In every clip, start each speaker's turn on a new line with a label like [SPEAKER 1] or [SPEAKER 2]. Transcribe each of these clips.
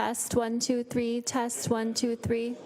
[SPEAKER 1] Test 1 2 3. Test 1 2 3.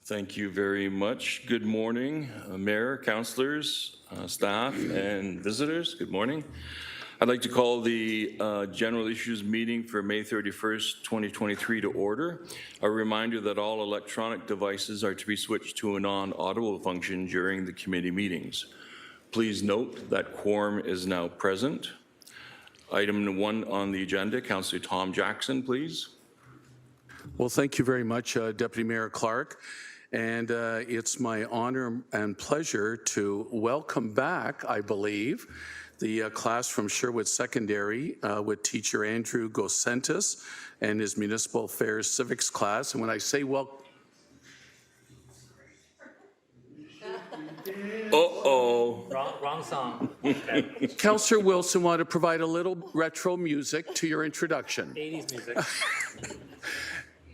[SPEAKER 2] Thank you very much. Good morning, Mayor, councillors, staff, and visitors. Good morning. I'd like to call the General Issues meeting for May 31st, 2023 to order. A reminder that all electronic devices are to be switched to a non-audible function during the committee meetings. Please note that quorum is now present. Item 1 on the agenda, Councillor Tom Jackson, please.
[SPEAKER 3] Well, thank you very much, Deputy Mayor Clark. And it's my honor and pleasure to welcome back, I believe, the class from Sherwood Secondary with teacher Andrew Gosentis and his Municipal Affairs Civics class. And when I say welcome,
[SPEAKER 4] Wrong song.
[SPEAKER 3] Councillor Wilson wanted to provide a little retro music to your introduction.
[SPEAKER 4] 80s music.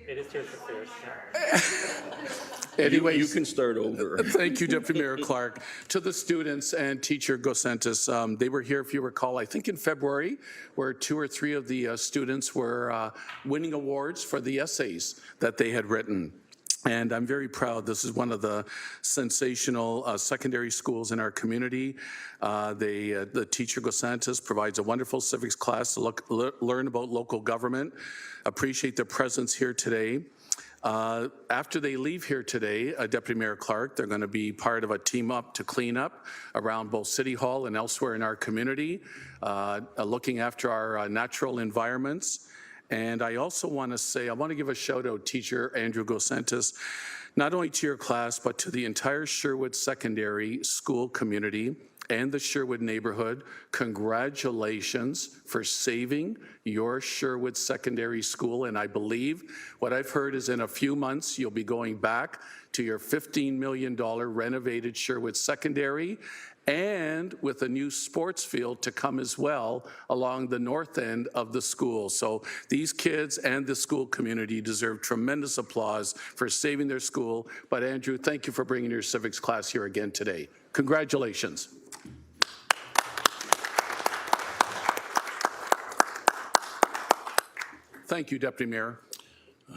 [SPEAKER 4] It is Tears for Fears.
[SPEAKER 3] Anyways,
[SPEAKER 2] You can start over.
[SPEAKER 3] Thank you, Deputy Mayor Clark. To the students and teacher Gosentis, they were here, if you recall, I think in February, where 2 or 3 of the students were winning awards for the essays that they had written. And I'm very proud. This is one of the sensational secondary schools in our community. The teacher Gosentis provides a wonderful civics class to learn about local government. Appreciate their presence here today. After they leave here today, Deputy Mayor Clark, they're going to be part of a team up to clean up around both City Hall and elsewhere in our community, looking after our natural environments. And I also want to say, I want to give a shout out, teacher Andrew Gosentis, not only to your class, but to the entire Sherwood Secondary School community and the Sherwood neighborhood. Congratulations for saving your Sherwood Secondary School. And I believe what I've heard is in a few months, you'll be going back to your $15 million renovated Sherwood Secondary, and with a new sports field to come as well along the north end of the school. So these kids and the school community deserve tremendous applause for saving their school. But Andrew, thank you for bringing your civics class here again today. Congratulations. Thank you, Deputy Mayor.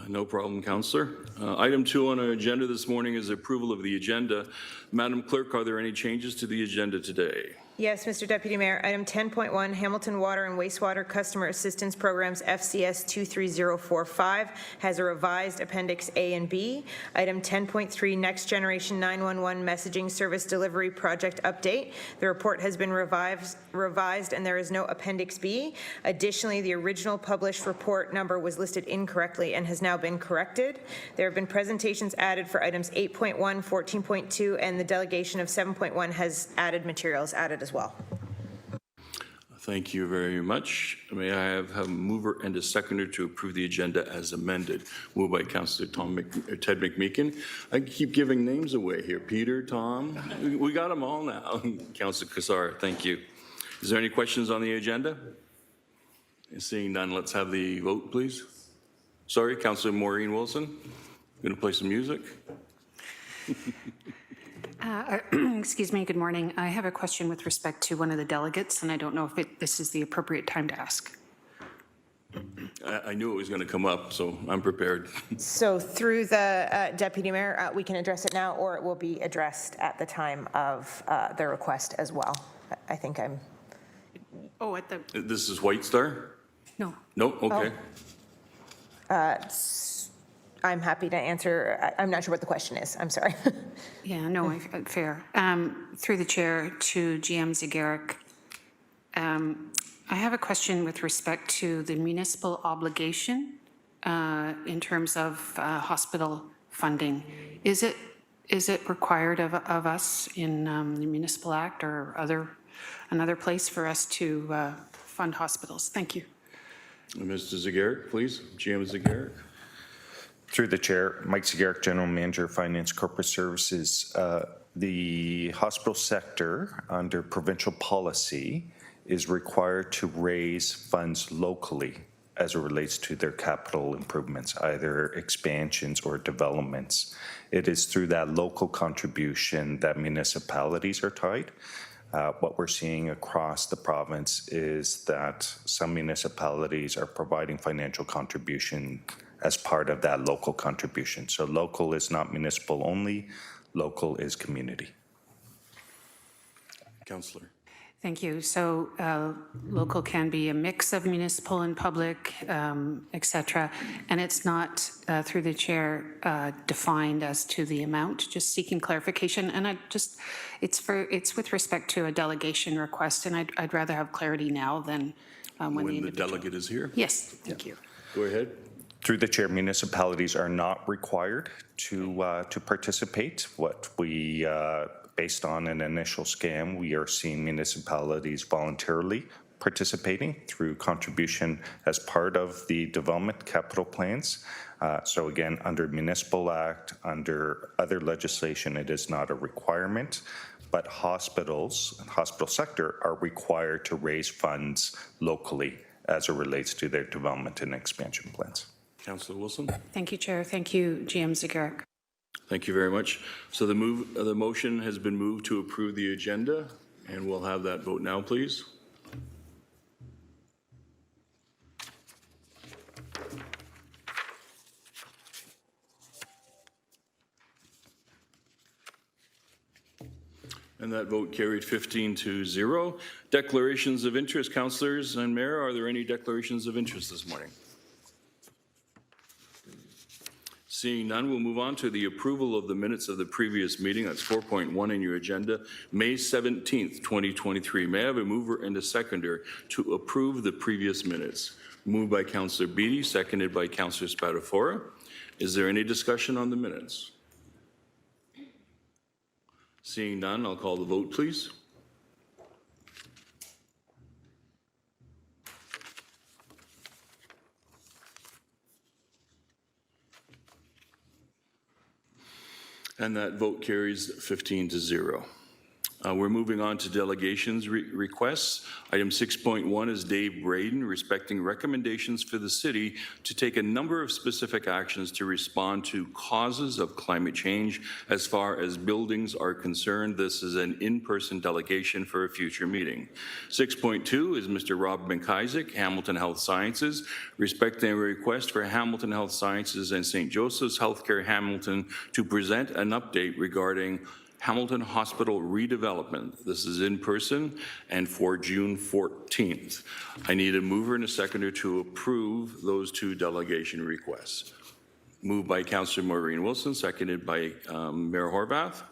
[SPEAKER 2] No problem, Councillor. Item 2 on our agenda this morning is approval of the agenda. Madam Clerk, are there any changes to the agenda today?
[SPEAKER 5] Yes, Mr. Deputy Mayor. Item 10.1, Hamilton Water and Wastewater Customer Assistance Programs FCS 23045 has a revised Appendix A and B. Item 10.3, Next Generation 911 Messaging Service Delivery Project Update. The report has been revised and there is no Appendix B. Additionally, the original published report number was listed incorrectly and has now been corrected. There have been presentations added for items 8.1, 14.2, and the delegation of 7.1 has added materials added as well.
[SPEAKER 2] Thank you very much. May I have a mover and a seconder to approve the agenda as amended? Moved by Councillor Ted McMeekin. I keep giving names away here. Peter, Tom, we got them all now. Councillor Cassar, thank you. Is there any questions on the agenda? Seeing none, let's have the vote, please. Sorry, Councillor Maureen Wilson. Going to play some music.
[SPEAKER 6] Excuse me, good morning. I have a question with respect to one of the delegates, and I don't know if this is the appropriate time to ask.
[SPEAKER 2] I knew it was going to come up, so I'm prepared.
[SPEAKER 5] So through the Deputy Mayor, we can address it now, or it will be addressed at the time of the request as well. I think I'm...
[SPEAKER 6] Oh, at the...
[SPEAKER 2] This is White Star?
[SPEAKER 6] No.
[SPEAKER 2] No? Okay.
[SPEAKER 5] I'm happy to answer. I'm not sure what the question is. I'm sorry.
[SPEAKER 6] Yeah, no, fair. Through the chair to GM Zagaric, I have a question with respect to the municipal obligation in terms of hospital funding. Is it required of us in the Municipal Act or another place for us to fund hospitals? Thank you.
[SPEAKER 2] Mr. Zagaric, please. GM Zagaric.
[SPEAKER 7] Through the chair, Mike Zagaric, General Manager, Finance Corporate Services. The hospital sector, under provincial policy, is required to raise funds locally as it relates to their capital improvements, either expansions or developments. It is through that local contribution that municipalities are tied. What we're seeing across the province is that some municipalities are providing financial contribution as part of that local contribution. So local is not municipal only, local is community.
[SPEAKER 2] Councillor.
[SPEAKER 6] Thank you. So local can be a mix of municipal and public, et cetera, and it's not, through the chair, defined as to the amount, just seeking clarification. And it's with respect to a delegation request, and I'd rather have clarity now than when the
[SPEAKER 2] When the
[SPEAKER 6] individual.
[SPEAKER 2] delegate is here.
[SPEAKER 6] Yes, thank you.
[SPEAKER 2] Go ahead.
[SPEAKER 7] Through the chair, municipalities are not required to participate. What we, based on an initial scan, we are seeing municipalities voluntarily participating through contribution as part of the development capital plans. So again, under Municipal Act, under other legislation, it is not a requirement, but hospitals and hospital sector are required to raise funds locally as it relates to their development and expansion plans.
[SPEAKER 2] Councillor Wilson.
[SPEAKER 6] Thank you, Chair. Thank you, GM Zagarek.
[SPEAKER 2] Thank you very much. So the motion has been moved to approve the agenda, and we'll have that vote now, please. And that vote carried 15-0. Declarations of interest, councillors and mayor, are there any declarations of interest this morning? Seeing none, we'll move on to the approval of the minutes of the previous meeting. That's 4.1 in your agenda, May 17th, 2023. May I have a mover and a seconder to approve the previous minutes? Moved by Councillor Beattie, seconded by Councillor Spadafora. Is there any discussion on the minutes? Seeing none, I'll call the vote, please. And that vote carries 15-0. We're moving on to delegations requests. Item 6.1 is Dave Braden respecting recommendations for the city to take a number of specific actions to respond to causes of climate change as far as buildings are concerned. This is an in-person delegation for a future meeting. 6.2 is Mr. Rob McIsaac, Hamilton Health Sciences, respecting a request for Hamilton Health Sciences and St. Joseph's Healthcare Hamilton to present an update regarding Hamilton Hospital redevelopment. This is in person and for June 14th. I need a mover and a seconder to approve those two delegation requests. Moved by Councillor Maureen Wilson, seconded by Mayor Horvath.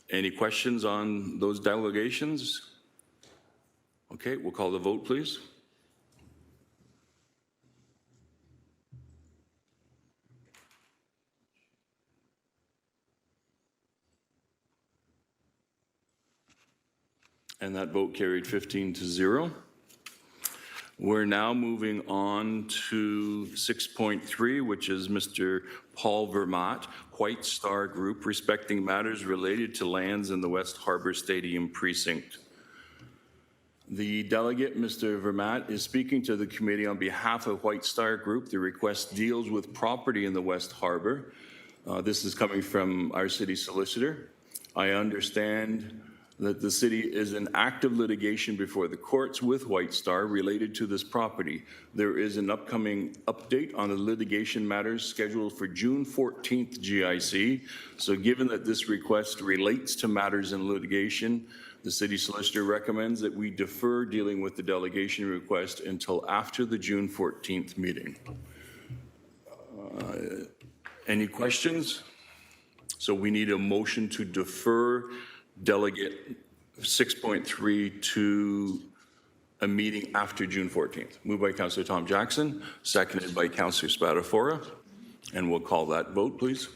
[SPEAKER 2] Any questions on those delegations? Okay, we'll call the vote, please. And that vote carried 15-0. We're now moving on to 6.3, which is Mr. Paul Vermont, White Star Group, respecting matters related to lands in the West Harbour Stadium precinct. The delegate, Mr. Vermont, is speaking to the committee on behalf of White Star Group. The request deals with property in the West Harbour. This is coming from our city solicitor. I understand that the city is in active litigation before the courts with White Star related to this property. There is an upcoming update on the litigation matters scheduled for June 14th GIC. So given that this request relates to matters in litigation, the city solicitor recommends that we defer dealing with the delegation request until after the June 14th meeting. Any questions? So we need a motion to defer Delegate 6.3 to a meeting after June 14th. Moved by Councillor Tom Jackson, seconded by Councillor Spadafora. And we'll call that vote, please.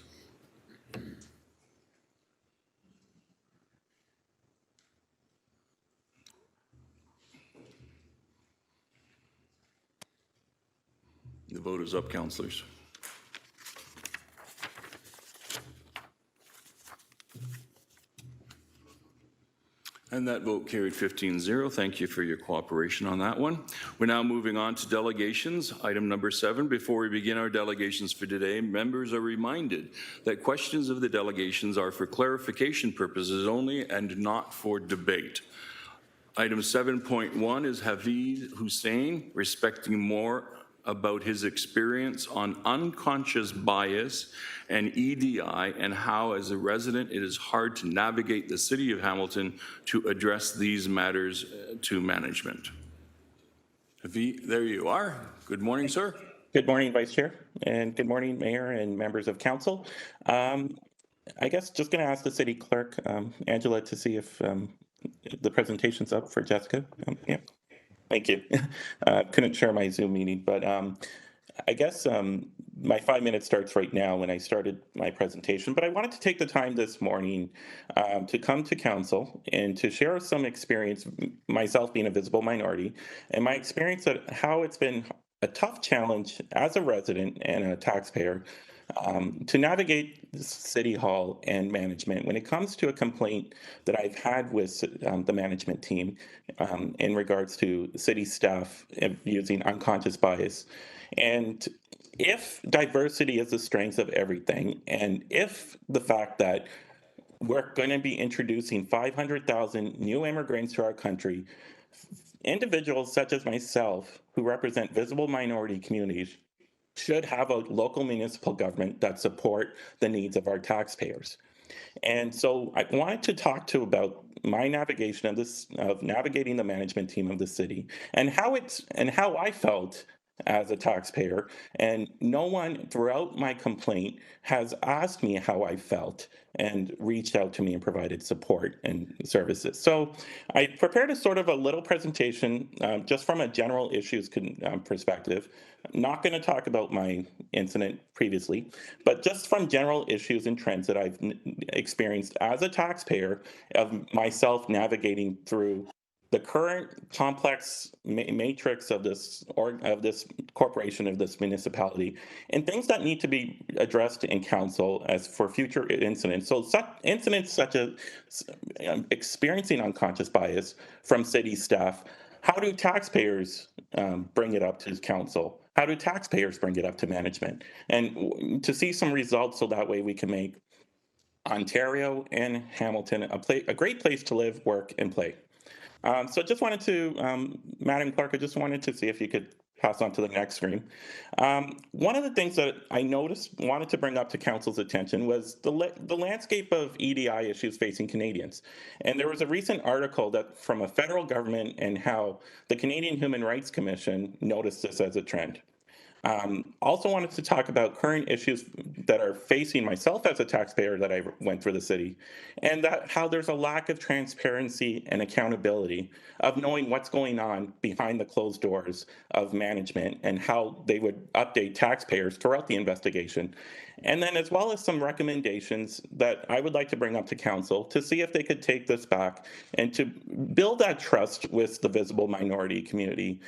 [SPEAKER 2] The vote is up, councillors. And that vote carried 15-0. Thank you for your cooperation on that one. We're now moving on to delegations. Item number 7. Before we begin our delegations for today, members are reminded that questions of the delegations are for clarification purposes only and not for debate. Item 7.1 is Havid Hussein, respecting more about his experience on unconscious bias and EDI, and how, as a resident, it is hard to navigate the City of Hamilton to address these matters to management. There you are. Good morning, sir.
[SPEAKER 8] Good morning, Vice Chair, and good morning, Mayor and members of Council. I guess just going to ask the City Clerk, Angela, to see if the presentation's up for Jessica. Yeah, thank you. Couldn't share my Zoom meeting, but I guess my 5 minutes starts right now when I started my presentation, but I wanted to take the time this morning to come to Council and to share some experience, myself being a visible minority, and my experience at how it's been a tough challenge as a resident and a taxpayer to navigate City Hall and management when it comes to a complaint that I've had with the management team in regards to city staff using unconscious bias. And if diversity is the strength of everything, and if the fact that we're going to be introducing 500,000 new immigrants to our country, individuals such as myself who represent visible minority communities should have a local municipal government that support the needs of our taxpayers. And so I wanted to talk to about my navigation of this, of navigating the management team of the city, and how I felt as a taxpayer. And no one throughout my complaint has asked me how I felt and reached out to me and provided support and services. So I prepared a sort of a little presentation just from a general issues perspective. I'm not going to talk about my incident previously, but just from general issues and trends that I've experienced as a taxpayer of myself navigating through the current complex matrix of this corporation, of this municipality, and things that need to be addressed in council as for future incidents. So incidents such as experiencing unconscious bias from city staff, how do taxpayers bring it up to council? How do taxpayers bring it up to management? And to see some results so that way we can make Ontario and Hamilton a great place to live, work, and play. So just wanted to, Madam Clerk, I just wanted to see if you could pass on to the next screen. One of the things that I wanted to bring up to Council's attention was the landscape of EDI issues facing Canadians. And there was a recent article that from a federal government and how the Canadian Human Rights Commission noticed this as a trend. Also wanted to talk about current issues that are facing myself as a taxpayer that I went through the city, and that how there's a lack of transparency and accountability of knowing what's going on behind the closed doors of management and how they would update taxpayers throughout the investigation. And then as well as some recommendations that I would like to bring up to council to see if they could take this back and to build that trust with the visible minority community,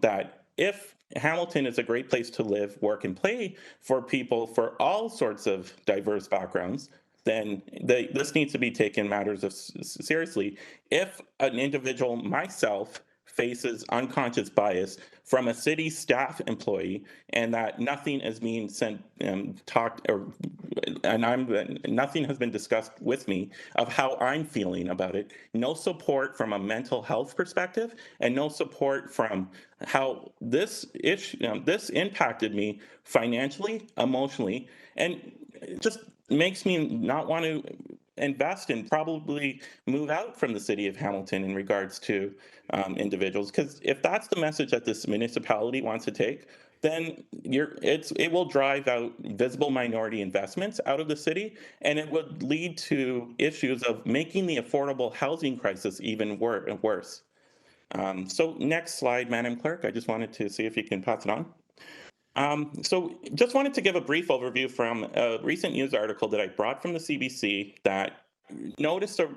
[SPEAKER 8] that if Hamilton is a great place to live, work, and play for people for all sorts of diverse backgrounds, then this needs to be taken matters of seriously. If an individual, myself, faces unconscious bias from a city staff employee, and that nothing is being nothing has been discussed with me of how I'm feeling about it. No support from a mental health perspective, and no support from how this issue, this impacted me financially, emotionally, and it just makes me not want to invest and probably move out from the city of Hamilton in regards to individuals. Because if that's the message that this municipality wants to take, then it will drive out visible minority investments out of the city, and it would lead to issues of making the affordable housing crisis even worse. So next slide, Madam Clerk. I just wanted to see if you can pass it on. So just wanted to give a brief overview from a recent news article that I brought from the CBC that noticed a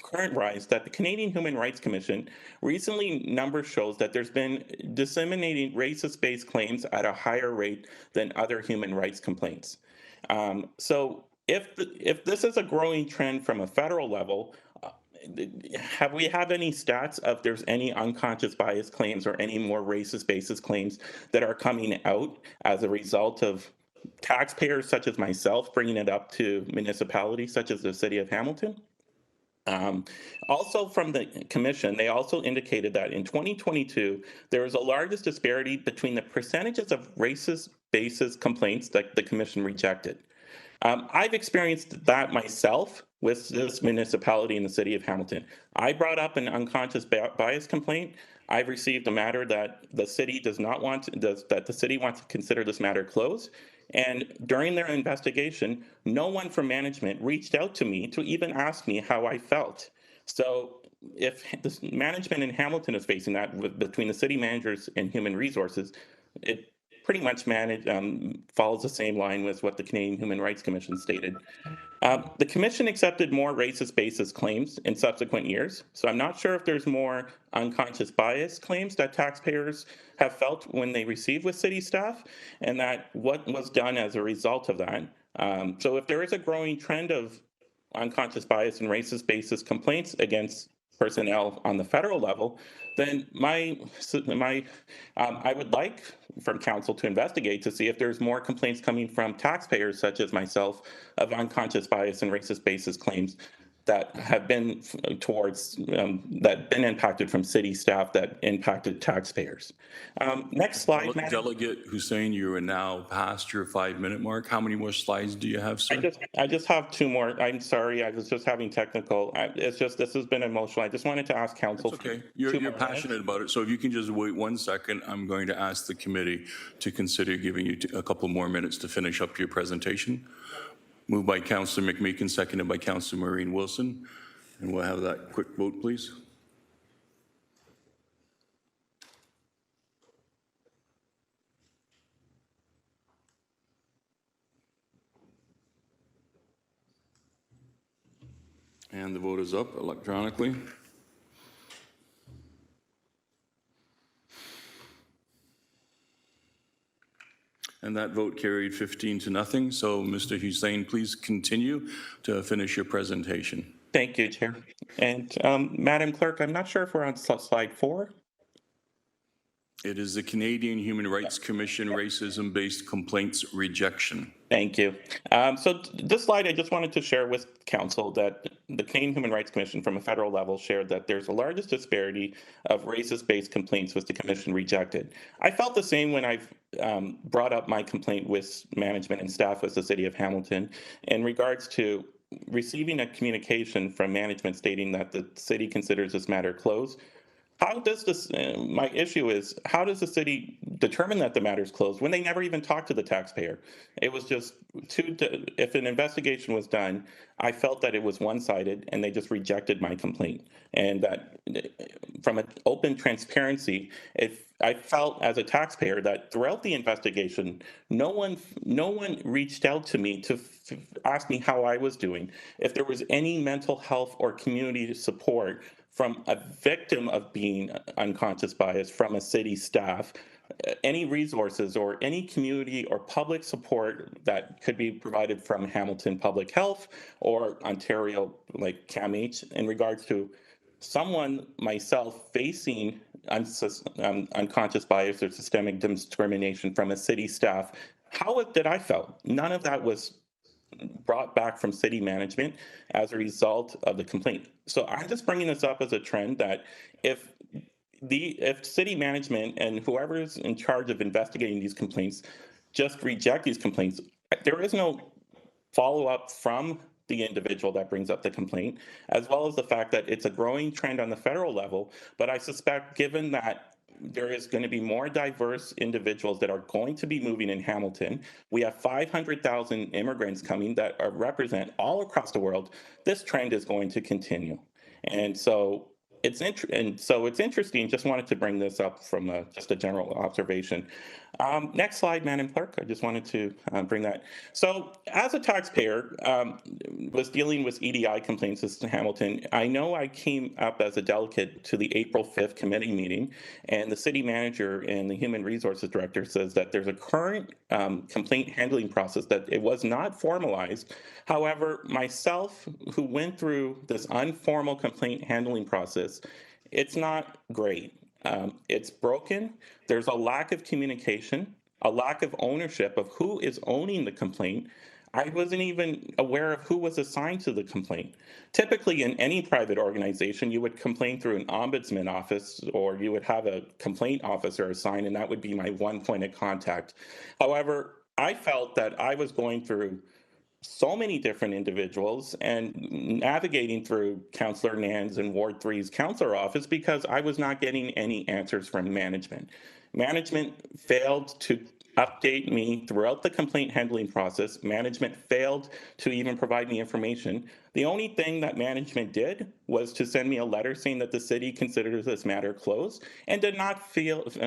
[SPEAKER 8] current rise that the Canadian Human Rights Commission recently numbers shows that there's been disseminating racist-based claims at a higher rate than other human rights complaints. So if this is a growing trend from a federal level, have we any stats of there's any unconscious bias claims or any more racist basis claims that are coming out as a result of taxpayers such as myself bringing it up to municipalities such as the city of Hamilton? Also from the commission, they also indicated that in 2022, there was the largest disparity between the percentages of racist basis complaints that the commission rejected. I've experienced that myself with this municipality in the city of Hamilton. I brought up an unconscious bias complaint. I've received a matter that the city does not want, that the city wants to consider this matter closed. And during their investigation, no one from management reached out to me to even ask me how I felt. So if the management in Hamilton is facing that between the city managers and human resources, it pretty much follows the same line with what the Canadian Human Rights Commission stated. The commission accepted more racist basis claims in subsequent years, so I'm not sure if there's more unconscious bias claims that taxpayers have felt when they receive with city staff, and that what was done as a result of that. So if there is a growing trend of unconscious bias and racist basis complaints against personnel on the federal level, then I would like from council to investigate to see if there's more complaints coming from taxpayers such as myself of unconscious bias and racist basis claims that have been towards that been impacted from city staff that impacted taxpayers. Next slide, Madam.
[SPEAKER 2] Delegate Hussein, you are now past your 5-minute mark. How many more slides do you have, sir?
[SPEAKER 8] I just have 2 more. I'm sorry, I was just having technical. It's just this has been emotional. I just wanted to ask council.
[SPEAKER 2] It's okay. You're passionate about it. So if you can just wait 1 second, I'm going to ask the committee to consider giving you a couple more minutes to finish up your presentation. Moved by Councillor McMeekin, seconded by Councillor Maureen Wilson. And we'll have that quick vote, please. And the vote is up electronically. And that vote carried 15-0. So, Mr. Hussein, please continue to finish your presentation.
[SPEAKER 8] Thank you, Chair. And Madam Clerk, I'm not sure if we're on slide 4.
[SPEAKER 2] It is the Canadian Human Rights Commission racism-based complaints rejection.
[SPEAKER 8] Thank you. So this slide, I just wanted to share with council that the Canadian Human Rights Commission from a federal level shared that there's the largest disparity of racist-based complaints which the commission rejected. I felt the same when I've brought up my complaint with management and staff with the city of Hamilton in regards to receiving a communication from management stating that the city considers this matter closed. How does this, my issue is, how does the city determine that the matter is closed when they never even talk to the taxpayer? It was just if an investigation was done, I felt that it was one-sided and they just rejected my complaint. And that from an open transparency, I felt as a taxpayer that throughout the investigation, no one reached out to me to ask me how I was doing, if there was any mental health or community support from a victim of being unconscious bias from a city staff, any resources or any community or public support that could be provided from Hamilton Public Health or Ontario, like CAMH, in regards to someone, myself, facing unconscious bias or systemic discrimination from a city staff. How did I felt? None of that was brought back from city management as a result of the complaint. So I'm just bringing this up as a trend that if city management and whoever is in charge of investigating these complaints just reject these complaints, there is no follow-up from the individual that brings up the complaint, as well as the fact that it's a growing trend on the federal level. But I suspect, given that there is going to be more diverse individuals that are going to be moving in Hamilton. We have 500,000 immigrants coming that represent all across the world. This trend is going to continue. And so it's interesting. Just wanted to bring this up from just a general observation. Next slide, Madam Clerk. I just wanted to bring that. So as a taxpayer, was dealing with EDI complaints in Hamilton. I know I came up as a delegate to the April 5th committee meeting, and the city manager and the human resources director says that there's a current complaint handling process, that it was not formalized. However, myself, who went through this informal complaint handling process, it's not great. It's broken. There's a lack of communication, a lack of ownership of who is owning the complaint. I wasn't even aware of who was assigned to the complaint. Typically, in any private organization, you would complain through an ombudsman office, or you would have a complaint officer assigned, and that would be my one point of contact. However, I felt that I was going through so many different individuals and navigating through Councillor Nan's and Ward 3's councillor office because I was not getting any answers from management. Management failed to update me throughout the complaint handling process. Management failed to even provide me information. The only thing that management did was to send me a letter saying that the city considers this matter closed and did not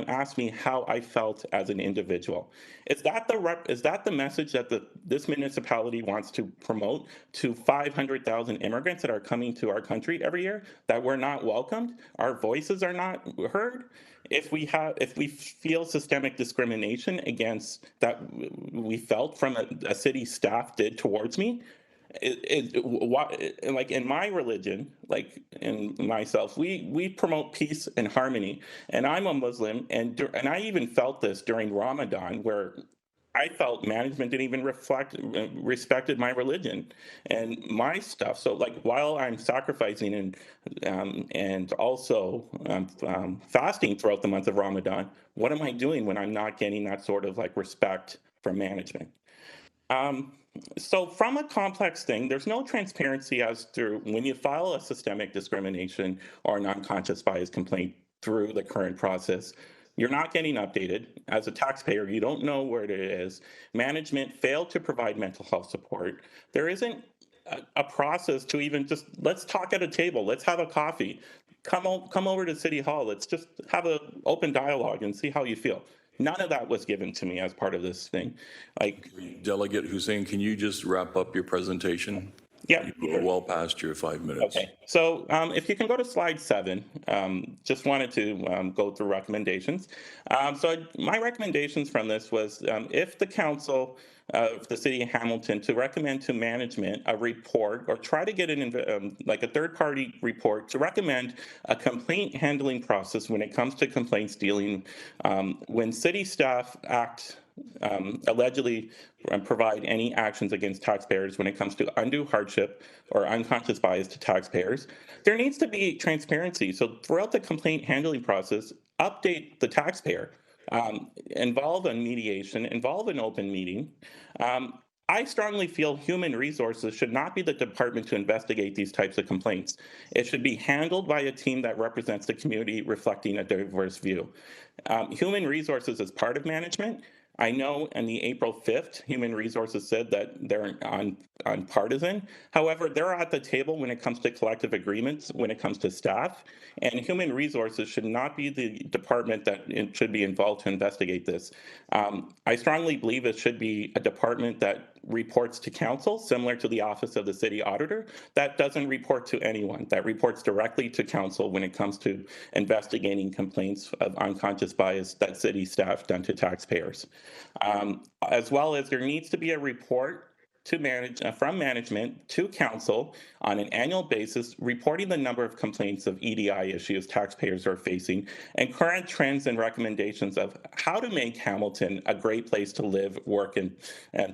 [SPEAKER 8] ask me how I felt as an individual. Is that the message that this municipality wants to promote to 500,000 immigrants that are coming to our country every year, that we're not welcomed, our voices are not heard? If we feel systemic discrimination against that we felt from a city staff did towards me, like in my religion, like in myself, we promote peace and harmony. And I'm a Muslim, and I even felt this during Ramadan, where I felt management didn't even respected my religion and my stuff. So like while I'm sacrificing and also fasting throughout the month of Ramadan, what am I doing when I'm not getting that sort of like respect from management? So from a complex thing, there's no transparency as to when you file a systemic discrimination or an unconscious bias complaint through the current process. You're not getting updated. As a taxpayer, you don't know where it is. Management failed to provide mental health support. There isn't a process to even just, let's talk at a table, let's have a coffee. Come over to City Hall, let's just have an open dialogue and see how you feel. None of that was given to me as part of this thing. Like,
[SPEAKER 2] Delegate Hussein, can you just wrap up your presentation?
[SPEAKER 8] yeah.
[SPEAKER 2] You're well past your 5 minutes.
[SPEAKER 8] Okay, so if you can go to slide 7, just wanted to go through recommendations. My recommendations from this was if the council of the city of Hamilton to recommend to management a report or try to get like a third-party report to recommend a complaint handling process when it comes to complaints dealing when city staff act allegedly provide any actions against taxpayers when it comes to undue hardship or unconscious bias to taxpayers. There needs to be transparency. So throughout the complaint handling process, update the taxpayer, involve in mediation, involve an open meeting. I strongly feel human resources should not be the department to investigate these types of complaints. It should be handled by a team that represents the community, reflecting a diverse view. Human resources is part of management. I know on the April 5th, Human Resources said that they're partisan. However, they're at the table when it comes to collective agreements, when it comes to staff, and Human Resources should not be the department that should be involved to investigate this. I strongly believe it should be a department that reports to council, similar to the Office of the City Auditor, that doesn't report to anyone, that reports directly to council when it comes to investigating complaints of unconscious bias that city staff done to taxpayers. As well as there needs to be a report to from management to council on an annual basis, reporting the number of complaints of EDI issues taxpayers are facing and current trends and recommendations of how to make Hamilton a great place to live, work, and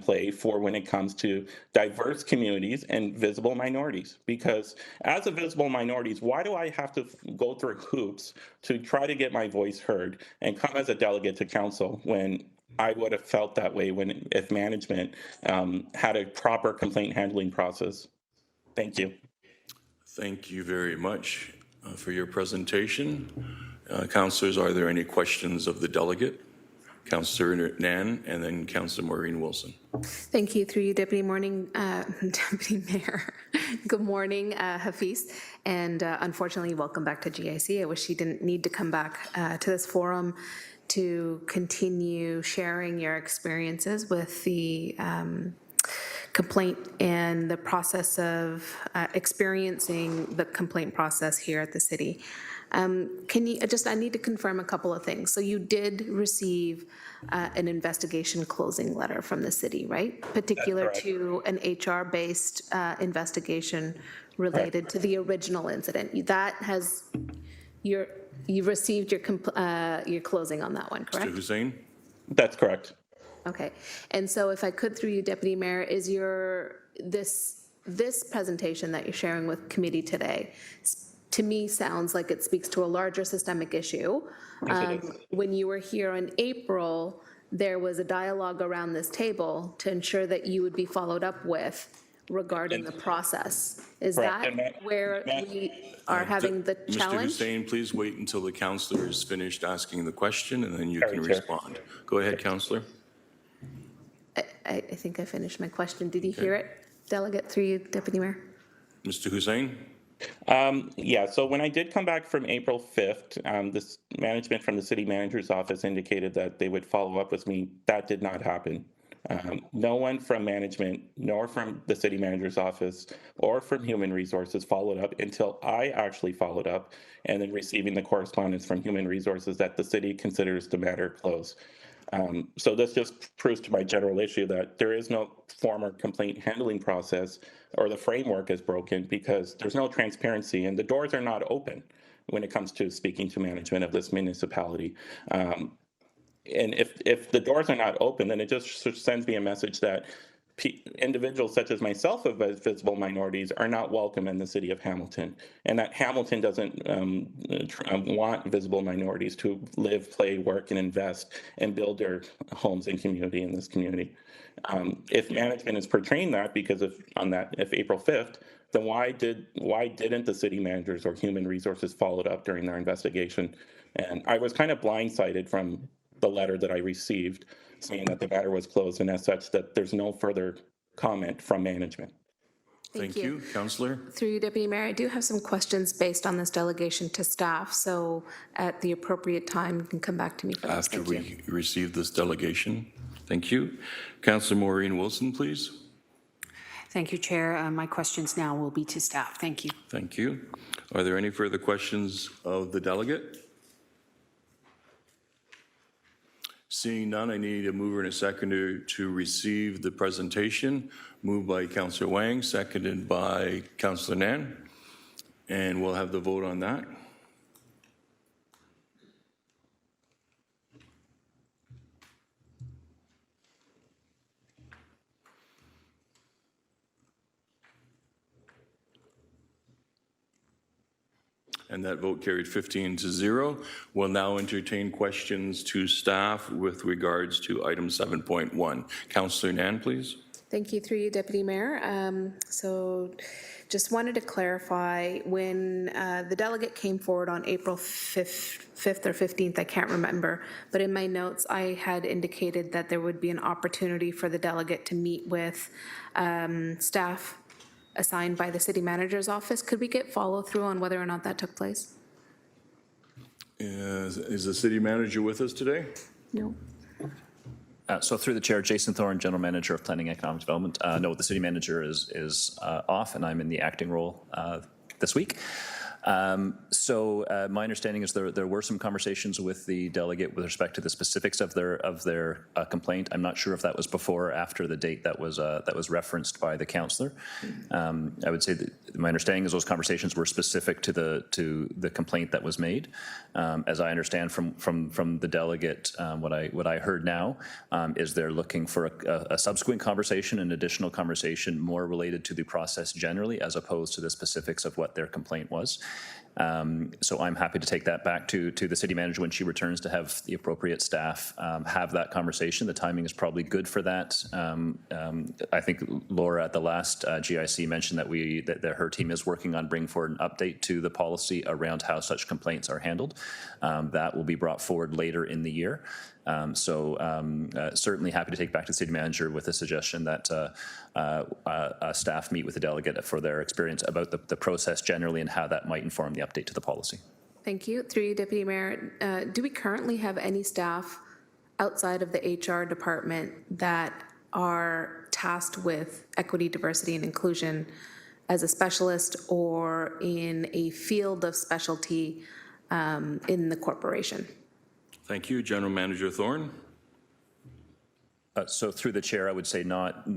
[SPEAKER 8] play for when it comes to diverse communities and visible minorities. Because as a visible minorities, why do I have to go through hoops to try to get my voice heard and come as a delegate to council when I would have felt that way if management had a proper complaint handling process? Thank you.
[SPEAKER 2] Thank you very much for your presentation. Councilors, are there any questions of the delegate? Councillor Nan and then Councillor Maureen Wilson.
[SPEAKER 6] Thank you, through you, Deputy Mayor. Good morning, Hafiz, and unfortunately, welcome back to GIC. I wish you didn't need to come back to this forum to continue sharing your experiences with the complaint and the process of experiencing the complaint process here at the city. Can you I need to confirm a couple of things. So you did receive an investigation closing letter from the city, right? Particular to an HR-based investigation related to the original incident. That has, you've received your closing on that one, correct?
[SPEAKER 2] Mr. Hussein?
[SPEAKER 8] That's correct.
[SPEAKER 9] Okay, and so if I could, through you, Deputy Mayor, is this presentation that you're sharing with committee today, to me, sounds like it speaks to a larger systemic issue. When you were here in April, there was a dialogue around this table to ensure that you would be followed up with regarding the process. Is
[SPEAKER 8] Correct,
[SPEAKER 9] that
[SPEAKER 8] and that-
[SPEAKER 9] where we are having the
[SPEAKER 2] Mr.
[SPEAKER 9] challenge?
[SPEAKER 2] Hussein, please wait until the counselor is finished asking the question, and then you can
[SPEAKER 8] Chair.
[SPEAKER 2] respond. Go ahead, counselor.
[SPEAKER 9] I think I finished my question. Did you hear it, Delegate, through you, Deputy Mayor?
[SPEAKER 2] Mr. Hussein?
[SPEAKER 8] Yeah, so when I did come back from April 5th, this management from the city manager's office indicated that they would follow up with me. That did not happen. No one from management, nor from the city manager's office, or from human resources followed up until I actually followed up, and then receiving the correspondence from human resources that the city considers the matter closed. So this just proves to my general issue that there is no formal complaint handling process, or the framework is broken because there's no transparency and the doors are not open when it comes to speaking to management of this municipality. And if the doors are not open, then it just sends me a message that individuals such as myself of visible minorities are not welcome in the city of Hamilton, and that Hamilton doesn't want visible minorities to live, play, work, and invest and build their homes and community in this community. If management is portraying that because of if April 5th, then why didn't the city managers or human resources follow it up during their investigation? And I was kind of blindsided from the letter that I received saying that the matter was closed, and as such that there's no further comment from management.
[SPEAKER 2] Thank you. Counselor?
[SPEAKER 9] Through you, Deputy Mayor, I do have some questions based on this delegation to staff, so at the appropriate time, you can come back to me for those.
[SPEAKER 2] After
[SPEAKER 9] Thank you.
[SPEAKER 2] we receive this delegation. Thank you. Counselor Maureen Wilson, please.
[SPEAKER 6] Thank you, Chair. My questions now will be to staff. Thank you.
[SPEAKER 2] Thank you. Are there any further questions of the delegate? Seeing none, I need a mover and a seconder to receive the presentation. Moved by Councillor Wang, seconded by Councillor Nan. And we'll have the vote on that. And that vote carried 15-0. We'll now entertain questions to staff with regards to item 7.1. Councillor Nan, please.
[SPEAKER 9] Thank you, through you, Deputy Mayor. So just wanted to clarify, when the delegate came forward on April 5th or 15th, I can't remember, but in my notes, I had indicated that there would be an opportunity for the delegate to meet with staff assigned by the city manager's office. Could we get follow through on whether or not that took place?
[SPEAKER 2] Is the city manager with us today?
[SPEAKER 9] No.
[SPEAKER 10] So through the chair, Jason Thorne, General Manager of Planning and Economic Development. No, the city manager is off, and I'm in the acting role this week. So my understanding is there were some conversations with the delegate with respect to the specifics of their complaint. I'm not sure if that was before or after the date that was referenced by the councillor. I would say that my understanding is those conversations were specific to the complaint that was made. As I understand from the delegate, what I heard now is they're looking for a subsequent conversation, an additional conversation more related to the process generally, as opposed to the specifics of what their complaint was. So I'm happy to take that back to the city manager when she returns to have the appropriate staff have that conversation. The timing is probably good for that. I think Laura at the last GIC mentioned that her team is working on bringing forward an update to the policy around how such complaints are handled. That will be brought forward later in the year. Certainly happy to take back to the city manager with a suggestion that staff meet with the delegate for their experience about the process generally and how that might inform the update to the policy.
[SPEAKER 9] Thank you. Through you, Deputy Mayor, do we currently have any staff outside of the HR department that are tasked with equity, diversity, and inclusion as a specialist or in a field of specialty in the corporation?
[SPEAKER 2] Thank you. General Manager Thorne.
[SPEAKER 10] So through the chair, I would say not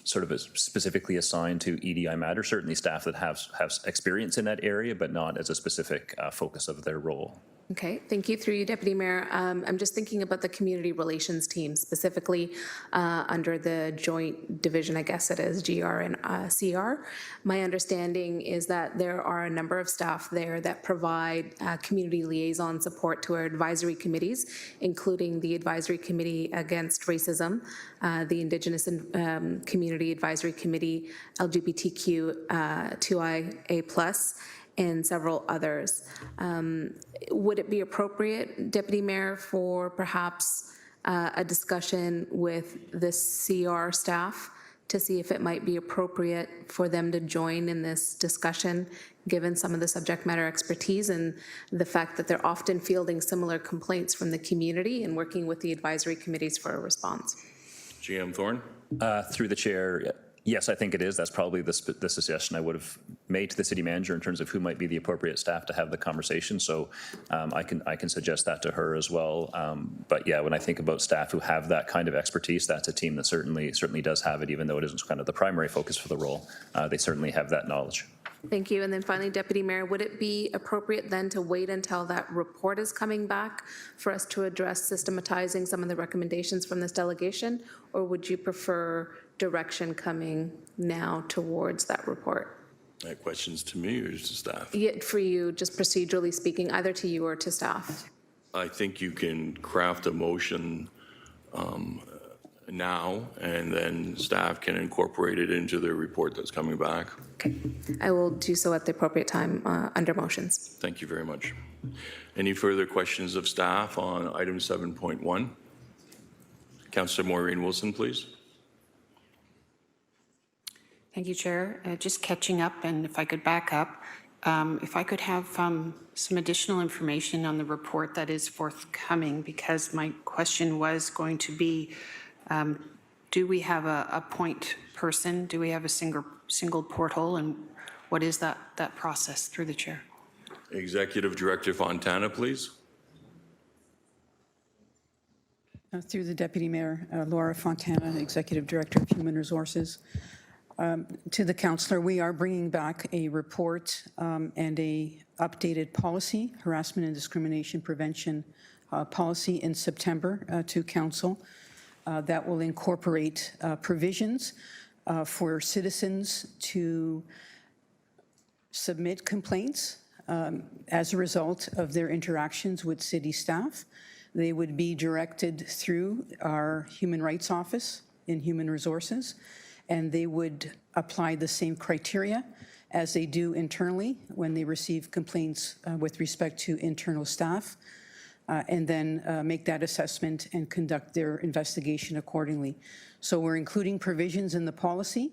[SPEAKER 10] sort of specifically assigned to EDI matters. Certainly staff that have experience in that area, but not as a specific focus of their role.
[SPEAKER 9] Okay, thank you. Through you, Deputy Mayor. I'm just thinking about the community relations team, specifically under the joint division, I guess it is, GR and CR. My understanding is that there are a number of staff there that provide community liaison support to our advisory committees, including the Advisory Committee Against Racism, the Indigenous Community Advisory Committee, LGBTQ2IA+, and several others. Would it be appropriate, Deputy Mayor, for perhaps a discussion with the CR staff to see if it might be appropriate for them to join in this discussion, given some of the subject matter expertise and the fact that they're often fielding similar complaints from the community and working with the advisory committees for a response?
[SPEAKER 2] GM Thorne?
[SPEAKER 10] Through the chair, yes, I think it is. That's probably the suggestion I would have made to the city manager in terms of who might be the appropriate staff to have the conversation. So I can suggest that to her as well. But yeah, when I think about staff who have that kind of expertise, that's a team that certainly does have it, even though it isn't kind of the primary focus for the role. They certainly have that knowledge.
[SPEAKER 9] Thank you. And then finally, Deputy Mayor, would it be appropriate then to wait until that report is coming back for us to address systematizing some of the recommendations from this delegation? Or would you prefer direction coming now towards that report?
[SPEAKER 2] That question's to me or to staff?
[SPEAKER 9] Yet for you, just procedurally speaking, either to you or to staff.
[SPEAKER 2] I think you can craft a motion now, and then staff can incorporate it into the report that's coming back.
[SPEAKER 9] Okay. I will do so at the appropriate time under motions.
[SPEAKER 2] Thank you very much. Any further questions of staff on item 7.1? Councillor Maureen Wilson, please.
[SPEAKER 6] Thank you, Chair. Just catching up, and if I could back up, if I could have some additional information on the report that is forthcoming, because my question was going to be, do we have a point person? Do we have a single portal? And what is that process? Through the Chair.
[SPEAKER 2] Executive Director Fontana, please.
[SPEAKER 11] Through the Deputy Mayor, Laura Fontana, Executive Director of Human Resources. To the councillor, we are bringing back a report and a updated policy, harassment and discrimination prevention policy in September to council that will incorporate provisions for citizens to submit complaints as a result of their interactions with city staff. They would be directed through our Human Rights Office in Human Resources, and they would apply the same criteria as they do internally when they receive complaints with respect to internal staff, and then make that assessment and conduct their investigation accordingly. So we're including provisions in the policy,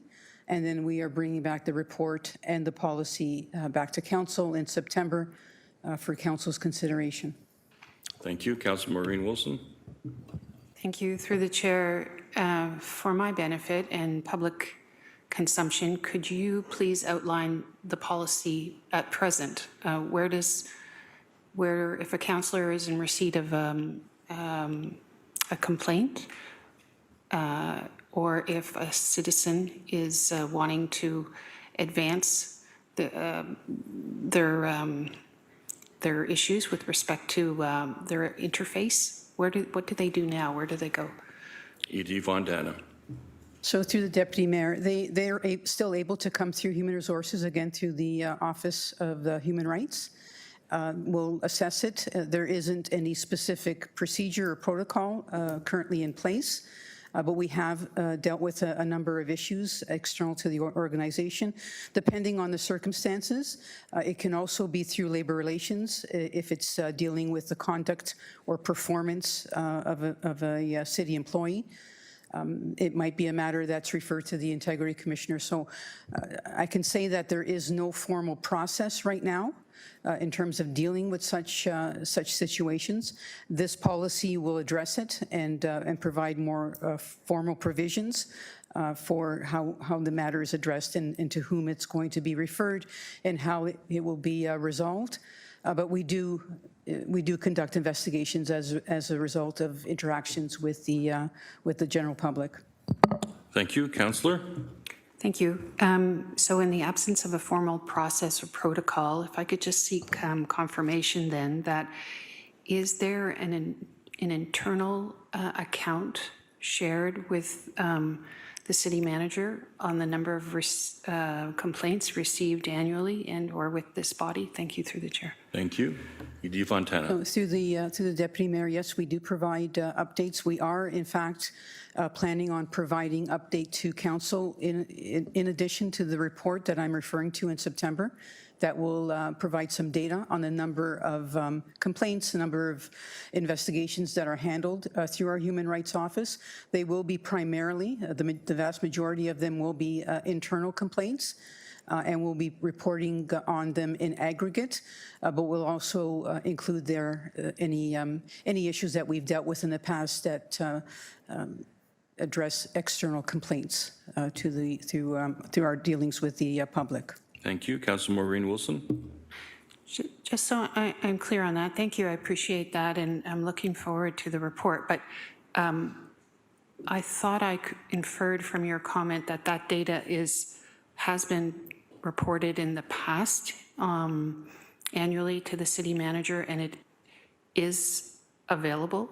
[SPEAKER 11] and then we are bringing back the report and the policy back to council in September for council's consideration.
[SPEAKER 2] Thank you. Councillor Maureen Wilson.
[SPEAKER 6] Thank you. Through the Chair, for my benefit and public consumption, could you please outline the policy at present? Where if a councillor is in receipt of a complaint, or if a citizen is wanting to advance their issues with respect to their interface, what do they do now? Where do they go?
[SPEAKER 2] E.T. Fontana.
[SPEAKER 11] So through the Deputy Mayor, they're still able to come through Human Resources, again, through the Office of Human Rights. We'll assess it. There isn't any specific procedure or protocol currently in place, but we have dealt with a number of issues external to the organization. Depending on the circumstances, it can also be through labor relations if it's dealing with the conduct or performance of a city employee. It might be a matter that's referred to the Integrity Commissioner. So I can say that there is no formal process right now in terms of dealing with such situations. This policy will address it and provide more formal provisions for how the matter is addressed and to whom it's going to be referred and how it will be resolved. But we do conduct investigations as a result of interactions with the general public.
[SPEAKER 2] Thank you. Councillor.
[SPEAKER 6] Thank you. So in the absence of a formal process or protocol, if I could just seek confirmation then that, is there an internal account shared with the city manager on the number of complaints received annually and/or with this body? Thank you, through the chair.
[SPEAKER 2] Thank you. Edie Fontana.
[SPEAKER 11] Through the Deputy Mayor, yes, we do provide updates. We are, in fact, planning on providing update to council in addition to the report that I'm referring to in September that will provide some data on the number of complaints, the number of investigations that are handled through our Human Rights Office. They will be primarily, the vast majority of them will be internal complaints. And we'll be reporting on them in aggregate, but we'll also include there any issues that we've dealt with in the past that address external complaints through our dealings with the public.
[SPEAKER 2] Thank you. Councilor Maureen Wilson.
[SPEAKER 6] Just so I'm clear on that, thank you. I appreciate that, and I'm looking forward to the report. But I thought I inferred from your comment that that data has been reported in the past annually to the city manager, and it is available,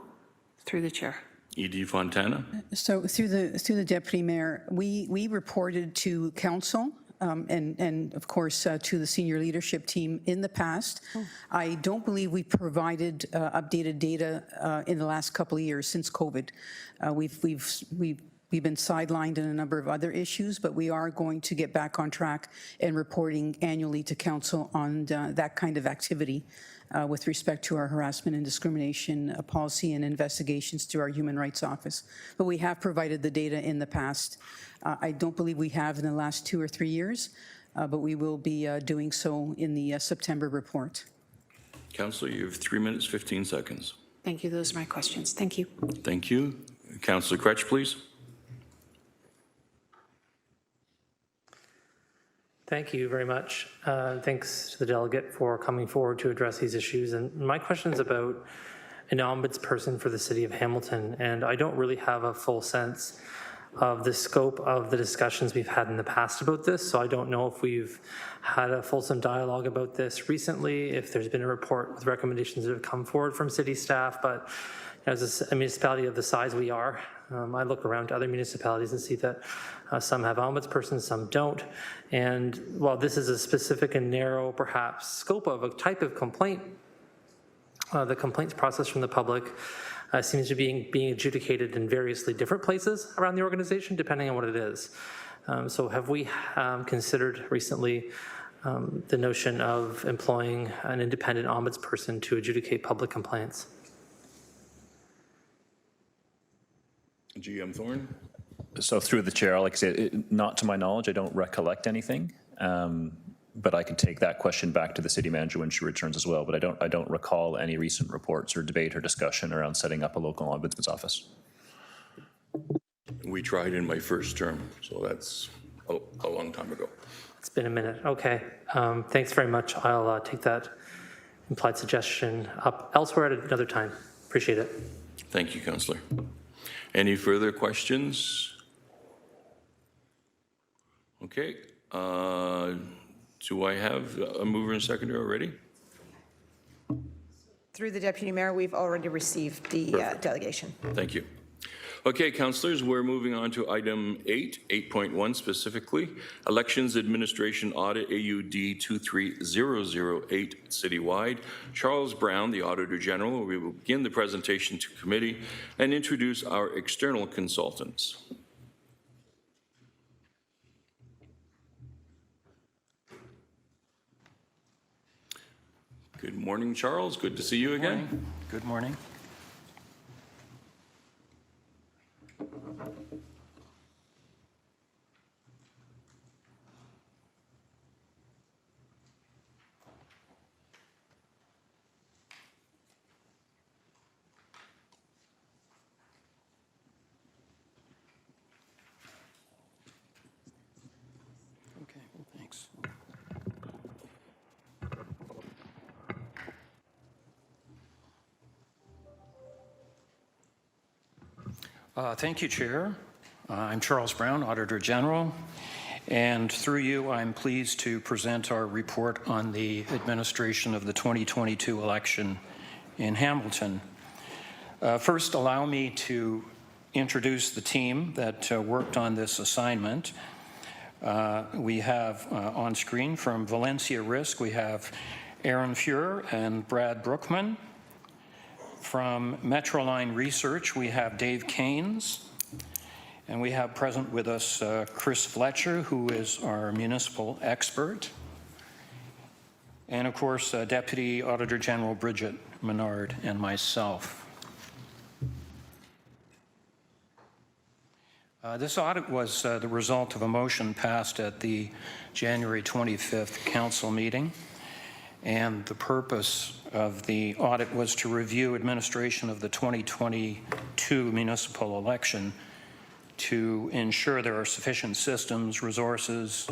[SPEAKER 6] through the chair.
[SPEAKER 2] Edie Fontana.
[SPEAKER 11] So through the Deputy Mayor, we reported to council and of course to the senior leadership team in the past. I don't believe we provided updated data in the last couple of years since COVID. We've been sidelined in a number of other issues, but we are going to get back on track and reporting annually to council on that kind of activity with respect to our harassment and discrimination policy and investigations through our Human Rights Office. But we have provided the data in the past. I don't believe we have in the last 2 or 3 years, but we will be doing so in the September report.
[SPEAKER 2] Councillor, you have 3 minutes, 15 seconds.
[SPEAKER 6] Thank you. Those are my questions. Thank you.
[SPEAKER 2] Thank you. Councillor Kretsch, please.
[SPEAKER 4] Thank you very much. Thanks to the delegate for coming forward to address these issues. And my question is about an ombudsperson for the city of Hamilton. And I don't really have a full sense of the scope of the discussions we've had in the past about this. So I don't know if we've had a fulsome dialogue about this recently, if there's been a report with recommendations that have come forward from city staff. But as a municipality of the size we are, I look around to other municipalities and see that some have ombudspersons, some don't. And while this is a specific and narrow, perhaps, scope of a type of complaint, the complaints process from the public seems to be being adjudicated in variously different places around the organization, depending on what it is. So have we considered recently the notion of employing an independent ombudsperson to adjudicate public complaints?
[SPEAKER 2] GM Thorne.
[SPEAKER 10] So through the chair, like I said, not to my knowledge, I don't recollect anything, but I can take that question back to the city manager when she returns as well. But I don't recall any recent reports or debate or discussion around setting up a local ombudsman's office.
[SPEAKER 2] We tried in my first term, so that's a long time ago.
[SPEAKER 4] It's been a minute. Okay. Thanks very much. I'll take that implied suggestion up elsewhere at another time. Appreciate it.
[SPEAKER 2] Thank you, Councillor. Any further questions? Okay. Do I have a mover and seconder already?
[SPEAKER 5] Through the Deputy Mayor, we've already received the delegation.
[SPEAKER 2] Thank you. Okay, councillors, we're moving on to item 8.1 specifically, Elections Administration Audit AUD 23008 citywide. Charles Brown, the Auditor General, we will begin the presentation to committee and introduce our external consultants. Good morning, Charles. Good to see you again.
[SPEAKER 12] Good morning. Okay, well, thanks. Thank you, Chair. I'm Charles Brown, Auditor General, And through you, I'm pleased to present our report on the administration of the 2022 election in Hamilton. First, allow me to introduce the team that worked on this assignment. We have on screen from Valencia Risk, we have Aaron Fuhrer and Brad Brookman. From Metroline Research, we have Dave Keynes. And we have present with us Chris Fletcher, who is our municipal expert. And of course, Deputy Auditor General Bridget Menard and myself. This audit was the result of a motion passed at the January 25th council meeting. And the purpose of the audit was to review administration of the 2022 municipal election to ensure there are sufficient systems, resources,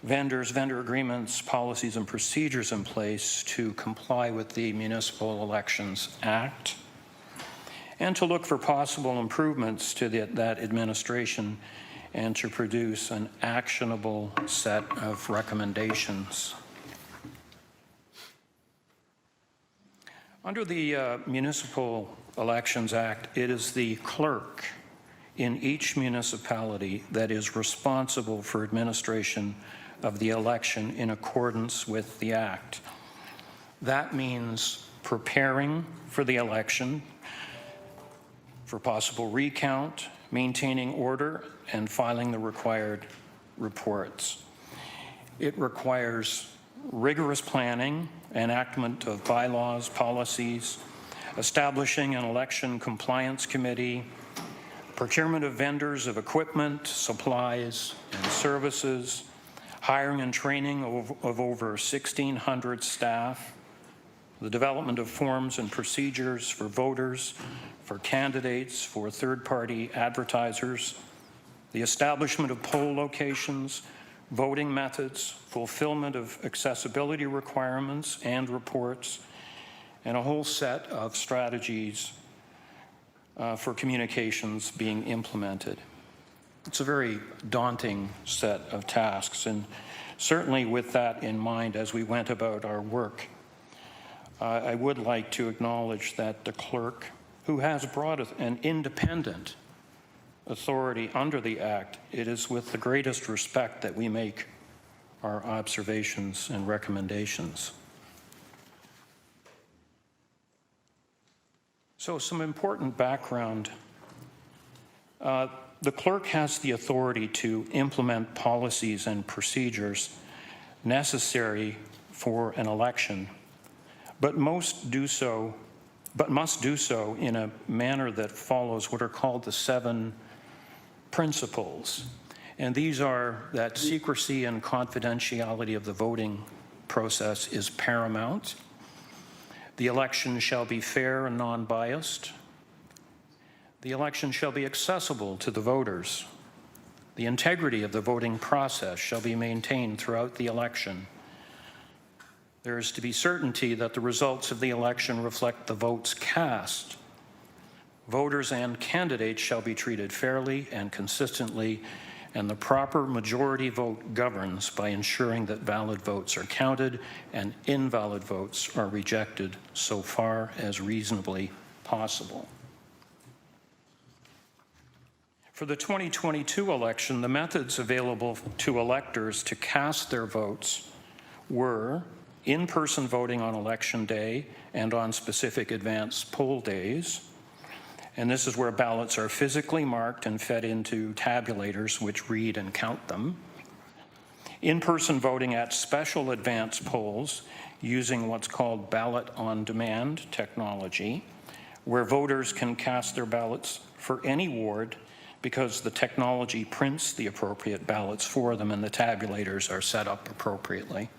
[SPEAKER 12] vendors, vendor agreements, policies, and procedures in place to comply with the Municipal Elections Act, and to look for possible improvements to that administration and to produce an actionable set of recommendations. Under the Municipal Elections Act, it is the clerk in each municipality that is responsible for administration of the election in accordance with the Act. That means preparing for the election, for possible recount, maintaining order, and filing the required reports. It requires rigorous planning, enactment of bylaws, policies, establishing an election compliance committee, procurement of vendors of equipment, supplies, and services, hiring and training of over 1,600 staff, the development of forms and procedures for voters, for candidates, for third-party advertisers, the establishment of poll locations, voting methods, fulfillment of accessibility requirements and reports, and a whole set of strategies for communications being implemented. It's a very daunting set of tasks, and certainly with that in mind as we went about our work, I would like to acknowledge that the clerk, who has brought an independent authority under the Act, it is with the greatest respect that we make our observations and recommendations. So some important background. The clerk has the authority to implement policies and procedures necessary for an election, but must do so in a manner that follows what are called the 7 principles. And these are that secrecy and confidentiality of the voting process is paramount. The election shall be fair and non-biased. The election shall be accessible to the voters. The integrity of the voting process shall be maintained throughout the election. There is to be certainty that the results of the election reflect the votes cast. Voters and candidates shall be treated fairly and consistently, and the proper majority vote governs by ensuring that valid votes are counted and invalid votes are rejected so far as reasonably possible. For the 2022 election, the methods available to electors to cast their votes were in-person voting on election day and on specific advance poll days. And this is where ballots are physically marked and fed into tabulators which read and count them. In-person voting at special advance polls using what's called ballot on demand technology, where voters can cast their ballots for any ward because the technology prints the appropriate ballots for them and the tabulators are set up appropriately.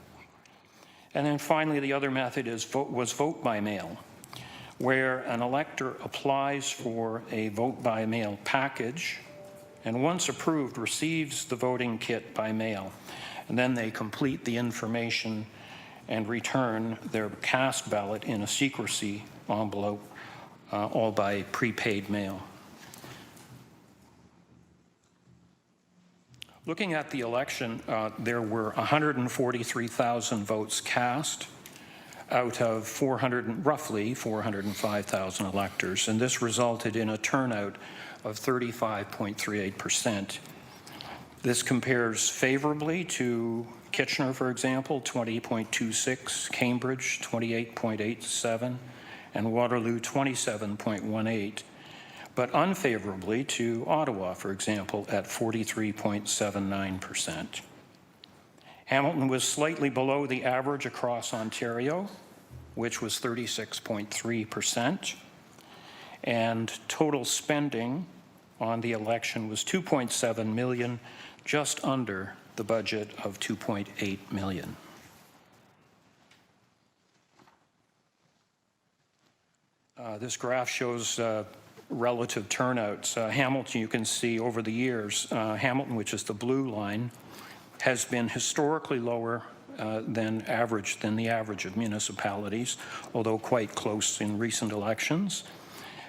[SPEAKER 12] And then finally, the other method was vote by mail, where an elector applies for a vote by mail package and once approved receives the voting kit by mail. And then they complete the information and return their cast ballot in a secrecy envelope, all by prepaid mail. Looking at the election, there were 143,000 votes cast out of roughly 405,000 electors, and this resulted in a turnout of 35.38%. This compares favorably to Kitchener, for example, 20.26, Cambridge, 28.87, and Waterloo, 27.18, but unfavorably to Ottawa, for example, at 43.79%. Hamilton was slightly below the average across Ontario, which was 36.3%, and total spending on the election was $2.7 million, just under the budget of $2.8 million. This graph shows relative turnouts. Hamilton, you can see over the years, Hamilton, which is the blue line, has been historically lower than the average of municipalities, although quite close in recent elections.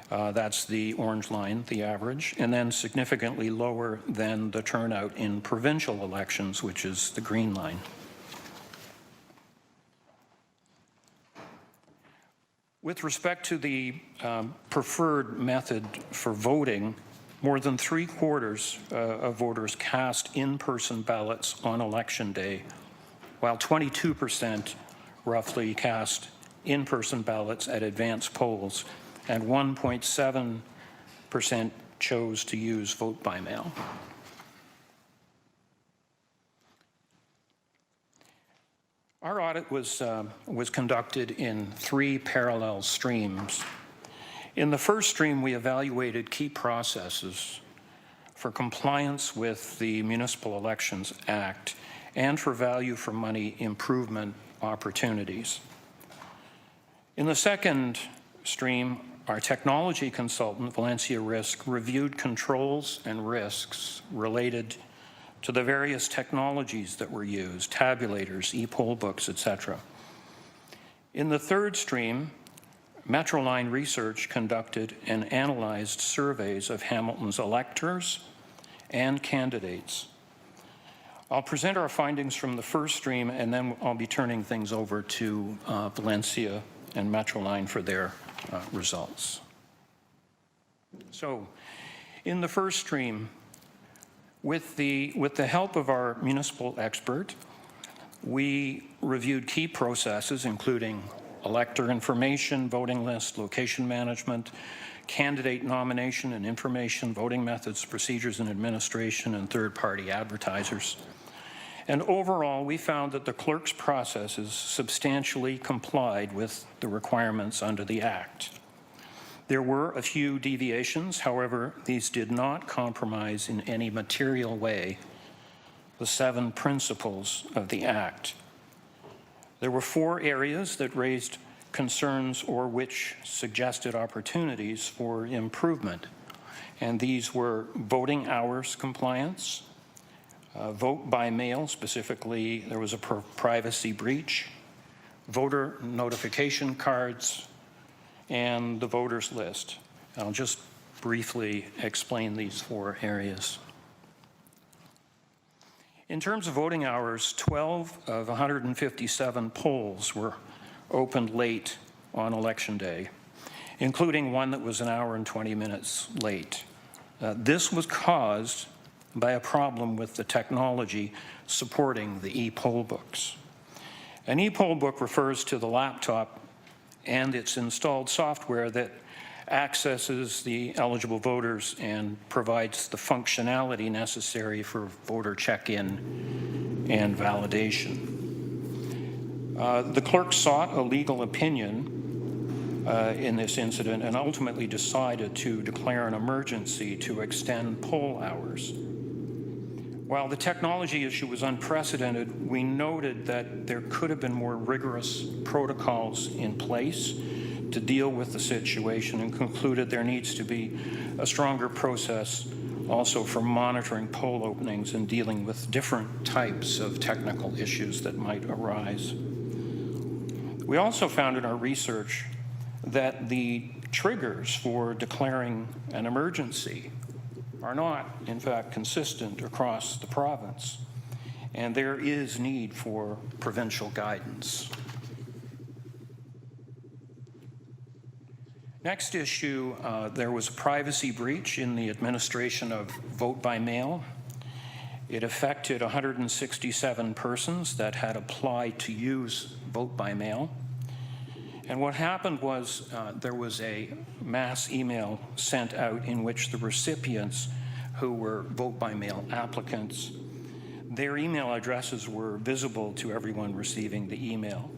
[SPEAKER 12] That's the orange line, the average, and then significantly lower than the turnout in provincial elections, which is the green line. With respect to the preferred method for voting, more than 3/4 of voters cast in-person ballots on election day, while 22% roughly cast in-person ballots at advance polls, and 1.7% chose to use vote by mail. Our audit was conducted in 3 parallel streams. In the first stream, we evaluated key processes for compliance with the Municipal Elections Act and for value for money improvement opportunities. In the second stream, our technology consultant, Valencia Risk, reviewed controls and risks related to the various technologies that were used, tabulators, e-poll books, etc. In the third stream, Metroline Research conducted and analyzed surveys of Hamilton's electors and candidates. I'll present our findings from the first stream, and then I'll be turning things over to Valencia and Metroline for their results. So, in the first stream, with the help of our municipal expert, we reviewed key processes, including elector information, voting list, location management, candidate nomination and information, voting methods, procedures and administration, and third-party advertisers. And overall, we found that the clerk's processes substantially complied with the requirements under the Act. There were a few deviations, however, these did not compromise in any material way the 7 principles of the Act. There were 4 areas that raised concerns or which suggested opportunities for improvement, and these were voting hours compliance, vote by mail, specifically there was a privacy breach, voter notification cards, and the voters list. I'll just briefly explain these 4 areas. In terms of voting hours, 12 of 157 polls were opened late on election day, including one that was an hour and 20 minutes late. This was caused by a problem with the technology supporting the e-poll books. An e-poll book refers to the laptop and its installed software that accesses the eligible voters and provides the functionality necessary for voter check-in and validation. The clerk sought a legal opinion in this incident and ultimately decided to declare an emergency to extend poll hours. While the technology issue was unprecedented, we noted that there could have been more rigorous protocols in place to deal with the situation and concluded there needs to be a stronger process also for monitoring poll openings and dealing with different types of technical issues that might arise. We also found in our research that the triggers for declaring an emergency are not, in fact, consistent across the province, and there is need for provincial guidance. Next issue, there was a privacy breach in the administration of vote by mail. It affected 167 persons that had applied to use vote by mail. And what happened was there was a mass email sent out in which the recipients who were vote by mail applicants, their email addresses were visible to everyone receiving the email.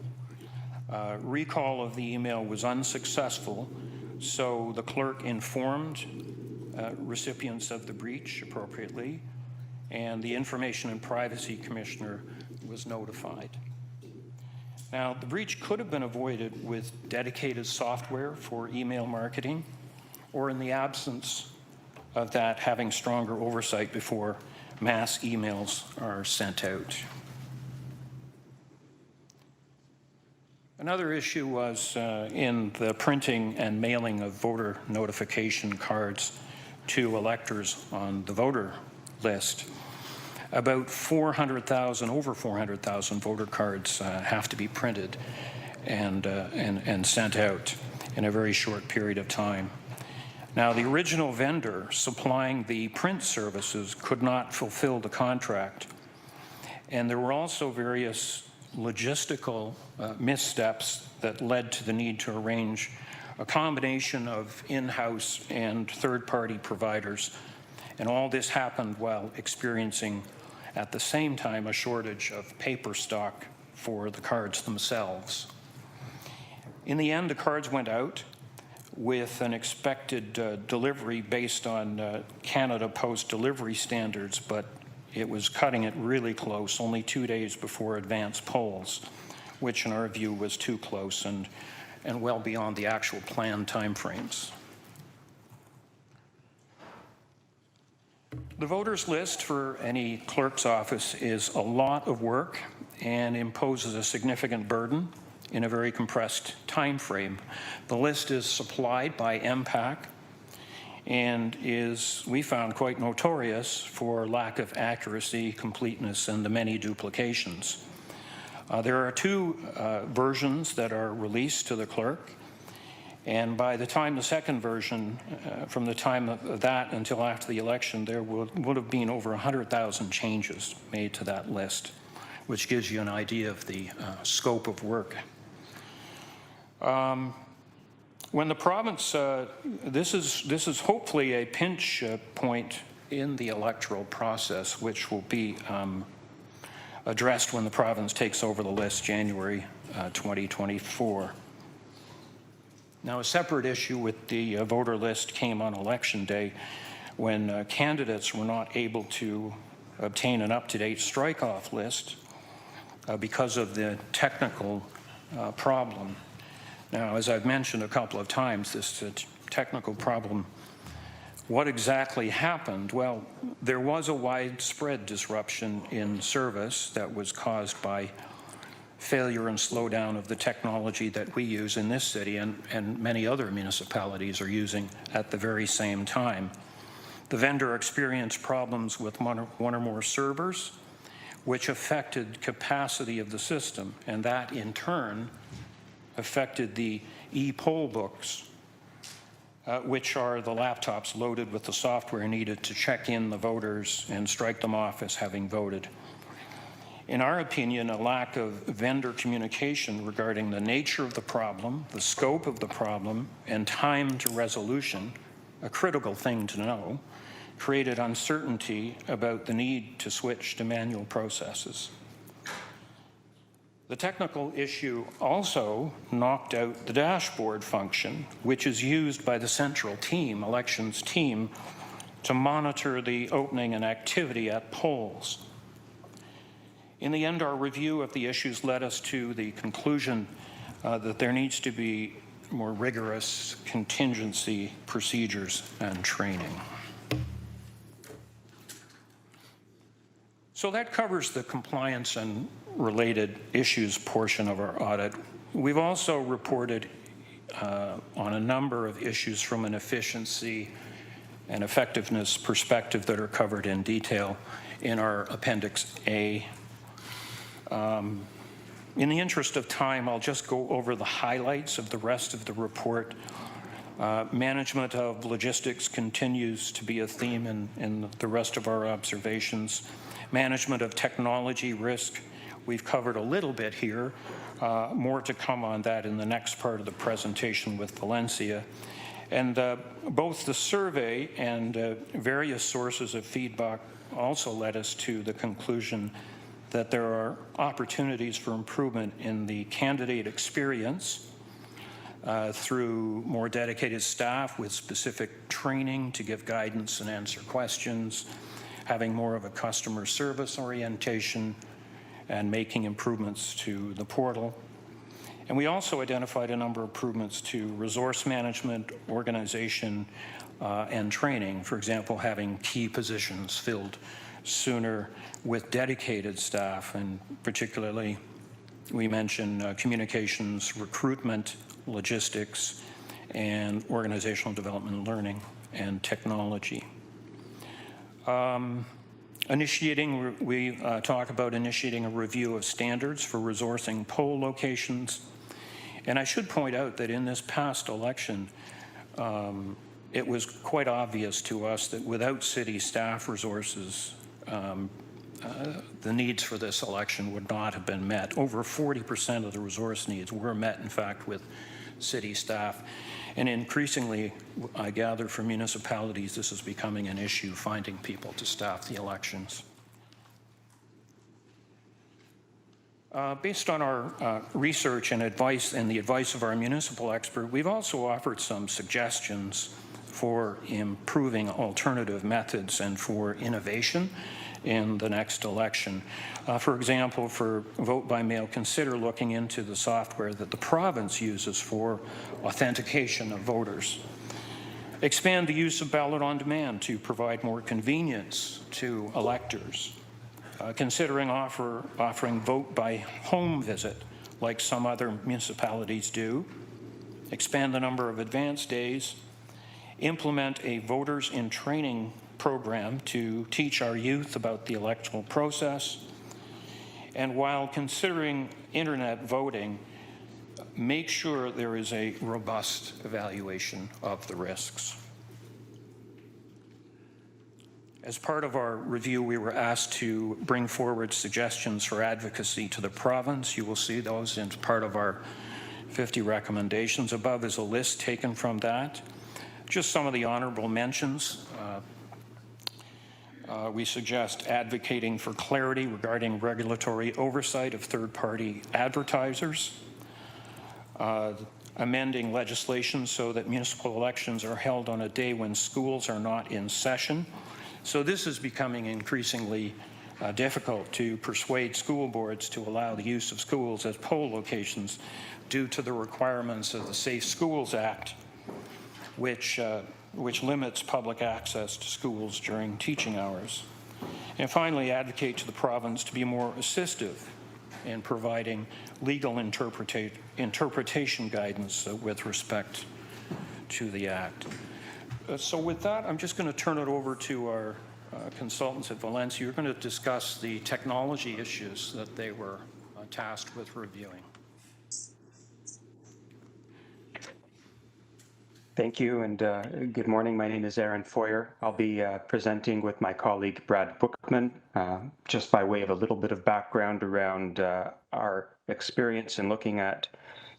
[SPEAKER 12] Recall of the email was unsuccessful, so the clerk informed recipients of the breach appropriately, and the Information and Privacy Commissioner was notified. Now, the breach could have been avoided with dedicated software for email marketing, or in the absence of that, having stronger oversight before mass emails are sent out. Another issue was in the printing and mailing of voter notification cards to electors on the voter list. About 400,000, over 400,000 voter cards have to be printed and sent out in a very short period of time. Now, the original vendor supplying the print services could not fulfill the contract, and there were also various logistical missteps that led to the need to arrange a combination of in-house and third-party providers. And all this happened while experiencing at the same time a shortage of paper stock for the cards themselves. In the end, the cards went out with an expected delivery based on Canada Post delivery standards, but it was cutting it really close, only 2 days before advance polls, which in our view was too close and well beyond the actual planned timeframes. The voters list for any clerk's office is a lot of work and imposes a significant burden in a very compressed time frame. The list is supplied by MPAC and is, we found, quite notorious for lack of accuracy, completeness, and the many duplications. There are two versions that are released to the clerk, and by the time the second version, from the time of that until after the election, there would have been over 100,000 changes made to that list, which gives you an idea of the scope of work. When the province, this is hopefully a pinch point in the electoral process, which will be addressed when the province takes over the list January 2024. Now, a separate issue with the voter list came on election day when candidates were not able to obtain an up-to-date strike-off list because of the technical problem. Now, as I've mentioned a couple of times, this technical problem, what exactly happened? Well, there was a widespread disruption in service that was caused by failure and slowdown of the technology that we use in this city and many other municipalities are using at the very same time. The vendor experienced problems with one or more servers, which affected capacity of the system, and that in turn affected the e-poll books, which are the laptops loaded with the software needed to check in the voters and strike them off as having voted. In our opinion, a lack of vendor communication regarding the nature of the problem, the scope of the problem, and time to resolution, a critical thing to know, created uncertainty about the need to switch to manual processes. The technical issue also knocked out the dashboard function, which is used by the central team, elections team, to monitor the opening and activity at polls. In the end, our review of the issues led us to the conclusion that there needs to be more rigorous contingency procedures and training. So that covers the compliance and related issues portion of our audit. We've also reported on a number of issues from an efficiency and effectiveness perspective that are covered in detail in our Appendix A. In the interest of time, I'll just go over the highlights of the rest of the report. Management of logistics continues to be a theme in the rest of our observations. Management of technology risk, we've covered a little bit here. More to come on that in the next part of the presentation with Valencia. And both the survey and various sources of feedback also led us to the conclusion that there are opportunities for improvement in the candidate experience through more dedicated staff with specific training to give guidance and answer questions, having more of a customer service orientation, and making improvements to the portal. And we also identified a number of improvements to resource management, organization, and training. For example, having key positions filled sooner with dedicated staff, and particularly we mentioned communications, recruitment, logistics, and organizational development and learning and technology. We talk about initiating a review of standards for resourcing poll locations. And I should point out that in this past election, it was quite obvious to us that without city staff resources, the needs for this election would not have been met. Over 40% of the resource needs were met, in fact, with city staff. And increasingly, I gather from municipalities, this is becoming an issue, finding people to staff the elections. Based on our research and advice and the advice of our municipal expert, we've also offered some suggestions for improving alternative methods and for innovation in the next election. For example, for vote by mail, consider looking into the software that the province uses for authentication of voters. Expand the use of ballot on demand to provide more convenience to electors. Considering offering vote by home visit like some other municipalities do. Expand the number of advance days. Implement a voters in training program to teach our youth about the electoral process. And while considering internet voting, make sure there is a robust evaluation of the risks. As part of our review, we were asked to bring forward suggestions for advocacy to the province. You will see those in part of our 50 recommendations. Above is a list taken from that. Just some of the honorable mentions. We suggest advocating for clarity regarding regulatory oversight of third-party advertisers, amending legislation so that municipal elections are held on a day when schools are not in session. So this is becoming increasingly difficult to persuade school boards to allow the use of schools as poll locations due to the requirements of the Safe Schools Act, which limits public access to schools during teaching hours. And finally, advocate to the province to be more assistive in providing legal interpretation guidance with respect to the Act. So with that, I'm just going to turn it over to our consultants at Valencia. You're going to discuss the technology issues that they were tasked with reviewing.
[SPEAKER 13] Thank you, and good morning. My name is Aaron Foyer. I'll be presenting with my colleague Brad Bookman, just by way of a little bit of background around our experience in looking at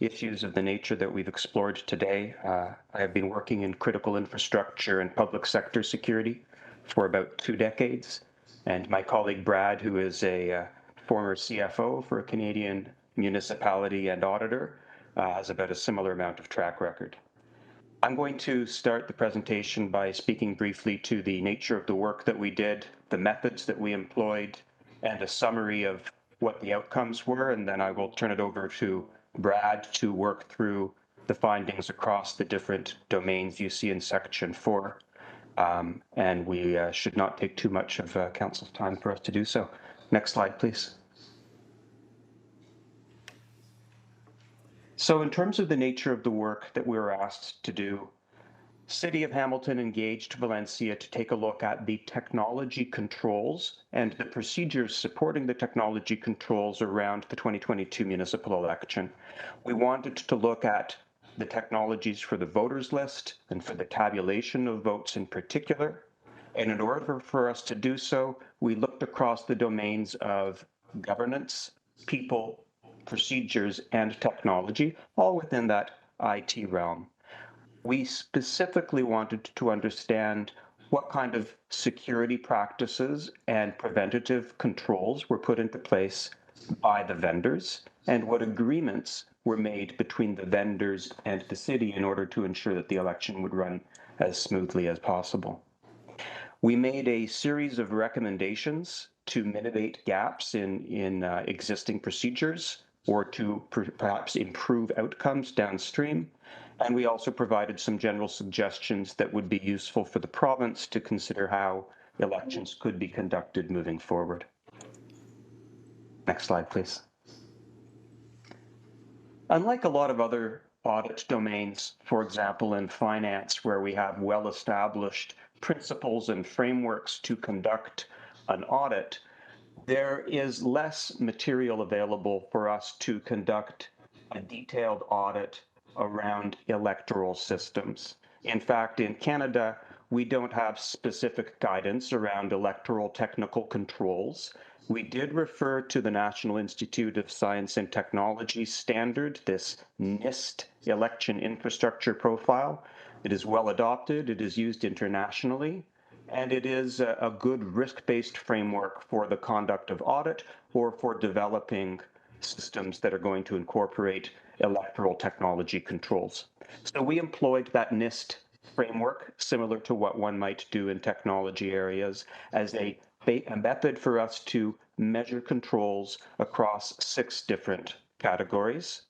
[SPEAKER 13] issues of the nature that we've explored today. I have been working in critical infrastructure and public sector security for about 2 decades, and my colleague Brad, who is a former CFO for a Canadian municipality and auditor, has about a similar amount of track record. I'm going to start the presentation by speaking briefly to the nature of the work that we did, the methods that we employed, and a summary of what the outcomes were, and then I will turn it over to Brad to work through the findings across the different domains you see in section 4. And we should not take too much of council's time for us to do so. Next slide, please. So in terms of the nature of the work that we were asked to do, City of Hamilton engaged Valencia to take a look at the technology controls and the procedures supporting the technology controls around the 2022 municipal election. We wanted to look at the technologies for the voters list and for the tabulation of votes in particular. And in order for us to do so, we looked across the domains of governance, people, procedures, and technology, all within that IT realm. We specifically wanted to understand what kind of security practices and preventative controls were put into place by the vendors and what agreements were made between the vendors and the city in order to ensure that the election would run as smoothly as possible. We made a series of recommendations to mitigate gaps in existing procedures or to perhaps improve outcomes downstream. And we also provided some general suggestions that would be useful for the province to consider how elections could be conducted moving forward. Next slide, please. Unlike a lot of other audit domains, for example, in finance, where we have well-established principles and frameworks to conduct an audit, there is less material available for us to conduct a detailed audit around electoral systems. In fact, in Canada, we don't have specific guidance around electoral technical controls. We did refer to the National Institute of Science and Technology standard, this NIST election infrastructure profile. It is well adopted, it is used internationally, and it is a good risk-based framework for the conduct of audit or for developing systems that are going to incorporate electoral technology controls. So we employed that NIST framework, similar to what one might do in technology areas, as a method for us to measure controls across 6 different categories,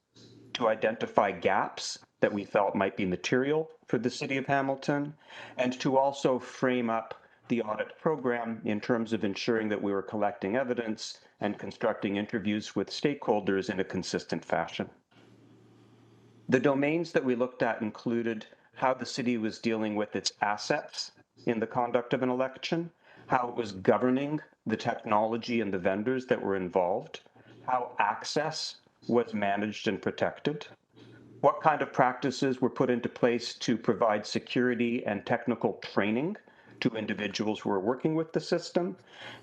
[SPEAKER 13] to identify gaps that we felt might be material for the City of Hamilton, and to also frame up the audit program in terms of ensuring that we were collecting evidence and constructing interviews with stakeholders in a consistent fashion. The domains that we looked at included how the city was dealing with its assets in the conduct of an election, how it was governing the technology and the vendors that were involved, how access was managed and protected, what kind of practices were put into place to provide security and technical training to individuals who are working with the system,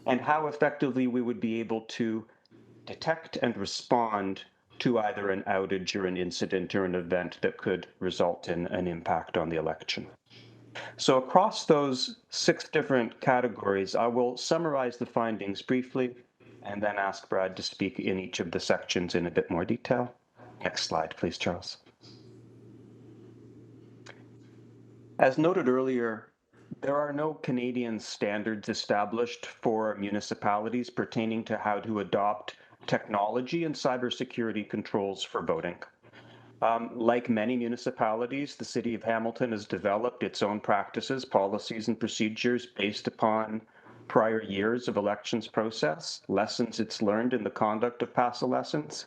[SPEAKER 13] and how effectively we would be able to detect and respond to either an outage or an incident or an event that could result in an impact on the election. So across those 6 different categories, I will summarize the findings briefly and then ask Brad to speak in each of the sections in a bit more detail. Next slide, please, Charles. As noted earlier, there are no Canadian standards established for municipalities pertaining to how to adopt technology and cybersecurity controls for voting. Like many municipalities, the City of Hamilton has developed its own practices, policies, and procedures based upon prior years of elections process, lessons it's learned in the conduct of past elections,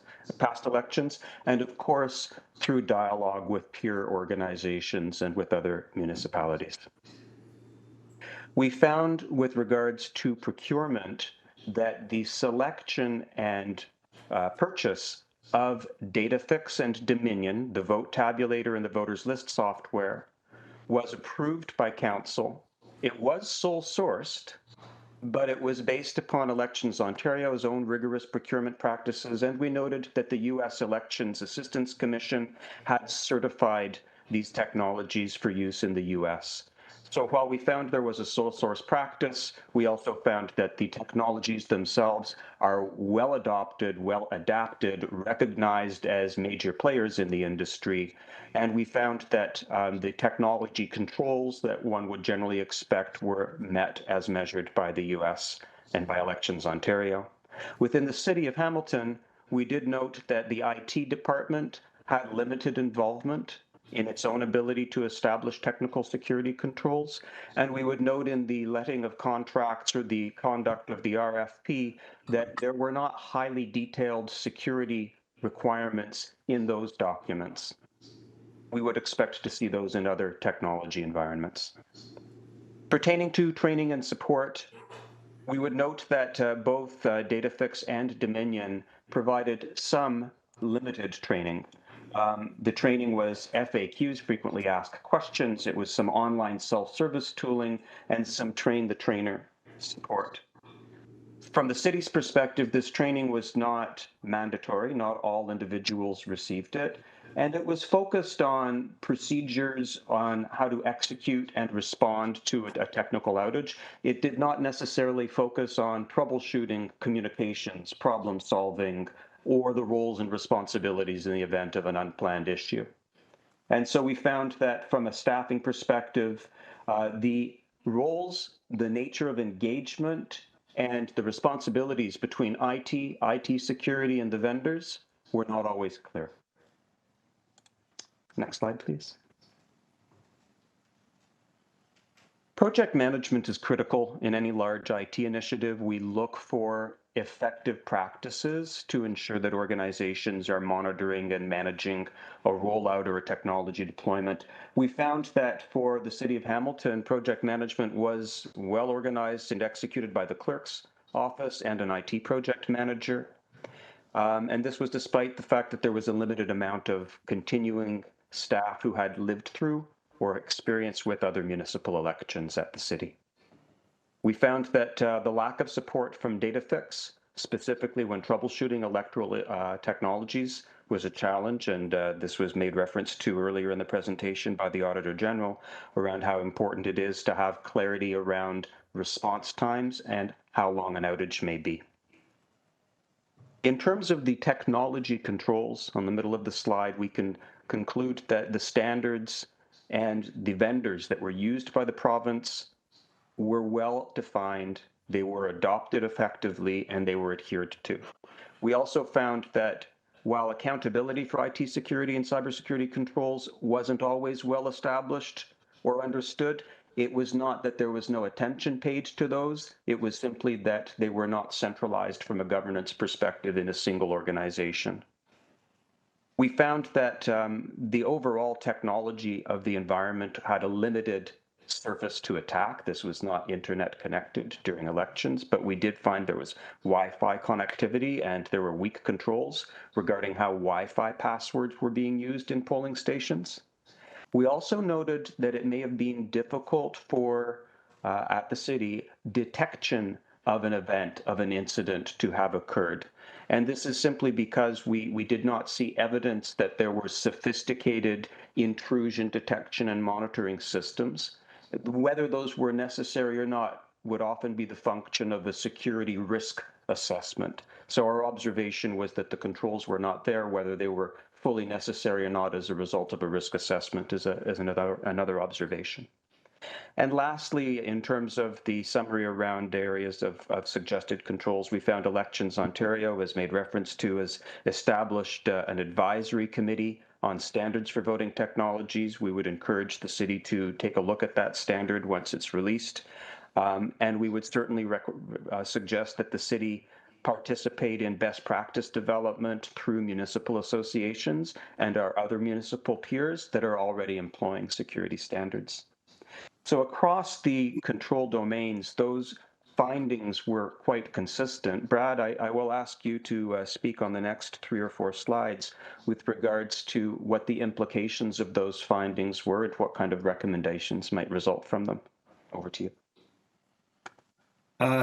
[SPEAKER 13] and of course, through dialogue with peer organizations and with other municipalities. We found with regards to procurement that the selection and purchase of DataFix and Dominion, the vote tabulator and the voters list software, was approved by council. It was sole sourced, but it was based upon Elections Ontario's own rigorous procurement practices, and we noted that the U.S. Elections Assistance Commission had certified these technologies for use in the U.S. So while we found there was a sole source practice, we also found that the technologies themselves are well adopted, well adapted, recognized as major players in the industry. And we found that the technology controls that one would generally expect were met as measured by the US and by Elections Ontario. Within the City of Hamilton, we did note that the IT department had limited involvement in its own ability to establish technical security controls. And we would note in the letting of contracts or the conduct of the RFP that there were not highly detailed security requirements in those documents. we would expect to see those in other technology environments. Pertaining to training and support, we would note that both DataFix and Dominion provided some limited training. The training was FAQs, frequently asked questions. It was some online self-service tooling and some train the trainer support. From the city's perspective, this training was not mandatory. Not all individuals received it. And it was focused on procedures on how to execute and respond to a technical outage. It did not necessarily focus on troubleshooting, communications, problem solving, or the roles and responsibilities in the event of an unplanned issue. And so we found that from a staffing perspective, the roles, the nature of engagement, and the responsibilities between IT security, and the vendors were not always clear. Next slide, please. Project management is critical in any large IT initiative. We look for effective practices to ensure that organizations are monitoring and managing a rollout or a technology deployment. We found that for the City of Hamilton, project management was well organized and executed by the clerk's office and an IT project manager. And this was despite the fact that there was a limited amount of continuing staff who had lived through or experience with other municipal elections at the city. We found that the lack of support from DataFix, specifically when troubleshooting electoral technologies, was a challenge, and this was made reference to earlier in the presentation by the Auditor General around how important it is to have clarity around response times and how long an outage may be. In terms of the technology controls on the middle of the slide, we can conclude that the standards and the vendors that were used by the province were well defined, they were adopted effectively, and they were adhered to. We also found that while accountability for IT security and cybersecurity controls wasn't always well established or understood, it was not that there was no attention paid to those, it was simply that they were not centralized from a governance perspective in a single organization. We found that the overall technology of the environment had a limited surface to attack. This was not internet connected during elections, but we did find there was Wi-Fi connectivity and there were weak controls regarding how Wi-Fi passwords were being used in polling stations. We also noted that it may have been difficult for, at the city, detection of an event, of an incident to have occurred. And this is simply because we did not see evidence that there were sophisticated intrusion detection and monitoring systems. Whether those were necessary or not would often be the function of a security risk assessment. So our observation was that the controls were not there. Whether they were fully necessary or not as a result of a risk assessment is another observation. And lastly, in terms of the summary around areas of suggested controls, we found Elections Ontario, as made reference to, has established an advisory committee on standards for voting technologies. We would encourage the city to take a look at that standard once it's released. And we would certainly suggest that the city participate in best practice development through municipal associations and our other municipal peers that are already employing security standards. So across the control domains, those findings were quite consistent. Brad, I will ask you to speak on the next 3 or 4 slides with regards to what the implications of those findings were and what kind of recommendations might result from them. Over to you.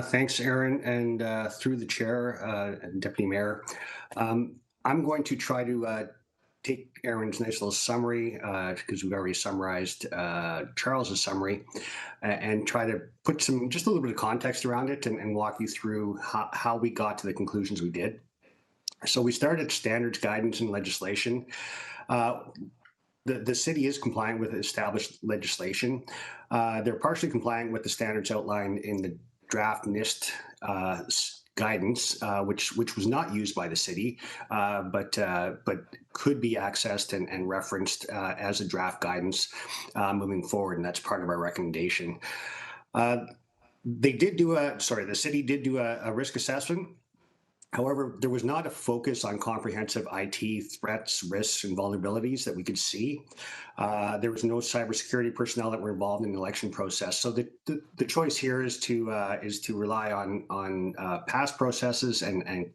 [SPEAKER 14] Thanks, Aaron, and through the chair, Deputy Mayor. I'm going to try to take Aaron's nice little summary, because we've already summarized Charles's summary, and try to put just a little bit of context around it and walk you through how we got to the conclusions we did. So we started standards, guidance, and legislation. The city is compliant with established legislation. They're partially compliant with the standards outlined in the draft NIST guidance, which was not used by the city, but could be accessed and referenced as a draft guidance moving forward, and that's part of our recommendation. The city did do a risk assessment However, there was not a focus on comprehensive IT threats, risks, and vulnerabilities that we could see. There was no cybersecurity personnel that were involved in the election process. So the choice here is to rely on past processes and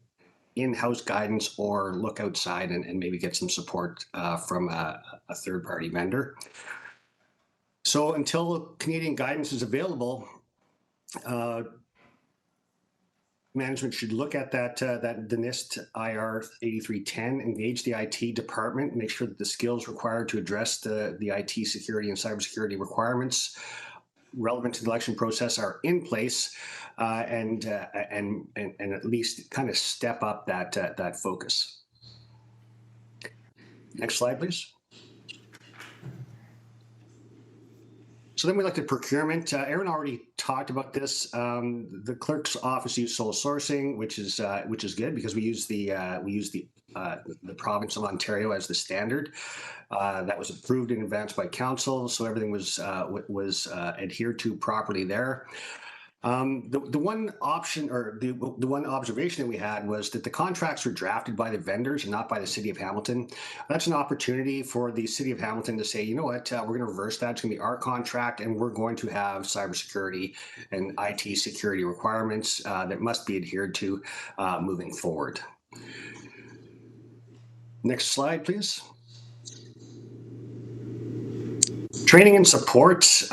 [SPEAKER 14] in-house guidance, or look outside and maybe get some support from a third-party vendor. So until Canadian guidance is available, management should look at that the NIST IR 8310, engage the IT department, make sure that the skills required to address the IT security and cybersecurity requirements relevant to the election process are in place, and at least kind of step up that focus. Next slide, please. So then we looked at procurement. Aaron already talked about this. The clerk's office used sole sourcing, which is good because we use the province of Ontario as the standard. That was approved in advance by council, so everything was adhered to properly there. The one option, or the one observation that we had, was that the contracts were drafted by the vendors and not by the City of Hamilton. That's an opportunity for the City of Hamilton to say, you know what, we're going to reverse that. It's going to be our contract, and we're going to have cybersecurity and IT security requirements that must be adhered to moving forward. Next slide, please. Training and support.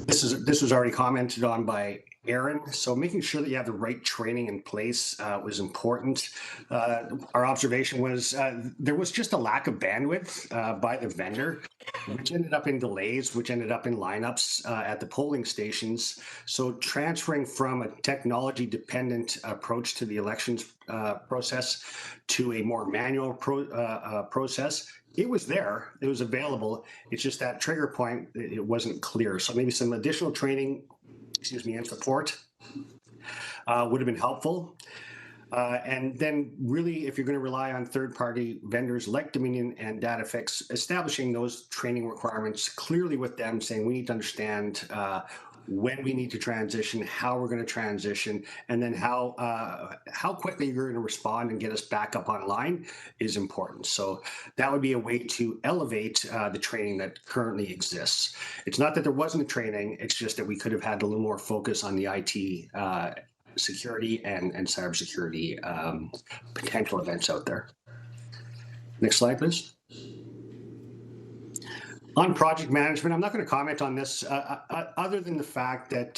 [SPEAKER 14] This was already commented on by Aaron. So making sure that you have the right training in place was important. Our observation was there was just a lack of bandwidth by the vendor, which ended up in delays, which ended up in lineups at the polling stations. So transferring from a technology-dependent approach to the elections process to a more manual process, it was there, it was available. It's just that trigger point, it wasn't clear. So maybe some additional training, and support would have been helpful. And then really, if you're going to rely on third-party vendors like Dominion and DataFix, establishing those training requirements clearly with them, saying we need to understand when we need to transition, how we're going to transition, and then how quickly you're going to respond and get us back up online is important. So that would be a way to elevate the training that currently exists. It's not that there wasn't a training, it's just that we could have had a little more focus on the IT security and cybersecurity potential events out there. Next slide, please. On project management, I'm not going to comment on this other than the fact that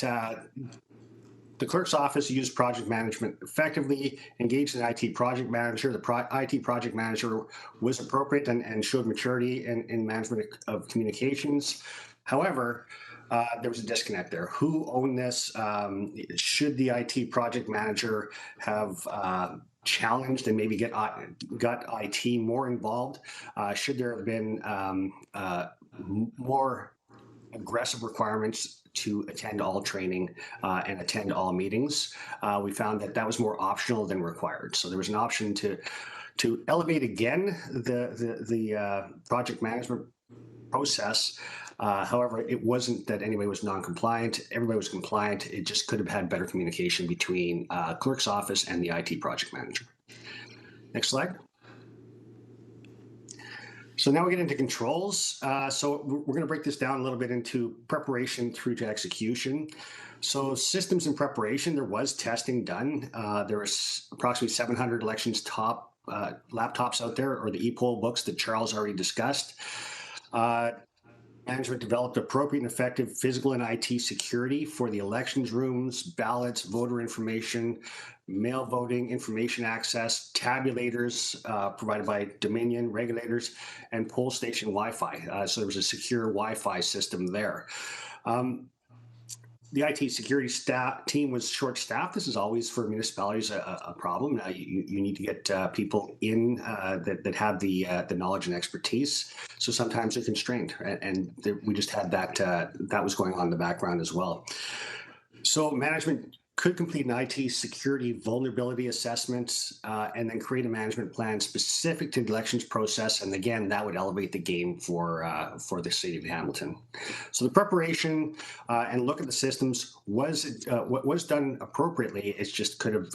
[SPEAKER 14] the clerk's office used project management effectively, engaged an IT project manager. The IT project manager was appropriate and showed maturity in management of communications. However, there was a disconnect there. Who owned this? Should the IT project manager have challenged and maybe got IT more involved? Should there have been more aggressive requirements to attend all training and attend all meetings? We found that was more optional than required. So there was an option to elevate again the project management process. However, it wasn't that anybody was non-compliant. Everybody was compliant. It just could have had better communication between clerk's office and the IT project manager. Next slide. So now we get into controls. So we're going to break this down a little bit into preparation through to execution. So systems in preparation, there was testing done. There was approximately 700 elections top laptops out there, or the e-poll books that Charles already discussed. Management developed appropriate and effective physical and IT security for the elections rooms, ballots, voter information, mail voting, information access, tabulators provided by Dominion regulators, and poll station Wi-Fi. So there was a secure Wi-Fi system there. The IT security team was short-staffed. This is always for municipalities a problem. You need to get people in that have the knowledge and expertise. So sometimes they're constrained, and we just had that was going on in the background as well. So management could complete an IT security vulnerability assessment, and then create a management plan specific to the elections process. And again, that would elevate the game for the city of Hamilton. So the preparation and look at the systems was done appropriately. It just could have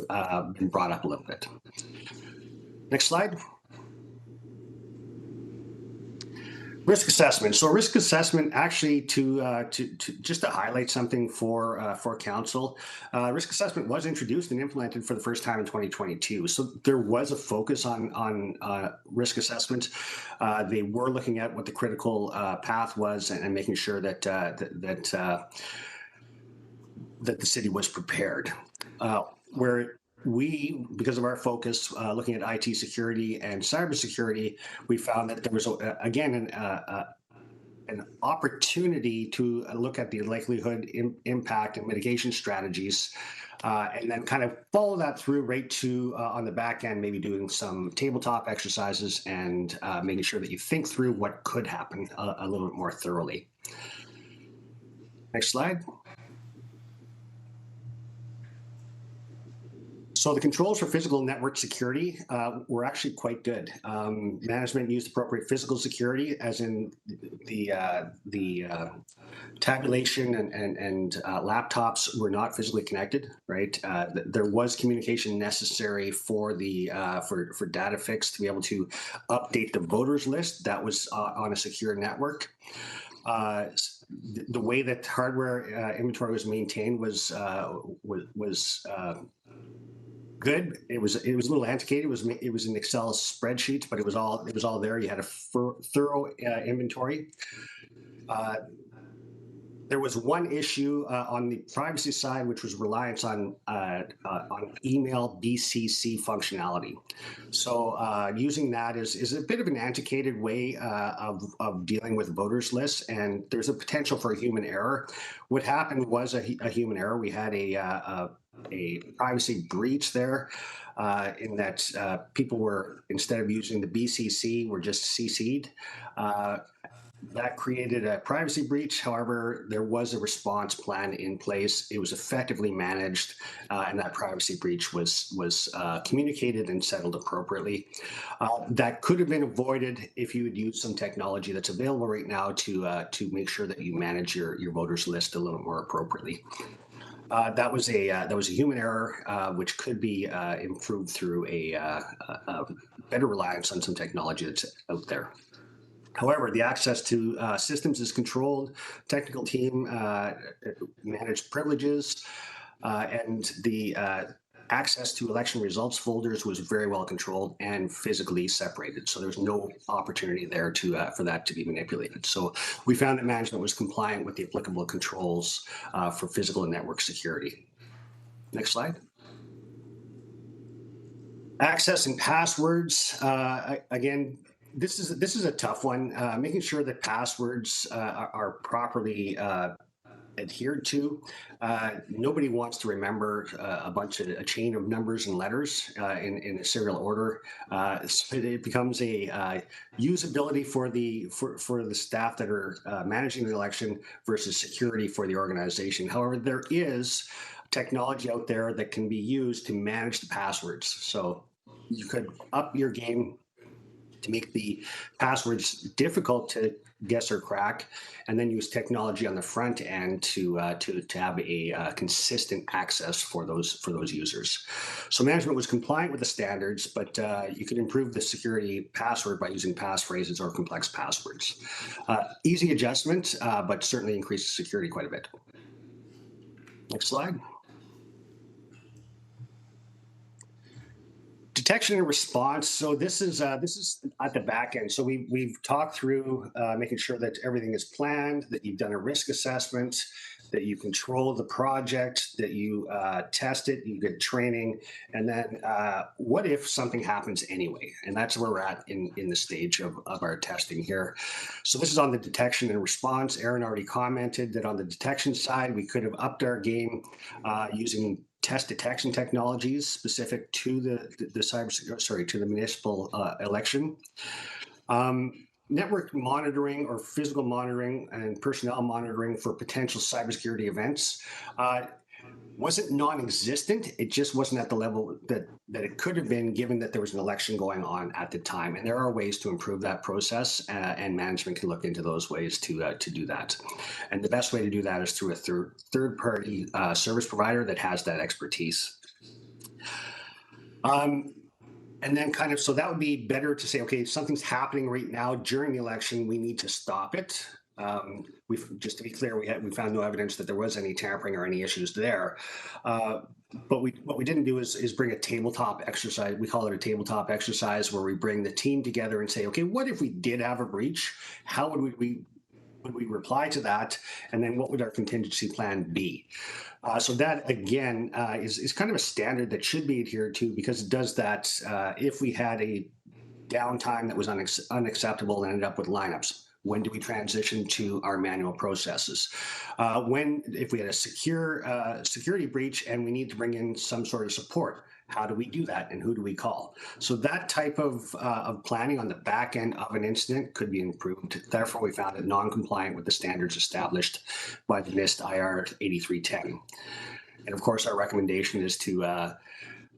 [SPEAKER 14] been brought up a little bit. Next slide. Risk assessment. So risk assessment, actually, to just to highlight something for council, risk assessment was introduced and implemented for the first time in 2022. So there was a focus on risk assessment. They were looking at what the critical path was and making sure that that the city was prepared. Where we, because of our focus looking at IT security and cybersecurity, we found that there was, again, an opportunity to look at the likelihood, impact, and mitigation strategies, and then kind of follow that through right to on the back end, maybe doing some tabletop exercises and making sure that you think through what could happen a little bit more thoroughly. Next slide. So the controls for physical network security were actually quite good. Management used appropriate physical security, as in the tabulation and laptops were not physically connected. Right, there was communication necessary for the for DataFix to be able to update the voters list. That was on a secure network. The way that hardware inventory was maintained was good. It was a little antiquated. It was an Excel spreadsheet, but it was all there. You had a thorough inventory. There was one issue on the privacy side, which was reliance on email BCC functionality. So using that is a bit of an antiquated way of dealing with voters lists, and there's a potential for a human error. What happened was a human error. We had a privacy breach there in that people were, instead of using the BCC, were just CC'd. That created a privacy breach. However, there was a response plan in place. It was effectively managed, and that privacy breach was communicated and settled appropriately. That could have been avoided if you would use some technology that's available right now to make sure that you manage your voters list a little more appropriately. That was a human error, which could be improved through a better reliance on some technology that's out there. However, the access to systems is controlled. Technical team managed privileges, and the access to election results folders was very well controlled and physically separated. So there's no opportunity there for that to be manipulated. So we found that management was compliant with the applicable controls for physical and network security. Next slide. Access and passwords. Again, this is a tough one. Making sure that passwords are properly adhered to. Nobody wants to remember a chain of numbers and letters in a serial order. So it becomes a usability for the staff that are managing the election versus security for the organization. However, there is technology out there that can be used to manage the passwords. So you could up your game to make the passwords difficult to guess or crack, and then use technology on the front end to have a consistent access for those users. So management was compliant with the standards, but you could improve the security password by using passphrases or complex passwords. Easy adjustment, but certainly increased security quite a bit. Next slide. Detection and response. So this is at the back end. So we've talked through making sure that everything is planned, that you've done a risk assessment, that you control the project, that you test it, you get training, and then what if something happens anyway? And that's where we're at in the stage of our testing here. So this is on the detection and response. Aaron already commented that on the detection side, we could have upped our game using test detection technologies specific to the municipal election. Network monitoring or physical monitoring and personnel monitoring for potential cybersecurity events. wasn't non-existent. It just wasn't at the level that it could have been, given that there was an election going on at the time. And there are ways to improve that process, and management can look into those ways to do that. And the best way to do that is through a third-party service provider that has that expertise. And then kind of, so that would be better to say, okay, if something's happening right now during the election, we need to stop it. Just to be clear, we found no evidence that there was any tampering or any issues there. But what we didn't do is bring a tabletop exercise. We call it a tabletop exercise, where we bring the team together and say, okay, what if we did have a breach? How would we reply to that? And then what would our contingency plan be? So that, again, is kind of a standard that should be adhered to, because it does that if we had a downtime that was unacceptable and ended up with lineups. When do we transition to our manual processes? If we had a security breach and we need to bring in some sort of support, how do we do that, and who do we call? So that type of planning on the back end of an incident could be improved. Therefore, we found it non-compliant with the standards established by the NIST IR 8310. And of course, our recommendation is to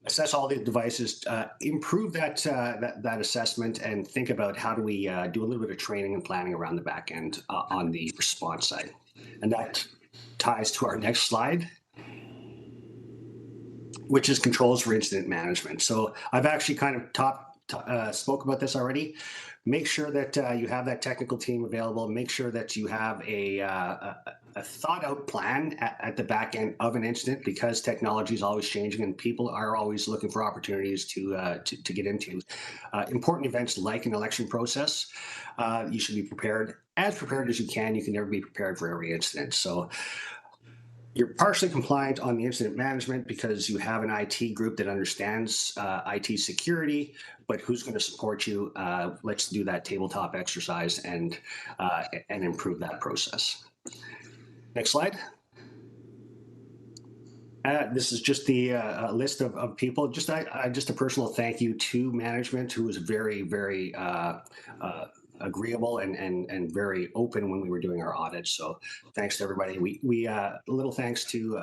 [SPEAKER 14] assess all the devices, improve that assessment, and think about how do we do a little bit of training and planning around the back end on the response side. And that ties to our next slide, which is controls for incident management. So I've actually kind of spoke about this already. Make sure that you have that technical team available. Make sure that you have a thought out plan at the back end of an incident, because technology is always changing and people are always looking for opportunities to get into. Important events like an election process, you should be prepared as you can. You can never be prepared for every incident. So you're partially compliant on the incident management because you have an IT group that understands IT security, but who's going to support you? Let's do that tabletop exercise and improve that process. Next slide. This is just the list of people. Just a personal thank you to management, who was very, very agreeable and very open when we were doing our audits. So thanks to everybody. We little thanks to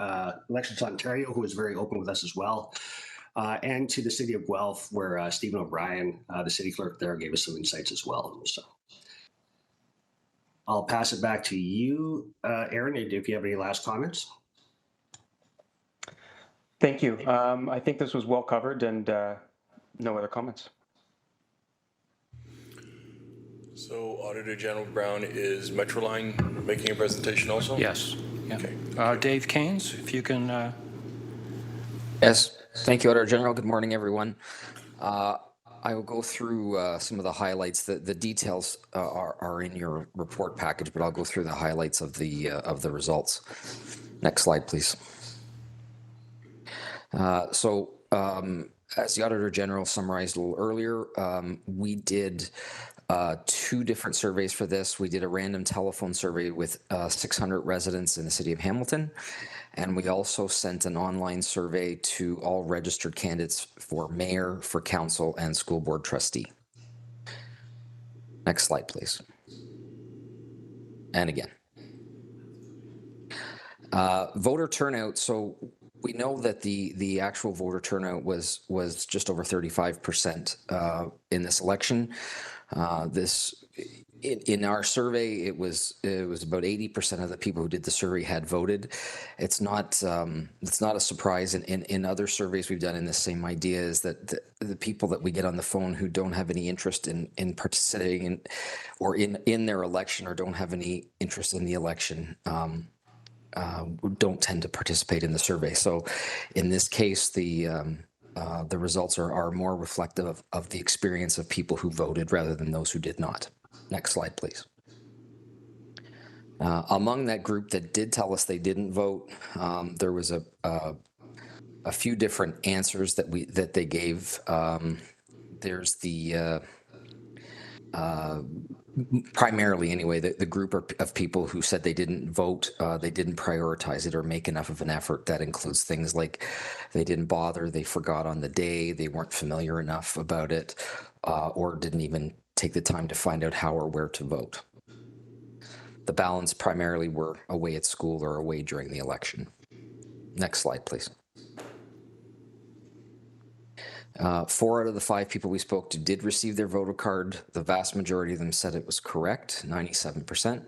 [SPEAKER 14] Elections Ontario, who was very open with us as well, and to the City of Guelph, where Stephen O'Brien, the city clerk there, gave us some insights as well. So I'll pass it back to you, Aaron, if you have any last comments.
[SPEAKER 13] Thank you. I think this was well covered, and no other comments.
[SPEAKER 2] So Auditor General Brown, is Metroline making a presentation also?
[SPEAKER 12] Yes. Yeah.
[SPEAKER 2] Okay.
[SPEAKER 12] Dave Keynes, if you can.
[SPEAKER 15] Yes. Thank you, Auditor General. Good morning, everyone. I will go through some of the highlights. The details are in your report package, but I'll go through the highlights of the results. Next slide, please. As the Auditor General summarized a little earlier, we did 2 different surveys for this. We did a random telephone survey with 600 residents in the city of Hamilton, and we also sent an online survey to all registered candidates for mayor, for council, and school board trustee. Next slide, please. And again. Voter turnout. So we know that the actual voter turnout was just over 35% in this election. In our survey, it was about 80% of the people who did the survey had voted. It's not a surprise. In other surveys we've done in this same idea is that the people that we get on the phone who don't have any interest in participating in, or in their election, or don't have any interest in the election, don't tend to participate in the survey. So in this case, the results are more reflective of the experience of people who voted rather than those who did not. Next slide, please. Among that group that did tell us they didn't vote, there was a few different answers that they gave. There's the primarily anyway, the group of people who said they didn't vote, they didn't prioritize it or make enough of an effort. That includes things like they didn't bother, they forgot on the day, they weren't familiar enough about it, or didn't even take the time to find out how or where to vote. The balance primarily were away at school or away during the election. Next slide, please. 4 out of the 5 people we spoke to did receive their voter card. The vast majority of them said it was correct, 97%.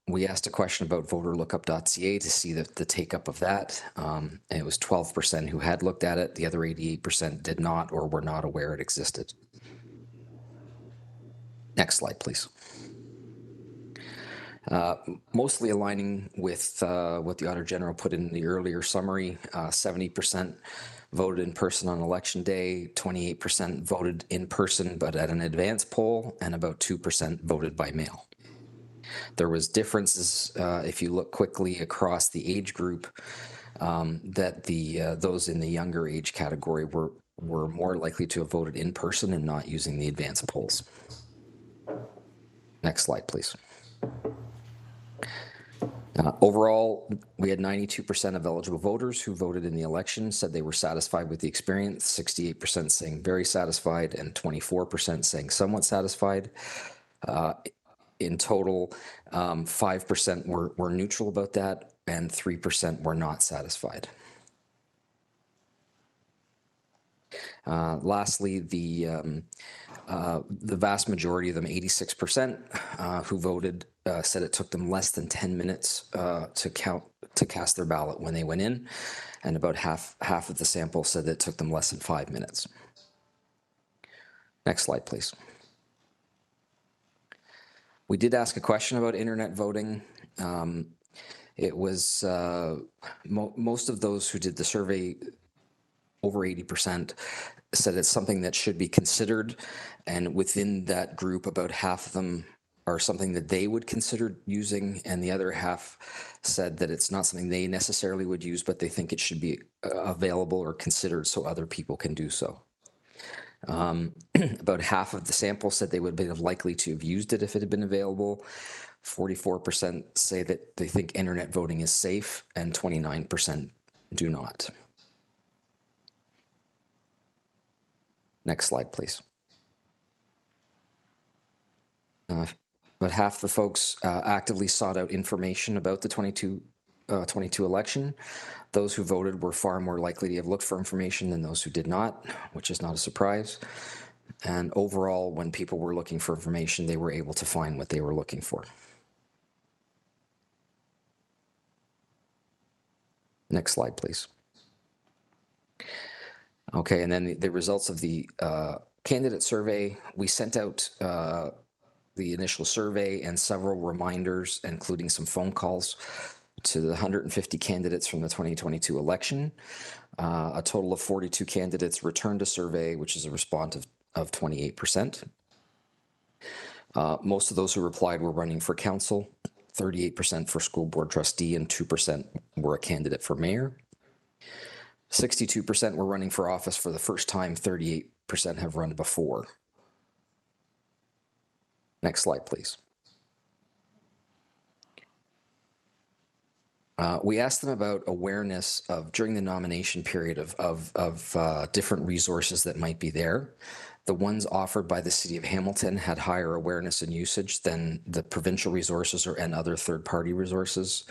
[SPEAKER 15] We asked a question about voterlookup.ca to see the take-up of that. And it was 12% who had looked at it. The other 88% did not or were not aware it existed. Next slide, please. Mostly aligning with what the Auditor General put in the earlier summary, 70% voted in person on election day, 28% voted in person but at an advance poll, and about 2% voted by mail. There was differences if you look quickly across the age group that those in the younger age category were more likely to have voted in person and not using the advance polls. Next slide, please. Overall, we had 92% of eligible voters who voted in the election said they were satisfied with the experience, 68% saying very satisfied, and 24% saying somewhat satisfied. In total, 5% were neutral about that, and 3% were not satisfied. Lastly, the vast majority of them, 86%, who voted said it took them less than 10 minutes to cast their ballot when they went in, and about half of the sample said that it took them less than 5 minutes. Next slide, please. We did ask a question about internet voting. It was most of those who did the survey, over 80%, said it's something that should be considered, and within that group, about half of them are something that they would consider using, and the other half said that it's not something they necessarily would use, but they think it should be available or considered so other people can do so. About half of the sample said they would have been likely to have used it if it had been available. 44% say that they think internet voting is safe, and 29% do not. Next slide, please. But half the folks actively sought out information about the 22 election. Those who voted were far more likely to have looked for information than those who did not, which is not a surprise. And overall, when people were looking for information, they were able to find what they were looking for. Next slide, please. Okay, and then the results of the candidate survey. We sent out the initial survey and several reminders, including some phone calls to the 150 candidates from the 2022 election. A total of 42 candidates returned a survey, which is a response of 28%. Most of those who replied were running for council, 38% for school board trustee, and 2% were a candidate for mayor. 62% were running for office for the first time, 38% have run before. Next slide, please. We asked them about awareness of, during the nomination period, of different resources that might be there. The ones offered by the City of Hamilton had higher awareness and usage than the provincial resources and other third-party resources.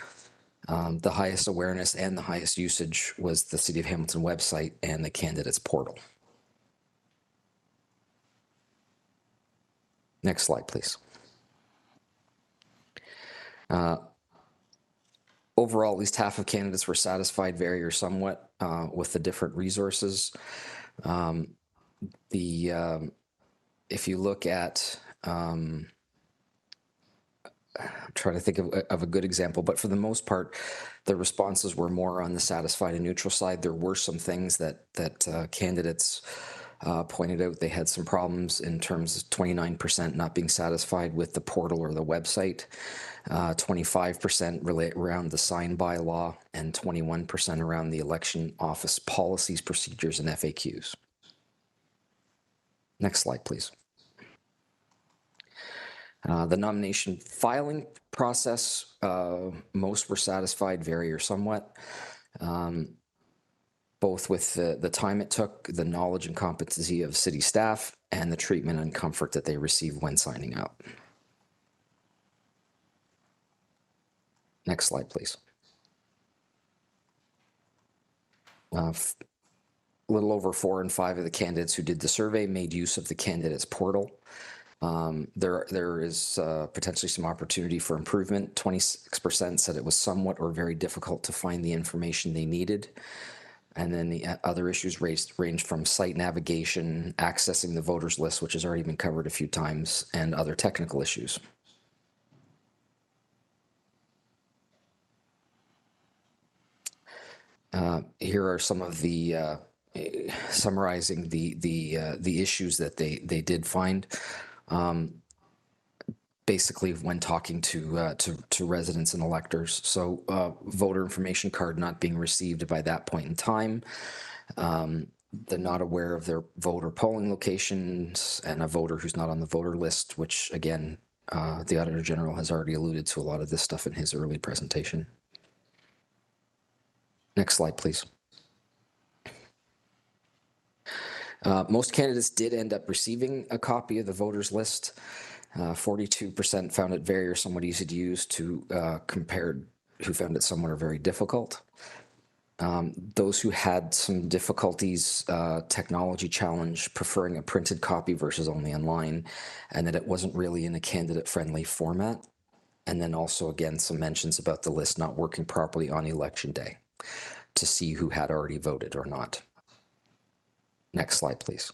[SPEAKER 15] The highest awareness and the highest usage was the City of Hamilton website and the candidates portal. Next slide, please. Overall, at least half of candidates were satisfied, very or somewhat, with the different resources. If you look at, I'm trying to think of a good example, but for the most part, the responses were more on the satisfied and neutral side. There were some things that candidates pointed out. They had some problems in terms of 29% not being satisfied with the portal or the website, 25% around the sign bylaw, and 21% around the election office policies, procedures, and FAQs. Next slide, please. The nomination filing process, most were satisfied, very or somewhat, both with the time it took, the knowledge and competency of city staff, and the treatment and comfort that they received when signing up. Next slide, please. A little over 4 in 5 of the candidates who did the survey made use of the candidates portal. There is potentially some opportunity for improvement. 26% said it was somewhat or very difficult to find the information they needed. And then the other issues ranged from site navigation, accessing the voters list, which has already been covered a few times, and other technical issues. Here are some of the summarizing the issues that they did find. Basically, when talking to residents and electors, so voter information card not being received by that point in time, they're not aware of their voter polling locations, and a voter who's not on the voter list, which again, the Auditor General has already alluded to a lot of this stuff in his early presentation. Next slide, please. Most candidates did end up receiving a copy of the voters list. 42% found it very or somewhat easy to use, to compared who found it somewhat or very difficult. Those who had some difficulties, technology challenge, preferring a printed copy versus only online, and that it wasn't really in a candidate-friendly format. And then also, again, some mentions about the list not working properly on election day to see who had already voted or not. Next slide, please.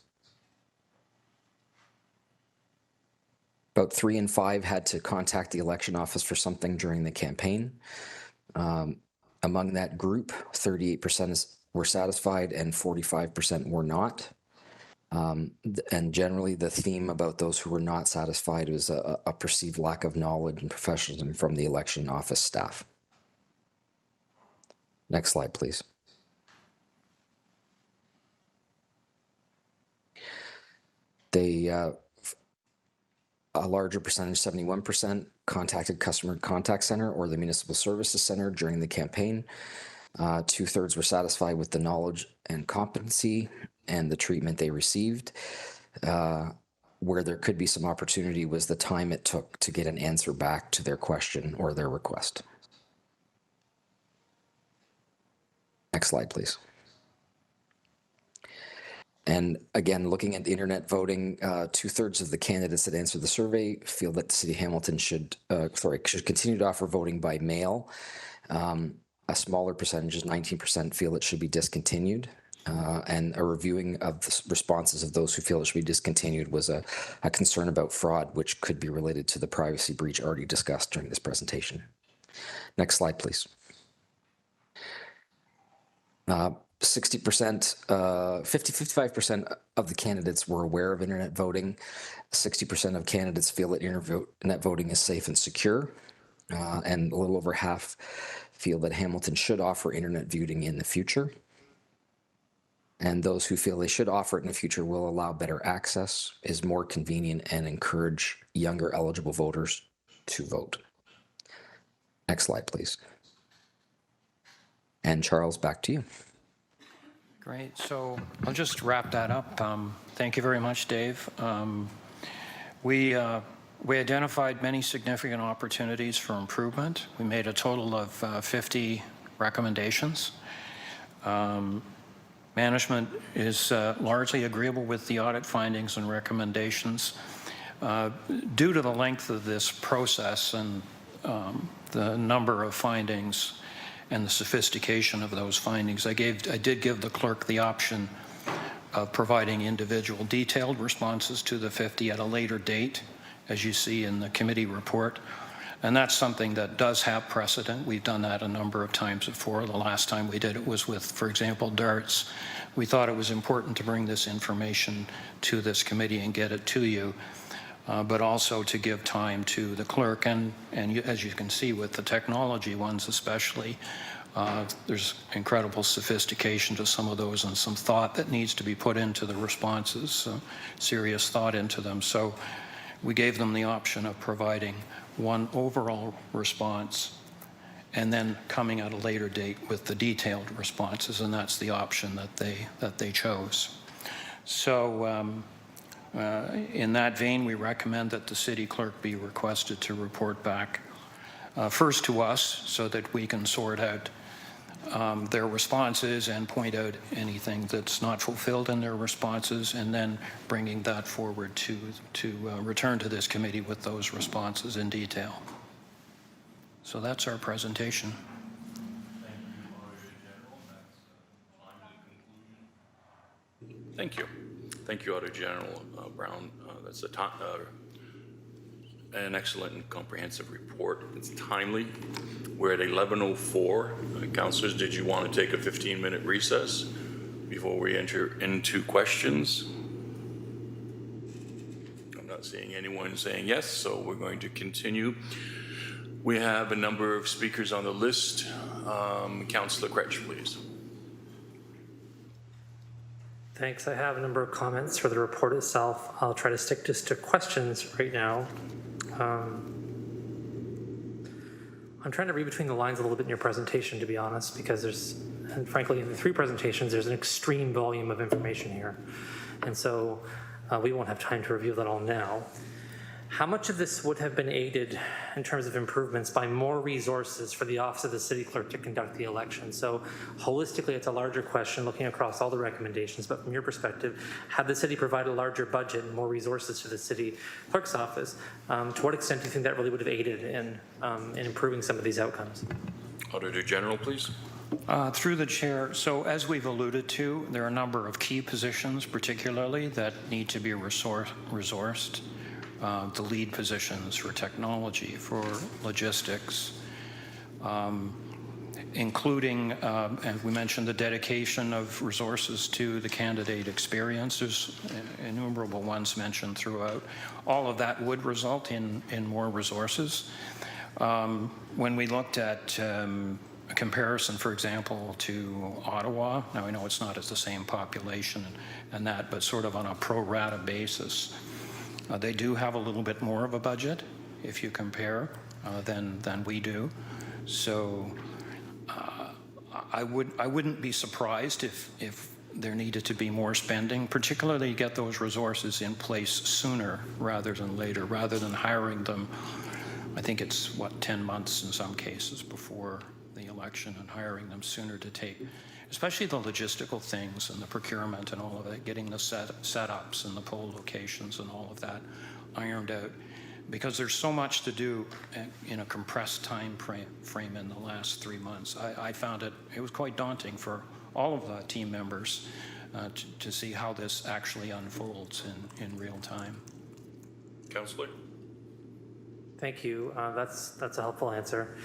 [SPEAKER 15] About 3 in 5 had to contact the election office for something during the campaign. Among that group, 38% were satisfied and 45% were not. And generally, the theme about those who were not satisfied was a perceived lack of knowledge and professionalism from the election office staff. Next slide, please. A larger percentage, 71%, contacted Customer Contact Center or the Municipal Services Center during the campaign. 2/3 were satisfied with the knowledge and competency and the treatment they received. Where there could be some opportunity was the time it took to get an answer back to their question or their request. Next slide, please. And again, looking at the internet voting, 2/3 of the candidates that answered the survey feel that the City of Hamilton should continue to offer voting by mail. A smaller percentage, 19%, feel it should be discontinued. And a reviewing of the responses of those who feel it should be discontinued was a concern about fraud, which could be related to the privacy breach already discussed during this presentation. Next slide, please. 55% of the candidates were aware of internet voting. 60% of candidates feel that internet voting is safe and secure. And a little over half feel that Hamilton should offer internet voting in the future. And those who feel they should offer it in the future will allow better access, is more convenient, and encourage younger eligible voters to vote. Next slide, please. And Charles, back to you.
[SPEAKER 12] Great. So I'll just wrap that up. Thank you very much, Dave. We identified many significant opportunities for improvement. We made a total of 50 recommendations. Management is largely agreeable with the audit findings and recommendations. Due to the length of this process and the number of findings and the sophistication of those findings, I did give the clerk the option of providing individual detailed responses to the 50 at a later date, as you see in the committee report. And that's something that does have precedent. We've done that a number of times before. The last time we did it was with, for example, DARTS. We thought it was important to bring this information to this committee and get it to you, but also to give time to the clerk. And as you can see with the technology ones especially, there's incredible sophistication to some of those and some thought that needs to be put into the responses, serious thought into them. So we gave them the option of providing one overall response and then coming at a later date with the detailed responses, and that's the option that they chose. So in that vein, we recommend that the city clerk be requested to report back first to us so that we can sort out their responses and point out anything that's not fulfilled in their responses, and then bringing that forward to return to this committee with those responses in detail. So that's our presentation.
[SPEAKER 2] Thank you. Thank you, Auditor General Brown. That's an excellent and comprehensive report. It's timely. We're at 11:04. Councilors, did you want to take a 15-minute recess before we enter into questions? I'm not seeing anyone saying yes, so we're going to continue. We have a number of speakers on the list. Councillor Kretsch, please.
[SPEAKER 4] Thanks. I have a number of comments for the report itself. I'll try to stick just to questions right now. I'm trying to read between the lines a little bit in your presentation, to be honest, because and frankly, in the three presentations, there's an extreme volume of information here. And so we won't have time to review that all now. How much of this would have been aided in terms of improvements by more resources for the Office of the City Clerk to conduct the election? So holistically, it's a larger question looking across all the recommendations, but from your perspective, had the city provided a larger budget and more resources to the City Clerk's office, to what extent do you think that really would have aided in improving some of these outcomes?
[SPEAKER 2] Auditor General, please.
[SPEAKER 12] Through the chair, so as we've alluded to, there are a number of key positions particularly that need to be resourced. The lead positions for technology, for logistics, including, and we mentioned the dedication of resources to the candidate experience. There's innumerable ones mentioned throughout. All of that would result in more resources. When we looked at a comparison, for example, to Ottawa, now I know it's not as the same population and that, but sort of on a pro rata basis, they do have a little bit more of a budget, if you compare, than we do. So I wouldn't be surprised if there needed to be more spending, particularly get those resources in place sooner rather than later, rather than hiring them. I think it's, 10 months in some cases before the election, and hiring them sooner to take, especially the logistical things and the procurement and all of it, getting the setups and the poll locations and all of that ironed out, because there's so much to do in a compressed time frame in the last 3 months. I found it was quite daunting for all of the team members to see how this actually unfolds in real time.
[SPEAKER 2] Councillor.
[SPEAKER 4] Thank you. That's a helpful answer.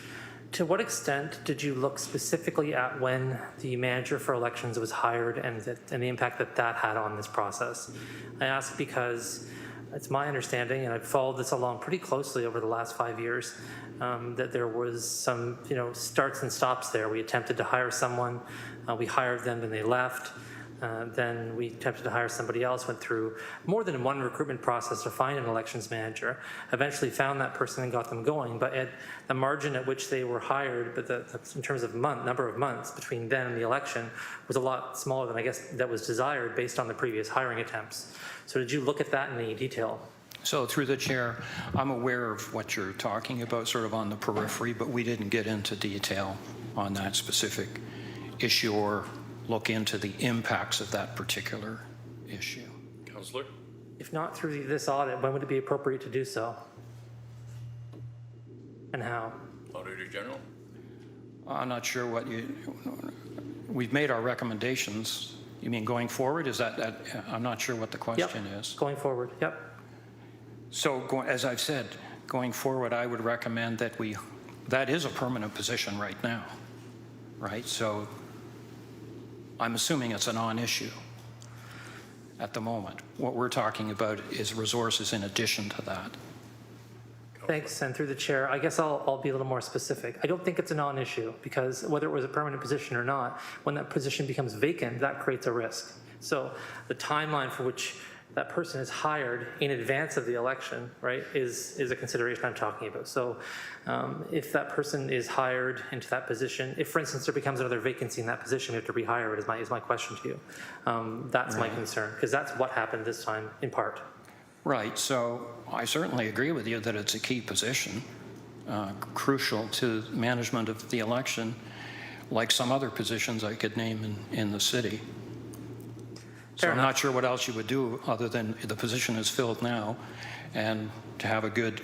[SPEAKER 4] To what extent did you look specifically at when the manager for elections was hired and the impact that had on this process? I ask because it's my understanding, and I've followed this along pretty closely over the last 5 years, that there was some starts and stops there. We attempted to hire someone, we hired them, then they left. Then we attempted to hire somebody else, went through more than one recruitment process to find an elections manager, eventually found that person and got them going. But at the margin at which they were hired, but that's in terms of number of months between then and the election, was a lot smaller than I guess that was desired based on the previous hiring attempts. So did you look at that in any detail?
[SPEAKER 12] So through the chair, I'm aware of what you're talking about, sort of on the periphery, but we didn't get into detail on that specific issue or look into the impacts of that particular issue.
[SPEAKER 2] Councillor?
[SPEAKER 4] If not through this audit, when would it be appropriate to do so? And how?
[SPEAKER 2] Auditor General?
[SPEAKER 12] I'm not sure what we've made our recommendations. You mean going forward? Is that I'm not sure what the question is.
[SPEAKER 4] Going forward, yep.
[SPEAKER 12] So as I've said, going forward, I would recommend that is a permanent position right now, right? So I'm assuming it's a non-issue at the moment. What we're talking about is resources in addition to that.
[SPEAKER 4] Thanks, and through the chair, I guess I'll be a little more specific. I don't think it's a non-issue, because whether it was a permanent position or not, when that position becomes vacant, that creates a risk. So the timeline for which that person is hired in advance of the election, right, is a consideration I'm talking about. So if that person is hired into that position, if, for instance, there becomes another vacancy in that position, we have to rehire it, is my question to you. That's my concern, because that's what happened this time, in part.
[SPEAKER 12] Right, so I certainly agree with you that it's a key position, crucial to management of the election. like some other positions I could name in the city. So I'm not sure what else you would do other than the position is filled now, and to have a good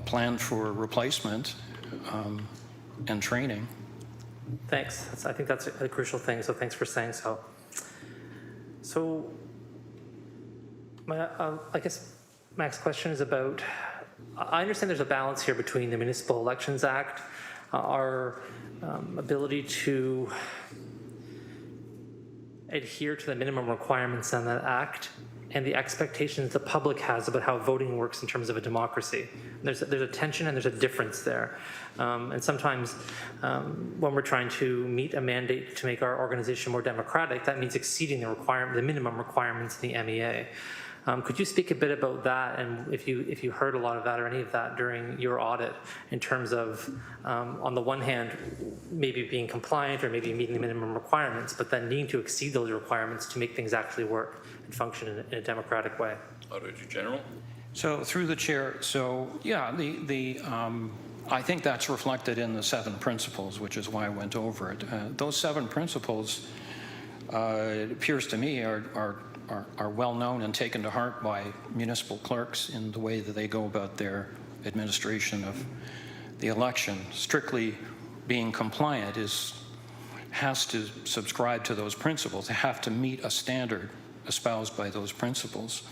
[SPEAKER 12] plan for replacement and training.
[SPEAKER 4] Thanks. I think that's a crucial thing, so thanks for saying so. So, I guess my next question is about, I understand there's a balance here between the Municipal Elections Act, our ability to adhere to the minimum requirements in that act, and the expectations the public has about how voting works in terms of a democracy. There's a tension and there's a difference there. And sometimes when we're trying to meet a mandate to make our organization more democratic, that means exceeding the minimum requirements in the MEA. Could you speak a bit about that, and if you heard a lot of that or any of that during your audit, in terms of, on the one hand, maybe being compliant or maybe meeting the minimum requirements, but then needing to exceed those requirements to make things actually work and function in a democratic way?
[SPEAKER 2] Auditor General.
[SPEAKER 12] So through the chair, so yeah, I think that's reflected in the 7 principles, which is why I went over it. Those 7 principles, it appears to me, are well known and taken to heart by municipal clerks in the way that they go about their administration of the election. Strictly being compliant has to subscribe to those principles. They have to meet a standard espoused by those principles.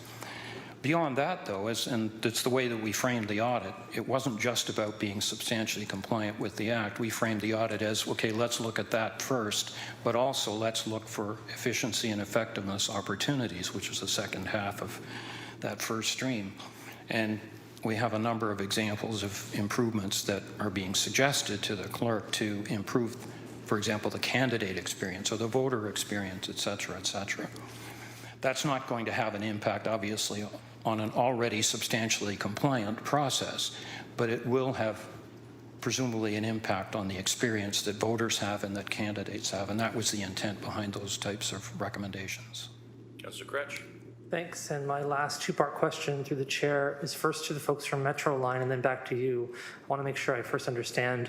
[SPEAKER 12] Beyond that, though, and it's the way that we framed the audit, it wasn't just about being substantially compliant with the Act. We framed the audit as, okay, let's look at that first, but also let's look for efficiency and effectiveness opportunities, which is the second half of that first stream. And we have a number of examples of improvements that are being suggested to the clerk to improve, for example, the candidate experience or the voter experience, et cetera, et cetera. That's not going to have an impact, obviously, on an already substantially compliant process, but it will have presumably an impact on the experience that voters have and that candidates have, and that was the intent behind those types of recommendations.
[SPEAKER 2] Councillor Kretsch.
[SPEAKER 4] Thanks, and my last 2-part question through the chair is first to the folks from Metroline and then back to you. I want to make sure I first understand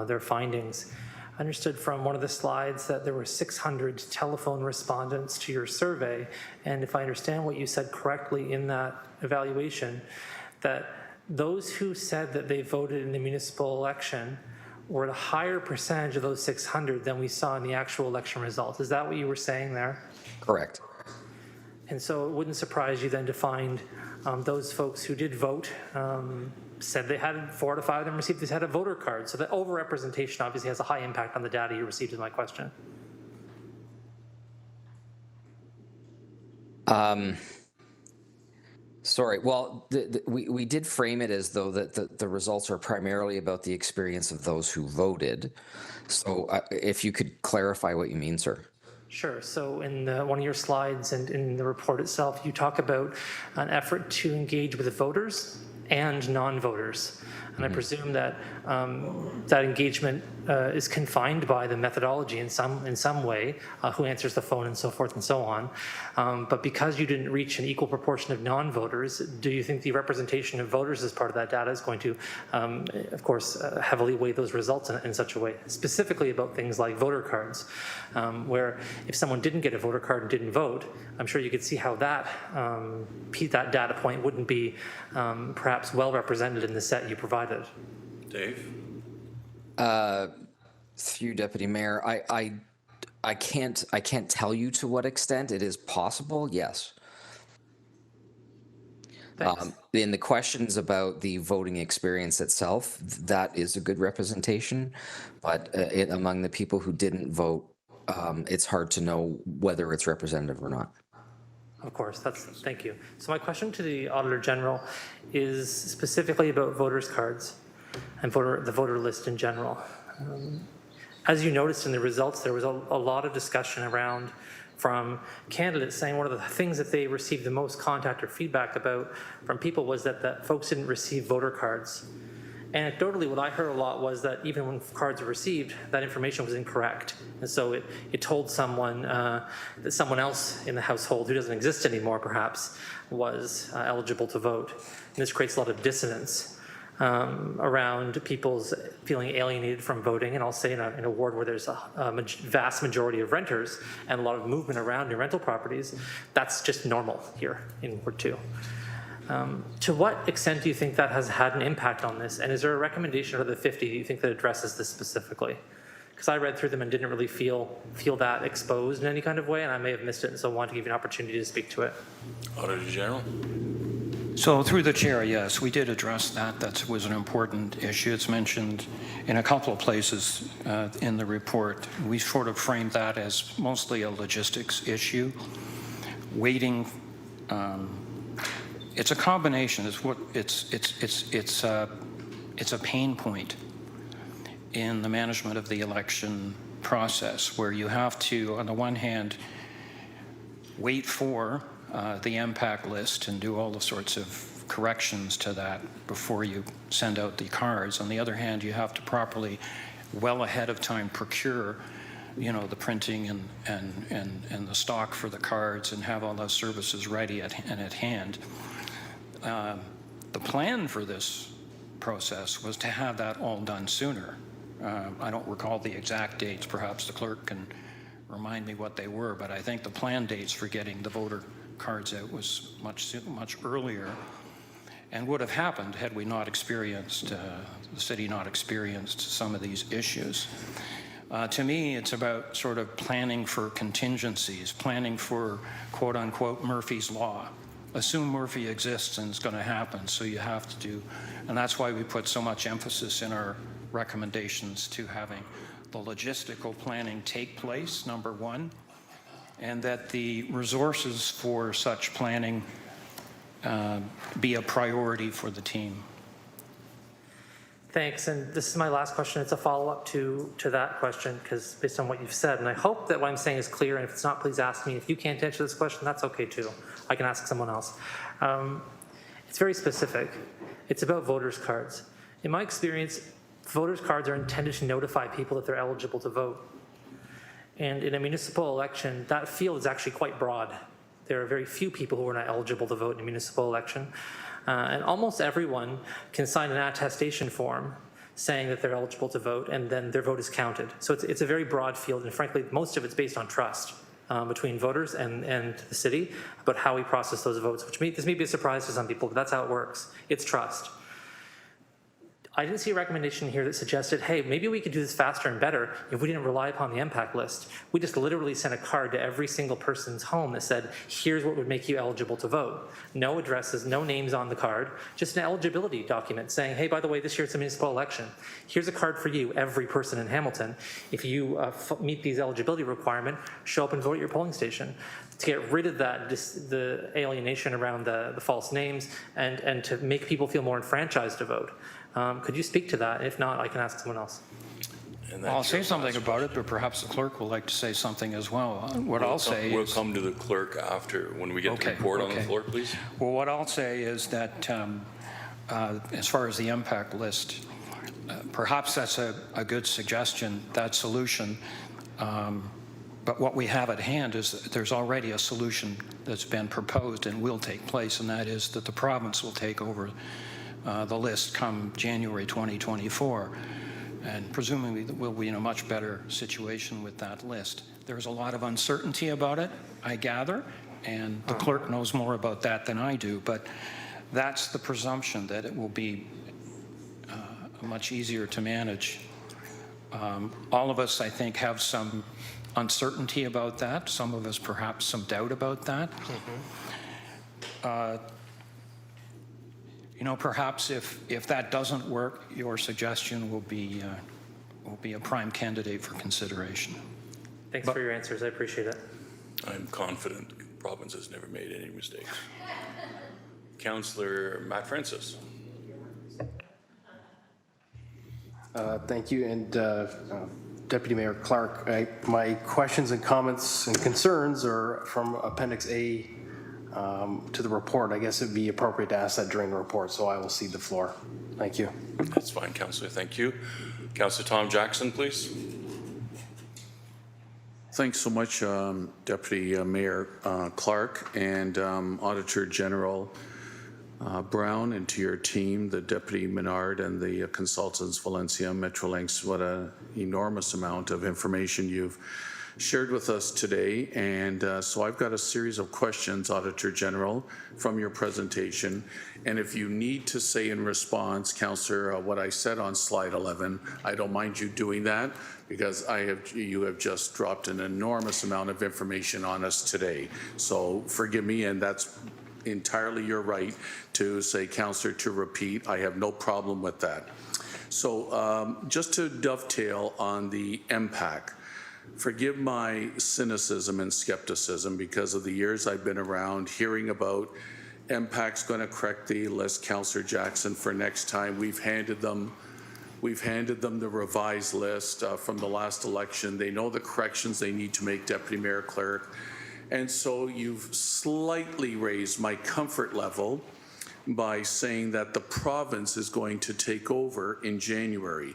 [SPEAKER 4] their findings. I understood from one of the slides that there were 600 telephone respondents to your survey, and if I understand what you said correctly in that evaluation, that those who said that they voted in the municipal election were at a higher percentage of those 600 than we saw in the actual election results. Is that what you were saying there?
[SPEAKER 15] Correct.
[SPEAKER 4] And so it wouldn't surprise you then to find those folks who did vote said they had 4 out of 5 of them received this had a voter card. So the overrepresentation obviously has a high impact on the data you received is my question.
[SPEAKER 15] Sorry, well, we did frame it as though that the results are primarily about the experience of those who voted. So if you could clarify what you mean, sir.
[SPEAKER 4] Sure. So in one of your slides and in the report itself, you talk about an effort to engage with the voters and non-voters. And I presume that that engagement is confined by the methodology in some way, who answers the phone and so forth and so on. But because you didn't reach an equal proportion of non-voters, do you think the representation of voters as part of that data is going to, of course, heavily weigh those results in such a way, specifically about things like voter cards, where if someone didn't get a voter card and didn't vote, I'm sure you could see how that data point wouldn't be perhaps well represented in the set you provided.
[SPEAKER 2] Dave?
[SPEAKER 15] Through Deputy Mayor, I can't tell you to what extent it is possible. Yes. In the questions about the voting experience itself, that is a good representation, but among the people who didn't vote, it's hard to know whether it's representative or not.
[SPEAKER 4] Of course, thank you. So my question to the Auditor General is specifically about voters' cards and the voter list in general. As you noticed in the results, there was a lot of discussion around from candidates saying one of the things that they received the most contact or feedback about from people was that folks didn't receive voter cards. Anecdotally, what I heard a lot was that even when cards were received, that information was incorrect. And so it told someone that someone else in the household who doesn't exist anymore, perhaps, was eligible to vote. And this creates a lot of dissonance. around people's feeling alienated from voting. And I'll say in a ward where there's a vast majority of renters and a lot of movement around in rental properties, that's just normal here in Ward 2. To what extent do you think that has had an impact on this? And is there a recommendation out of the 50 do you think that addresses this specifically? Because I read through them and didn't really feel that exposed in any kind of way, and I may have missed it, and so I want to give you an opportunity to speak to it.
[SPEAKER 2] Auditor General.
[SPEAKER 12] So through the chair, yes, we did address that. That was an important issue. It's mentioned in a couple of places in the report. We sort of framed that as mostly a logistics issue. Waiting, it's a combination. It's a pain point in the management of the election process, where you have to, on the one hand, wait for the impact list and do all the sorts of corrections to that before you send out the cards. On the other hand, you have to properly, well ahead of time, procure, the printing and the stock for the cards and have all those services ready at hand. The plan for this process was to have that all done sooner. I don't recall the exact dates. Perhaps the clerk can remind me what they were, but I think the planned dates for getting the voter cards out was much earlier, and would have happened had we not experienced, the city not experienced some of these issues. To me, it's about sort of planning for contingencies, planning for quote unquote Murphy's Law. Assume Murphy exists and it's going to happen, so you have to do, and that's why we put so much emphasis in our recommendations to having the logistical planning take place, number one, and that the resources for such planning be a priority for the team.
[SPEAKER 4] Thanks, and this is my last question. It's a follow-up to that question, because based on what you've said, and I hope that what I'm saying is clear, and if it's not, please ask me. If you can't answer this question, that's okay too. I can ask someone else. It's very specific. It's about voters' cards. In my experience, voters' cards are intended to notify people that they're eligible to vote. And in a municipal election, that field is actually quite broad. There are very few people who are not eligible to vote in a municipal election. And almost everyone can sign an attestation form saying that they're eligible to vote, and then their vote is counted. So it's a very broad field, and frankly, most of it's based on trust between voters and the city about how we process those votes, this may be a surprise to some people, but that's how it works. It's trust. I didn't see a recommendation here that suggested, hey, maybe we could do this faster and better if we didn't rely upon the MPAC list. We just literally sent a card to every single person's home that said, here's what would make you eligible to vote. No addresses, no names on the card, just an eligibility document saying, hey, by the way, this year it's a municipal election. Here's a card for you, every person in Hamilton. If you meet these eligibility requirements, show up and vote at your polling station. To get rid of that, the alienation around the false names, and to make people feel more enfranchised to vote. Could you speak to that? If not, I can ask someone else.
[SPEAKER 12] I'll say something about it, but perhaps the clerk would like to say something as well. What I'll say
[SPEAKER 2] We'll
[SPEAKER 12] is...
[SPEAKER 2] come to the clerk after, when we get the report on the floor, please.
[SPEAKER 12] Well, what I'll say is that as far as the impact list, perhaps that's a good suggestion, that solution. But what we have at hand is that there's already a solution that's been proposed and will take place, and that is that the province will take over the list come January 2024, and presumably we'll be in a much better situation with that list. There's a lot of uncertainty about it, I gather, and the clerk knows more about that than I do, but that's the presumption, that it will be much easier to manage. All of us, I think, have some uncertainty about that. Some of us perhaps some doubt about that. Perhaps if that doesn't work, your suggestion will be a prime candidate for consideration.
[SPEAKER 4] Thanks for your answers. I appreciate it.
[SPEAKER 2] I'm confident the province has never made any mistakes. Councillor Matt Francis.
[SPEAKER 16] Thank you, and Deputy Mayor Clark, my questions and comments and concerns are from Appendix A to the report. I guess it'd be appropriate to ask that during the report, so I will cede the floor. Thank you.
[SPEAKER 2] That's fine, Councillor. Thank you. Councillor Tom Jackson, please.
[SPEAKER 3] Thanks so much, Deputy Mayor Clark and Auditor General. Brown, and to your team, the Deputy Menard and the consultants, Valencia, Metrolinx. What an enormous amount of information you've shared with us today. And so I've got a series of questions, Auditor General, from your presentation. And if you need to say in response, Councillor, what I said on slide 11, I don't mind you doing that, because you have just dropped an enormous amount of information on us today. So forgive me, and that's entirely your right to say, Councillor, to repeat. I have no problem with that. So just to dovetail on the MPAC, forgive my cynicism and skepticism because of the years I've been around hearing about MPAC's going to correct the list, Councillor Jackson, for next time. We've handed them the revised list from the last election. They know the corrections they need to make, Deputy Mayor Clerk. And so you've slightly raised my comfort level by saying that the province is going to take over in January.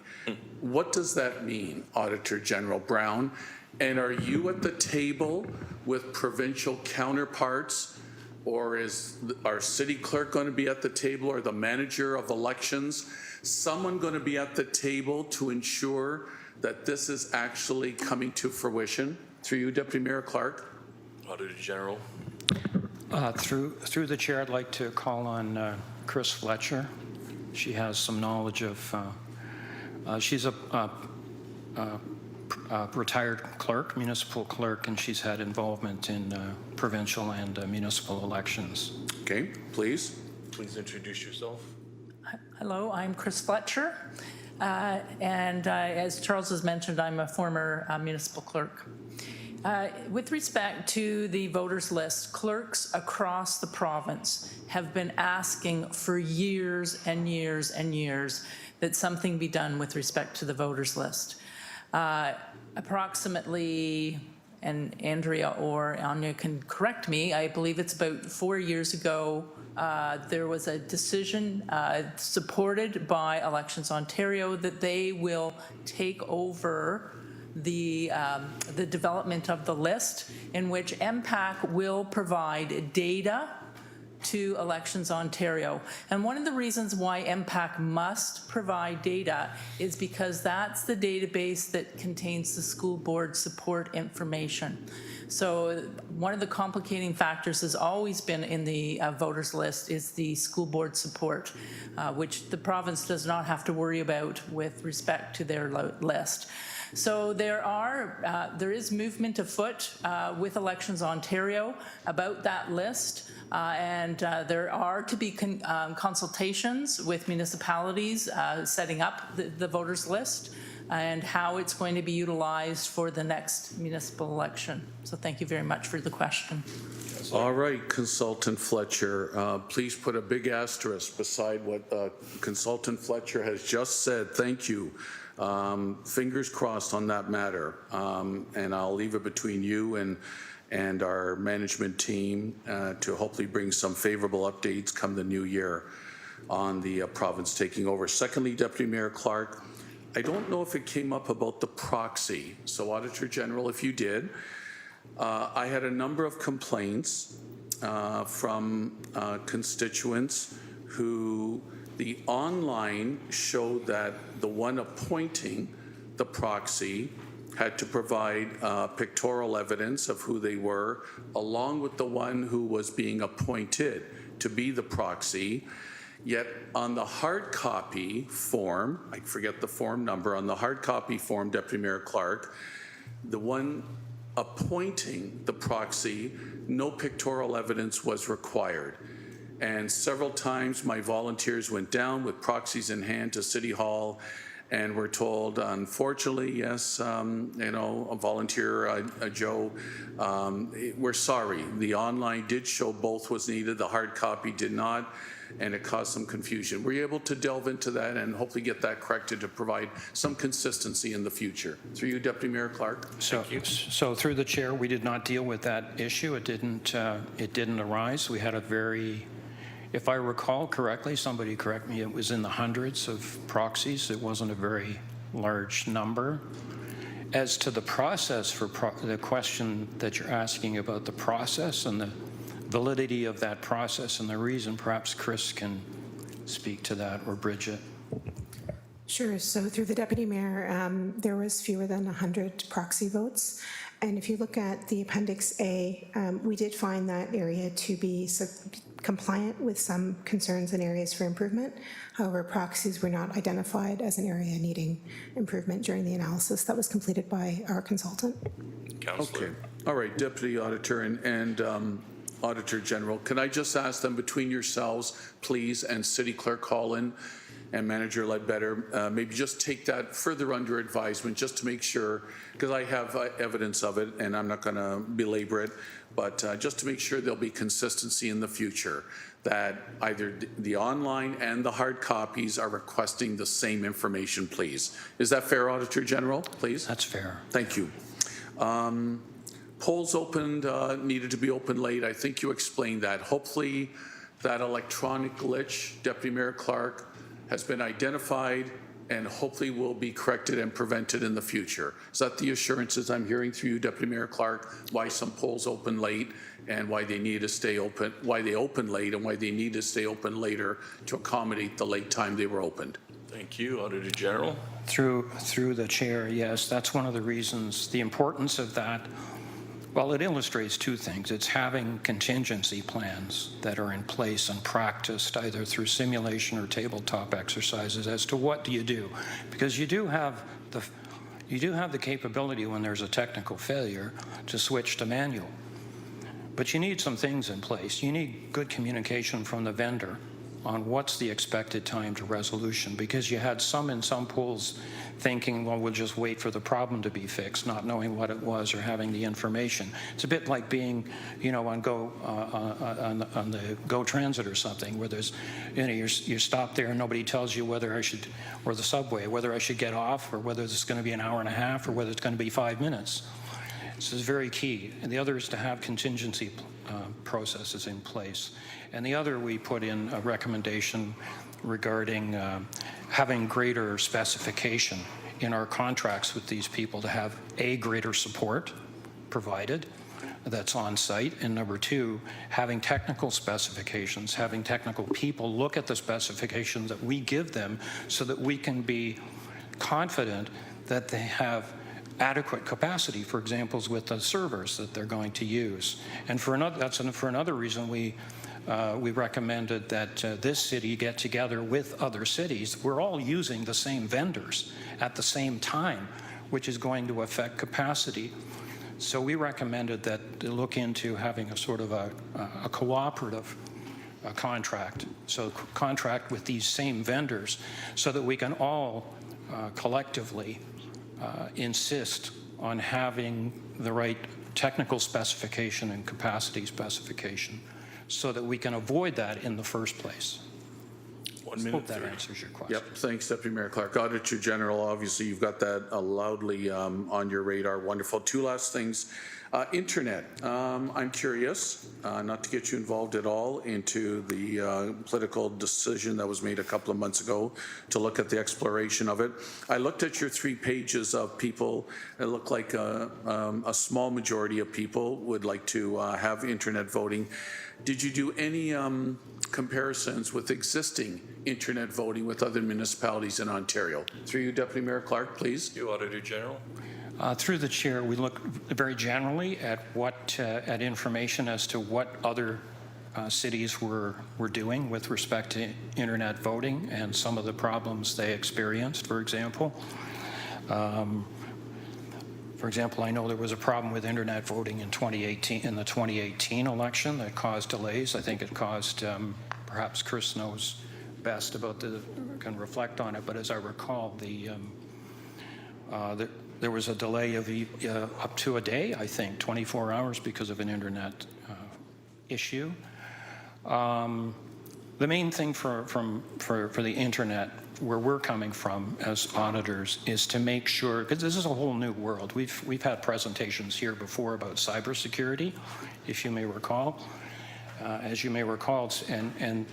[SPEAKER 3] What does that mean, Auditor General Brown? And are you at the table with provincial counterparts, or is our city clerk going to be at the table, or the manager of elections? Someone going to be at the table to ensure that this is actually coming to fruition? Through you, Deputy Mayor Clark.
[SPEAKER 2] Auditor General.
[SPEAKER 12] Through the chair, I'd like to call on Chris Fletcher. She has some knowledge of, she's a retired clerk, municipal clerk, and she's had involvement in provincial and municipal elections.
[SPEAKER 3] Okay, please.
[SPEAKER 2] Please introduce yourself.
[SPEAKER 17] Hello, I'm Chris Fletcher. And as Charles has mentioned, I'm a former municipal clerk. With respect to the voters list, clerks across the province have been asking for years and years and years that something be done with respect to the voters list. Approximately, and Andrea or Anya can correct me, I believe it's about 4 years ago, there was a decision supported by Elections Ontario that they will take over the development of the list, in which MPAC will provide data to Elections Ontario. And one of the reasons why MPAC must provide data is because that's the database that contains the school board support information. So one of the complicating factors has always been in the voters list is the school board support, which the province does not have to worry about with respect to their list. So there is movement afoot with Elections Ontario about that list, and there are to be consultations with municipalities setting up the voters list and how it's going to be utilized for the next municipal election. So thank you very much for the question.
[SPEAKER 3] All right, Consultant Fletcher, please put a big asterisk beside what Consultant Fletcher has just said. Thank you. Fingers crossed on that matter, and I'll leave it between you and our management team to hopefully bring some favorable updates come the new year on the province taking over. Secondly, Deputy Mayor Clark, I don't know if it came up about the proxy. So Auditor General, if you did, I had a number of complaints from constituents who the online showed that the one appointing the proxy had to provide pictorial evidence of who they were, along with the one who was being appointed to be the proxy. Yet on the hard copy form, I forget the form number, on the hard copy form, Deputy Mayor Clark, the one appointing the proxy, no pictorial evidence was required. And several times my volunteers went down with proxies in hand to City Hall and were told, unfortunately, yes, a volunteer, Joe, we're sorry. The online did show both was needed, the hard copy did not, and it caused some confusion. Were you able to delve into that and hopefully get that corrected to provide some consistency in the future? Through you, Deputy Mayor Clark.
[SPEAKER 12] So through the chair, we did not deal with that issue. It didn't arise. We had a very, if I recall correctly, somebody correct me, it was in the hundreds of proxies. It wasn't a very large number. As to the process for the question that you're asking about the process and validity of that process and the reason. Perhaps Chris can speak to that, or Bridget.
[SPEAKER 18] Sure. So through the Deputy Mayor, there was fewer than 100 proxy votes. And if you look at the Appendix A, we did find that area to be compliant with some concerns and areas for improvement. However, proxies were not identified as an area needing improvement during the analysis that was completed by our consultant.
[SPEAKER 2] Councillor.
[SPEAKER 3] Okay. All right, Deputy Auditor and Auditor General, can I just ask them between yourselves, please, and City Clerk Holland and Manager Ledbetter, maybe just take that further under advisement just to make sure, because I have evidence of it and I'm not going to belabor it, but just to make sure there'll be consistency in the future, that either the online and the hard copies are requesting the same information, please. Is that fair, Auditor General, please?
[SPEAKER 12] That's fair.
[SPEAKER 3] Thank you. Polls opened, needed to be open late. I think you explained that. Hopefully that electronic glitch, Deputy Mayor Clark, has been identified and hopefully will be corrected and prevented in the future. Is that the assurances I'm hearing through you, Deputy Mayor Clark, why some polls open late and why they need to stay open, why they open late and why they need to stay open later to accommodate the late time they were opened?
[SPEAKER 2] Thank you, Auditor General.
[SPEAKER 12] Through the chair, yes, that's one of the reasons, the importance of that. Well, it illustrates two things. It's having contingency plans that are in place and practiced either through simulation or tabletop exercises as to what do you do, because you do have the capability when there's a technical failure to switch to manual, but you need some things in place. You need good communication from the vendor on what's the expected time to resolution, because you had some in some pools thinking, well, we'll just wait for the problem to be fixed, not knowing what it was or having the information. It's a bit like being, on the Go Transit or something, where there's, you stop there and nobody tells you whether I should, or the subway, whether I should get off or whether it's going to be an hour and a half or whether it's going to be 5 minutes. This is very key. And the other is to have contingency processes in place. And the other, we put in a recommendation regarding having greater specification in our contracts with these people to have greater support provided that's on site, and number two, having technical specifications, having technical people look at the specifications that we give them so that we can be confident that they have adequate capacity, for example, with the servers that they're going to use. And for another reason, we recommended that this city get together with other cities. We're all using the same vendors at the same time, which is going to affect capacity. So we recommended that to look into having a sort of a cooperative contract. So contract with these same vendors so that we can all collectively insist on having the right technical specification and capacity specification, so that we can avoid that in the first place.
[SPEAKER 2] 1 minute.
[SPEAKER 12] Hope that answers your question.
[SPEAKER 3] Yep, thanks, Deputy Mayor Clark. Auditor General, obviously you've got that loudly on your radar. Wonderful. Two last things. Internet. I'm curious, not to get you involved at all into the political decision that was made a couple of months ago to look at the exploration of it. I looked at your 3 pages of people. It looked like a small majority of people would like to have internet voting. Did you do any comparisons with existing internet voting with other municipalities in Ontario? Through you, Deputy Mayor Clark, please.
[SPEAKER 2] You, Auditor General.
[SPEAKER 12] Through the chair, we look very generally at at information as to what other cities were doing with respect to internet voting and some of the problems they experienced, for example. For example, I know there was a problem with internet voting in 2018, in the 2018 election that caused delays. I think it caused, perhaps Chris knows best can reflect on it, but as I recall, there was a delay of up to a day, I think, 24 hours because of an internet issue. The main thing for the internet, where we're coming from as auditors, is to make sure, because this is a whole new world. We've had presentations here before about cybersecurity, if you may recall. As you may recall, and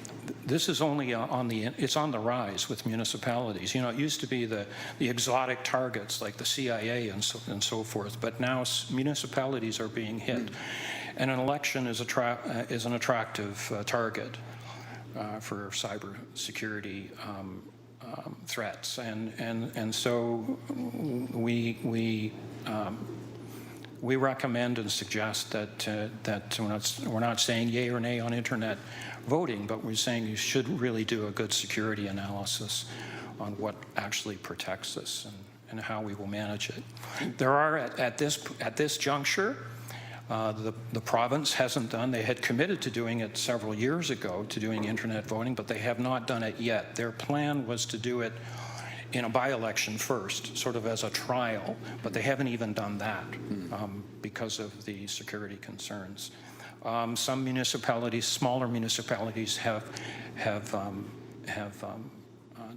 [SPEAKER 12] this is only it's on the rise with municipalities. It used to be the exotic targets like the CIA and so forth, but now municipalities are being hit. And an election is an attractive target for cybersecurity threats. And so we recommend and suggest that we're not saying yay or nay on internet voting, but we're saying you should really do a good security analysis on what actually protects us and how we will manage it. There are, at this juncture, the province hasn't done, they had committed to doing it several years ago, to doing internet voting, but they have not done it yet. Their plan was to do it in a by-election first, sort of as a trial, but they haven't even done that because of the security concerns. Some municipalities, smaller municipalities, have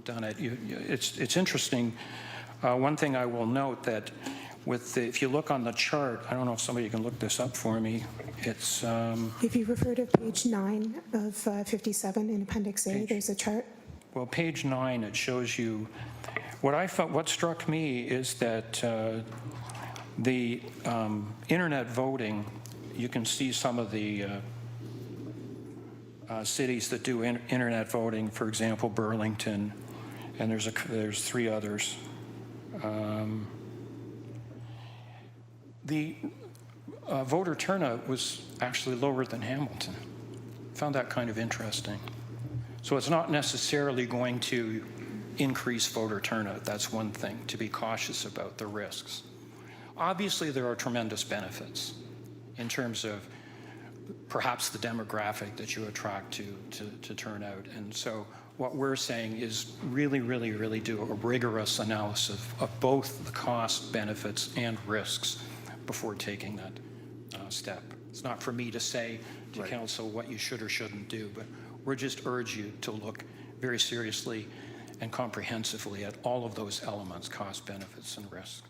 [SPEAKER 12] done it. It's interesting. One thing I will note that if you look on the chart, I don't know if somebody can look this up for me. It's
[SPEAKER 18] if you refer to page 9 of 57 in Appendix A, there's a chart.
[SPEAKER 12] Well, page 9, it shows you what struck me is that the internet voting, you can see some of the cities that do internet voting, for example, Burlington, and there's 3 others. The voter turnout was actually lower than Hamilton. Found that kind of interesting. So it's not necessarily going to increase voter turnout. That's one thing to be cautious about, the risks. Obviously, there are tremendous benefits in terms of perhaps the demographic that you attract to turn out. And so what we're saying is really do a rigorous analysis of both the costs, benefits, and risks before taking that step. It's not for me to say to council what you should or shouldn't do, but we're just urge you to look very seriously and comprehensively at all of those elements, costs, benefits, and risks.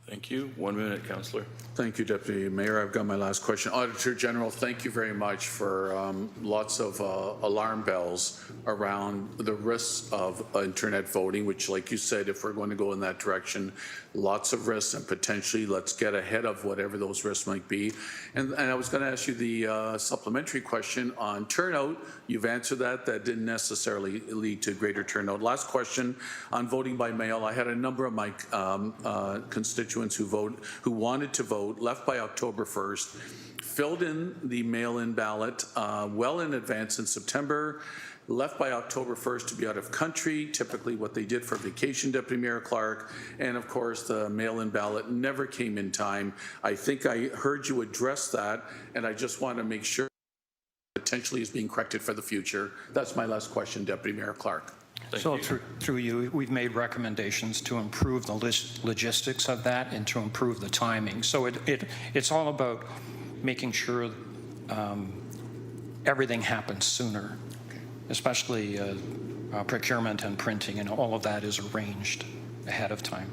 [SPEAKER 2] Thank you. 1 minute, Councillor.
[SPEAKER 3] Thank you, Deputy Mayor. I've got my last question. Auditor General, thank you very much for lots of alarm bells around the risks of internet voting, which, like you said, if we're going to go in that direction, lots of risks, and potentially let's get ahead of whatever those risks might be. And I was going to ask you the supplementary question on turnout. You've answered that. That didn't necessarily lead to greater turnout. Last question on voting by mail. I had a number of my constituents who wanted to vote, left by October 1st, filled in the mail-in ballot well in advance in September, left by October 1st to be out of country, typically what they did for vacation, Deputy Mayor Clark, and of course the mail-in ballot never came in time. I think I heard you address that, and I just want to make sure potentially is being corrected for the future. That's my last question, Deputy Mayor Clark.
[SPEAKER 12] So through you, we've made recommendations to improve the logistics of that and to improve the timing. So it's all about making sure everything happens sooner, especially procurement and printing, and all of that is arranged ahead of time.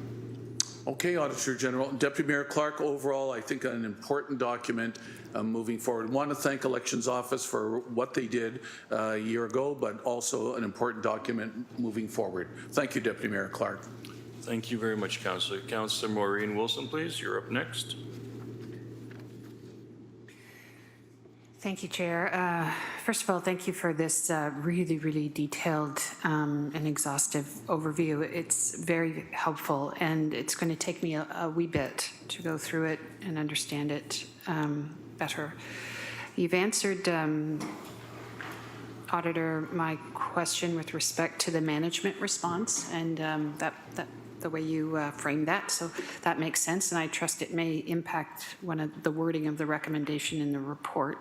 [SPEAKER 3] Okay, Auditor General. Deputy Mayor Clark, overall, I think an important document moving forward. I want to thank Elections Office for what they did a year ago, but also an important document moving forward. Thank you, Deputy Mayor Clark.
[SPEAKER 2] Thank you very much, Councillor. Councillor Maureen Wilson, please. You're up next.
[SPEAKER 6] Thank you, Chair. First of all, thank you for this really detailed and exhaustive overview. It's very helpful, and it's going to take me a wee bit to go through it and understand it better. You've answered, Auditor, my question with respect to the management response, and the way you framed that, so that makes sense, and I trust it may impact one of the wording of the recommendation in the report.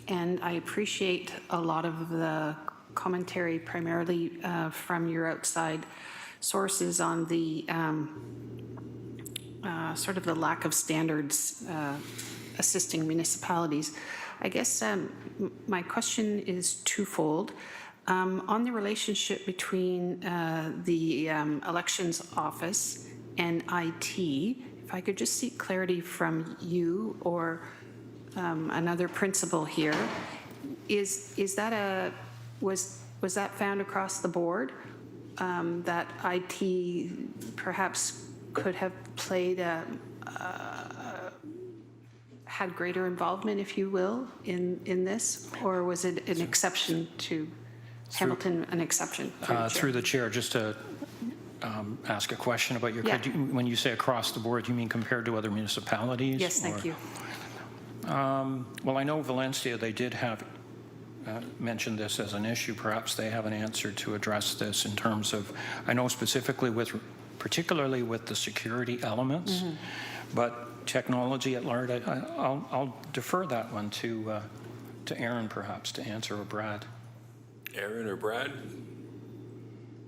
[SPEAKER 6] And I appreciate a lot of the commentary, primarily from your outside sources, on the sort of the lack of standards assisting municipalities. I guess my question is twofold. On the relationship between the Elections Office and IT, if I could just seek clarity from you or another principal here, is that was that found across the board, that IT perhaps could have played had greater involvement, if you will, in this? Or was it an exception to Hamilton, an exception?
[SPEAKER 12] Through the chair, just to ask a question about your, when you say across the board, you mean compared to other municipalities?
[SPEAKER 6] Yes, thank you.
[SPEAKER 12] Well, I know Valencia, they did have mentioned this as an issue. Perhaps they have an answer to address this in terms of, I know specifically particularly with the security elements, but technology at large, I'll defer that one to Aaron perhaps to answer, or Brad.
[SPEAKER 2] Aaron or Brad?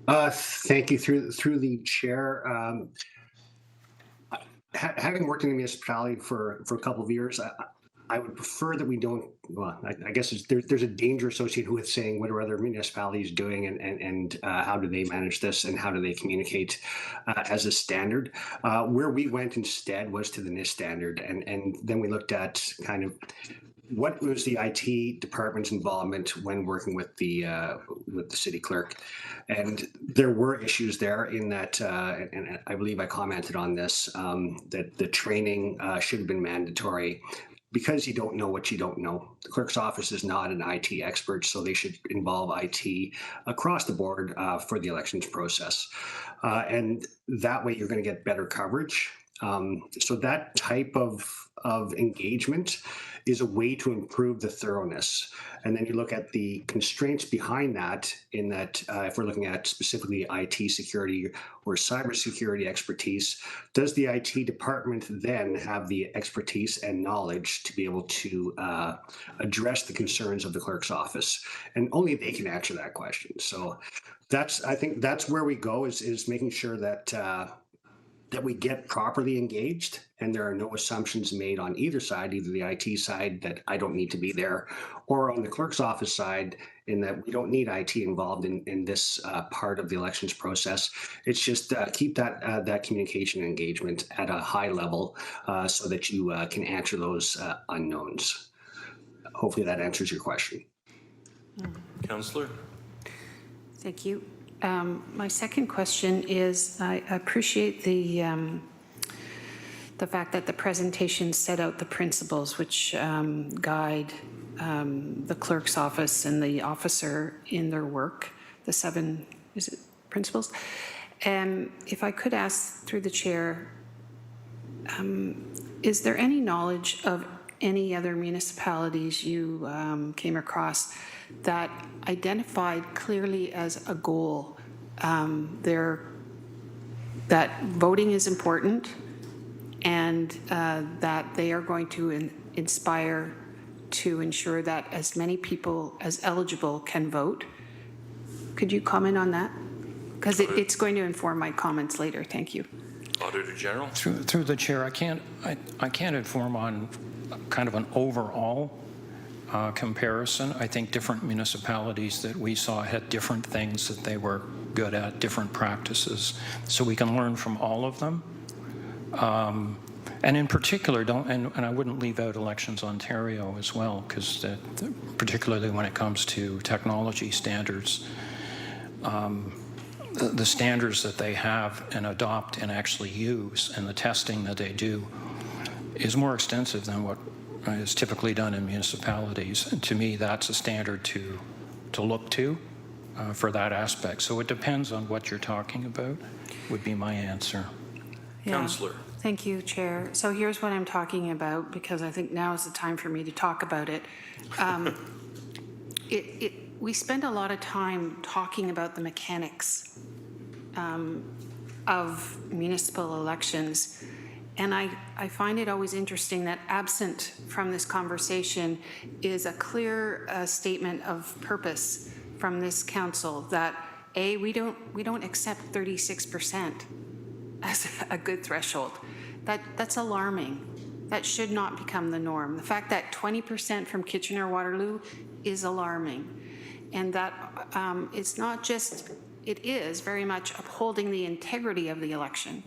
[SPEAKER 14] Thank you. Through the chair, having worked in the municipality for a couple of years, I would prefer that we don't. Well, I guess there's a danger associated with saying what are other municipalities doing and how do they manage this and how do they communicate as a standard. Where we went instead was to the NIST standard, and then we looked at kind of what was the IT department's involvement when working with the city clerk. And there were issues there in that, and I believe I commented on this, that the training should have been mandatory because you don't know what you don't know. The clerk's office is not an IT expert, so they should involve IT across the board for the elections process. And that way you're going to get better coverage. So that type of engagement is a way to improve the thoroughness. And then you look at the constraints behind that, in that if we're looking at specifically IT security or cybersecurity expertise, does the IT department then have the expertise and knowledge to be able to address the concerns of the clerk's office? And only they can answer that question. So I think that's where we go, is making sure that that we get properly engaged and there are no assumptions made on either side, either the IT side that I don't need to be there, or on the clerk's office side in that we don't need IT involved in this part of the elections process. It's just keep that communication engagement at a high level so that you can answer those unknowns. Hopefully that answers your question.
[SPEAKER 2] Councillor?
[SPEAKER 6] Thank you. My second question is, I appreciate the fact that the presentation set out the principles which guide the clerk's office and the officer in their work, the 7, is it principles? And if I could ask through the chair, is there any knowledge of any other municipalities you came across that identified clearly as a goal that voting is important and that they are going to inspire to ensure that as many people as eligible can vote? Could you comment on that? Because it's going to inform my comments later. Thank you.
[SPEAKER 2] Auditor General?
[SPEAKER 12] Through the chair, I can't inform on kind of an overall comparison. I think different municipalities that we saw had different things that they were good at, different practices. So we can learn from all of them. And in particular, and I wouldn't leave out Elections Ontario as well, because particularly when it comes to technology standards, the standards that they have and adopt and actually use and the testing that they do is more extensive than what is typically done in municipalities. And to me, that's a standard to look to for that aspect. So it depends on what you're talking about, would be my answer.
[SPEAKER 6] Yeah.
[SPEAKER 2] Councillor?
[SPEAKER 6] Thank you, Chair. So here's what I'm talking about, because I think now is the time for me to talk about it. We spend a lot of time talking about the mechanics of municipal elections. And I find it always interesting that absent from this conversation is a clear statement of purpose from this council that we don't accept 36% as a good threshold. That's alarming. That should not become the norm. The fact that 20% from Kitchener-Waterloo is alarming. And that it's not just, it is very much upholding the integrity of the election,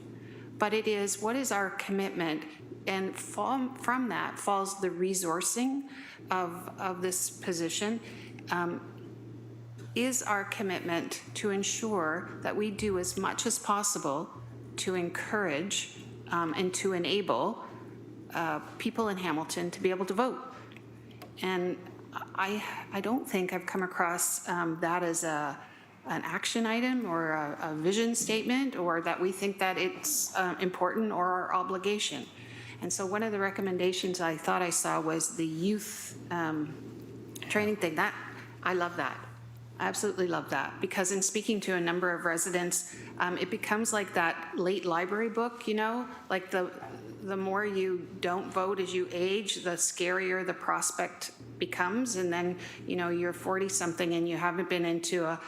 [SPEAKER 6] but it is, what is our commitment? And from that falls the resourcing of this position. Is our commitment to ensure that we do as much as possible to encourage and to enable people in Hamilton to be able to vote. And I don't think I've come across that as an action item or a vision statement, or that we think that it's important or our obligation. And so one of the recommendations I thought I saw was the youth training thing. That I love that. I absolutely love that, because in speaking to a number of residents, it becomes like that late library book, you know, like the more you don't vote as you age, the scarier the prospect becomes. And then, you know, you're 40-something and you haven't been into a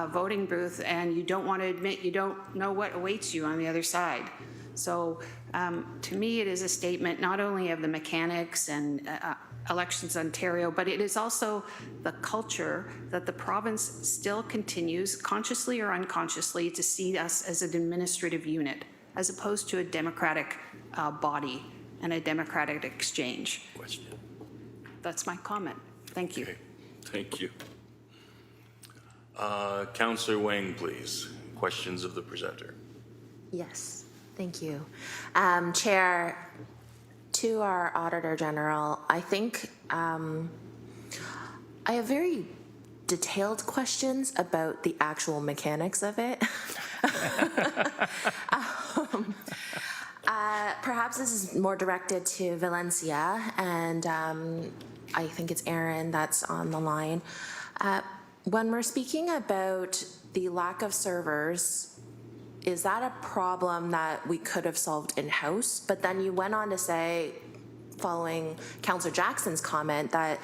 [SPEAKER 6] voting booth, and you don't want to admit you don't know what awaits you on the other side. So to me, it is a statement not only of the mechanics and Elections Ontario, but it is also the culture that the province still continues, consciously or unconsciously, to see us as an administrative unit, as opposed to a democratic body and a democratic exchange. That's my comment. Thank you.
[SPEAKER 2] Okay. Thank you. Councillor Wang, please. Questions of the presenter.
[SPEAKER 19] Yes, thank you. Chair, to our Auditor General, I think I have very detailed questions about the actual mechanics of it. Perhaps this is more directed to Valencia, and I think it's Aaron that's on the line. When we're speaking about the lack of servers, is that a problem that we could have solved in-house? But then you went on to say, following Councillor Jackson's comment, that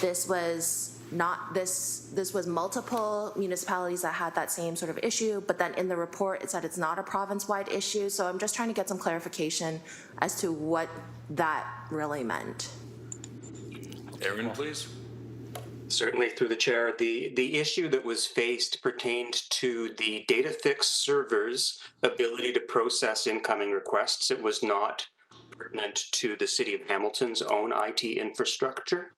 [SPEAKER 19] this was not this was multiple municipalities that had that same sort of issue, but then in the report it said it's not a province-wide issue. So I'm just trying to get some clarification as to what that really meant.
[SPEAKER 2] Aaron, please.
[SPEAKER 13] Certainly, through the chair. The issue that was faced pertained to the DataFix server's ability to process incoming requests. It was not pertinent to the City of Hamilton's own IT infrastructure.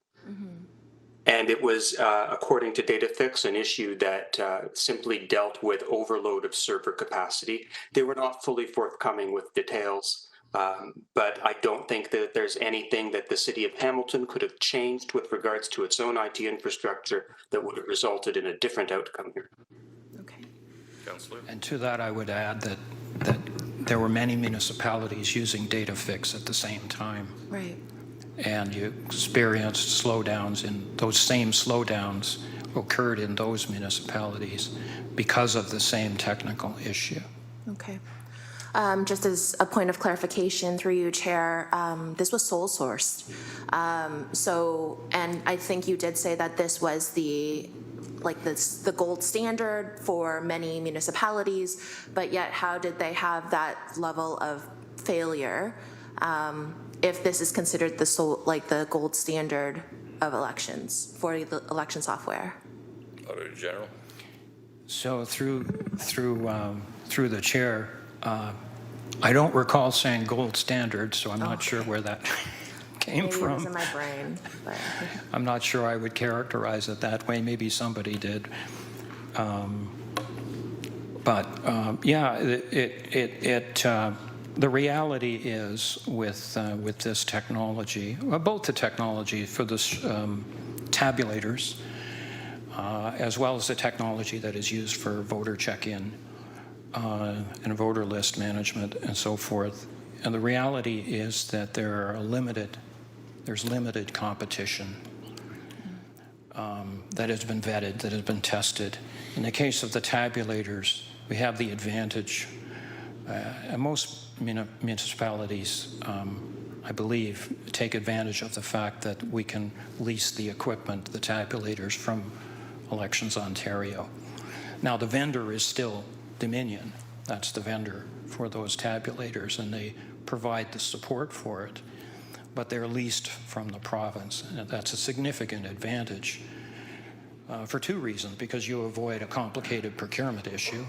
[SPEAKER 13] And it was, according to DataFix, an issue that simply dealt with overload of server capacity. They were not fully forthcoming with details, but I don't think that there's anything that the City of Hamilton could have changed with regards to its own IT infrastructure that would have resulted in a different outcome here.
[SPEAKER 19] Okay.
[SPEAKER 2] Councillor?
[SPEAKER 12] And to that, I would add that there were many municipalities using DataFix at the same time.
[SPEAKER 19] Right.
[SPEAKER 12] And you experienced slowdowns, and those same slowdowns occurred in those municipalities because of the same technical issue.
[SPEAKER 19] Okay. Just as a point of clarification through you, Chair, this was sole sourced. And I think you did say that this was the gold standard for many municipalities, but yet how did they have that level of failure if this is considered the gold standard of elections for the election software?
[SPEAKER 2] Auditor General.
[SPEAKER 12] So through the chair, I don't recall saying gold standard, so I'm not sure where that came
[SPEAKER 19] Maybe
[SPEAKER 12] from.
[SPEAKER 19] it was in my brain. But.
[SPEAKER 12] I'm not sure I would characterize it that way. Maybe somebody did. The reality is with this technology, both the technology for the tabulators, as well as the technology that is used for voter check-in and voter list management and so forth. And the reality is that there's limited competition that has been vetted, that has been tested. In the case of the tabulators, we have the advantage. And most municipalities, I believe, take advantage of the fact that we can lease the equipment, the tabulators, from Elections Ontario. Now, the vendor is still Dominion. That's the vendor for those tabulators, and they provide the support for it, but they're leased from the province. And that's a significant advantage for two reasons: because you avoid a complicated procurement issue,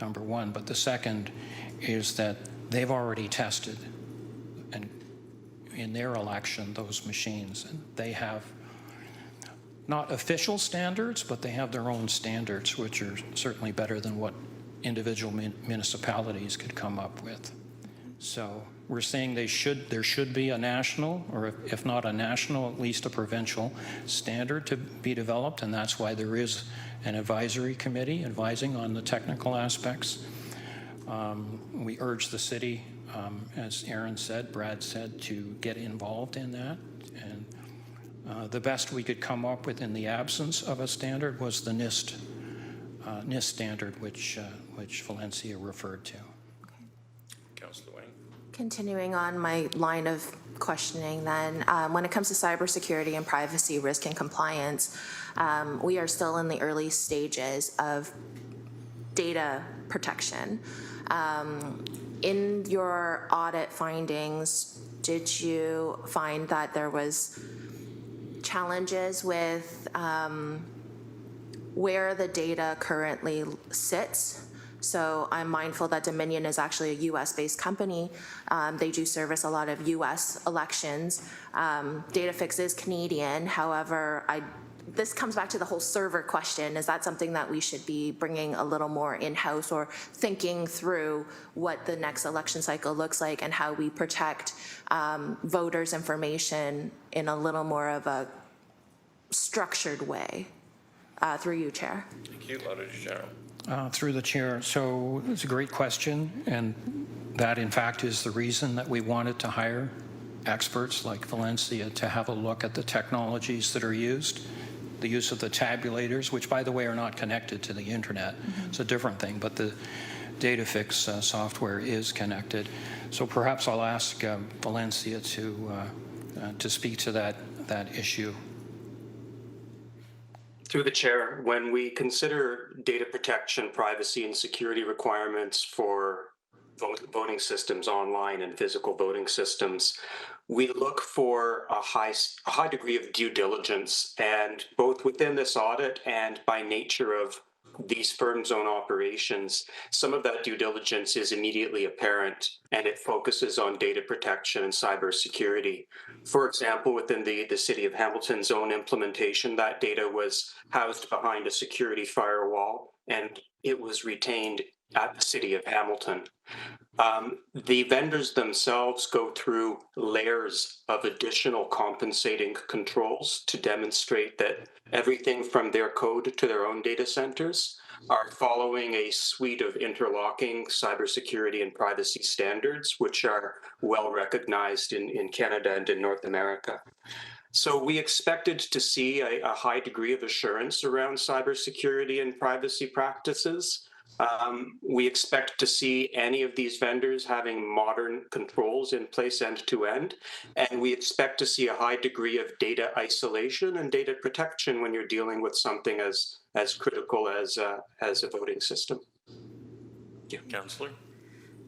[SPEAKER 12] number one, but the second is that they've already tested and in their election those machines, and they have not official standards, but they have their own standards, which are certainly better than what individual municipalities could come up with. So we're saying there should be a national, or if not a national, at least a provincial standard to be developed, and that's why there is an advisory committee advising on the technical aspects. We urge the city, as Aaron said, Brad said, to get involved in that. And the best we could come up with in the absence of a standard was the NIST standard, which Valencia referred to.
[SPEAKER 2] Councillor Wang.
[SPEAKER 19] Continuing on my line of questioning then, when it comes to cybersecurity and privacy, risk and compliance, we are still in the early stages of data protection. In your audit findings, did you find that there was challenges with where the data currently sits? So I'm mindful that Dominion is actually a US-based company. They do service a lot of US elections. DataFix is Canadian. However, this comes back to the whole server question. Is that something that we should be bringing a little more in-house, or thinking through what the next election cycle looks like and how we protect voters' information in a little more of a structured way? Through you, Chair.
[SPEAKER 2] Thank you. Auditor General.
[SPEAKER 12] Through the chair. So it's a great question, and that in fact is the reason that we wanted to hire experts like Valencia to have a look at the technologies that are used, the use of the tabulators, which by the way are not connected to the internet. It's a different thing, but the DataFix software is connected. So perhaps I'll ask Valencia to speak to that issue.
[SPEAKER 13] Through the chair, when we consider data protection, privacy, and security requirements for voting systems, online and physical voting systems, we look for a high degree of due diligence, and both within this audit and by nature of these firms' own operations, some of that due diligence is immediately apparent, and it focuses on data protection and cybersecurity. For example, within the City of Hamilton's own implementation, that data was housed behind a security firewall, and it was retained at the City of Hamilton. The vendors themselves go through layers of additional compensating controls to demonstrate that everything from their code to their own data centers are following a suite of interlocking cybersecurity and privacy standards, which are well recognized in Canada and in North America. So we expected to see a high degree of assurance around cybersecurity and privacy practices. We expect to see any of these vendors having modern controls in place end to end, and we expect to see a high degree of data isolation and data protection when you're dealing with something as critical as a voting system.
[SPEAKER 2] Yeah, Councillor.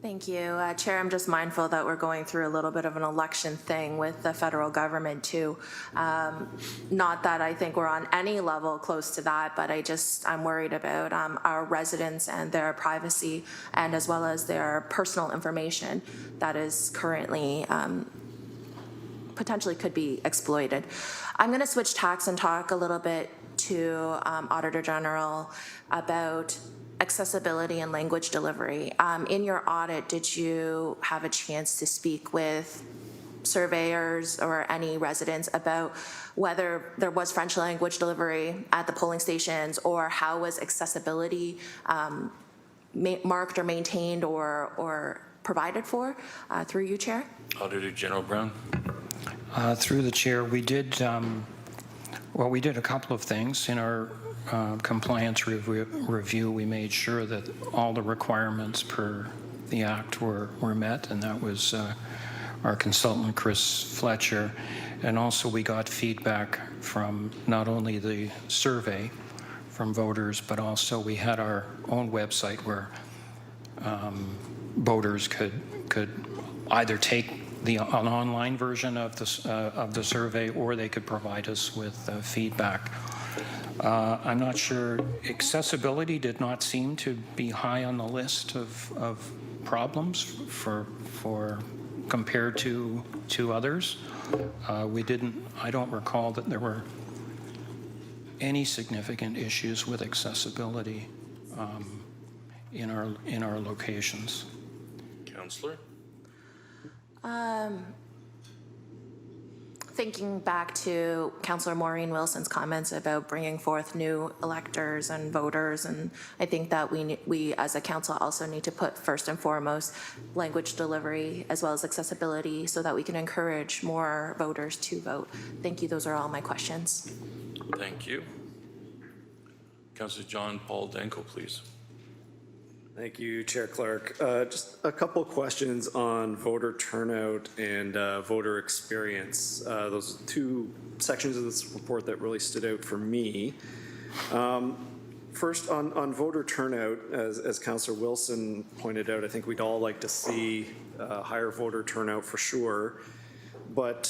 [SPEAKER 19] Thank you. Chair, I'm just mindful that we're going through a little bit of an election thing with the federal government too. Not that I think we're on any level close to that, but I'm worried about our residents and their privacy, and as well as their personal information that is currently potentially could be exploited. I'm going to switch tacks and talk a little bit to Auditor General about accessibility and language delivery. In your audit, did you have a chance to speak with surveyors or any residents about whether there was French language delivery at the polling stations, or how was accessibility marked or maintained or provided for? Through you, Chair.
[SPEAKER 2] Auditor General Brown.
[SPEAKER 12] Through the chair, we did we did a couple of things in our compliance review. We made sure that all the requirements per the Act were met, and that was our consultant, Chris Fletcher. And also we got feedback from not only the survey from voters, but also we had our own website where voters could either take an online version of the survey, or they could provide us with feedback. I'm not sure. Accessibility did not seem to be high on the list of problems for compared to others. I don't recall that there were any significant issues with accessibility in our locations.
[SPEAKER 2] Councillor.
[SPEAKER 19] Thinking back to Councillor Maureen Wilson's comments about bringing forth new electors and voters, and I think that we as a council also need to put first and foremost language delivery as well as accessibility so that we can encourage more voters to vote. Thank you. Those are all my questions.
[SPEAKER 2] Thank you. Councillor John Paul Danko, please.
[SPEAKER 20] Thank you, Chair Clark. Just a couple of questions on voter turnout and voter experience. Those are two sections of this report that really stood out for me. First, on voter turnout, as Councillor Wilson pointed out, I think we'd all like to see higher voter turnout for sure. But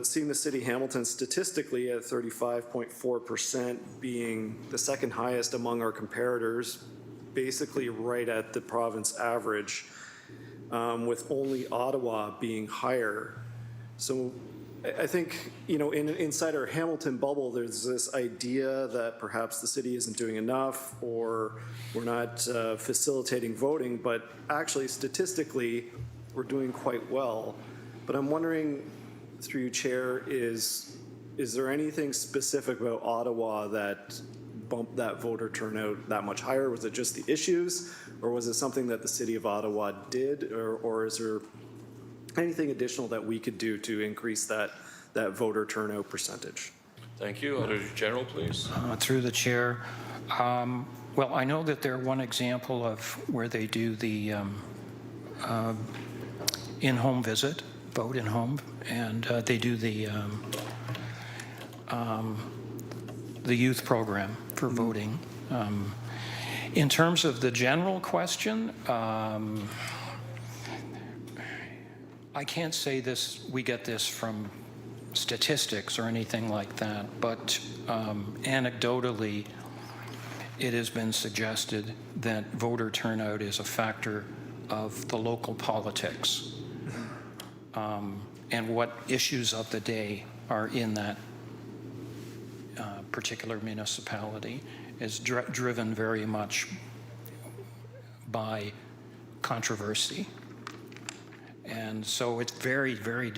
[SPEAKER 20] seeing the city of Hamilton statistically at 35.4% being the second highest among our comparators, basically right at the province average, with only Ottawa being higher. So I think, you know, inside our Hamilton bubble, there's this idea that perhaps the city isn't doing enough or we're not facilitating voting, but actually statistically, we're doing quite well. But I'm wondering, through you, Chair, is there anything specific about Ottawa that bumped that voter turnout that much higher? Was it just the issues, or was it something that the city of Ottawa did, or is there anything additional that we could do to increase that voter turnout percentage?
[SPEAKER 2] Thank you. Auditor General, please.
[SPEAKER 12] Through the chair. Well, I know that they're one example of where they do the in-home visit, vote in home, and they do the youth program for voting. In terms of the general question, I can't say this, we get this from statistics or anything like that, but anecdotally, it has been suggested that voter turnout is a factor of the local politics and what issues of the day are in that particular municipality is driven very much by controversy. And so it's very, very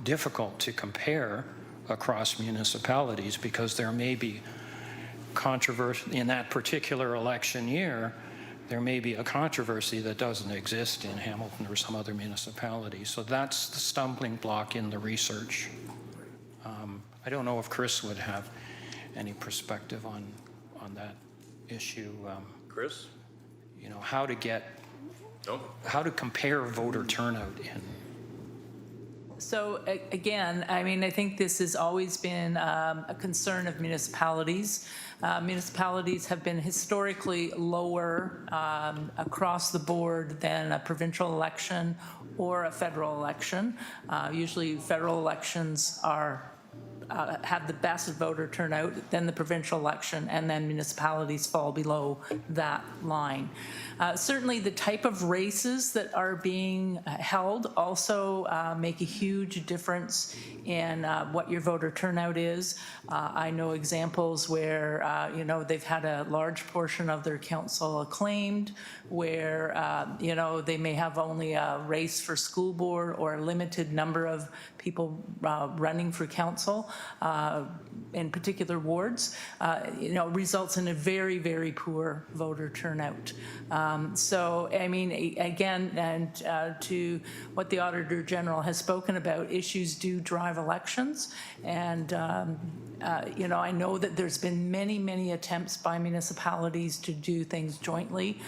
[SPEAKER 12] difficult to compare across municipalities because there may be controversy in that particular election year. There may be a controversy that doesn't exist in Hamilton or some other municipality. So that's the stumbling block in the research. I don't know if Chris would have any perspective on that issue.
[SPEAKER 2] Chris?
[SPEAKER 12] You know, how to compare voter turnout in.
[SPEAKER 17] So again, I mean, I think this has always been a concern of municipalities. Municipalities have been historically lower across the board than a provincial election or a federal election. Usually federal elections are have the best voter turnout, then the provincial election, and then municipalities fall below that line. Certainly the type of races that are being held also make a huge difference in what your voter turnout is. I know examples where, you know, they've had a large portion of their council acclaimed, where, you know, they may have only a race for school board or a limited number of people running for council in particular wards, you know, results in a very, very poor voter turnout. So, I mean, again, and to what the Auditor General has spoken about, issues do drive elections. And, you know, I know that there's been many, many attempts by municipalities to do things jointly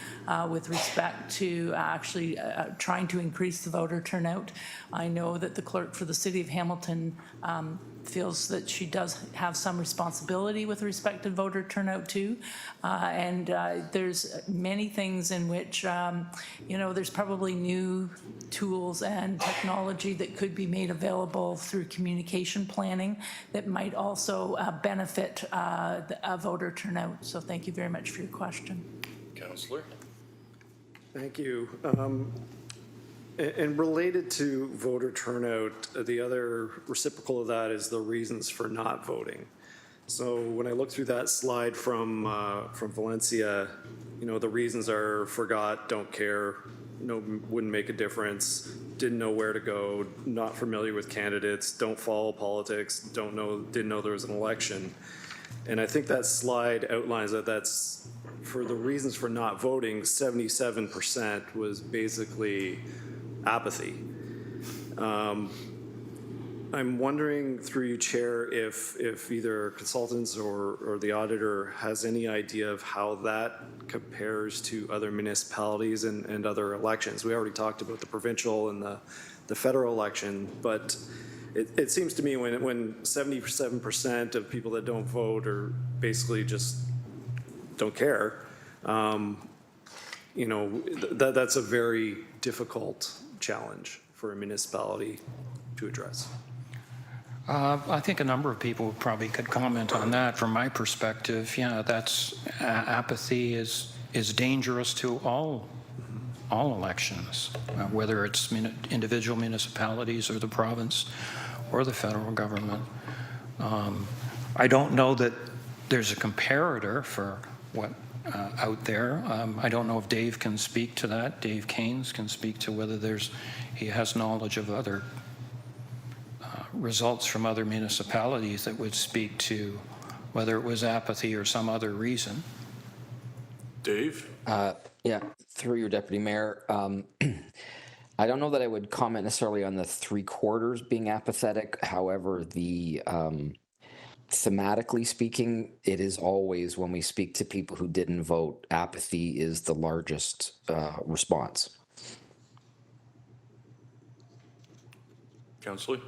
[SPEAKER 17] with respect to actually trying to increase the voter turnout. I know that the clerk for the City of Hamilton feels that she does have some responsibility with respect to voter turnout too. And there's many things in which, you know, there's probably new tools and technology that could be made available through communication planning that might also benefit voter turnout. So thank you very much for your question.
[SPEAKER 2] Councillor.
[SPEAKER 20] Thank you. And related to voter turnout, the other reciprocal of that is the reasons for not voting. So when I look through that slide from Valencia, you know, the reasons are forgot, don't care, wouldn't make a difference, didn't know where to go, not familiar with candidates, don't follow politics, didn't know there was an election. And I think that slide outlines that that's, for the reasons for not voting, 77% was basically apathy. I'm wondering, through you, Chair, if either consultants or the auditor has any idea of how that compares to other municipalities and other elections. We already talked about the provincial and the federal election, but it seems to me when 77% of people that don't vote are basically just don't care, that's a very difficult challenge for a municipality to address.
[SPEAKER 12] I think a number of people probably could comment on that. From my perspective, yeah, that's apathy is dangerous to all elections, whether it's individual municipalities or the province or the federal government. I don't know that there's a comparator for what out there. I don't know if Dave can speak to that. Dave Keynes can speak to whether he has knowledge of other results from other municipalities that would speak to whether it was apathy or some other reason.
[SPEAKER 2] Dave?
[SPEAKER 15] Yeah, through your Deputy Mayor. I don't know that I would comment necessarily on the 3/4 being apathetic. However, thematically speaking, it is always, when we speak to people who didn't vote, apathy is the largest response.
[SPEAKER 2] Councillor?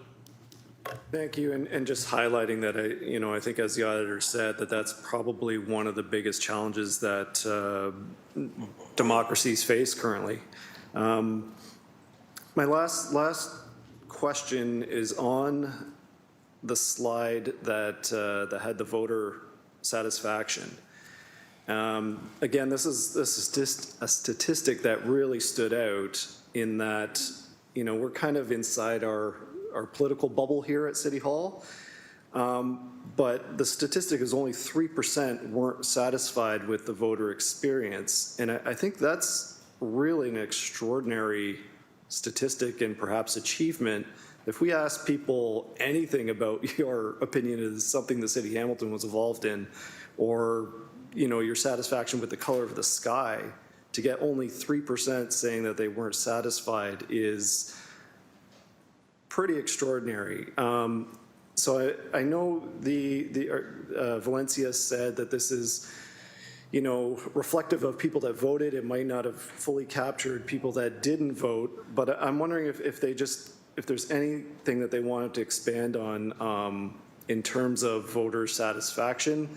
[SPEAKER 20] Thank you, and just highlighting that I think, as the auditor said, that's probably one of the biggest challenges that democracies face currently. My last question is on the slide that had the voter satisfaction. Again, this is just a statistic that really stood out in that we're kind of inside our political bubble here at City Hall, but the statistic is only 3% weren't satisfied with the voter experience, and I think that's really an extraordinary statistic and perhaps achievement. If we ask people anything about your opinion is something the City of Hamilton was involved in, or your satisfaction with the color of the sky, to get only 3% saying that they weren't satisfied is pretty extraordinary. So I know Valencia said that this is reflective of people that voted. It might not have fully captured people that didn't vote, but I'm wondering if there's anything that they wanted to expand on in terms of voter satisfaction,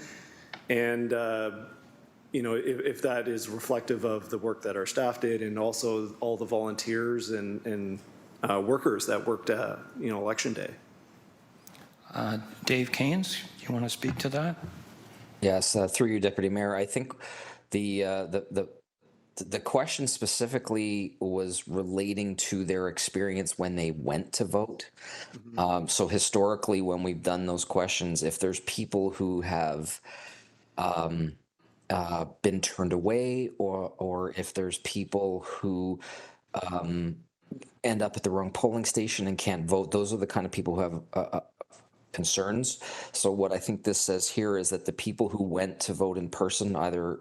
[SPEAKER 20] and if that is reflective of the work that our staff did, and also all the volunteers and workers that worked election day.
[SPEAKER 12] Dave Keynes, you want to speak to that?
[SPEAKER 15] Yes, through you, Deputy Mayor. I think the question specifically was relating to their experience when they went to vote. So historically, when we've done those questions, if there's people who have been turned away, or if there's people who end up at the wrong polling station and can't vote, those are the kind of people who have concerns. So what I think this says here is that the people who went to vote in person, either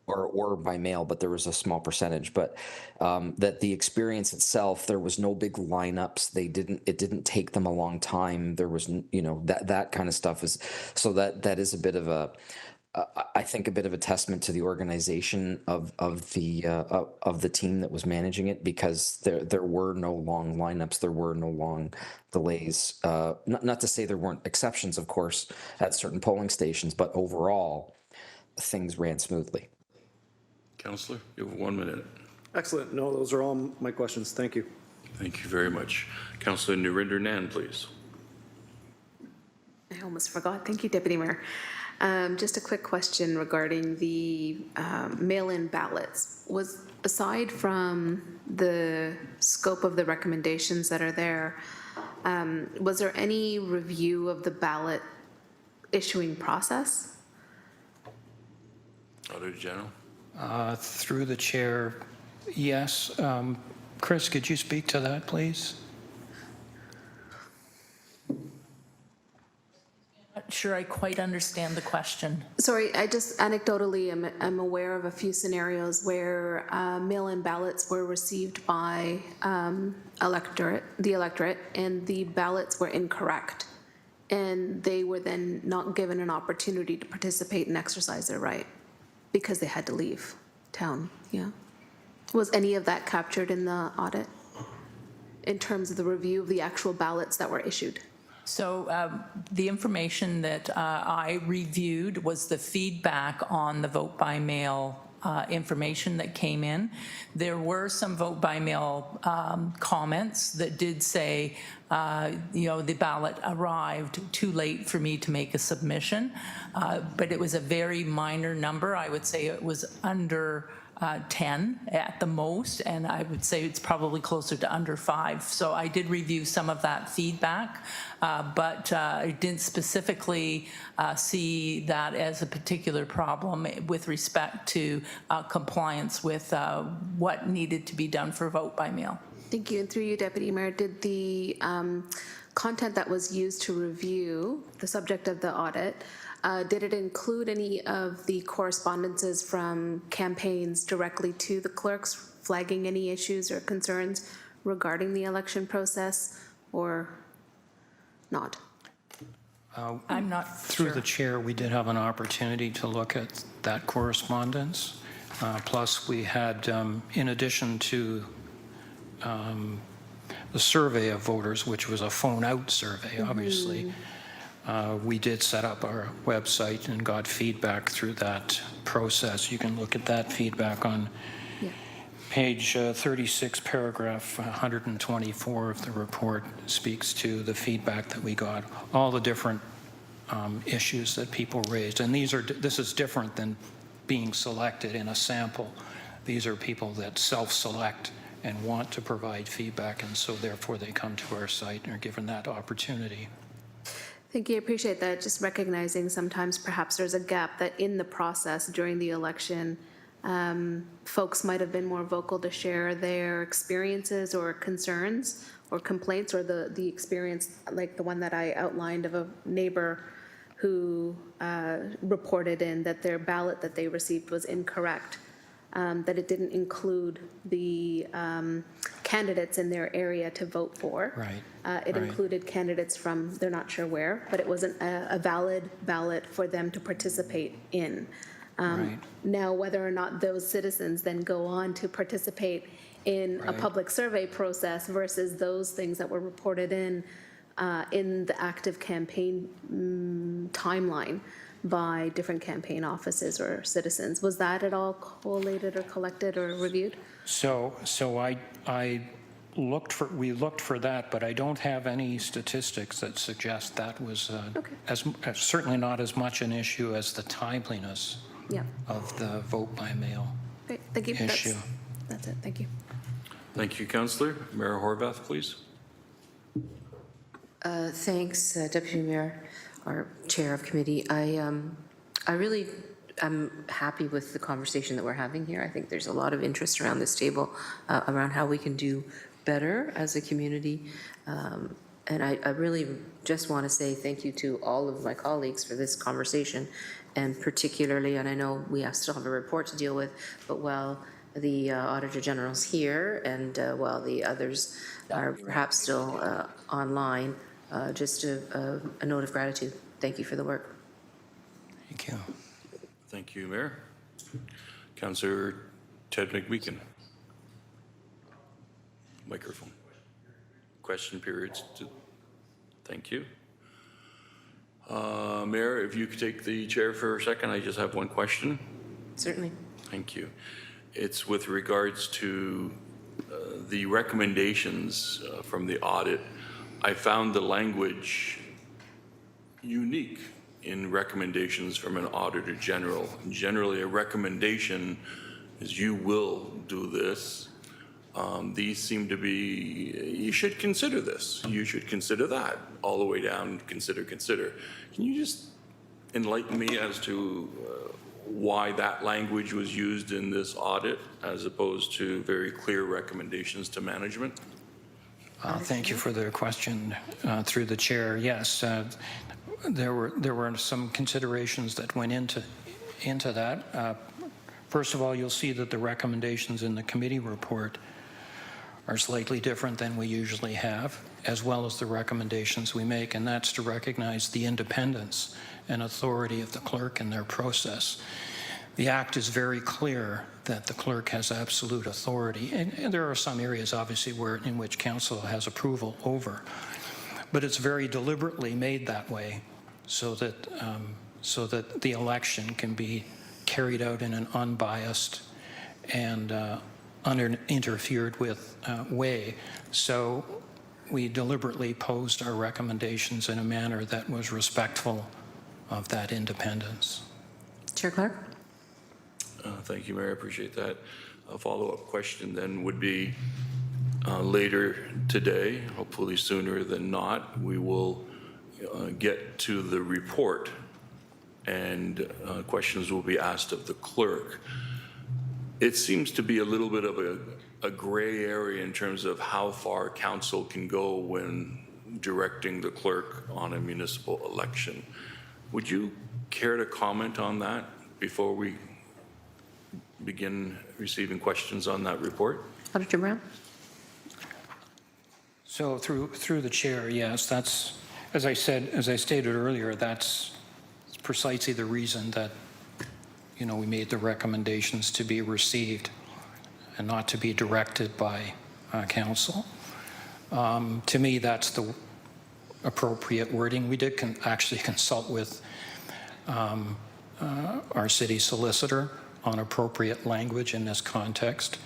[SPEAKER 15] or by mail, but there was a small percentage, but that the experience itself, there was no big lineups. It didn't take them a long time. There was, that kind of stuff is, so that is a bit of a, I think, a bit of a testament to the organization of the team that was managing it, because there were no long lineups, there were no long delays. Not to say there weren't exceptions, of course, at certain polling stations, but overall, things ran smoothly.
[SPEAKER 2] Councillor, you have 1 minute.
[SPEAKER 20] Excellent. No, those are all my questions. Thank you.
[SPEAKER 2] Thank you very much. Councillor Narinder Nan, please.
[SPEAKER 9] I almost forgot. Thank you, Deputy Mayor. Just a quick question regarding the mail-in ballots. Was, aside from the scope of the recommendations that are there, was there any review of the ballot issuing process?
[SPEAKER 2] Auditor General.
[SPEAKER 12] Through the chair, Yes. Chris, could you speak to that, please?
[SPEAKER 17] Not sure I quite understand the question.
[SPEAKER 9] Sorry, I just anecdotally am aware of a few scenarios where mail-in ballots were received by the electorate, and the ballots were incorrect. And they were then not given an opportunity to participate and exercise their right because they had to leave town, yeah. Was any of that captured in the audit in terms of the review of the actual ballots that were issued?
[SPEAKER 17] So the information that I reviewed was the feedback on the vote by mail information that came in. There were some vote by mail comments that did say, the ballot arrived too late for me to make a submission, but it was a very minor number. I would say it was under 10 at the most, and I would say it's probably closer to under 5. So I did review some of that feedback, but I didn't specifically see that as a particular problem with respect to compliance with what needed to be done for vote by mail.
[SPEAKER 9] Thank you. And through you, Deputy Mayor, did the content that was used to review the subject of the audit, did it include any of the correspondences from campaigns directly to the clerks flagging any issues or concerns regarding the election process, or not?
[SPEAKER 17] I'm not
[SPEAKER 12] Through
[SPEAKER 17] sure.
[SPEAKER 12] the chair, we did have an opportunity to look at that correspondence. Plus, we had, in addition to the survey of voters, which was a phone-out survey, obviously, we did set up our website and got feedback through that process. You can look at that feedback on page 36, paragraph 124 of the report. Speaks to the feedback that we got, all the different issues that people raised. And this is different than being selected in a sample. These are people that self-select and want to provide feedback, and so therefore they come to our site and are given that opportunity.
[SPEAKER 9] Thank you. I appreciate that. Just recognizing sometimes perhaps there's a gap that in the process during the election, folks might have been more vocal to share their experiences or concerns or complaints, or the experience like the one that I outlined of a neighbor who reported in that their ballot that they received was incorrect. That it didn't include the candidates in their area to vote for.
[SPEAKER 12] Right.
[SPEAKER 9] It included candidates from, they're not sure where, but it wasn't a valid ballot for them to participate in. Now, whether or not those citizens then go on to participate in a public survey process versus those things that were reported in the active campaign timeline by different campaign offices or citizens. Was that at all collated or collected or reviewed?
[SPEAKER 12] So we looked for that, but I don't have any statistics that suggest that was certainly not as much an issue as the timeliness of the vote by mail
[SPEAKER 9] Great, thank you.
[SPEAKER 12] issue.
[SPEAKER 9] That's it, thank you.
[SPEAKER 2] Thank you, Councillor. Mayor Horvath, please.
[SPEAKER 21] Thanks, Deputy Mayor, or Chair of Committee. I really am happy with the conversation that we're having here. I think there's a lot of interest around this table around how we can do better as a community. And I really just want to say thank you to all of my colleagues for this conversation, and particularly, and I know we still have a report to deal with, but while the Auditor General's here and while the others are perhaps still online, just a note of gratitude. Thank you for the work.
[SPEAKER 12] Thank you.
[SPEAKER 2] Thank you, Mayor. Councillor Ted McMeekin. Microphone. Question periods. Thank you. Mayor, if you could take the chair for a second, I just have one question.
[SPEAKER 21] Certainly.
[SPEAKER 2] Thank you. It's with regards to the recommendations from the audit. I found the language unique in recommendations from an Auditor General. Generally, a recommendation is you will do this. These seem to be, you should consider this, you should consider that, all the way down, consider. Can you just enlighten me as to why that language was used in this audit as opposed to very clear recommendations to management?
[SPEAKER 12] Thank you for the question through the chair. Yes, there were some considerations that went into that. First of all, you'll see that the recommendations in the committee report are slightly different than we usually have, as well as the recommendations we make, and that's to recognize the independence and authority of the clerk in their process. The Act is very clear that the clerk has absolute authority, and there are some areas, obviously, in which council has approval over, but it's very deliberately made that way so that the election can be carried out in an unbiased and uninterfered with way. So we deliberately posed our recommendations in a manner that was respectful of that independence.
[SPEAKER 21] Chair Clark?
[SPEAKER 2] Thank you, Mayor. I appreciate that. A follow-up question then would be later today, hopefully sooner than not, we will get to the report and questions will be asked of the clerk. It seems to be a little bit of a gray area in terms of how far council can go when directing the clerk on a municipal election. Would you care to comment on that before we begin receiving questions on that report?
[SPEAKER 21] Auditor Brown?
[SPEAKER 12] So through the chair, yes, that's, as I stated earlier, that's precisely the reason that, you know, we made the recommendations to be received and not to be directed by council. To me, that's the appropriate wording. We did actually consult with our city solicitor on appropriate language in this context,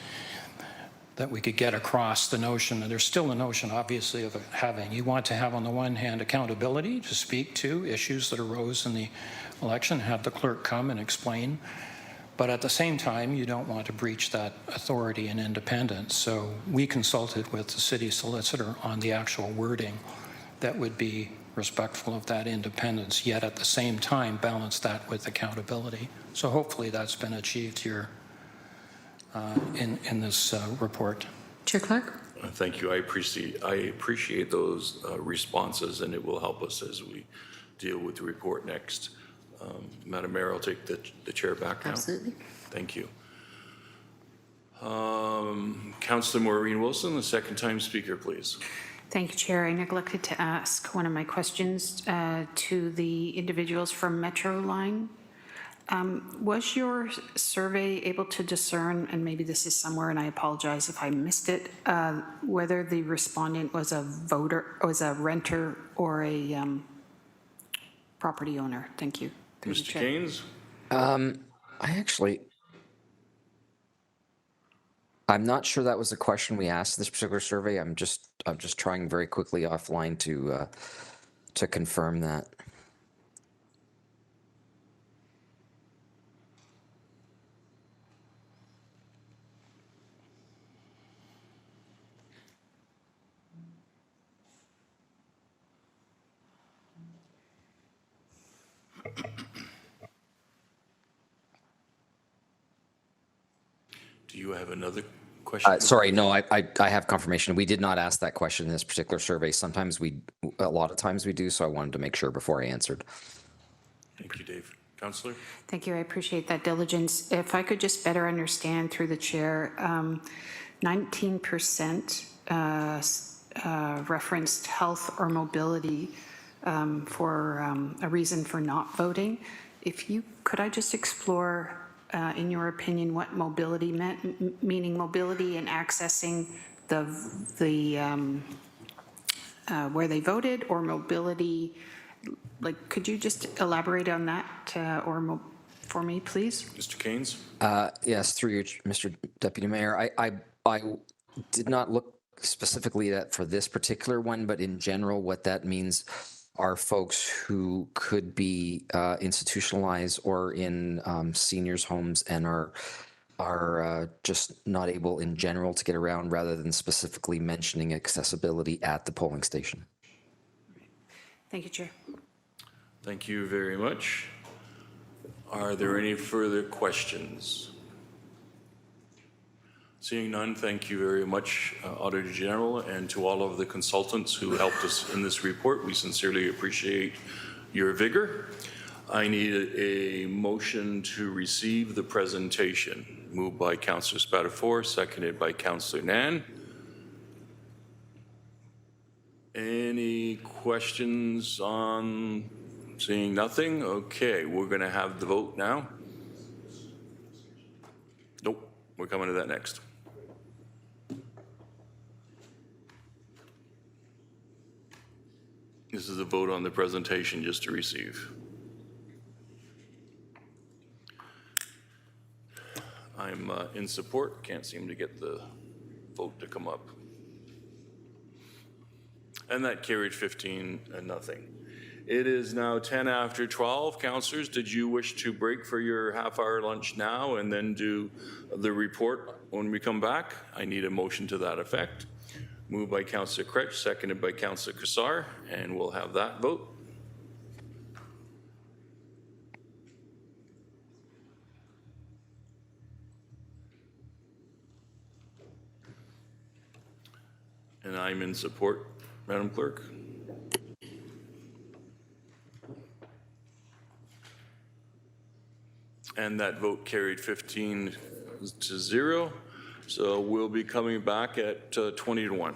[SPEAKER 12] that we could get across the notion that there's still a notion, obviously, of having, you want to have on the one hand accountability to speak to issues that arose in the election, have the clerk come and explain, but at the same time, you don't want to breach that authority and independence. So we consulted with the city solicitor on the actual wording that would be respectful of that independence, yet at the same time balance that with accountability. So hopefully that's been achieved here in this report.
[SPEAKER 21] Chair Clark?
[SPEAKER 2] Thank you. I appreciate those responses, and it will help us as we deal with the report next. Madam Mayor, I'll take the chair back now.
[SPEAKER 21] Absolutely.
[SPEAKER 2] Thank you. Councillor Maureen Wilson, the second-time speaker, please.
[SPEAKER 6] Thank you, Chair. I neglected to ask one of my questions to the individuals from Metro Line. Was your survey able to discern, and maybe this is somewhere and I apologize if I missed it, whether the respondent was a voter, was a renter or a property owner? Thank you.
[SPEAKER 2] Mr. Keynes?
[SPEAKER 15] I'm not sure that was the question we asked in this particular survey. I'm just trying very quickly offline to confirm that.
[SPEAKER 2] Do you have another question?
[SPEAKER 15] Sorry, no, I have confirmation. We did not ask that question in this particular survey. A lot of times we do, so I wanted to make sure before I answered.
[SPEAKER 2] Thank you, Dave. Councillor?
[SPEAKER 6] Thank you. I appreciate that diligence. If I could just better understand through the chair, 19% referenced health or mobility for a reason for not voting. Could I just explore, in your opinion, what mobility meant, meaning mobility and accessing where they voted, or mobility, like, could you just elaborate on that for me, please?
[SPEAKER 2] Mr. Keynes?
[SPEAKER 15] Yes, through you, Mr. Deputy Mayor. I did not look specifically at for this particular one, but in general, what that means are folks who could be institutionalized or in seniors' homes and are just not able in general to get around, rather than specifically mentioning accessibility at the polling station.
[SPEAKER 6] Thank you, Chair.
[SPEAKER 2] Thank you very much. Are there any further questions? Seeing none, thank you very much, Auditor General, and to all of the consultants who helped us in this report. We sincerely appreciate your vigor. I need a motion to receive the presentation. Moved by Councillor Spatafor, seconded by Councillor Nan. Any questions on? Seeing nothing? Okay, we're going to have the vote now. Nope, we're coming to that next. This is a vote on the presentation just to receive. I'm in support. Can't seem to get the vote to come up. And that carried 15 and nothing. It is now 10 after 12. Councillors, did you wish to break for your half-hour lunch now and then do the report when we come back? I need a motion to that effect. Moved by Councillor Cretch, seconded by Councillor Cassar, and we'll have that vote. And I'm in support, Madam Clerk. And that vote carried 15 to 0. So we'll be coming back at 20 to 1.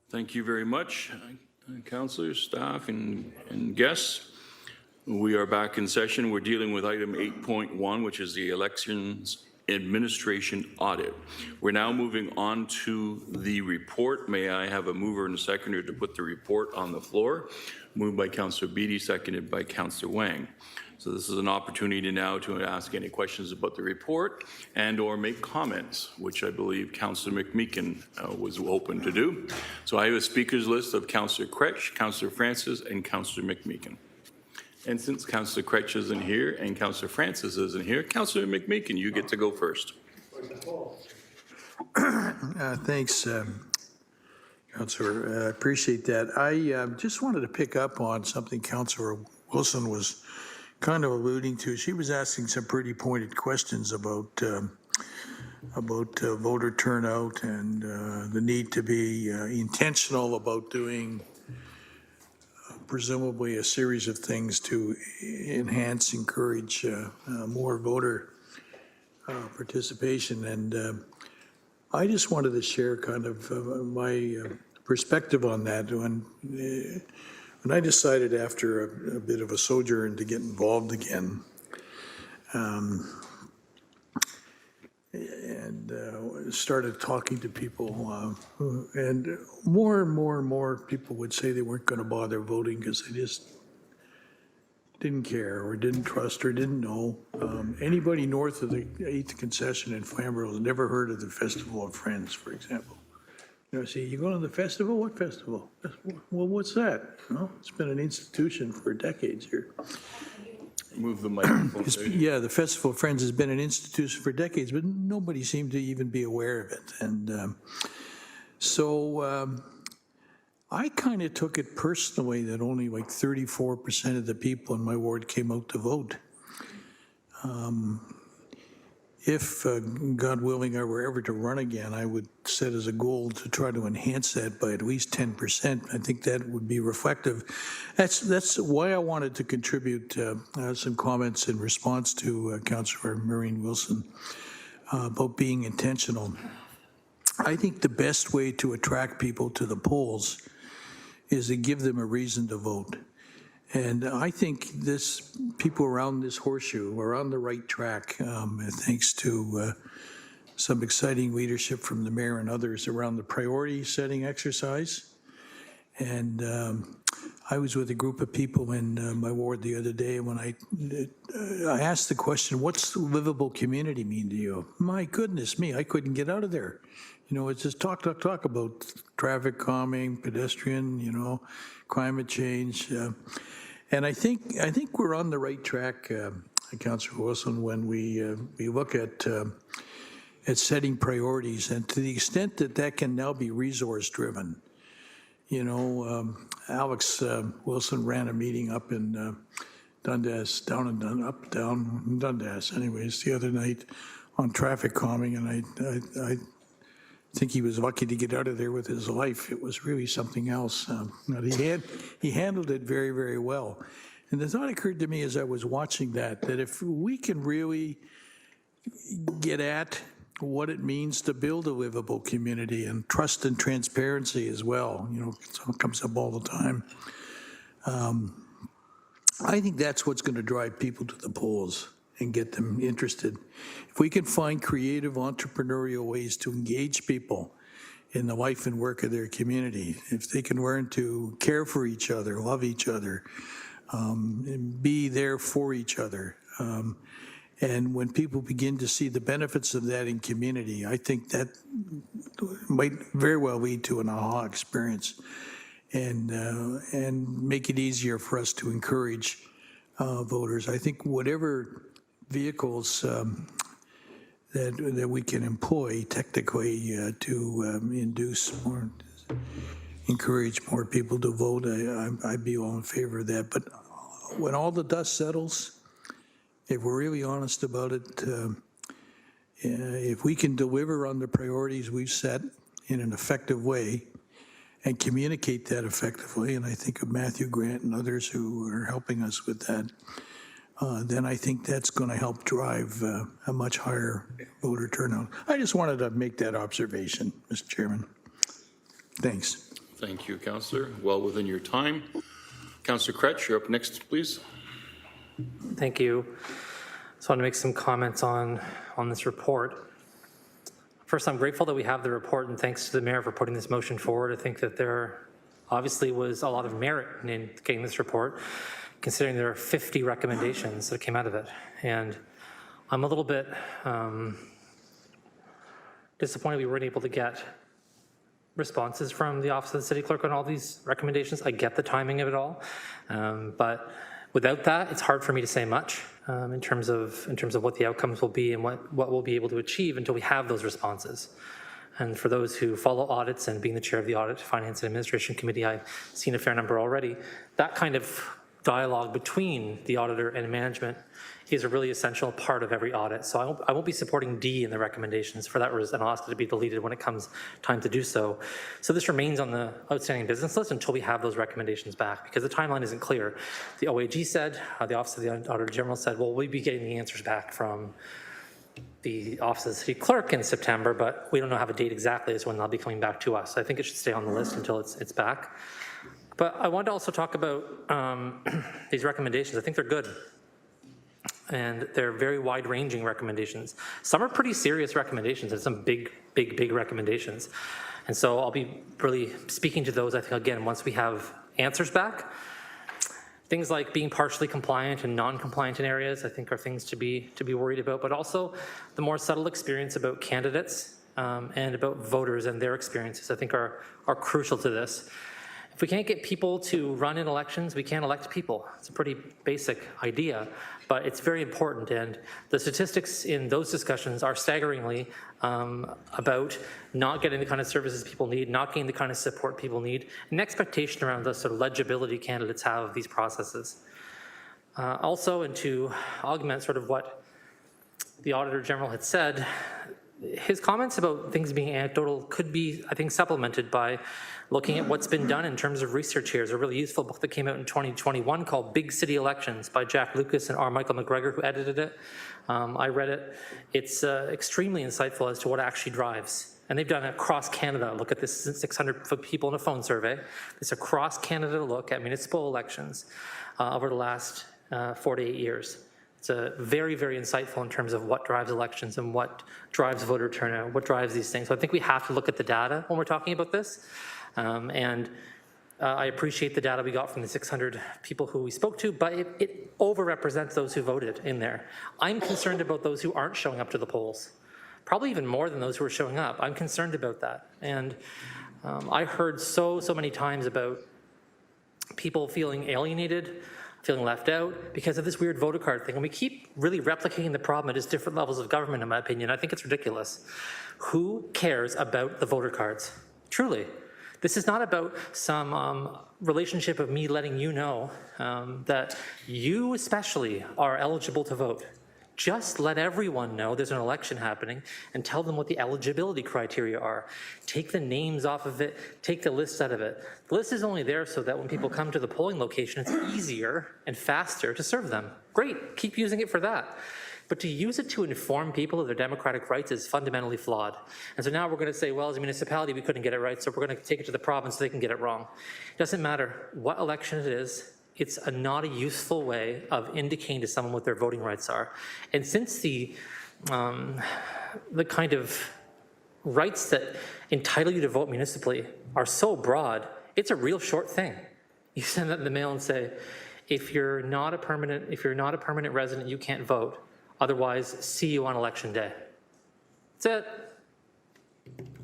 [SPEAKER 2] Thank you very much, councilors, staff, and guests. We are back in session. We're dealing with item 8.1, which is the Elections Administration Audit. We're now moving on to the report. May I have a mover and a seconder to put the report on the floor? Moved by Councillor Beattie, seconded by Councillor Wang. So this is an opportunity now to ask any questions about the report and or make comments, which I believe Councillor McMeekin was open to do. So I have a speakers list of Councillor Cretch, Councillor Francis, and Councillor McMeekin. And since Councillor Cretch isn't here and Councillor Francis isn't here, Councillor McMeekin, you get to go first.
[SPEAKER 1] Thanks, Councillor. I appreciate that. I just wanted to pick up on something Councillor Wilson was kind of alluding to. She was asking some pretty pointed questions about voter turnout and the need to be intentional about doing presumably a series of things to encourage more voter participation. And I just wanted to share kind of my perspective on that. When I decided after a bit of a sojourn to get involved again, and started talking to people, and more people would say they weren't going to bother voting because they just didn't care or didn't trust or didn't know. Anybody north of the 8th concession in Flamborough has never heard of the Festival of Friends, for example. You know, see, you going to the festival? What festival? Well, what's that? Well, it's been an institution for decades here.
[SPEAKER 2] Move the microphone.
[SPEAKER 1] Yeah, the Festival of Friends has been an institution for decades, but nobody seemed to even be aware of it. And so I kind of took it personally that only like 34% of the people in my ward came out to vote. If, God willing, I were ever to run again, I would set as a goal to try to enhance that by at least 10%. I think that would be reflective. That's why I wanted to contribute some comments in response to Councillor Maureen Wilson about being intentional. I think the best way to attract people to the polls is to give them a reason to vote. And I think people around this horseshoe are on the right track, thanks to some exciting leadership from the mayor and others around the priority setting exercise. And I was with a group of people in my ward the other day when I asked the question, what's livable community mean to you? My goodness me, I couldn't get out of there. You know, it's just talk about traffic calming, pedestrian, climate change. And I think we're on the right track, Councillor Wilson, when we look at setting priorities, and to the extent that can now be resource driven. Alex Wilson ran a meeting up in Dundas, down Dundas, anyways, the other night on traffic calming, and I think he was lucky to get out of there with his life. It was really something else. He handled it very, very well. And the thought occurred to me as I was watching that if we can really get at what it means to build a livable community and trust and transparency as well, it comes up all the time. I think that's what's going to drive people to the polls and get them interested. If we can find creative entrepreneurial ways to engage people in the life and work of their community, if they can learn to care for each other, love each other, and be there for each other, and when people begin to see the benefits of that in community, I think that might very well lead to an aha experience and make it easier for us to encourage voters. I think whatever vehicles that we can employ technically to encourage more people to vote, I'd be all in favor of that. But when all the dust settles, if we're really honest about it, if we can deliver on the priorities we've set in an effective way and communicate that effectively, and I think of Matthew Grant and others who are helping us with that, then I think that's going to help drive a much higher voter turnout. I just wanted to make that observation, Mr. Chairman. Thanks.
[SPEAKER 2] Thank you, Councillor. Well within your time. Councillor Kretsch, you're up next, please.
[SPEAKER 4] Thank you. Just want to make some comments on this report. First, I'm grateful that we have the report, and thanks to the mayor for putting this motion forward. I think that there obviously was a lot of merit in getting this report, considering there are 50 recommendations that came out of it. And I'm a little bit disappointed we weren't able to get responses from the Office of the City Clerk on all these recommendations. I get the timing of it all, but without that, it's hard for me to say much in terms of what the outcomes will be and what we'll be able to achieve until we have those responses. And for those who follow audits, and being the chair of the Audit, Finance and Administration Committee, I've seen a fair number already. That kind of dialogue between the auditor and management is a really essential part of every audit. So I won't be supporting D in the recommendations for that reason, and I'll ask it to be deleted when it comes time to do so. So this remains on the outstanding business list until we have those recommendations back, because the timeline isn't clear. The OAG said, the Office of the Auditor General said, well, we'll be getting the answers back from the Office of the City Clerk in September, but we don't have a date exactly as when they'll be coming back to us. I think it should stay on the list until it's back. But I wanted to also talk about these recommendations. I think they're good. And they're very wide-ranging recommendations. Some are pretty serious recommendations, and some big recommendations. And so I'll be really speaking to those, I think, again, once we have answers back. Things like being partially compliant and non-compliant in areas, I think, are things to be worried about, but also the more subtle experience about candidates and about voters and their experiences, I think, are crucial to this. If we can't get people to run in elections, we can't elect people. It's a pretty basic idea, but it's very important. And the statistics in those discussions are staggeringly about not getting the kind of services people need, not getting the kind of support people need, an expectation around the sort of legibility candidates have of these processes. Also, and to augment sort of what the Auditor General had said, his comments about things being anecdotal could be, I think, supplemented by looking at what's been done in terms of research here. There's a really useful book that came out in 2021 called Big City Elections by Jack Lucas and R. Michael McGregor, who edited it. I read it. It's extremely insightful as to what actually drives. And they've done it across Canada. Look at this, 600 people in a phone survey. It's a cross Canada look at municipal elections over the last 4 to 8 years. It's very, very insightful in terms of what drives elections and what drives voter turnout, what drives these things. So I think we have to look at the data when we're talking about this. I appreciate the data we got from the 600 people who we spoke to, but it overrepresents those who voted in there. I'm concerned about those who aren't showing up to the polls, probably even more than those who are showing up. I'm concerned about that. And I heard so many times about people feeling alienated, feeling left out because of this weird voter card thing. And we keep really replicating the problem at just different levels of government, in my opinion. I think it's ridiculous. Who cares about the voter cards? Truly. This is not about some relationship of me letting you know that you especially are eligible to vote. Just let everyone know there's an election happening and tell them what the eligibility criteria are. Take the names off of it, take the list out of it. The list is only there so that when people come to the polling location, it's easier and faster to serve them. Great, keep using it for that. But to use it to inform people of their democratic rights is fundamentally flawed. And so now we're going to say, well, as a municipality, we couldn't get it right, so we're going to take it to the province so they can get it wrong. It doesn't matter what election it is. It's not a useful way of indicating to someone what their voting rights are. And since the kind of rights that entitle you to vote municipally are so broad, it's a real short thing. You send that in the mail and say, if you're not a permanent resident, you can't vote. Otherwise, see you on election day. That's it.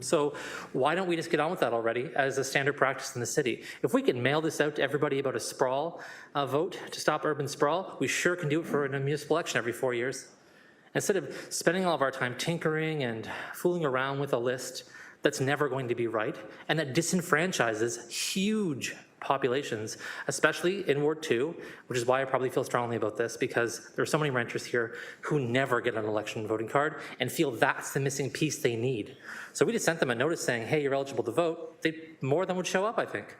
[SPEAKER 4] So why don't we just get on with that already as a standard practice in the city? If we can mail this out to everybody about a sprawl vote to stop urban sprawl, we sure can do it for a municipal election every 4 years. Instead of spending all of our time tinkering and fooling around with a list that's never going to be right and that disenfranchises huge populations, especially in Ward 2, which is why I probably feel strongly about this, because there are so many renters here who never get an election voting card and feel that's the missing piece they need. So we just sent them a notice saying, hey, you're eligible to vote. More than would show up, I think.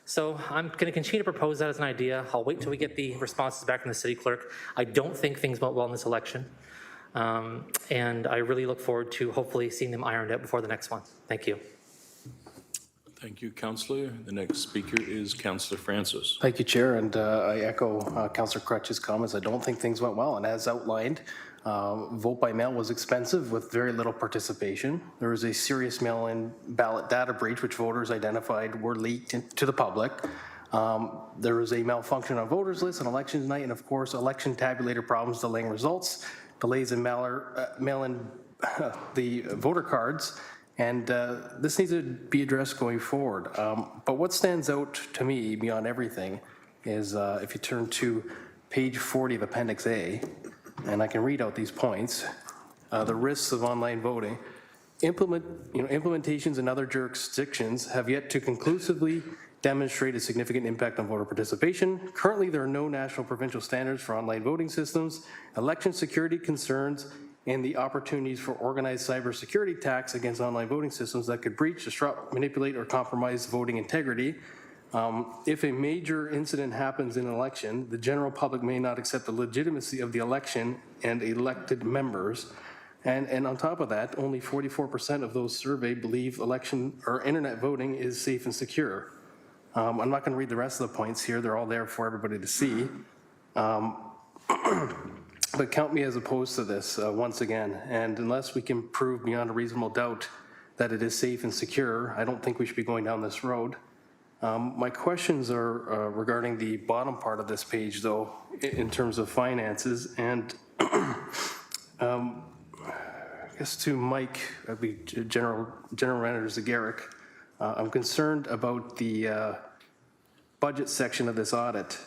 [SPEAKER 4] So I'm going to continue to propose that as an idea. I'll wait till we get the responses back from the city clerk. I don't think things went well in this election. And I really look forward to hopefully seeing them ironed out before the next one. Thank you.
[SPEAKER 2] Thank you, Councillor. The next speaker is Councillor Francis.
[SPEAKER 16] Thank you, Chair, and I echo Councillor Crutch's comments. I don't think things went well, and as outlined, vote by mail was expensive with very little participation. There was a serious mail-in ballot data breach, which voters identified were leaked to the public. There was a malfunction on voters lists on elections night, and of course, election tabulator problems delaying results, delays in mail-in the voter cards, and this needs to be addressed going forward. But what stands out to me beyond everything is if you turn to page 40 of Appendix A, and I can read out these points, the risks of online voting. Implementations in other jurisdictions have yet to conclusively demonstrate a significant impact on voter participation. Currently, there are no national provincial standards for online voting systems. Election security concerns and the opportunities for organized cybersecurity attacks against online voting systems that could breach, disrupt, manipulate, or compromise voting integrity. If a major incident happens in an election, the general public may not accept the legitimacy of the election and elected members. And on top of that, only 44% of those surveyed believe election or internet voting is safe and secure. I'm not going to read the rest of the points here. They're all there for everybody to see. But count me as opposed to this once again. And unless we can prove beyond a reasonable doubt that it is safe and secure, I don't think we should be going down this road. My questions are regarding the bottom part of this page, though, in terms of finances. And I guess to Mike, General Manager Zagaric, I'm concerned about the budget section of this audit.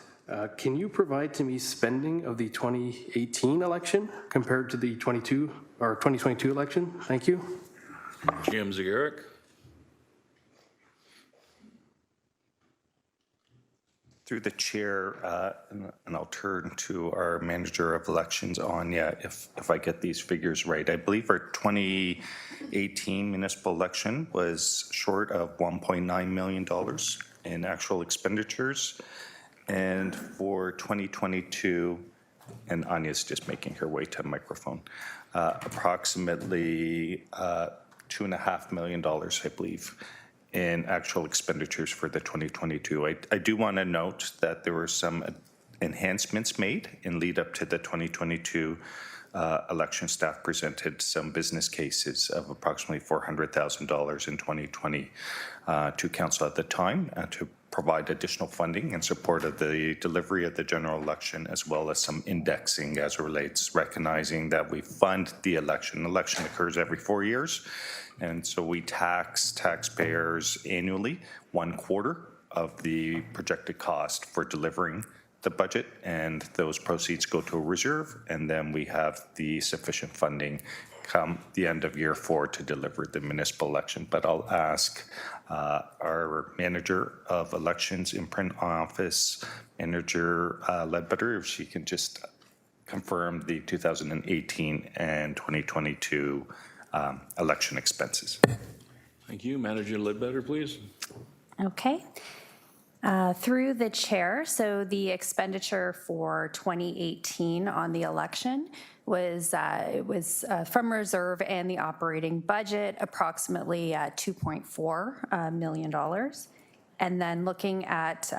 [SPEAKER 16] Can you provide to me spending of the 2018 election compared to the 2022 election? Thank you.
[SPEAKER 2] GM Zagaric.
[SPEAKER 8] Through the chair, and I'll turn to our manager of elections, Anya, if I get these figures right. I believe our 2018 municipal election was short of $1.9 million in actual expenditures. And for 2022, and Anya's just making her way to a microphone, approximately $2.5 million, I believe, in actual expenditures for the 2022. I do want to note that there were some enhancements made in lead up to the 2022 election. Staff presented some business cases of approximately $400,000 in 2020 to council at the time to provide additional funding in support of the delivery of the general election, as well as some indexing as it relates, recognizing that we fund the election. Election occurs every 4 years, and so we tax taxpayers annually 1/4 of the projected cost for delivering the budget, and those proceeds go to a reserve, and then we have the sufficient funding come the end of year 4 to deliver the municipal election. But I'll ask our manager of elections in print office, Manager Ledbetter, if she can just confirm the 2018 and 2022 election expenses.
[SPEAKER 2] Thank you. Manager Ledbetter, please.
[SPEAKER 7] Okay. Through the chair, so the expenditure for 2018 on the election was from reserve and the operating budget, approximately $2.4 million. And then looking at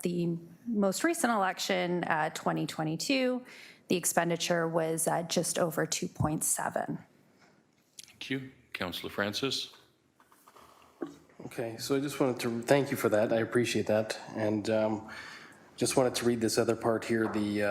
[SPEAKER 7] the most recent election, 2022, the expenditure was just over 2.7.
[SPEAKER 2] Thank you. Councillor Francis.
[SPEAKER 16] Okay, so I just wanted to thank you for that. I appreciate that. And just wanted to read this other part here, the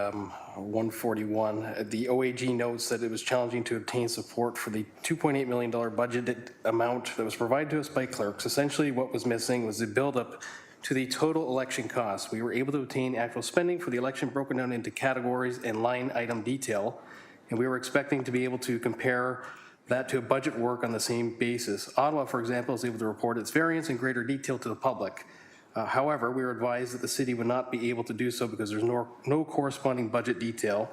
[SPEAKER 16] 141. The OAG notes that it was challenging to obtain support for the $2.8 million budgeted amount that was provided to us by clerks. Essentially, what was missing was the buildup to the total election costs. We were able to obtain actual spending for the election broken down into categories and line item detail, and we were expecting to be able to compare that to a budget work on the same basis. Ottawa, for example, is able to report its variance in greater detail to the public. However, we were advised that the city would not be able to do so because there's no corresponding budget detail.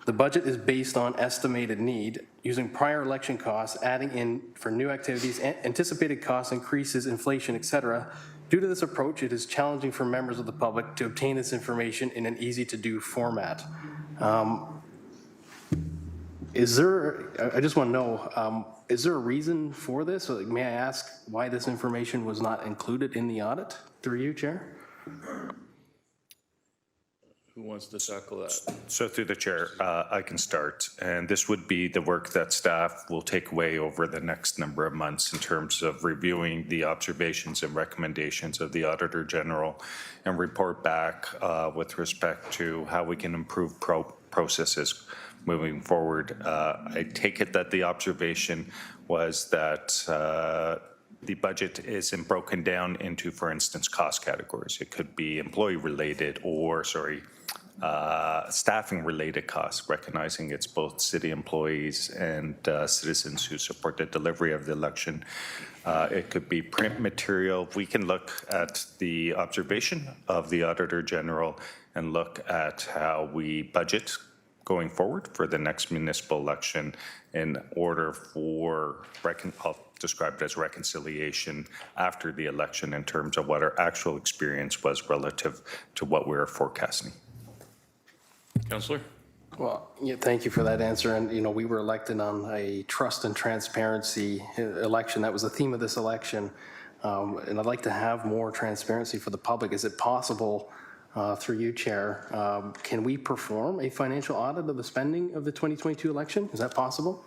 [SPEAKER 16] The budget is based on estimated need, using prior election costs, adding in for new activities, anticipated cost increases, inflation, etc. Due to this approach, it is challenging for members of the public to obtain this information in an easy-to-do format. I just want to know, Is there a reason for this? Like, may I ask why this information was not included in the audit through you, Chair?
[SPEAKER 2] Who wants to tackle that?
[SPEAKER 11] So through the chair, I can start. And this would be the work that staff will take away over the next number of months in terms of reviewing the observations and recommendations of the Auditor General and report back with respect to how we can improve processes moving forward. I take it that the observation was that the budget isn't broken down into, for instance, cost categories. It could be employee-related or, staffing-related costs, recognizing it's both city employees and citizens who support the delivery of the election. It could be print material. We can look at the observation of the Auditor General and look at how we budget going forward for the next municipal election in order for, I'll describe it as reconciliation after the election in terms of what our actual experience was relative to what we were forecasting.
[SPEAKER 2] Councillor?
[SPEAKER 16] Well, yeah, thank you for that answer. And, we were elected on a trust and transparency election. That was the theme of this election. And I'd like to have more transparency for the public. Is it possible, through you, Chair, can we perform a financial audit of the spending of the 2022 election? Is that possible?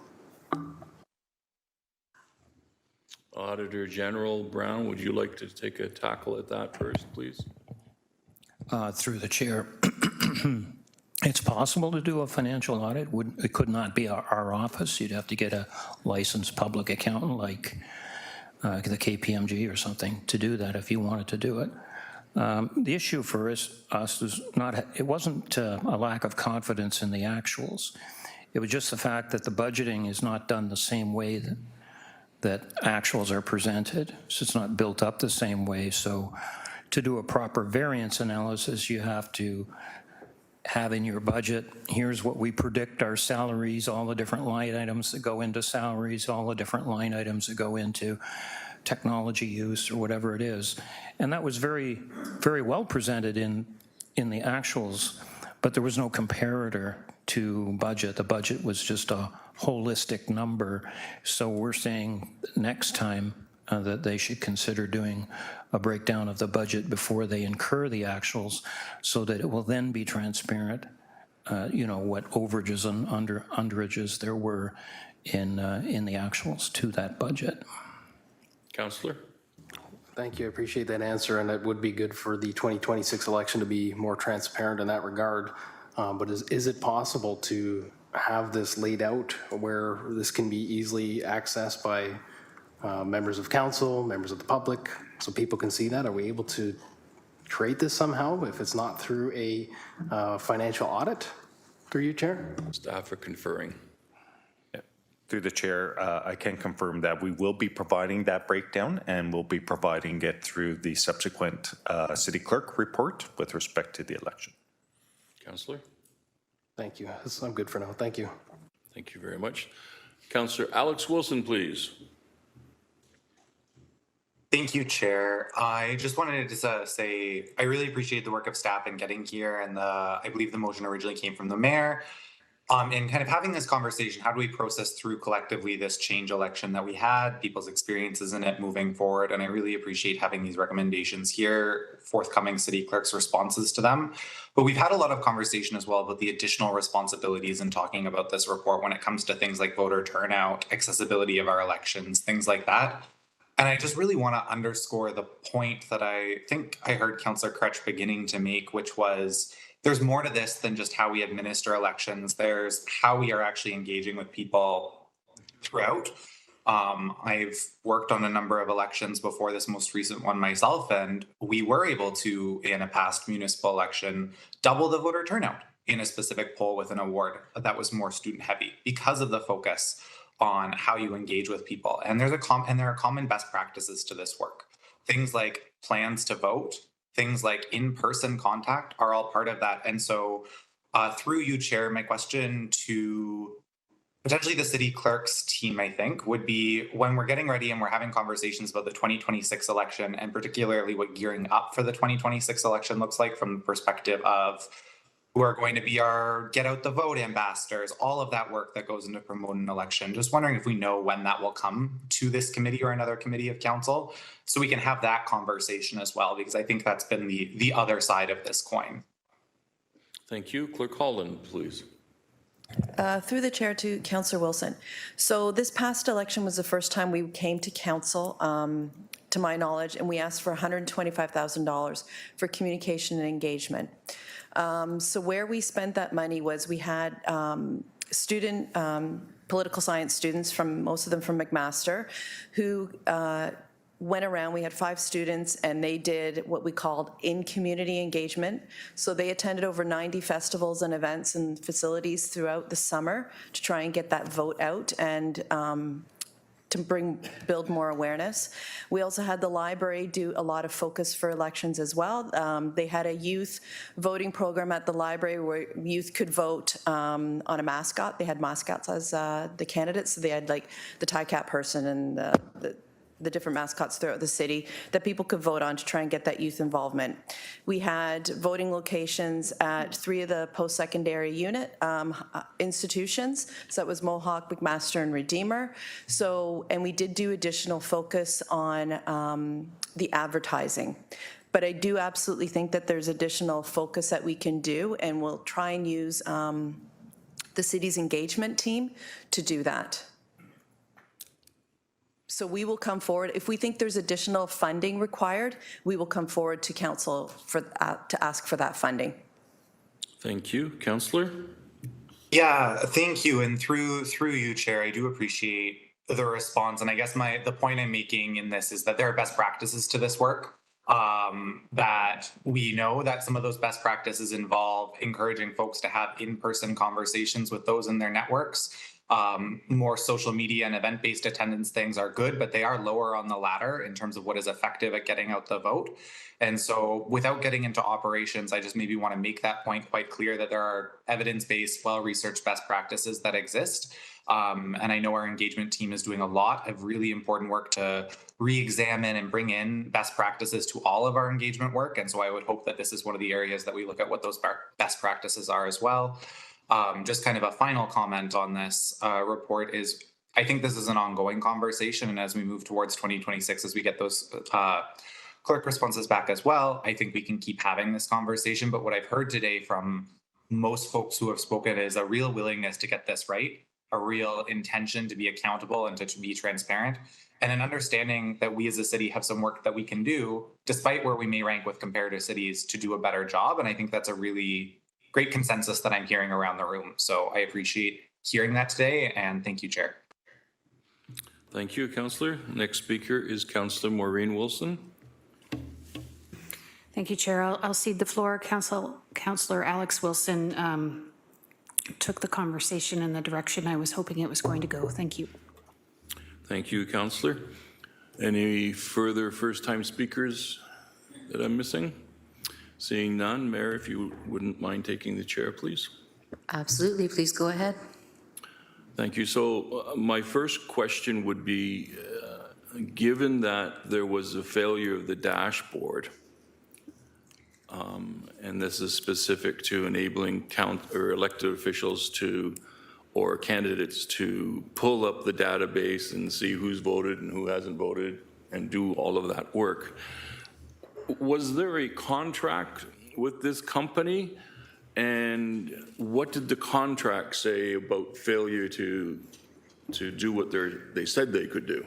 [SPEAKER 2] Auditor General Brown, would you like to take a tackle at that first, please?
[SPEAKER 12] Through the chair, it's possible to do a financial audit. It could not be our office. You'd have to get a licensed public accountant like the KPMG or something to do that if you wanted to do it. The issue for us is it wasn't a lack of confidence in the actuals. It was just the fact that the budgeting is not done the same way that actuals are presented. So it's not built up the same way. So to do a proper variance analysis, you have to have in your budget, here's what we predict our salaries, all the different line items that go into salaries, all the different line items that go into technology use or whatever it is. And that was very, very well presented in the actuals, but there was no comparator to budget. The budget was just a holistic number. So we're saying next time that they should consider doing a breakdown of the budget before they incur the actuals so that it will then be transparent, what overages and underages there were in the actuals to that budget.
[SPEAKER 2] Councillor?
[SPEAKER 16] Thank you. I appreciate that answer, and it would be good for the 2026 election to be more transparent in that regard. But is it possible to have this laid out where this can be easily accessed by members of council, members of the public, so people can see that? Are we able to create this somehow if it's not through a financial audit? Through you, Chair?
[SPEAKER 2] Staff are conferring.
[SPEAKER 11] Through the chair, I can confirm that we will be providing that breakdown and we'll be providing it through the subsequent city clerk report with respect to the election.
[SPEAKER 2] Councillor?
[SPEAKER 16] Thank you. I'm good for now. Thank you.
[SPEAKER 2] Thank you very much. Councillor Alex Wilson, please.
[SPEAKER 22] Thank you, Chair. I just wanted to say I really appreciate the work of staff in getting here, and I believe the motion originally came from the mayor. And kind of having this conversation, how do we process through collectively this change election that we had, people's experiences in it moving forward? And I really appreciate having these recommendations here, forthcoming city clerk's responses to them. But we've had a lot of conversation as well about the additional responsibilities in talking about this report when it comes to things like voter turnout, accessibility of our elections, things like that. And I just really want to underscore the point that I think I heard Councillor Kretsch beginning to make, which was there's more to this than just how we administer elections. There's how we are actually engaging with people throughout. I've worked on a number of elections before this most recent one myself, and we were able to, in a past municipal election, double the voter turnout in a specific poll with an award that was more student heavy because of the focus on how you engage with people. And there are common best practices to this work. Things like plans to vote, things like in-person contact are all part of that. And so through you, Chair, my question to potentially the city clerk's team, I think, would be when we're getting ready and we're having conversations about the 2026 election, and particularly what gearing up for the 2026 election looks like from the perspective of who are going to be our get out the vote ambassadors, all of that work that goes into promoting an election. Just wondering if we know when that will come to this committee or another committee of council, so we can have that conversation as well, because I think that's been the other side of this coin.
[SPEAKER 2] Thank you. Clerk Holland, please.
[SPEAKER 5] Through the chair to Councillor Wilson. So this past election was the first time we came to council, to my knowledge, and we asked for $125,000 for communication and engagement. So where we spent that money was we had political science students, most of them from McMaster, who went around. We had 5 students, and they did what we called in-community engagement. So they attended over 90 festivals and events and facilities throughout the summer to try and get that vote out and to build more awareness. We also had the library do a lot of focus for elections as well. They had a youth voting program at the library where youth could vote on a mascot. They had mascots as the candidates. So they had like the tie cap person and the different mascots throughout the city that people could vote on to try and get that youth involvement. We had voting locations at 3 of the post-secondary unit institutions. So that was Mohawk, McMaster, and Redeemer. So, and we did do additional focus on the advertising. But I do absolutely think that there's additional focus that we can do, and we'll try and use the city's engagement team to do that. So we will come forward. If we think there's additional funding required, we will come forward to council to ask for that funding.
[SPEAKER 2] Thank you. Councillor?
[SPEAKER 22] Yeah, thank you. And through you, Chair, I do appreciate the response. And I guess the point I'm making in this is that there are best practices to this work. That we know that some of those best practices involve encouraging folks to have in-person conversations with those in their networks. More social media and event-based attendance things are good, but they are lower on the ladder in terms of what is effective at getting out the vote. And so without getting into operations, I just maybe want to make that point quite clear that there are evidence-based, well-researched best practices that exist. And I know our engagement team is doing a lot of really important work to re-examine and bring in best practices to all of our engagement work. And so I would hope that this is one of the areas that we look at what those best practices are as well. Just kind of a final comment on this report is, I think this is an ongoing conversation, and as we move towards 2026, as we get those clerk responses back as well, I think we can keep having this conversation. But what I've heard today from most folks who have spoken is a real willingness to get this right, a real intention to be accountable and to be transparent, and an understanding that we as a city have some work that we can do, despite where we may rank with comparative cities, to do a better job. And I think that's a really great consensus that I'm hearing around the room. So I appreciate hearing that today, and thank you, Chair.
[SPEAKER 2] Thank you, Councillor. Next speaker is Councillor Maureen Wilson.
[SPEAKER 6] Thank you, Chair. I'll cede the floor. Councillor Alex Wilson took the conversation in the direction I was hoping it was going to go. Thank you.
[SPEAKER 2] Thank you, Councillor. Any further first-time speakers that I'm missing? Seeing none, Mayor, if you wouldn't mind taking the chair, please.
[SPEAKER 21] Absolutely, please go ahead.
[SPEAKER 2] Thank you. So my first question would be, given that there was a failure of the dashboard, and this is specific to enabling elected officials or candidates to pull up the database and see who's voted and who hasn't voted and do all of that work. Was there a contract with this company? And what did the contract say about failure to do what they said they could do?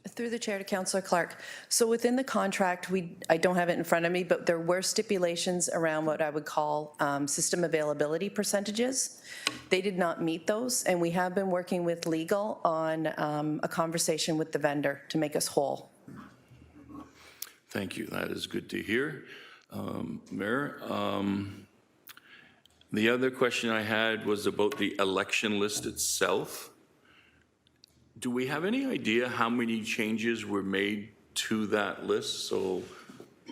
[SPEAKER 5] Through the chair to Councillor Clark. So within the contract, I don't have it in front of me, but there were stipulations around what I would call system availability percentages. They did not meet those, and we have been working with legal on a conversation with the vendor to make us whole.
[SPEAKER 2] Thank you. That is good to hear. Mayor, the other question I had was about the election list itself. Do we have any idea how many changes were made to that list? So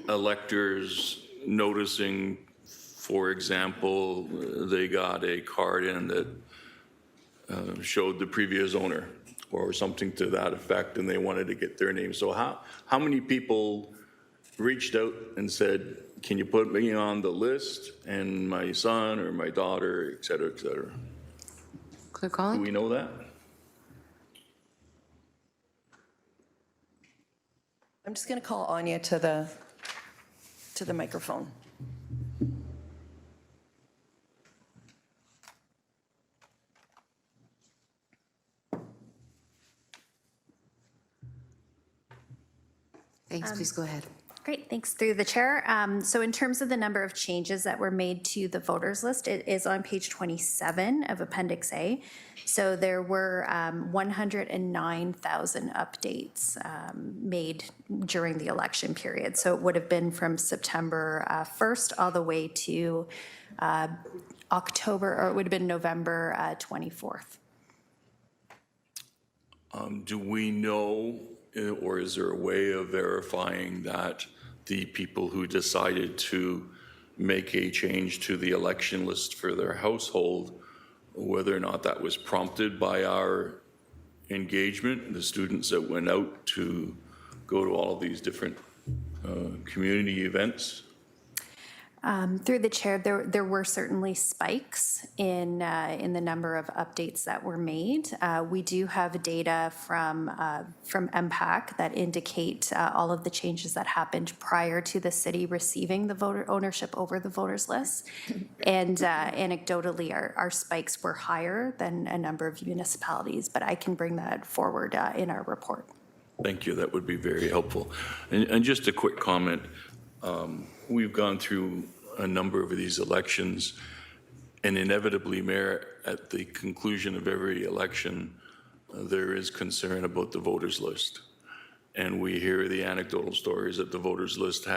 [SPEAKER 2] electors noticing, for example, they got a card in that showed the previous owner or something to that effect, and they wanted to get their name. So how many people reached out and said, can you put me on the list and my son or my daughter, et cetera, et cetera?
[SPEAKER 21] Clerk
[SPEAKER 2] Do
[SPEAKER 21] Holland?
[SPEAKER 2] we know that?
[SPEAKER 5] I'm just going to call Anya to the microphone.
[SPEAKER 21] Thanks, please go ahead.
[SPEAKER 7] Great, thanks through the chair. So in terms of the number of changes that were made to the voters list, it is on page 27 of Appendix A. So there were 109,000 updates made during the election period. So it would have been from September 1st all the way to October, or it would have been November 24th.
[SPEAKER 2] Do we know, or is there a way of verifying that the people who decided to make a change to the election list for their household, whether or not that was prompted by our engagement, the students that went out to go to all these different community events?
[SPEAKER 7] Through the chair, there were certainly spikes in the number of updates that were made. We do have data from MPAC that indicate all of the changes that happened prior to the city receiving the voter ownership over the voters list. And anecdotally, our spikes were higher than a number of municipalities, but I can bring that forward in our report.
[SPEAKER 2] Thank you, that would be very helpful. And just a quick comment. We've gone through a number of these elections, and inevitably, Mayor, at the conclusion of every election, there is concern about the voters list. And we hear the anecdotal stories that the voters list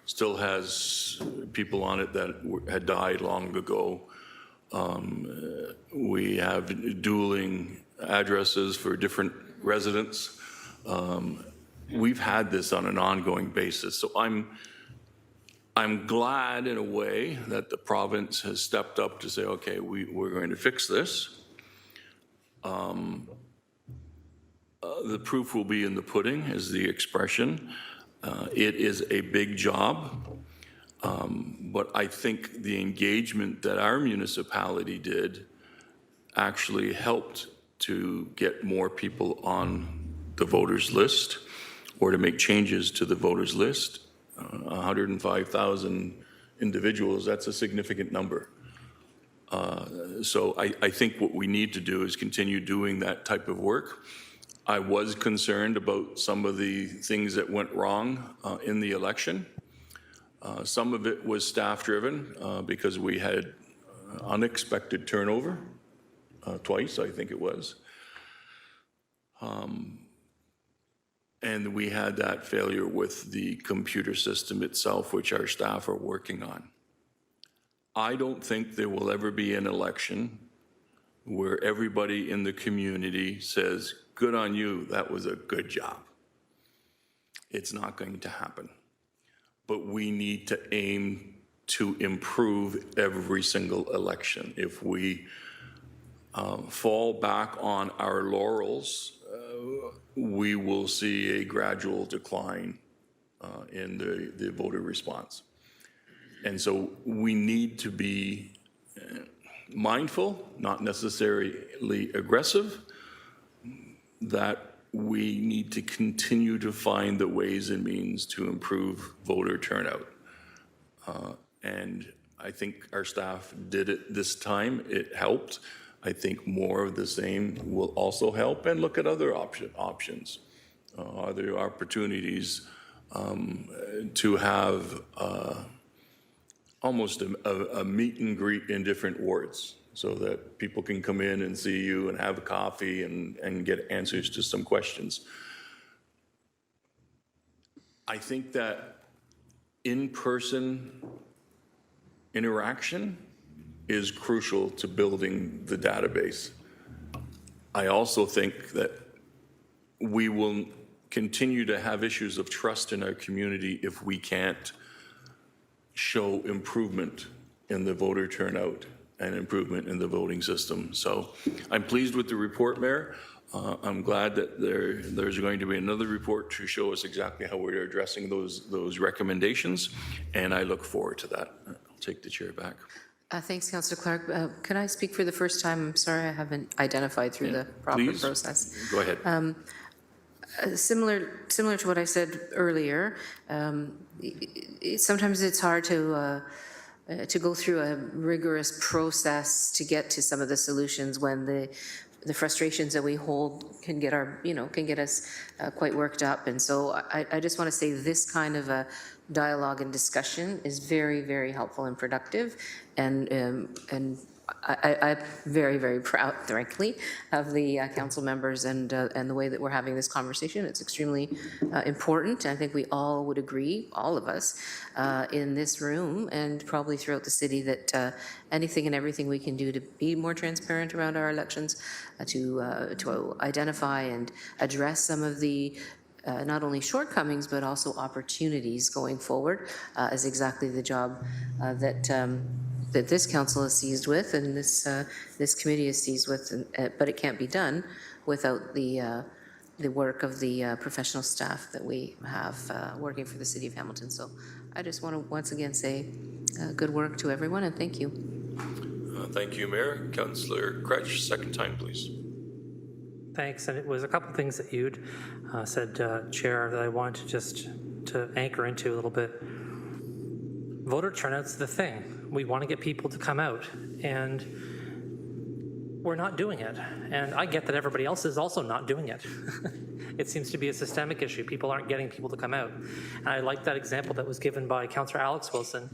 [SPEAKER 2] still has people on it that had died long ago. We have dueling addresses for different residents. We've had this on an ongoing basis. So I'm glad in a way that the province has stepped up to say, okay, we're going to fix this. The proof will be in the pudding, is the expression. It is a big job, but I think the engagement that our municipality did actually helped to get more people on the voters list or to make changes to the voters list. 105,000 individuals, that's a significant number. So I think what we need to do is continue doing that type of work. I was concerned about some of the things that went wrong in the election. Some of it was staff-driven because we had unexpected turnover, twice, I think it was. And we had that failure with the computer system itself, which our staff are working on. I don't think there will ever be an election where everybody in the community says, good on you, that was a good job. It's not going to happen. But we need to aim to improve every single election. If we fall back on our laurels, we will see a gradual decline in the voter response. And so we need to be mindful, not necessarily aggressive, that we need to continue to find the ways and means to improve voter turnout. And I think our staff did it this time. It helped. I think more of the same will also help, and look at other options. Are there opportunities to have almost a meet and greet in different wards so that people can come in and see you and have a coffee and get answers to some questions? I think that in-person interaction is crucial to building the database. I also think that we will continue to have issues of trust in our community if we can't show improvement in the voter turnout and improvement in the voting system. So I'm pleased with the report, Mayor. I'm glad that there's going to be another report to show us exactly how we're addressing those recommendations, and I look forward to that. I'll take the chair back.
[SPEAKER 21] Thanks, Councillor Clark. Can I speak for the first time? I'm sorry I haven't identified through the proper
[SPEAKER 2] Please,
[SPEAKER 21] process.
[SPEAKER 2] go ahead.
[SPEAKER 21] Similar to what I said earlier, sometimes it's hard to go through a rigorous process to get to some of the solutions when the frustrations that we hold can get us quite worked up. And so I just want to say this kind of a dialogue and discussion is very, very helpful and productive. And I'm very, very proud, frankly, of the council members and the way that we're having this conversation. It's extremely important. I think we all would agree, all of us in this room and probably throughout the city, that anything and everything we can do to be more transparent around our elections, to identify and address some of the not only shortcomings but also opportunities going forward is exactly the job that this council is seized with, and this committee is seized with, but it can't be done without the work of the professional staff that we have working for the City of Hamilton. So I just want to once again say good work to everyone, and thank you.
[SPEAKER 2] Thank you, Mayor. Councillor Cretch, second time, please.
[SPEAKER 4] Thanks, and it was a couple of things that you'd said, Chair, that I wanted to anchor into a little bit. Voter turnout's the thing. We want to get people to come out, and we're not doing it. And I get that everybody else is also not doing it. It seems to be a systemic issue. People aren't getting people to come out. And I like that example that was given by Councillor Alex Wilson,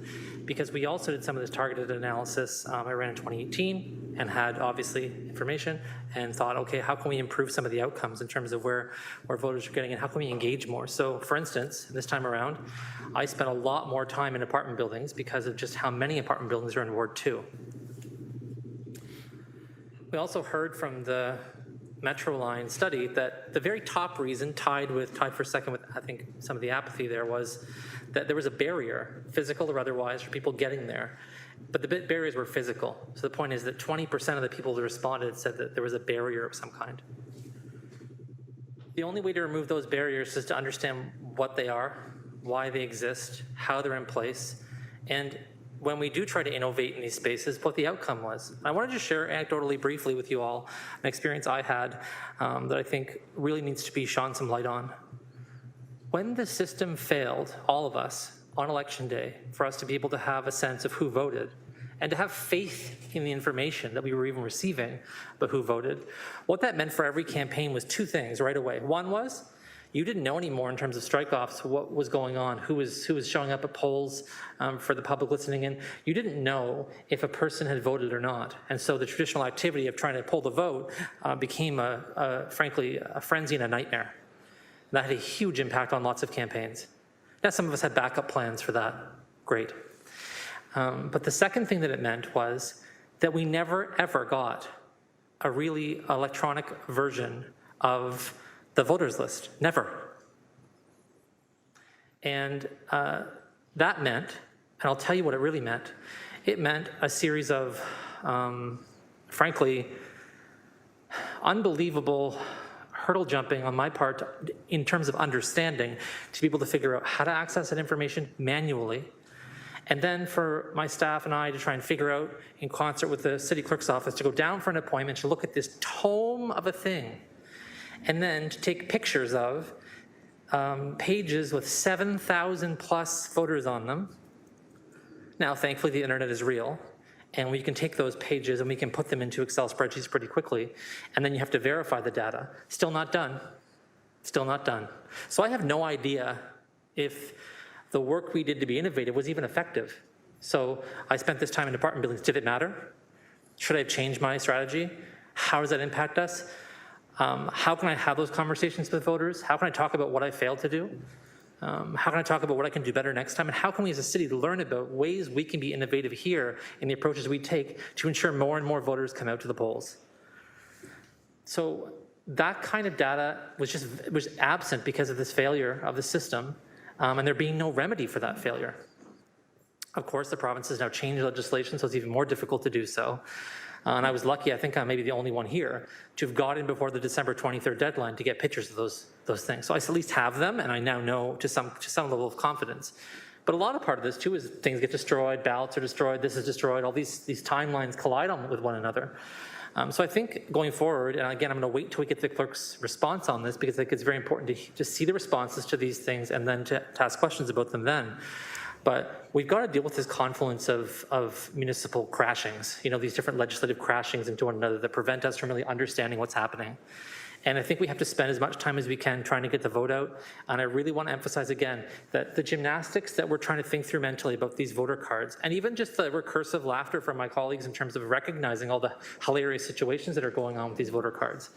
[SPEAKER 4] because we also did some of this targeted analysis. I ran in 2018 and had obviously information and thought, okay, how can we improve some of the outcomes in terms of where voters are getting and how can we engage more? So for instance, this time around, I spent a lot more time in apartment buildings because of just how many apartment buildings are in Ward 2. We also heard from the Metroline study that the very top reason, tied for second with, I think, some of the apathy there, was that there was a barrier, physical or otherwise, for people getting there. But the barriers were physical. So the point is that 20% of the people that responded said that there was a barrier of some kind. The only way to remove those barriers is to understand what they are, why they exist, how they're in place, and when we do try to innovate in these spaces, what the outcome was. I wanted to share anecdotally briefly with you all an experience I had that I think really needs to be shone some light on. When the system failed, all of us, on election day, for us to be able to have a sense of who voted and to have faith in the information that we were even receiving about who voted, what that meant for every campaign was two things right away. One was, you didn't know anymore in terms of strike-offs what was going on, who was showing up at polls for the public listening in. You didn't know if a person had voted or not. And so the traditional activity of trying to pull the vote became, frankly, a frenzy and a nightmare. That had a huge impact on lots of campaigns. Now, some of us had backup plans for that. Great. But the second thing that it meant was that we never, ever got a really electronic version of the voters list. Never. And that meant, and I'll tell you what it really meant, it meant a series of, frankly, unbelievable hurdle jumping on my part in terms of understanding to be able to figure out how to access that information manually. And then for my staff and I to try and figure out, in concert with the city clerk's office, to go down for an appointment to look at this tome of a thing, and then to take pictures of pages with 7,000 plus voters on them. Now, thankfully, the internet is real, and we can take those pages and we can put them into Excel spreadsheets pretty quickly, and then you have to verify the data. Still not done. Still not done. So I have no idea if the work we did to be innovative was even effective. So I spent this time in apartment buildings. Did it matter? Should I have changed my strategy? How does that impact us? How can I have those conversations with voters? How can I talk about what I failed to do? How can I talk about what I can do better next time? And how can we as a city learn about ways we can be innovative here in the approaches we take to ensure more and more voters come out to the polls? So that kind of data was absent because of this failure of the system, and there being no remedy for that failure. Of course, the province has now changed legislation, so it's even more difficult to do so. And I was lucky, I think I'm maybe the only one here, to have got in before the December 23rd deadline to get pictures of those things. So I at least have them, and I now know to some level of confidence. But a lot of part of this too is things get destroyed, ballots are destroyed, this is destroyed, all these timelines collide with one another. So I think going forward, and again, I'm going to wait till we get the clerk's response on this because I think it's very important to see the responses to these things and then to ask questions about them then. But we've got to deal with this confluence of municipal crashings, these different legislative crashings into one another that prevent us from really understanding what's happening. And I think we have to spend as much time as we can trying to get the vote out. And I really want to emphasize again that the gymnastics that we're trying to think through mentally about these voter cards, and even just the recursive laughter from my colleagues in terms of recognizing all the hilarious situations that are going on with these voter cards,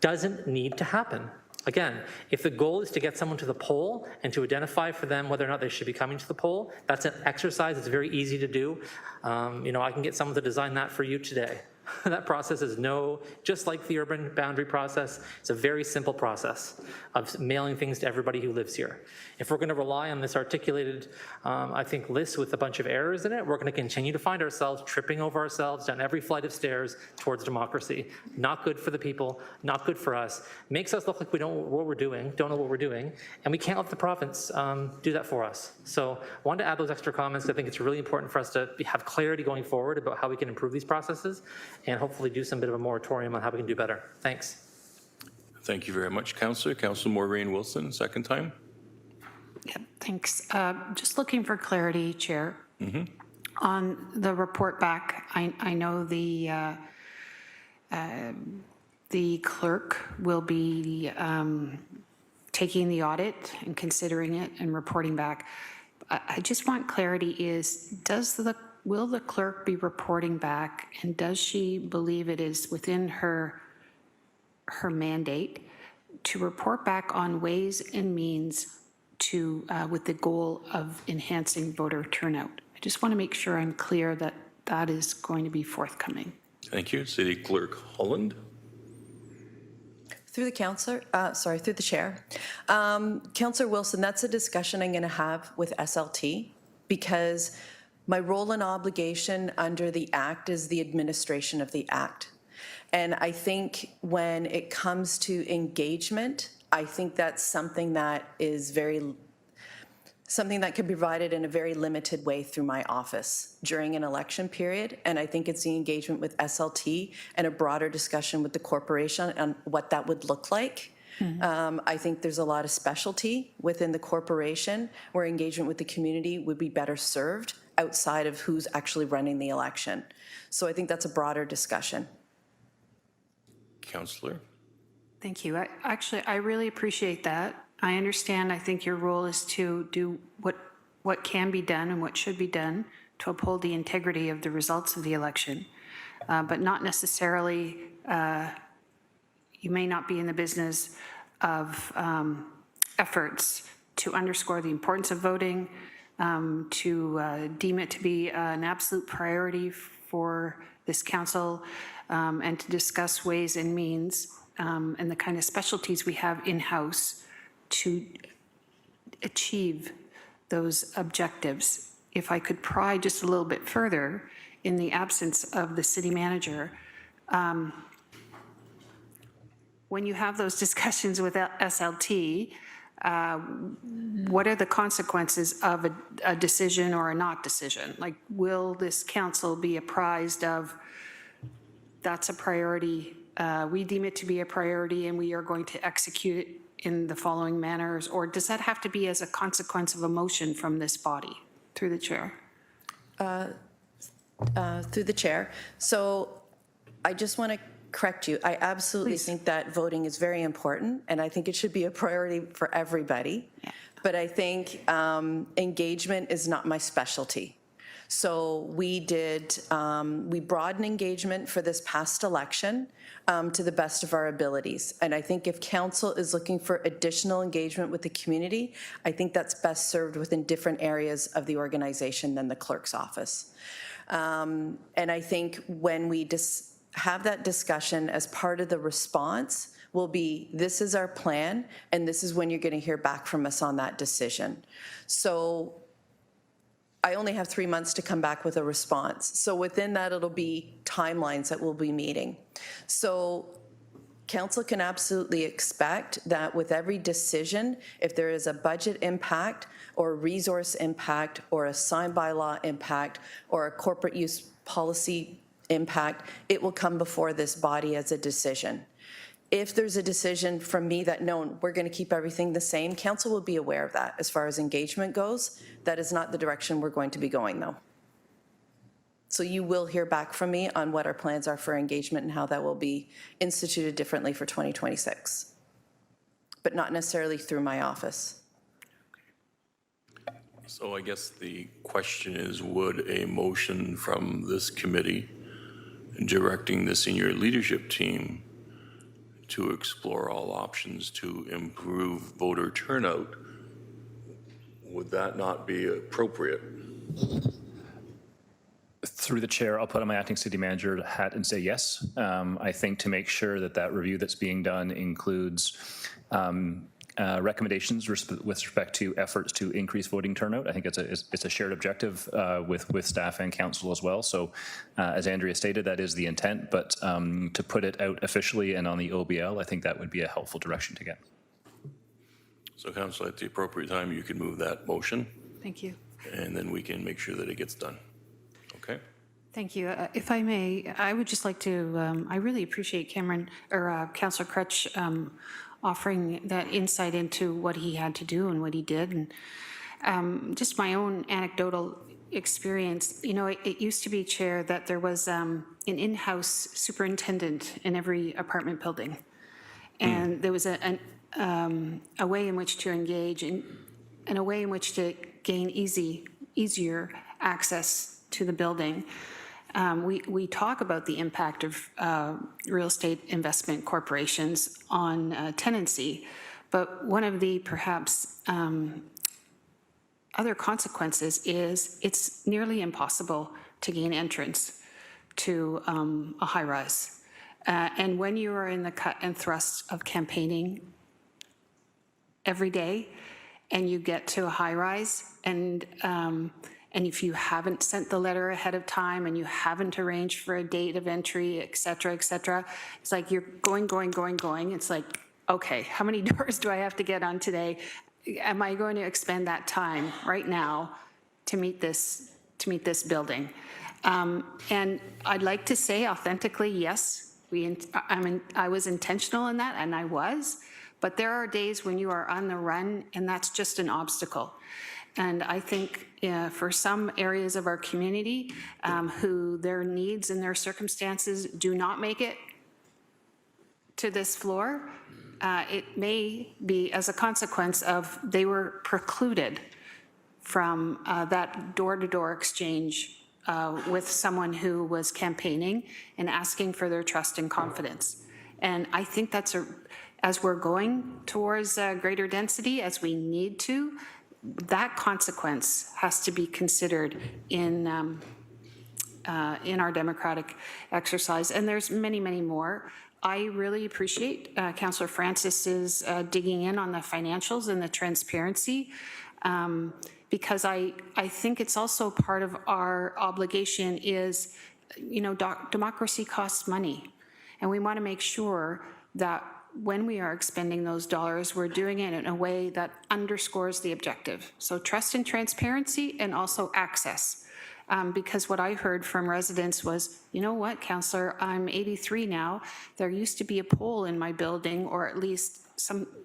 [SPEAKER 4] doesn't need to happen. Again, if the goal is to get someone to the poll and to identify for them whether or not they should be coming to the poll, that's an exercise. It's very easy to do. I can get someone to design that for you today. That process is just like the urban boundary process, it's a very simple process of mailing things to everybody who lives here. If we're going to rely on this articulated, I think, list with a bunch of errors in it, we're going to continue to find ourselves tripping over ourselves down every flight of stairs towards democracy. Not good for the people, not good for us. Makes us look like we don't know what we're doing, and we can't let the province do that for us. So I wanted to add those extra comments. I think it's really important for us to have clarity going forward about how we can improve these processes and hopefully do some bit of a moratorium on how we can do better. Thanks.
[SPEAKER 2] Thank you very much, Councillor. Councillor Maureen Wilson, second time.
[SPEAKER 6] Yeah, thanks. Just looking for clarity, Chair. On the report back, I know the clerk will be taking the audit and considering it and reporting back. I just want clarity will the clerk be reporting back, and does she believe it is within her mandate to report back on ways and means with the goal of enhancing voter turnout? I just want to make sure I'm clear that that is going to be forthcoming.
[SPEAKER 2] Thank you. City Clerk Holland.
[SPEAKER 5] Through the chair. Councillor Wilson, that's a discussion I'm going to have with SLT because my role and obligation under the Act is the administration of the Act. And I think when it comes to engagement, I think that's something that can be provided in a very limited way through my office during an election period. And I think it's the engagement with SLT and a broader discussion with the corporation on what that would look like. I think there's a lot of specialty within the corporation where engagement with the community would be better served outside of who's actually running the election. So I think that's a broader discussion.
[SPEAKER 2] Councillor.
[SPEAKER 6] Thank you. I really appreciate that. I understand. I think your role is to do what can be done and what should be done to uphold the integrity of the results of the election, but not necessarily, you may not be in the business of efforts to underscore the importance of voting, to deem it to be an absolute priority for this council, and to discuss ways and means and the kind of specialties we have in-house to achieve those objectives. If I could pry just a little bit further, in the absence of the city manager, when you have those discussions with SLT, what are the consequences of a decision or a not decision? Like, will this council be apprised of that's a priority, we deem it to be a priority and we are going to execute it in the following manners, or does that have to be as a consequence of a motion from this body? Through the chair.
[SPEAKER 5] Through the chair. So I just want to correct you. I absolutely think that voting is very important, and I think it should be a priority for everybody. Yeah. But I think engagement is not my specialty. So we broadened engagement for this past election to the best of our abilities. And I think if council is looking for additional engagement with the community, I think that's best served within different areas of the organization than the clerk's office. And I think when we have that discussion as part of the response will be, this is our plan, and this is when you're going to hear back from us on that decision. So I only have 3 months to come back with a response. So within that, it'll be timelines that we'll be meeting. So council can absolutely expect that with every decision, if there is a budget impact or resource impact or a signed bylaw impact or a corporate use policy impact, it will come before this body as a decision. If there's a decision from me that, no, we're going to keep everything the same, council will be aware of that. As far as engagement goes, that is not the direction we're going to be going, though. So you will hear back from me on what our plans are for engagement and how that will be instituted differently for 2026, but not necessarily through my office.
[SPEAKER 2] So I guess the question is, would a motion from this committee directing the senior leadership team to explore all options to improve voter turnout, would that not be appropriate?
[SPEAKER 10] Through the chair, I'll put on my acting city manager hat and say yes. I think to make sure that that review that's being done includes recommendations with respect to efforts to increase voting turnout. I think it's a shared objective with staff and council as well. So as Andrea stated, that is the intent, but to put it out officially and on the OBL, I think that would be a helpful direction to get.
[SPEAKER 2] So council, at the appropriate time, you can move that motion,
[SPEAKER 6] Thank you.
[SPEAKER 2] and then we can make sure that it gets done. Okay?
[SPEAKER 6] Thank you. If I may, I would just like to, I really appreciate Cameron, or Councillor Crutch, offering that insight into what he had to do and what he did. And just my own anecdotal experience, you know, it used to be, Chair, that there was an in-house superintendent in every apartment building. And there was a way in which to engage and a way in which to gain easier access to the building. We talk about the impact of real estate investment corporations on tenancy, but one of the perhaps other consequences is it's nearly impossible to gain entrance to a high-rise. And when you are in the cut and thrust of campaigning every day and you get to a high-rise and if you haven't sent the letter ahead of time and you haven't arranged for a date of entry, et cetera, it's like you're going. It's like, okay, how many doors do I have to get on today? Am I going to expend that time right now to meet this building? And I'd like to say authentically, yes, I was intentional in that, and I was, but there are days when you are on the run and that's just an obstacle. And I think for some areas of our community who their needs and their circumstances do not make it to this floor, it may be as a consequence of they were precluded from that door-to-door exchange with someone who was campaigning and asking for their trust and confidence. And I think that's as we're going towards greater density, as we need to, that consequence has to be considered in our democratic exercise. And there's many, many more. I really appreciate Councillor Francis's digging in on the financials and the transparency, because I think it's also part of our obligation is, you know, democracy costs money. And we want to make sure that when we are expending those dollars, we're doing it in a way that underscores the objective. So trust and transparency, and also access. Because what I heard from residents was, you know what, Councillor, I'm 83 now. There used to be a pole in my building, or at least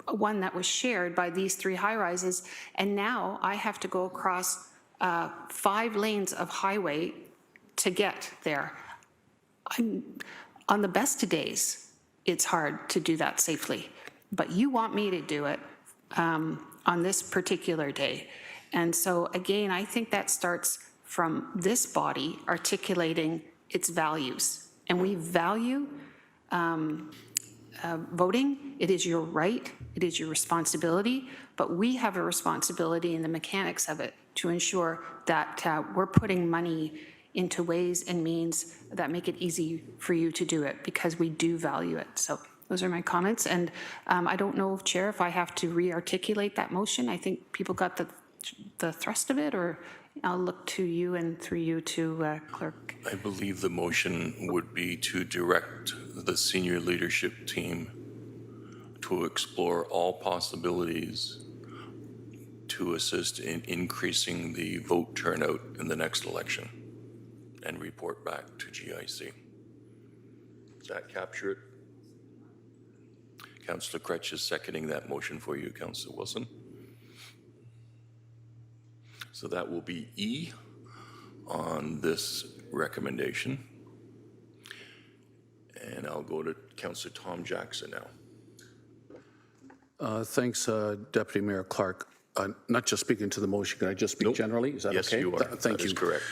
[SPEAKER 6] one that was shared by these 3 high-rises, and now I have to go across 5 lanes of highway to get there. On the best of days, it's hard to do that safely, but you want me to do it on this particular day. And so again, I think that starts from this body articulating its values. And we value voting. It is your right, it is your responsibility, but we have a responsibility in the mechanics of it to ensure that we're putting money into ways and means that make it easy for you to do it, because we do value it. So those are my comments. And I don't know, Chair, if I have to re-articulate that motion. I think people got the thrust of it, or I'll look to you and through you to Clerk.
[SPEAKER 2] I believe the motion would be to direct the senior leadership team to explore all possibilities to assist in increasing the vote turnout in the next election and report back to GIC. Does that capture it? Councillor Kretsch is seconding that motion for you, Councillor Wilson. So that will be E on this recommendation. And I'll go to Councillor Tom Jackson now.
[SPEAKER 3] Thanks, Deputy Mayor Clark. Not just speaking to the motion, can I just speak generally? Is that
[SPEAKER 2] Yes,
[SPEAKER 3] okay?
[SPEAKER 2] you are.
[SPEAKER 3] Thank
[SPEAKER 2] That
[SPEAKER 3] you.
[SPEAKER 2] is correct.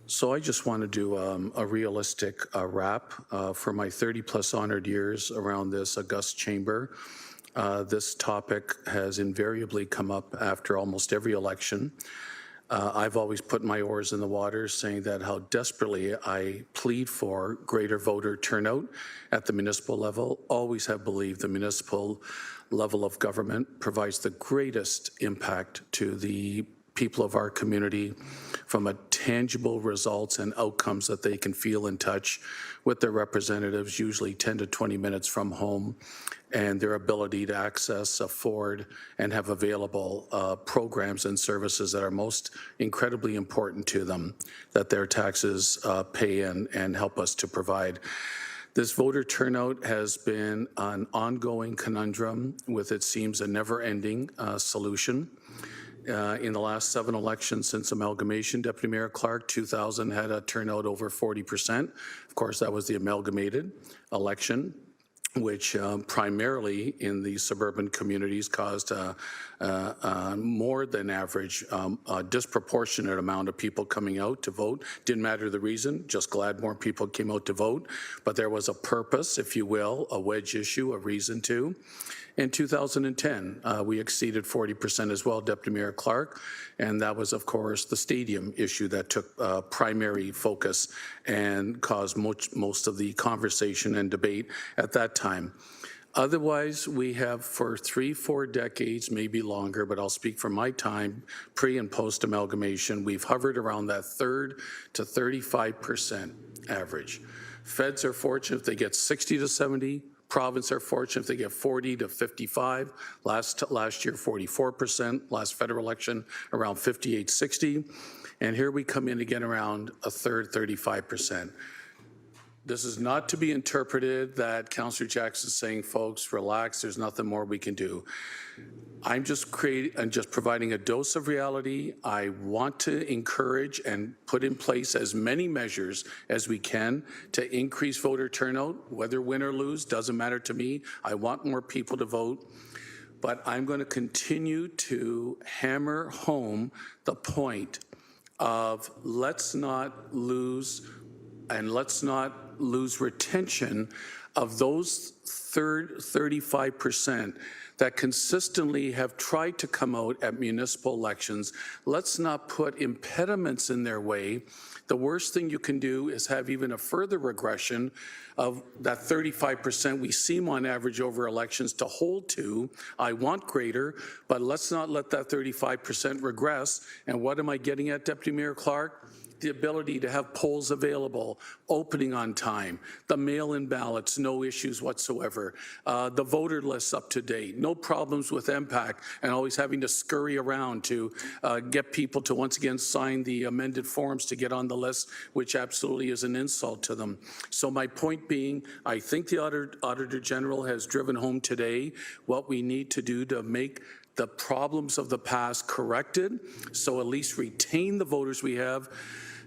[SPEAKER 3] So I just want to do a realistic wrap for my 30-plus honored years around this august chamber. This topic has invariably come up after almost every election. I've always put my oars in the water saying that how desperately I plead for greater voter turnout at the municipal level. Always have believed the municipal level of government provides the greatest impact to the people of our community from a tangible results and outcomes that they can feel and touch with their representatives, usually 10 to 20 minutes from home, and their ability to access, afford, and have available programs and services that are most incredibly important to them, that their taxes pay and help us to provide. This voter turnout has been an ongoing conundrum with, it seems, a never-ending solution. In the last 7 elections since amalgamation, Deputy Mayor Clark, 2000 had a turnout over 40%. Of course, that was the amalgamated election, which primarily in the suburban communities caused more than average, a disproportionate amount of people coming out to vote. Didn't matter the reason, just glad more people came out to vote. But there was a purpose, if you will, a wedge issue, a reason to. In 2010, we exceeded 40% as well, Deputy Mayor Clark, and that was, of course, the stadium issue that took primary focus and caused most of the conversation and debate at that time. Otherwise, we have for 3-4 decades, maybe longer, but I'll speak from my time, pre and post amalgamation, we've hovered around that 3rd to 35% average. Feds are fortunate if they get 60 to 70. Province are fortunate if they get 40 to 55. Last year, 44%. Last federal election, around 58, 60. And here we come in again around a third, 35%. This is not to be interpreted that Councillor Jackson is saying, folks, relax, there's nothing more we can do. I'm just providing a dose of reality. I want to encourage and put in place as many measures as we can to increase voter turnout, whether win or lose, doesn't matter to me. I want more people to vote. But I'm going to continue to hammer home the point of let's not lose retention of those 35% that consistently have tried to come out at municipal elections. Let's not put impediments in their way. The worst thing you can do is have even a further regression of that 35% we seem on average over elections to hold to. I want greater, but let's not let that 35% regress. And what am I getting at, Deputy Mayor Clark? The ability to have polls available, opening on time, the mail-in ballots, no issues whatsoever, the voter lists up to date, no problems with MPAC, and always having to scurry around to get people to once again sign the amended forms to get on the list, which absolutely is an insult to them. So my point being, I think the Auditor General has driven home today what we need to do to make the problems of the past corrected, so at least retain the voters we have.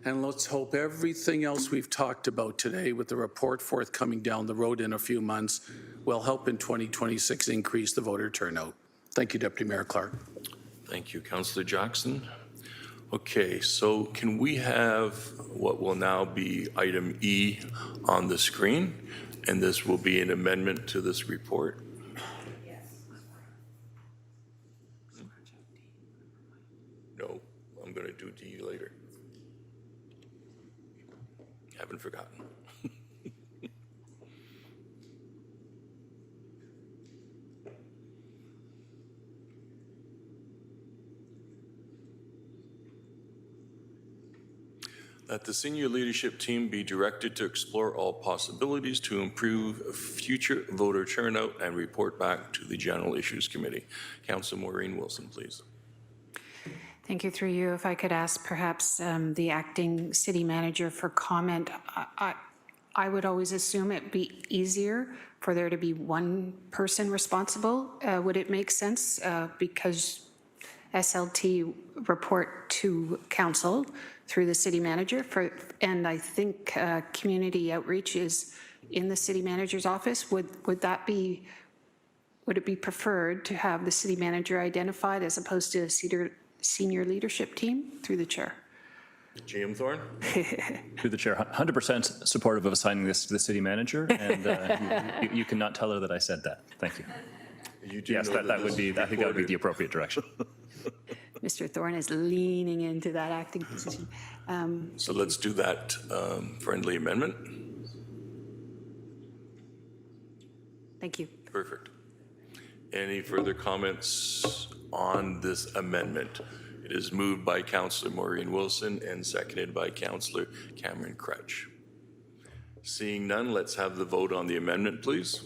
[SPEAKER 3] And let's hope everything else we've talked about today with the report forthcoming down the road in a few months will help in 2026 increase the voter turnout. Thank you, Deputy Mayor Clark.
[SPEAKER 2] Thank you, Councillor Jackson. Okay, so can we have what will now be item E on the screen? And this will be an amendment to this report. No, I'm going to do D later. Haven't forgotten. That the senior leadership team be directed to explore all possibilities to improve future voter turnout and report back to the General Issues Committee. Councillor Maureen Wilson, please.
[SPEAKER 6] Thank you. Through you, if I could ask perhaps the acting city manager for comment. I would always assume it'd be easier for there to be one person responsible. Would it make sense because SLT report to council through the city manager and I think community outreach is in the city manager's office? Would it be preferred to have the city manager identified as opposed to a senior leadership team? Through the chair.
[SPEAKER 2] GM Thorne?
[SPEAKER 10] Through the chair, 100% supportive of assigning this to the city manager, and you cannot tell her that I said that. Thank you. Yes, that would be, I think that would be the appropriate direction.
[SPEAKER 6] Mr. Thorne is leaning into that acting position.
[SPEAKER 2] So let's do that friendly amendment.
[SPEAKER 6] Thank you.
[SPEAKER 2] Perfect. Any further comments on this amendment? It is moved by Councillor Maureen Wilson and seconded by Councillor Cameron Crutch. Seeing none, let's have the vote on the amendment, please.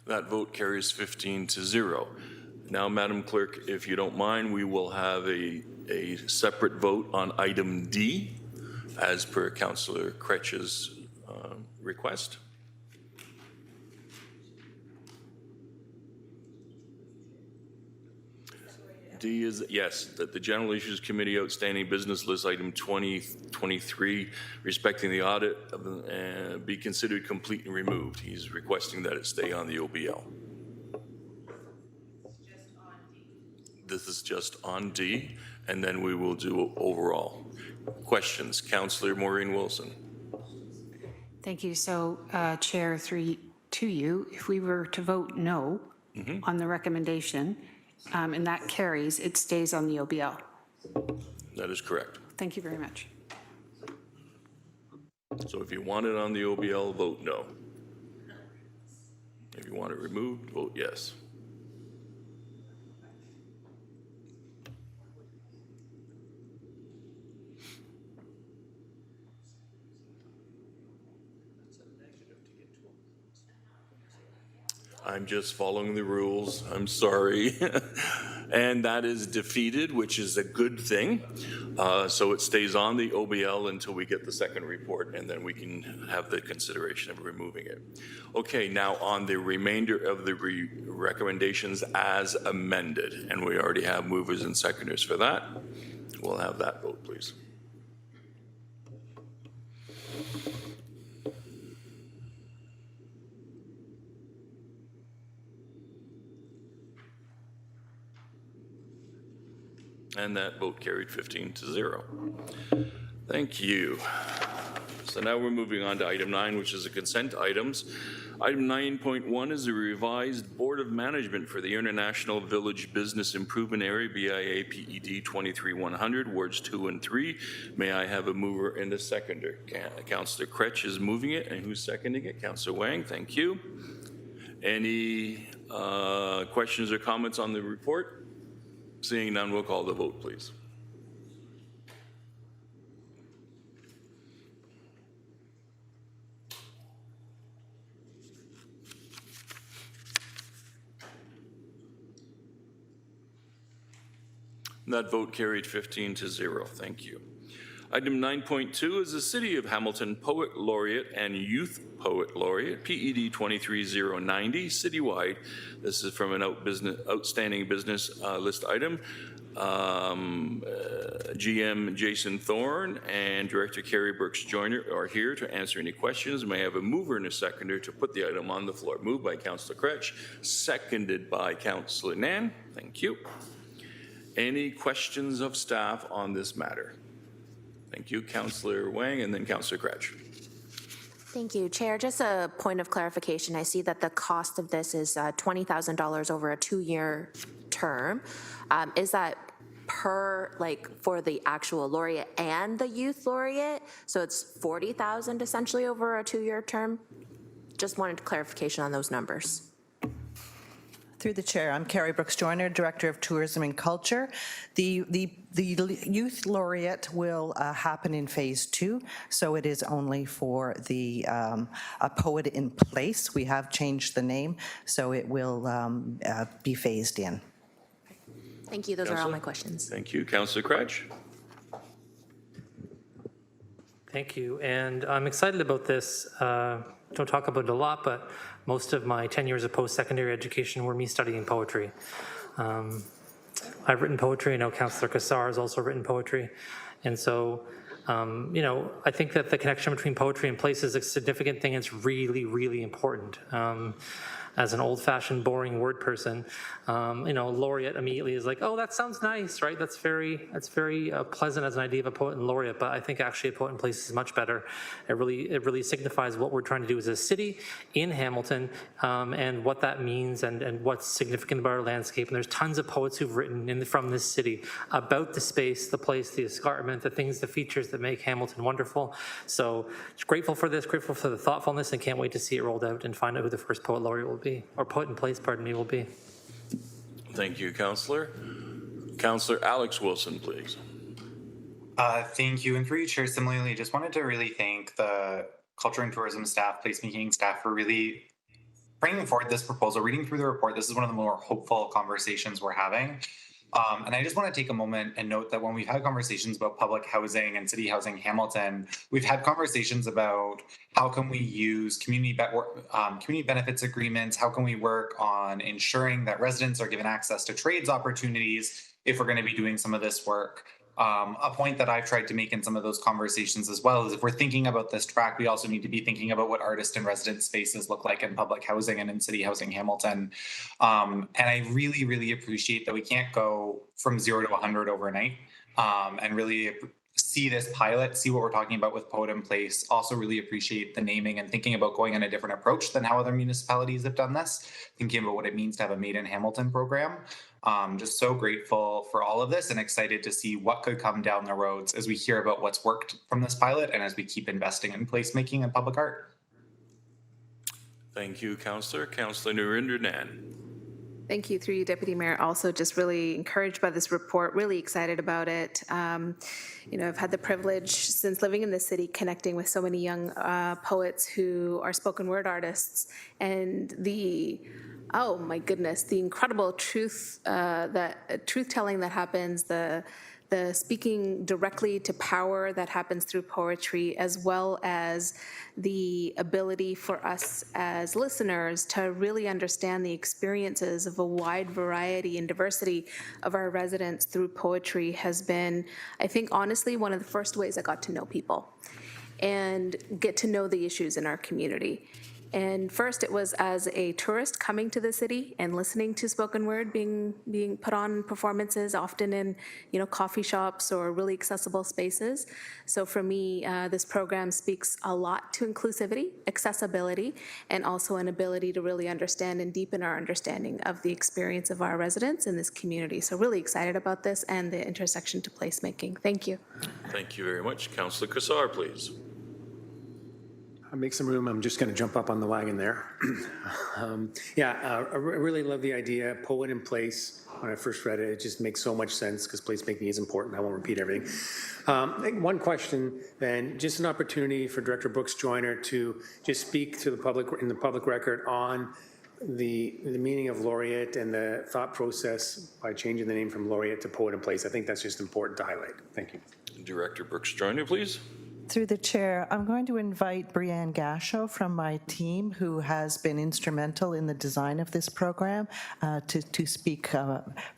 [SPEAKER 2] That vote carries 15-0. Now, Madam Clerk, if you don't mind, we will have a separate vote on item D as per Councillor Crutch's request. D is, yes, that the General Issues Committee Outstanding Business List Item 2023 respecting the audit be considered complete and removed. He's requesting that it stay on the OBL. This is just on D, and then we will do overall. Questions? Councillor Maureen Wilson.
[SPEAKER 6] Thank you. So, Chair, to you, if we were to vote no on the recommendation, and that carries, it stays on the OBL.
[SPEAKER 2] That is correct.
[SPEAKER 6] Thank you very much.
[SPEAKER 2] So if you want it on the OBL, vote no. If you want it removed, vote yes. I'm just following the rules. I'm sorry. And that is defeated, which is a good thing. So it stays on the OBL until we get the second report, and then we can have the consideration of removing it. Okay, now on the remainder of the recommendations as amended, and we already have movers and seconders for that. We'll have that vote, please. And that vote carried 15-0. Thank you. So now we're moving on to item 9, which is the consent items. Item 9.1 is the revised Board of Management for the International Village Business Improvement Area, BIA PED 23100, wards 2 and 3. May I have a mover and a seconder? Councillor Crutch is moving it, and who's seconding it? Councillor Wang, thank you. Any questions or comments on the report? Seeing none, we'll call the vote, please. That vote carried 15-0. Thank you. Item 9.2 is the City of Hamilton Poet Laureate and Youth Poet Laureate, PED 23090, citywide. This is from an outstanding business list item. GM Jason Thorne and Director Carrie Burks Joyner are here to answer any questions. May I have a mover and a seconder to put the item on the floor? Moved by Councillor Crutch, seconded by Councillor Nan. Thank you. Any questions of staff on this matter? Thank you, Councillor Wang, and then Councillor Crutch.
[SPEAKER 19] Thank you, Chair. Just a point of clarification. I see that the cost of this is $20,000 over a 2-year term. Is that per, like, for the actual laureate and the youth laureate? So it's 40,000 essentially over a 2-year term? Just wanted clarification on those numbers.
[SPEAKER 14] Through the chair, I'm Carrie Brooks Joyner, Director of Tourism and Culture. The Youth Laureate will happen in phase 2, so it is only for the a poet in place. We have changed the name, so it will be phased in.
[SPEAKER 19] Thank you. Those are all my questions.
[SPEAKER 2] Thank you. Councillor Cratch.
[SPEAKER 4] Thank you, and I'm excited about this. Don't talk about it a lot, but most of my 10 years of post-secondary education were me studying poetry. I've written poetry. I know Councillor Cassar has also written poetry. And so, you know, I think that the connection between poetry and place is a significant thing. It's really, really important. As an old-fashioned, boring word person, you know, laureate immediately is like, oh, that sounds nice, right? That's very pleasant as an idea of a poet and laureate. But I think actually a poet in place is much better. It really signifies what we're trying to do as a city in Hamilton, and what that means, and what's significant about our landscape. And there's tons of poets who've written from this city about the space, the place, the escarpment, the things, the features that make Hamilton wonderful. So grateful for this, grateful for the thoughtfulness, and can't wait to see it rolled out and find out who the first poet laureate will be. Or poet in place, pardon me, will be.
[SPEAKER 2] Thank you, Councillor. Councillor Alex Wilson, please.
[SPEAKER 22] Thank you. And for you, Chair, similarly, just wanted to really thank the Culture and Tourism staff, placemaking staff for really bringing forward this proposal. Reading through the report, this is one of the more hopeful conversations we're having. And I just want to take a moment and note that when we've had conversations about public housing and city housing Hamilton, we've had conversations about how can we use community benefits agreements, how can we work on ensuring that residents are given access to trades opportunities if we're going to be doing some of this work. A point that I've tried to make in some of those conversations as well is if we're thinking about this track, we also need to be thinking about what artist and resident spaces look like in public housing and in city housing Hamilton. And I really, really appreciate that we can't go from 0 to 100 overnight, and really see this pilot, see what we're talking about with Poet in Place. Also really appreciate the naming and thinking about going on a different approach than how other municipalities have done this, thinking about what it means to have a Made in Hamilton program. Just so grateful for all of this and excited to see what could come down the roads as we hear about what's worked from this pilot and as we keep investing in placemaking and public art.
[SPEAKER 2] Thank you, Councillor. Councillor Narinder Nan.
[SPEAKER 9] Thank you, through you, Deputy Mayor. Also just really encouraged by this report, really excited about it. You know, I've had the privilege since living in the city connecting with so many young poets who are spoken word artists, and oh my goodness, the incredible truth telling that happens, the speaking directly to power that happens through poetry, as well as the ability for us as listeners to really understand the experiences of a wide variety and diversity of our residents through poetry has been, I think, honestly, one of the first ways I got to know people and get to know the issues in our community. And first it was as a tourist coming to the city and listening to spoken word being put on performances, often in, you know, coffee shops or really accessible spaces. So for me, this program speaks a lot to inclusivity, accessibility, and also an ability to really understand and deepen our understanding of the experience of our residents in this community. So really excited about this and the intersection to placemaking. Thank you.
[SPEAKER 2] Thank you very much. Councillor Cassar, please.
[SPEAKER 16] Make some room. I'm just going to jump up on the wagon there. I really love the idea. Poet in Place. When I first read it, it just makes so much sense because placemaking is important. I won't repeat everything. I think one question then, just an opportunity for Director Brooks Joyner to just speak to the public in the public record on the meaning of laureate and the thought process by changing the name from laureate to Poet in Place. I think that's just important to highlight. Thank you.
[SPEAKER 2] Director Brooks Joyner, please.
[SPEAKER 14] Through the chair, I'm going to invite Brianne Gasho from my team, who has been instrumental in the design of this program, to speak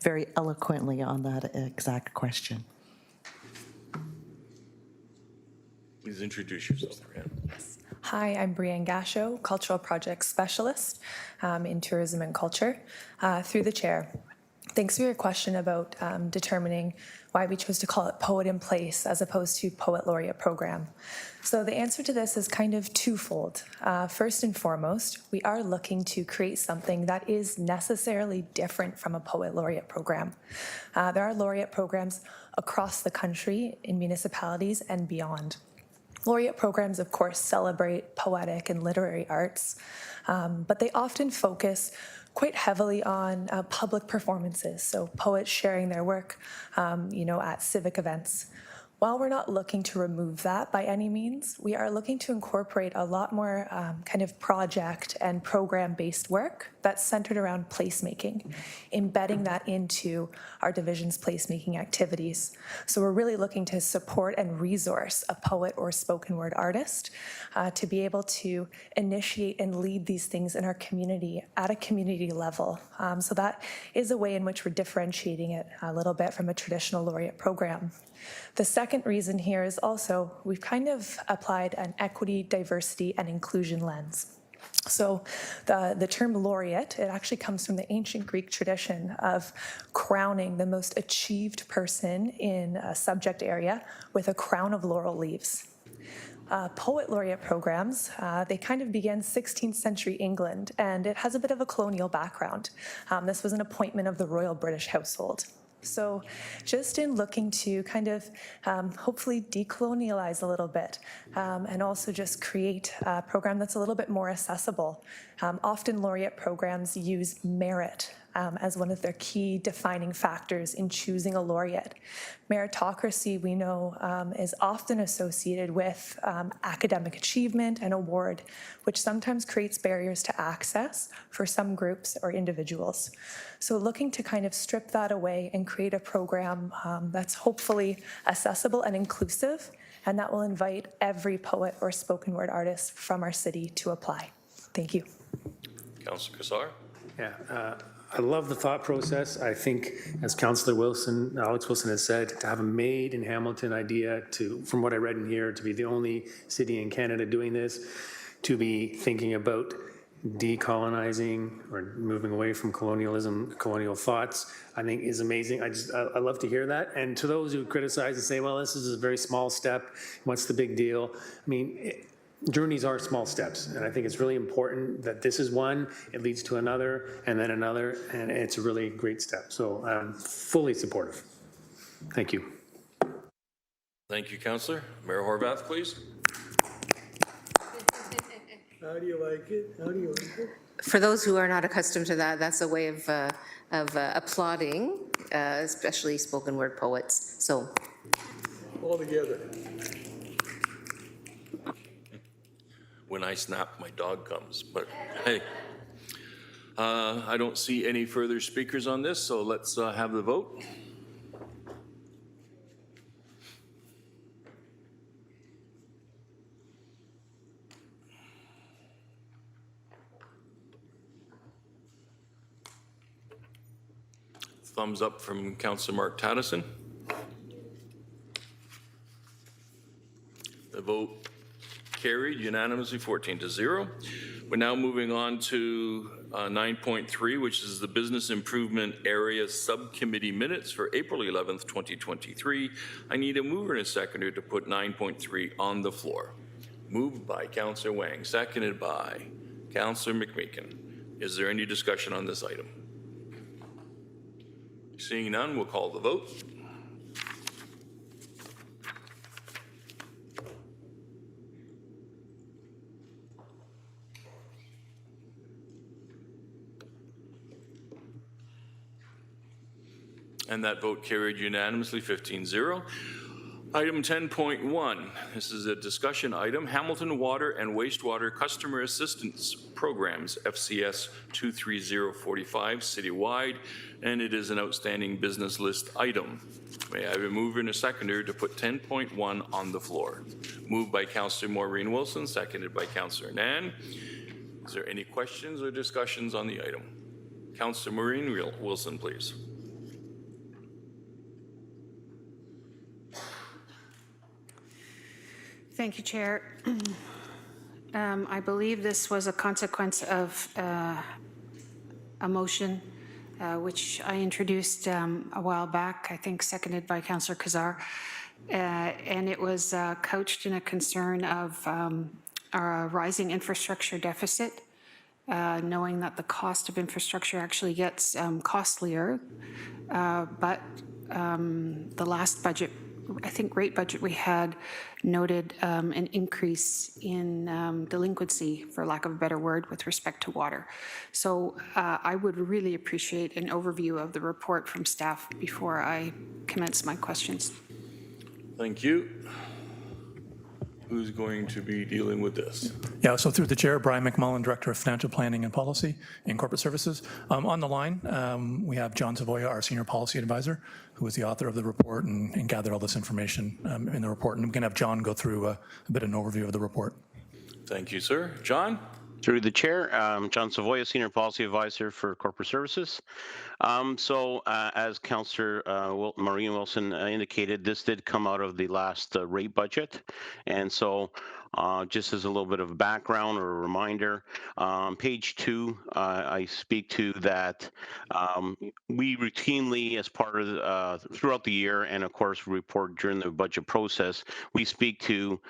[SPEAKER 14] very eloquently on that exact question.
[SPEAKER 2] Please introduce yourself, Brianne.
[SPEAKER 18] Yes. Hi, I'm Brianne Gasho, Cultural Projects Specialist in Tourism and Culture. Through the chair, Thanks for your question about determining why we chose to call it Poet in Place as opposed to Poet Laureate Program. So the answer to this is kind of twofold. First and foremost, we are looking to create something that is necessarily different from a Poet Laureate Program. There are laureate programs across the country in municipalities and beyond. Laureate programs, of course, celebrate poetic and literary arts, but they often focus quite heavily on public performances, so poets sharing their work, at civic events. While we're not looking to remove that by any means, we are looking to incorporate a lot more kind of project and program-based work that's centered around placemaking, embedding that into our division's placemaking activities. So we're really looking to support and resource a poet or spoken word artist to be able to initiate and lead these things in our community at a community level. So that is a way in which we're differentiating it a little bit from a traditional laureate program. The second reason here is also we've kind of applied an equity, diversity, and inclusion lens. So the term laureate, it actually comes from the ancient Greek tradition of crowning the most achieved person in a subject area with a crown of laurel leaves. Poet laureate programs, they kind of began 16th century England, and it has a bit of a colonial background. This was an appointment of the royal British household. So just in looking to kind of hopefully decolonialize a little bit and also just create a program that's a little bit more accessible. Often laureate programs use merit as one of their key defining factors in choosing a laureate. Meritocracy, we know, is often associated with academic achievement and award, which sometimes creates barriers to access for some groups or individuals. So looking to kind of strip that away and create a program that's hopefully accessible and inclusive, and that will invite every poet or spoken word artist from our city to apply. Thank you.
[SPEAKER 2] Councillor Kassar?
[SPEAKER 13] Yeah, I love the thought process. I think, as Councillor Wilson, Alex Wilson has said, to have a made in Hamilton idea to, from what I read in here, to be the only city in Canada doing this, to be thinking about decolonizing or moving away from colonialism, colonial thoughts, I think is amazing. I love to hear that. And to those who criticize and say, well, this is a very small step, what's the big deal? I mean, journeys are small steps, and I think it's really important that this is one, it leads to another, and then another, and it's a really great step. So I'm fully supportive. Thank you.
[SPEAKER 2] Thank you, Councillor. Mayor Horvath, please.
[SPEAKER 1] How do you like it? How do you like it?
[SPEAKER 21] For those who are not accustomed to that, that's a way of applauding, especially spoken word poets. So,
[SPEAKER 1] All together.
[SPEAKER 2] When I snap, my dog comes, but hey. I don't see any further speakers on this, so let's have the vote. Thumbs up from Councillor Mark Tattison. The vote carried unanimously 14-0. We're now moving on to 9.3, which is the Business Improvement Area Subcommittee Minutes for April 11th, 2023. I need a mover and a seconder to put 9.3 on the floor. Moved by Councillor Wang, seconded by Councillor McMeekin. Is there any discussion on this item? Seeing none, we'll call the vote. And that vote carried unanimously, 15-0. Item 10.1, this is a discussion item, Hamilton Water and Wastewater Customer Assistance Programs, FCS 23045 citywide, and it is an outstanding business list item. May I have a mover and a seconder to put 10.1 on the floor? Moved by Councillor Maureen Wilson, seconded by Councillor Nan. Is there any questions or discussions on the item? Councillor Maureen Wilson, please.
[SPEAKER 6] Thank you, Chair. I believe this was a consequence of a motion which I introduced a while back, I think seconded by Councillor Kazar. And it was couched in a concern of a rising infrastructure deficit, knowing that the cost of infrastructure actually gets costlier. But the last budget, I think rate budget we had, noted an increase in delinquency, for lack of a better word, with respect to water. So I would really appreciate an overview of the report from staff before I commence my questions.
[SPEAKER 2] Thank you. Who's going to be dealing with this?
[SPEAKER 17] Yeah, so through the chair, Brian McMullen, Director of Financial Planning and Policy in Corporate Services. On the line, we have John Savoya, our Senior Policy Advisor, who is the author of the report and gathered all this information in the report. And we can have John go through a bit of an overview of the report.
[SPEAKER 2] Thank you, sir. John?
[SPEAKER 20] Through the chair, John Savoya, Senior Policy Advisor for Corporate Services. As Councillor Maureen Wilson indicated, this did come out of the last rate budget. And so just as a little bit of background or a reminder, page 2, I speak to that we routinely, as part of throughout the year, and of course report during the budget process, we speak to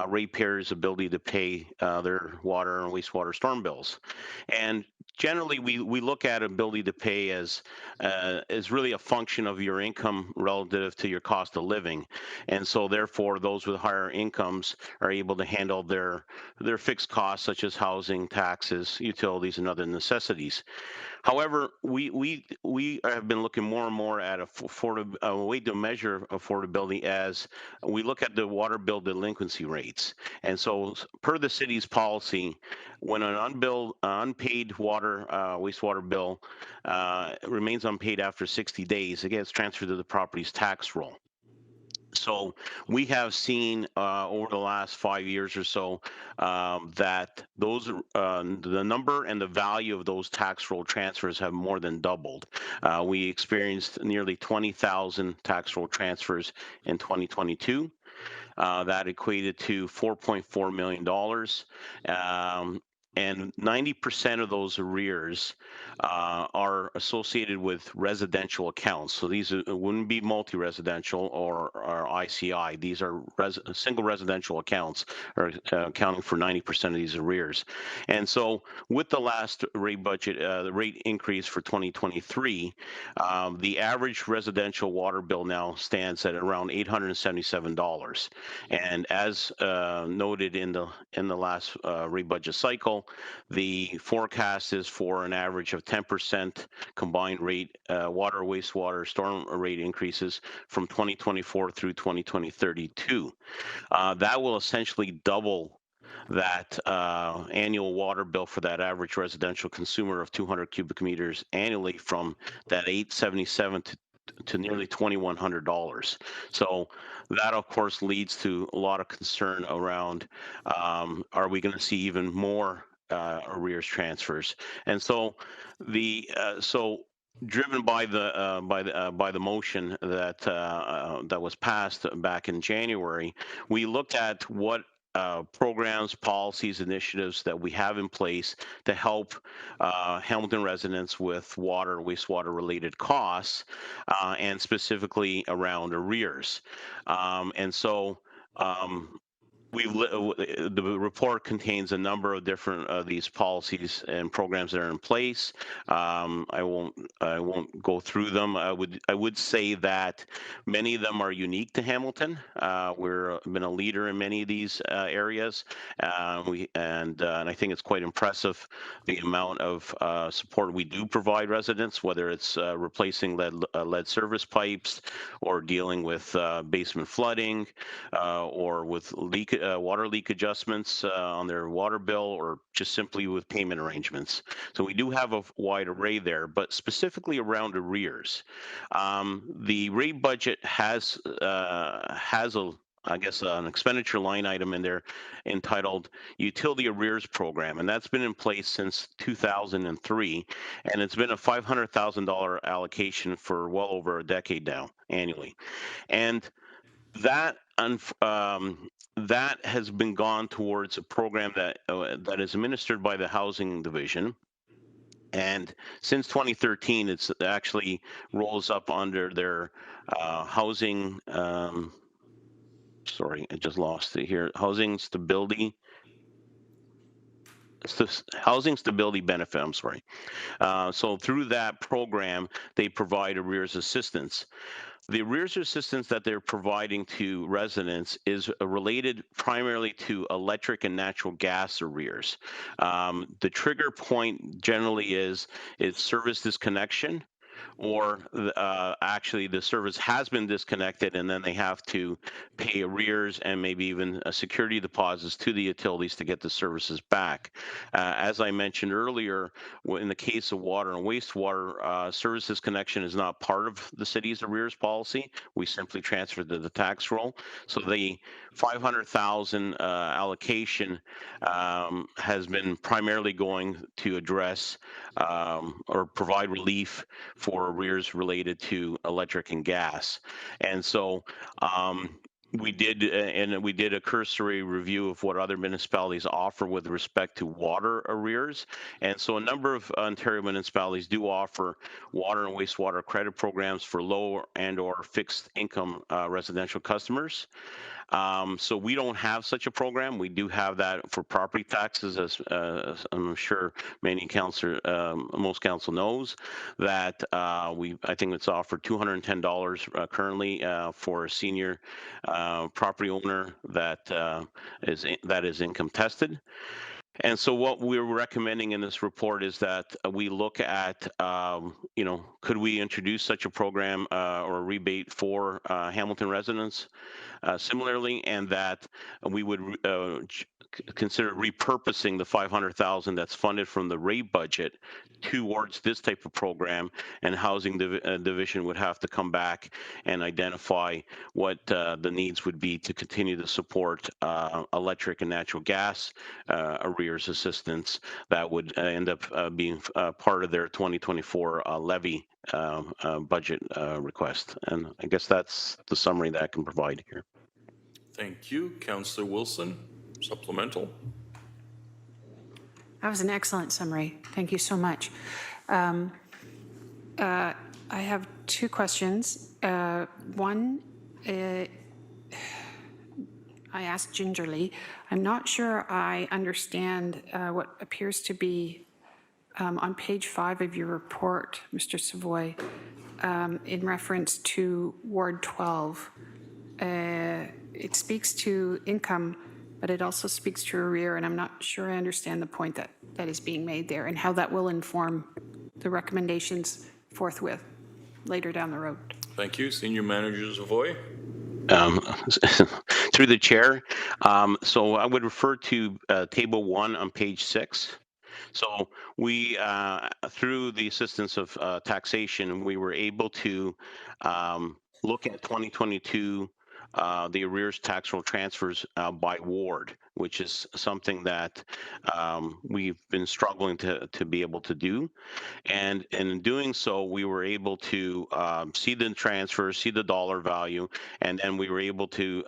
[SPEAKER 20] ratepayers' ability to pay their water and wastewater storm bills. And generally, we look at ability to pay as really a function of your income relative to your cost of living, and so therefore those with higher incomes are able to handle their fixed costs such as housing, taxes, utilities, and other necessities. However, we have been looking more and more at a way to measure affordability as we look at the water bill delinquency rates. And so per the city's policy, when an unpaid water, wastewater bill remains unpaid after 60 days, it gets transferred to the property's tax roll. So we have seen over the last 5 years or so that those the number and the value of those tax roll transfers have more than doubled. We experienced nearly 20,000 tax roll transfers in 2022. That equated to $4.4 million. And 90% of those arrears are associated with residential accounts. So these wouldn't be multi-residential or ICI. These are single residential accounts are accounting for 90% of these arrears. And so with the last rate budget, the rate increase for 2023, the average residential water bill now stands at around $877. And as noted in the last rate budget cycle, the forecast is for an average of 10% combined rate water, wastewater, storm rate increases from 2024 through 2032. That will essentially double that annual water bill for that average residential consumer of 200 cubic meters annually from that $877 to nearly $2,100. So that, of course, leads to a lot of concern around are we going to see even more arrears transfers? And so driven by the motion that was passed back in January, we looked at what programs, policies, initiatives that we have in place to help Hamilton residents with water, wastewater related costs, and specifically around arrears. And so the report contains a number of different these policies and programs that are in place. I won't go through them. I would say that many of them are unique to Hamilton. We've been a leader in many of these areas, and I think it's quite impressive the amount of support we do provide residents, whether it's replacing lead service pipes or dealing with basement flooding or with water leak adjustments on their water bill, or just simply with payment arrangements. So we do have a wide array there, but specifically around arrears. The rate budget has an expenditure line item in there entitled Utility Arrears Program, and that's been in place since 2003, and it's been a $500,000 allocation for well over a decade now, annually. And that has been gone towards a program that is administered by the Housing Division, And since 2013, it's actually rolls up under their housing. Sorry, I just lost it here. Housing stability benefit. I'm sorry. So through that program, they provide arrears assistance. The arrears assistance that they're providing to residents is related primarily to electric and natural gas arrears. The trigger point generally is service disconnection, or actually the service has been disconnected and then they have to pay arrears and maybe even security deposits to the utilities to get the services back. As I mentioned earlier, in the case of water and wastewater, service disconnection is not part of the city's arrears policy. We simply transferred to the tax roll. So the 500,000 allocation has been primarily going to address or provide relief for arrears related to electric and gas. And so we did a cursory review of what other municipalities offer with respect to water arrears. And so a number of Ontario municipalities do offer water and wastewater credit programs for low and or fixed income residential customers. So we don't have such a program. We do have that for property taxes, as I'm sure most council knows, that I think it's offered $210 currently for a senior property owner that is income tested. And so what we're recommending in this report is that we look at, could we introduce such a program or a rebate for Hamilton residents similarly, and that we would consider repurposing the 500,000 that's funded from the rate budget towards this type of program, and housing division would have to come back and identify what the needs would be to continue to support electric and natural gas arrears assistance that would end up being part of their 2024 levy budget request. And I guess that's the summary that I can provide here.
[SPEAKER 2] Thank you. Councillor Wilson, supplemental.
[SPEAKER 6] That was an excellent summary. Thank you so much. I have two questions. One, I asked gingerly. I'm not sure I understand what appears to be on page 5 of your report, Mr. Savoy, in reference to Ward 12. It speaks to income, but it also speaks to arrear, and I'm not sure I understand the point that is being made there and how that will inform the recommendations forthwith later down the road.
[SPEAKER 2] Thank you. Senior Manager Savoy.
[SPEAKER 20] Through the chair. So I would refer to table 1 on page 6. So we, through the assistance of taxation, we were able to look at 2022 the arrears tax roll transfers by ward, which is something that we've been struggling to be able to do. And in doing so, we were able to see the transfers, see the dollar value, and then we were able to,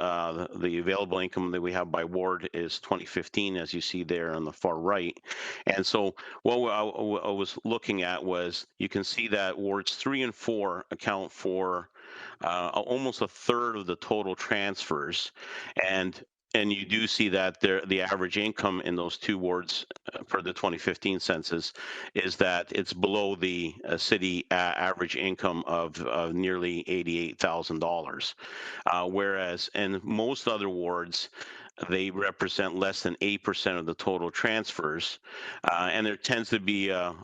[SPEAKER 20] the available income that we have by ward is 2015, as you see there on the far right. And so what I was looking at was, you can see that wards 3 and 4 account for almost a third of the total transfers, and you do see that the average income in those two wards for the 2015 census is that it's below the city average income of nearly $88,000, whereas in most other wards they represent less than 8% of the total transfers, and there tends to be a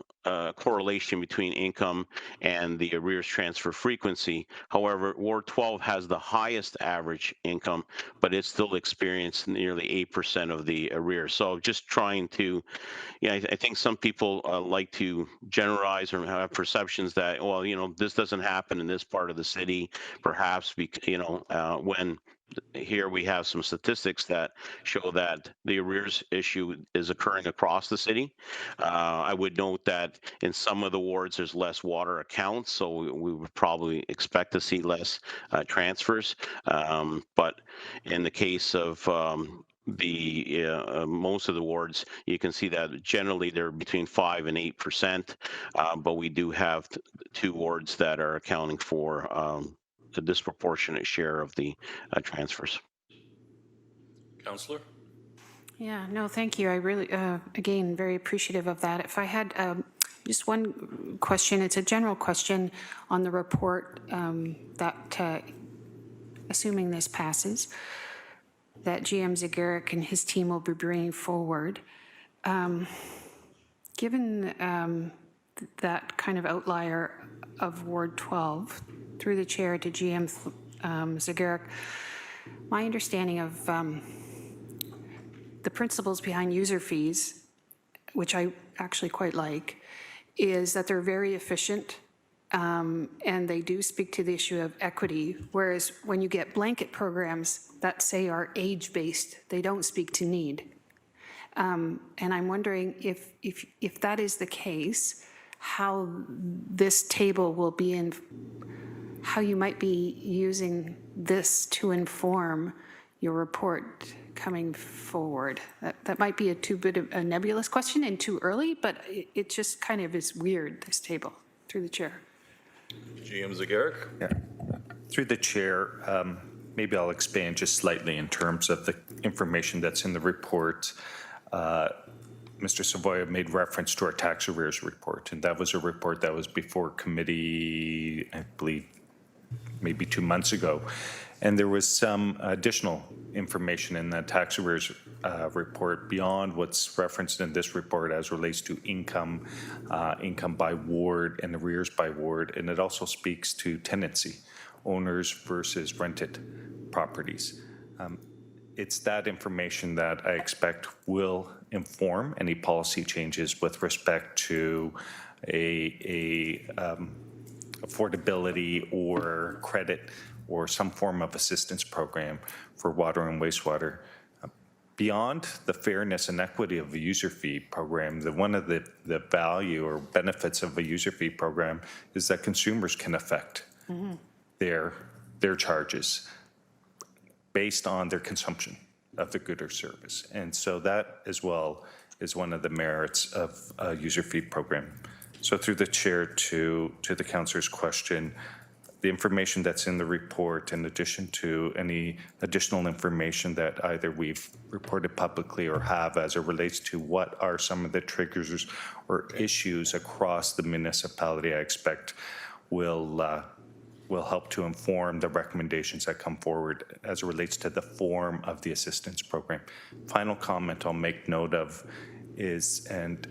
[SPEAKER 20] correlation between income and the arrears transfer frequency. However, Ward 12 has the highest average income, but it still experienced nearly 8% of the arrears. So just trying to, I think some people like to generalize or have perceptions that, well, this doesn't happen in this part of the city, perhaps, when here we have some statistics that show that the arrears issue is occurring across the city. I would note that in some of the wards there's less water accounts, so we would probably expect to see less transfers. But in the case of most of the wards, you can see that generally they're between 5 and 8%, but we do have 2 wards that are accounting for a disproportionate share of the transfers.
[SPEAKER 2] Councillor?
[SPEAKER 6] Yeah, no, thank you. I really, again, very appreciative of that. If I had just one question, it's a general question on the report that, assuming this passes, that GM Zegeric and his team will be bringing forward. Given that kind of outlier of Ward 12, through the chair to GM Zegeric, my understanding of the principles behind user fees, which I actually quite like, is that they're very efficient and they do speak to the issue of equity, whereas when you get blanket programs that say are age-based, they don't speak to need. And I'm wondering if that is the case, how this table will be in, how you might be using this to inform your report coming forward. That might be a too bit of a nebulous question and too early, but it just kind of is weird, this table, through the chair.
[SPEAKER 2] GM Zegeric?
[SPEAKER 11] Yeah. Through the chair, maybe I'll expand just slightly in terms of the information that's in the report. Mr. Savoia made reference to our tax arrears report, and that was a report that was before committee, I believe, maybe 2 months ago. And there was some additional information in that tax arrears report beyond what's referenced in this report as relates to income, income by ward and arrears by ward. And it also speaks to tenancy, owners versus rented properties. It's that information that I expect will inform any policy changes with respect to affordability or credit or some form of assistance program for water and wastewater. Beyond the fairness and equity of a user fee program, one of the value or benefits of a user fee program is that consumers can affect their charges based on their consumption of the good or service. And so that as well is one of the merits of a user fee program. So through the chair to the councillor's question, the information that's in the report, in addition to any additional information that either we've reported publicly or have as it relates to what are some of the triggers or issues across the municipality, I expect will help to inform the recommendations that come forward as it relates to the form of the assistance program. Final comment I'll make note of is, and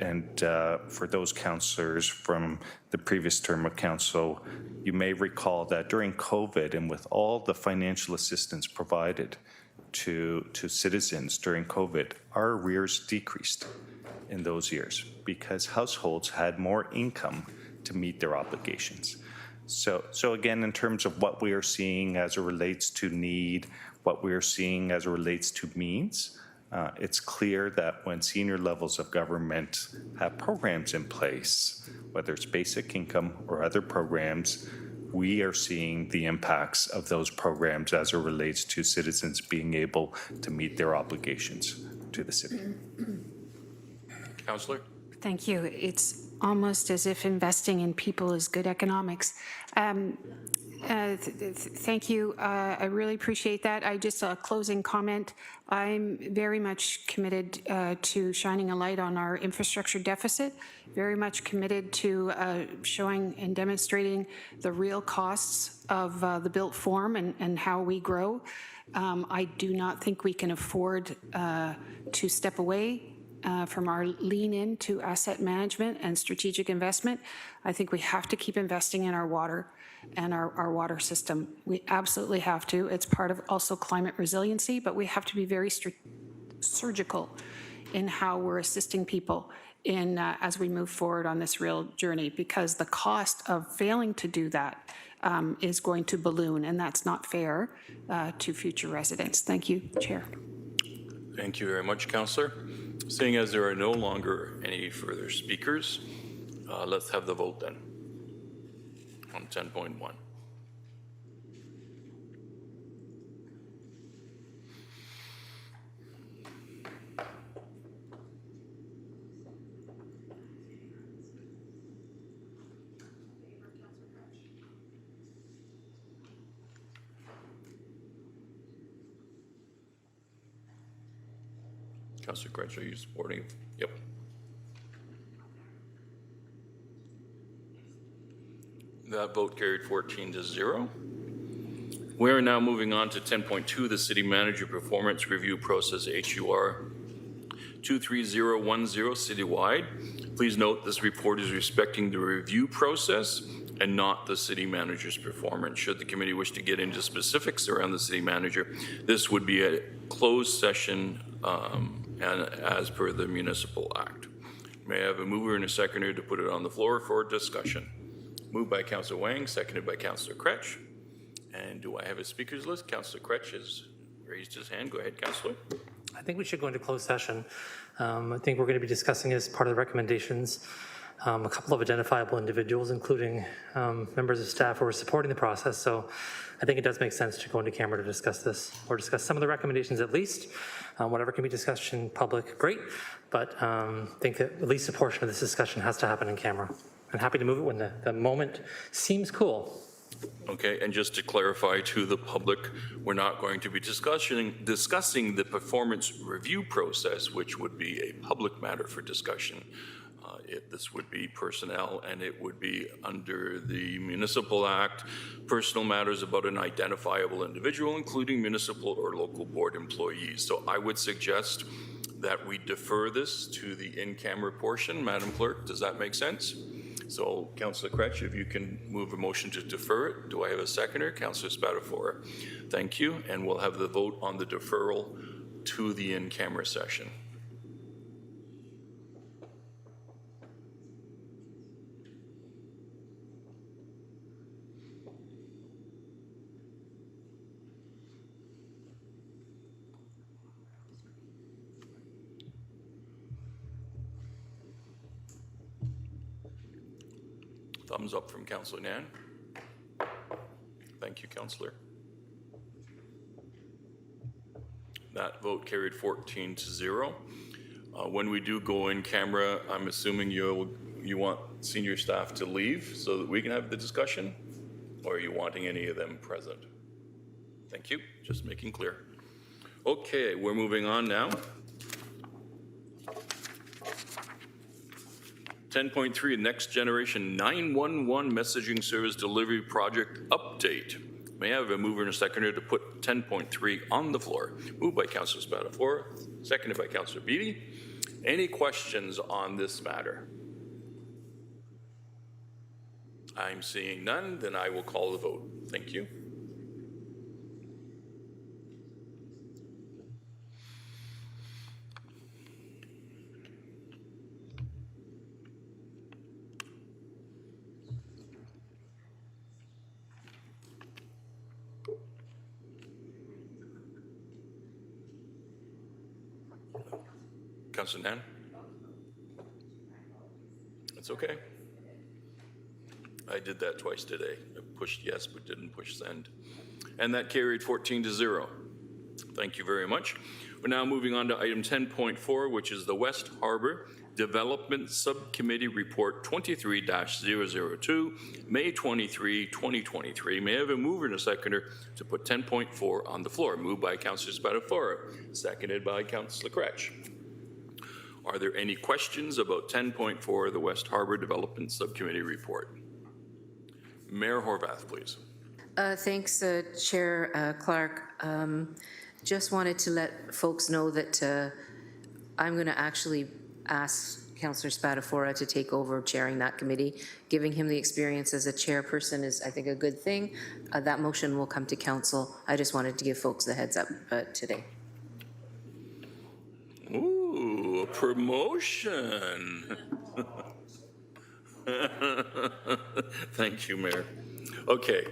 [SPEAKER 11] for those councillors from the previous term of council, you may recall that during COVID and with all the financial assistance provided to citizens during COVID, our arrears decreased in those years because households had more income to meet their obligations. So again, in terms of what we are seeing as it relates to need, what we are seeing as it relates to means, it's clear that when senior levels of government have programs in place, whether it's basic income or other programs, we are seeing the impacts of those programs as it relates to citizens being able to meet their obligations to the city.
[SPEAKER 2] Councillor?
[SPEAKER 6] Thank you. It's almost as if investing in people is good economics. Thank you. I really appreciate that. Just a closing comment. I'm very much committed to shining a light on our infrastructure deficit, very much committed to showing and demonstrating the real costs of the built form and how we grow. I do not think we can afford to step away from our lean into asset management and strategic investment. I think we have to keep investing in our water and our water system. We absolutely have to. It's part of also climate resiliency, but we have to be very surgical in how we're assisting people in as we move forward on this real journey, because the cost of failing to do that is going to balloon, and that's not fair to future residents. Thank you, Chair.
[SPEAKER 2] Thank you very much, Councillor. Seeing as there are no longer any further speakers, let's have the vote then on 10.1. Councillor Crutch, are you supporting? Yep. That vote carried 14-0. We are now moving on to 10.2, the City Manager Performance Review Process, HUR 23010 citywide. Please note this report is respecting the review process and not the city manager's performance. Should the committee wish to get into specifics around the city manager, this would be a closed session and as per the Municipal Act. May I have a mover and a seconder to put it on the floor for discussion? Moved by Councillor Wang, seconded by Councillor Crutch. And do I have a speakers list? Councillor Crutch has raised his hand. Go ahead, Councillor.
[SPEAKER 4] I think we should go into closed session. I think we're going to be discussing as part of the recommendations a couple of identifiable individuals, including members of staff who are supporting the process. So I think it does make sense to go into camera to discuss this, or discuss some of the recommendations at least. Whatever can be discussed in public, great, but I think that at least a portion of this discussion has to happen in camera. I'm happy to move it when the moment seems cool.
[SPEAKER 2] Okay, and just to clarify to the public, we're not going to be discussing the performance review process, which would be a public matter for discussion. This would be personnel, and it would be under the Municipal Act, personal matters about an identifiable individual, including municipal or local board employees. So I would suggest that we defer this to the in-camera portion. Madam Clerk, does that make sense? So, Councillor Crutch, if you can move a motion to defer it. Do I have a seconder? Councillor Spatafora. Thank you, and we'll have the vote on the deferral to the in-camera session. Thumbs up from Councillor Nan. Thank you, Councillor. That vote carried 14-0. When we do go in camera, I'm assuming you want senior staff to leave so that we can have the discussion, or are you wanting any of them present? Thank you, just making clear. Okay, we're moving on now. 10.3, Next Generation 911 Messaging Service Delivery Project Update. May I have a mover and a seconder to put 10.3 on the floor? Moved by Councillor Spatafora, seconded by Councillor Beattie. Any questions on this matter? I'm seeing none, then I will call the vote. Thank you. Councillor Nan? It's okay. I did that twice today. I pushed yes, but didn't push send. And that carried 14-0. Thank you very much. We're now moving on to item 10.4, which is the West Harbour Development Subcommittee Report 23-002, May 23, 2023. May I have a mover and a seconder to put 10.4 on the floor? Moved by Councillor Spatafora, seconded by Councillor Crutch. Are there any questions about 10.4, the West Harbour Development Subcommittee Report? Mayor Horvath, please.
[SPEAKER 21] Thanks, Chair Clark. Just wanted to let folks know that I'm going to actually ask Councillor Spatafora to take over chairing that committee. Giving him the experience as a chairperson is, I think, a good thing. That motion will come to council. I just wanted to give folks the heads up today.
[SPEAKER 2] Ooh, a promotion. Thank you, Mayor. Okay,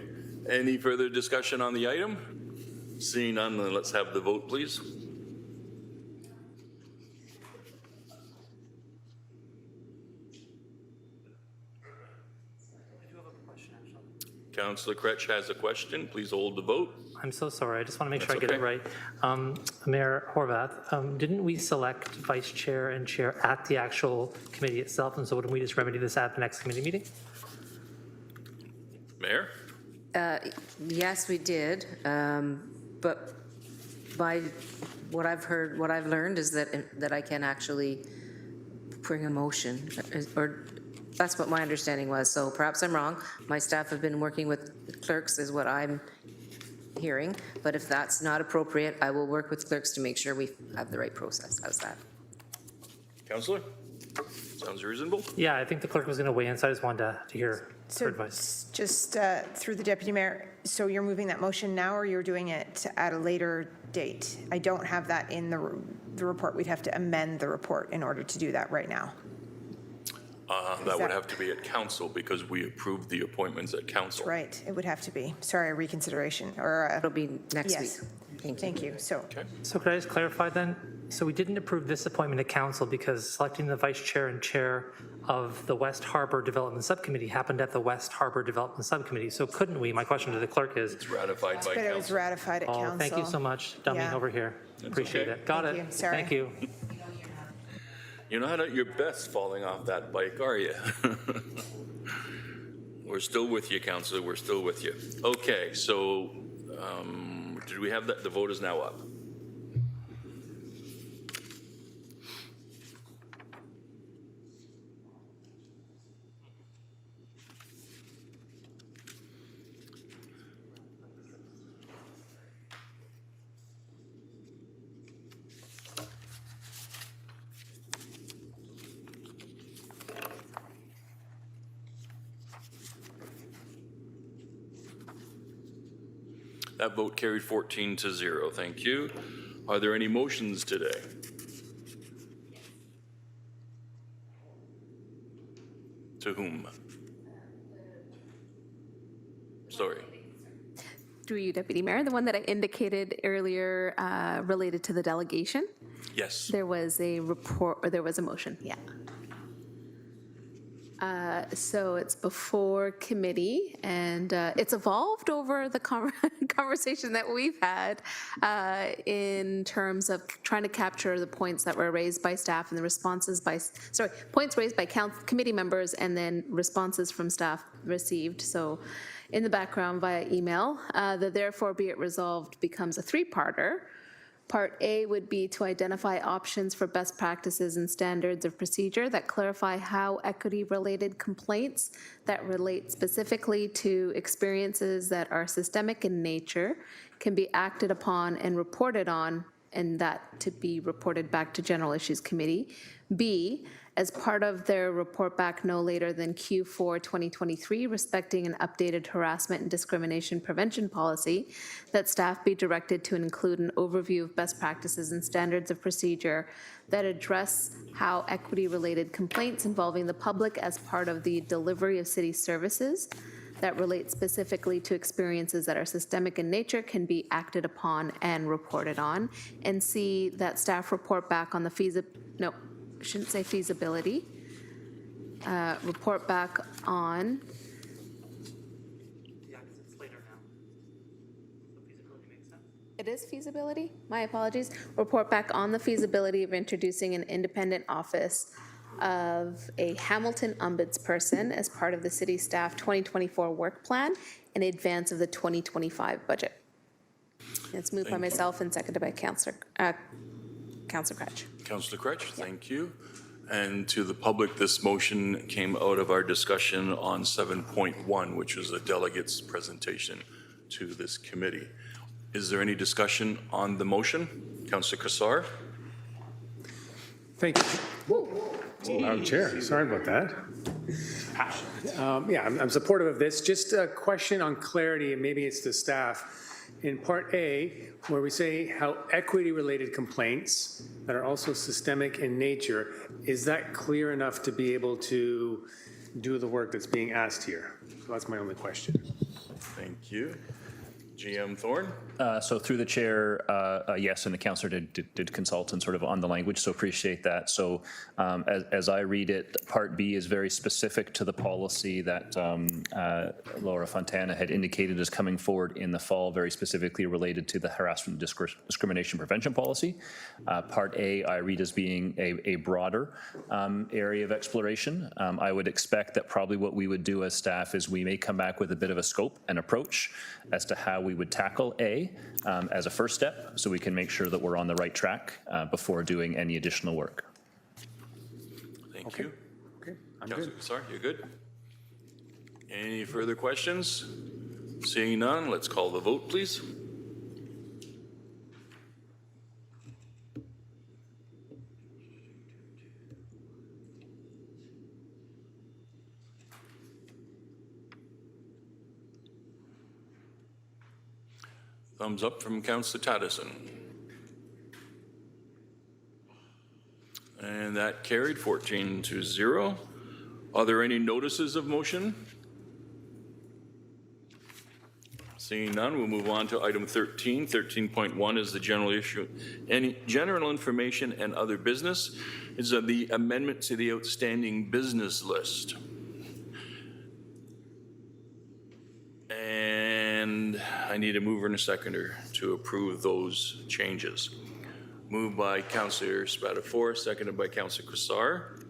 [SPEAKER 2] any further discussion on the item? Seeing none, then let's have the vote, please. Councillor Crutch has a question. Please hold the vote.
[SPEAKER 4] I'm so sorry. I just want to make sure I
[SPEAKER 2] That's
[SPEAKER 4] get it right. Mayor Horvath, didn't we select vice chair and chair at the actual committee itself? And so wouldn't we just remedy this at the next committee meeting?
[SPEAKER 2] Mayor?
[SPEAKER 21] Yes, we did, but by what I've heard, what I've learned is that I can actually bring a motion, or that's what my understanding was. So perhaps I'm wrong. My staff have been working with clerks is what I'm hearing, but if that's not appropriate, I will work with clerks to make sure we have the right process. How's that?
[SPEAKER 2] Councillor? Sounds reasonable?
[SPEAKER 4] Yeah, I think the clerk was going to weigh in, so I just wanted to hear her
[SPEAKER 8] So
[SPEAKER 4] advice.
[SPEAKER 8] just through the Deputy Mayor, so you're moving that motion now or you're doing it at a later date? I don't have that in the report. We'd have to amend the report in order to do that right now.
[SPEAKER 2] That would have to be at council because we approved the appointments at council.
[SPEAKER 8] Right, it would have to be. Sorry, a reconsideration or
[SPEAKER 21] It'll be next week.
[SPEAKER 8] Thank you. So,
[SPEAKER 4] So could I just clarify then? So we didn't approve this appointment at council because selecting the vice chair and chair of the West Harbor Development Subcommittee happened at the West Harbor Development Subcommittee. So couldn't we, my question to the clerk is.
[SPEAKER 2] It's ratified by
[SPEAKER 8] but it was
[SPEAKER 2] council.
[SPEAKER 8] ratified at council.
[SPEAKER 4] Thank you so much, dumbing
[SPEAKER 8] Yeah.
[SPEAKER 4] over here. Appreciate
[SPEAKER 2] okay.
[SPEAKER 4] it. Got
[SPEAKER 8] Thank
[SPEAKER 4] it.
[SPEAKER 8] you. Sorry.
[SPEAKER 4] Thank you.
[SPEAKER 2] You're not at your best falling off that bike, are you? We're still with you, Councillor. We're still with you. Okay, so did we have that? The vote is now up. That vote carried 14-0. Thank you. Are there any motions today? To whom? Sorry.
[SPEAKER 9] Through you, Deputy Mayor, the one that I indicated earlier related to the delegation.
[SPEAKER 2] Yes.
[SPEAKER 9] There was a report, or there was a motion, yeah. So it's before committee, and it's evolved over the conversation that we've had in terms of trying to capture the points that were raised by staff and the responses by, points raised by committee members and then responses from staff received. So in the background via email, the therefore be it resolved becomes a three-parter. Part A would be to identify options for best practices and standards of procedure that clarify how equity-related complaints that relate specifically to experiences that are systemic in nature can be acted upon and reported on, and that to be reported back to General Issues Committee. B, as part of their report back no later than Q4 2023 respecting an updated harassment and discrimination prevention policy, that staff be directed to include an overview of best practices and standards of procedure that address how equity-related complaints involving the public as part of the delivery of city services that relate specifically to experiences that are systemic in nature can be acted upon and reported on. And C, that staff report back on the feasibility, report back on It is feasibility? My apologies. Report back on the feasibility of introducing an independent office of a Hamilton ombudsperson as part of the city staff 2024 work plan in advance of the 2025 budget. It's moved by myself and seconded by Councillor Crutch.
[SPEAKER 2] Councillor Crutch, thank you. And to the public, this motion came out of our discussion on 7.1, which was a delegate's presentation to this committee. Is there any discussion on the motion? Councillor Cassar?
[SPEAKER 13] Thank you. Madam Chair, sorry about that. Yeah, I'm supportive of this. Just a question on clarity, and maybe it's the staff. In Part A, where we say how equity-related complaints that are also systemic in nature, is that clear enough to be able to do the work that's being asked here? So that's my only question.
[SPEAKER 2] Thank you. GM Thorne?
[SPEAKER 10] So through the chair, yes, and the councillor did consult and sort of on the language, so appreciate that. So as I read it, Part B is very specific to the policy that Laura Fontana had indicated is coming forward in the fall, very specifically related to the harassment and discrimination prevention policy. Part A, I read as being a broader area of exploration. I would expect that probably what we would do as staff is we may come back with a bit of a scope and approach as to how we would tackle A as a first step, so we can make sure that we're on the right track before doing any additional work.
[SPEAKER 2] Thank you.
[SPEAKER 13] Okay, I'm
[SPEAKER 2] Councillor
[SPEAKER 13] good.
[SPEAKER 2] Kassar, you're good? Any further questions? Seeing none, let's call the vote, please. Thumbs up from Councillor Taddison. And that carried 14-0. Are there any notices of motion? Seeing none, we'll move on to item 13. 13.1 is the general issue. Any general information and other business is the amendment to the outstanding business list. And I need a mover and a seconder to approve those changes. Moved by Councillor Spatafor, seconded by Councillor Kassar.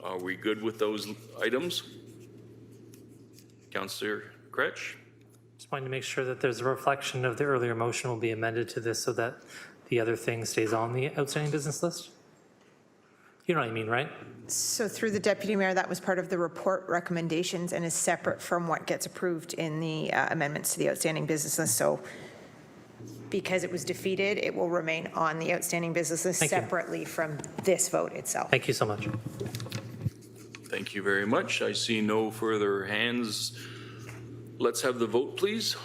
[SPEAKER 2] Are we good with those items? Councillor Kretsch?
[SPEAKER 4] Just wanting to make sure that there's a reflection of the earlier motion will be amended to this so that the other thing stays on the outstanding business list. You know what I mean, right?
[SPEAKER 8] So through the Deputy Mayor, that was part of the report recommendations and is separate from what gets approved in the amendments to the outstanding business list. So because it was defeated, it will remain on the outstanding business list separately from this vote itself.
[SPEAKER 4] Thank you so much.
[SPEAKER 2] Thank you very much. I see no further hands. Let's have the vote, please.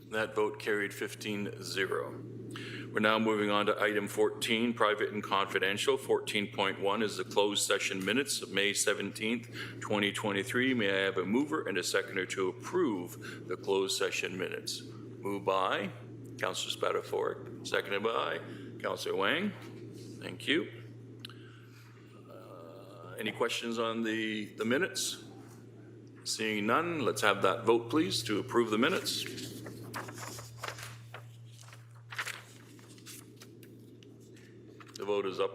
[SPEAKER 2] That vote carried 15-0. We're now moving on to item 14, private and confidential. 14.1 is the closed session minutes of May 17th, 2023. May I have a mover and a seconder to approve the closed session minutes? Moved by Councillor Spatafor, seconded by Councillor Wang. Thank you. Any questions on the minutes? Seeing none, let's have that vote, please, to approve the minutes. The vote is up.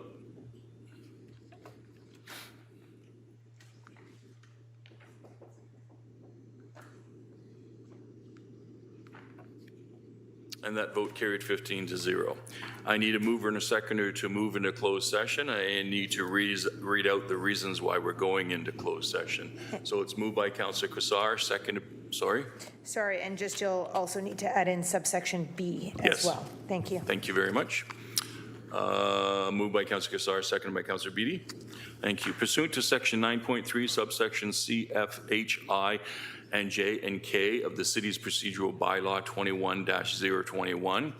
[SPEAKER 2] And that vote carried 15-0. I need a mover and a seconder to move into closed session. I need to read out the reasons why we're going into closed session. So it's moved by Councillor Kassar, seconded, sorry?
[SPEAKER 8] Sorry, and just you'll also need to add in subsection B as well. Thank you.
[SPEAKER 2] Thank you very much. Moved by Councillor Kassar, seconded by Councillor Beattie. Thank you. Pursuant to section 9.3, subsection C, F, H, I, and J and K of the city's procedural bylaw 21-021,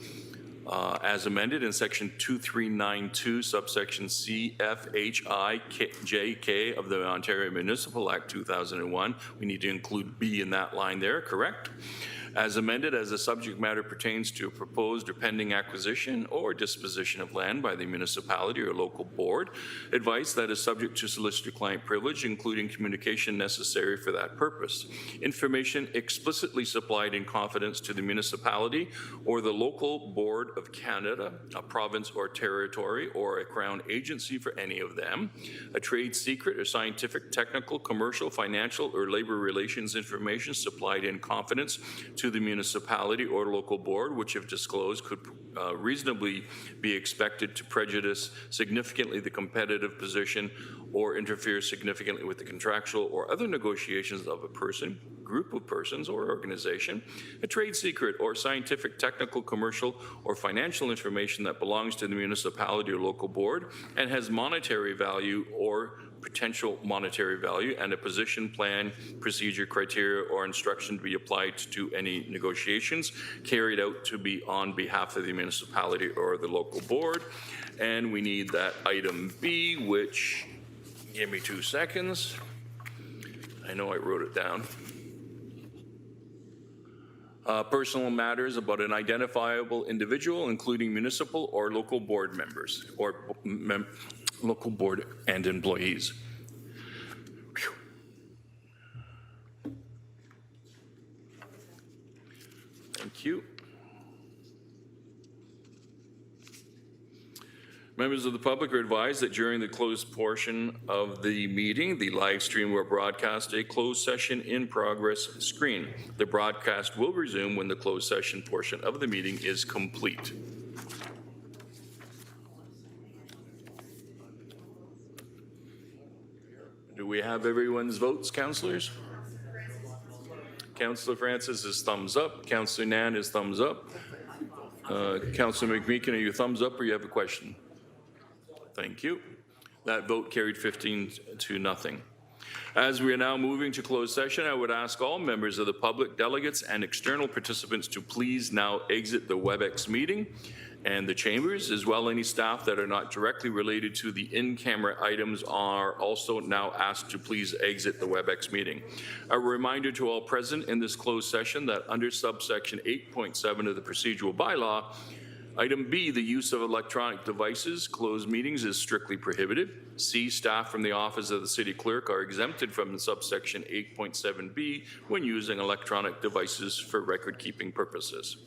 [SPEAKER 2] as amended in section 2392, subsection C, F, H, I, J, K of the Ontario Municipal Act 2001. We need to include B in that line there, correct? As amended, as the subject matter pertains to a proposed or pending acquisition or disposition of land by the municipality or local board, advice that is subject to solicitor-client privilege, including communication necessary for that purpose. Information explicitly supplied in confidence to the municipality or the local board of Canada, a province or territory, or a crown agency for any of them. A trade secret or scientific, technical, commercial, financial, or labor relations information supplied in confidence to the municipality or local board, which if disclosed could reasonably be expected to prejudice significantly the competitive position or interfere significantly with the contractual or other negotiations of a person, group of persons, or organization. A trade secret or scientific, technical, commercial, or financial information that belongs to the municipality or local board and has monetary value or potential monetary value, and a position, plan, procedure, criteria, or instruction to be applied to any negotiations carried out to be on behalf of the municipality or the local board. And we need that item B, which, give me 2 seconds. I know I wrote it down. Personal matters about an identifiable individual, including municipal or local board members or local board and employees. Whew. Thank you. Members of the public are advised that during the closed portion of the meeting, the live stream will broadcast a closed session in progress screen. The broadcast will resume when the closed session portion of the meeting is complete. Do we have everyone's votes, councillors? Councillor Francis is thumbs up. Councillor Nan is thumbs up. Councillor McMeekin, are you thumbs up or you have a question? Thank you. That vote carried 15 to nothing. As we are now moving to closed session, I would ask all members of the public, delegates, and external participants to please now exit the WebEx meeting and the chambers, as well any staff that are not directly related to the in-camera items are also now asked to please exit the WebEx meeting. A reminder to all present in this closed session that under subsection 8.7 of the procedural bylaw, Item B, the use of electronic devices, closed meetings is strictly prohibited. C, staff from the office of the city clerk are exempted from the subsection 8.7B when using electronic devices for record-keeping purposes.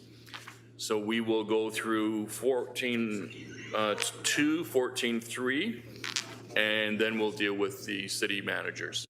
[SPEAKER 2] So we will go through 14.2, 14.3, and then we'll deal with the city managers.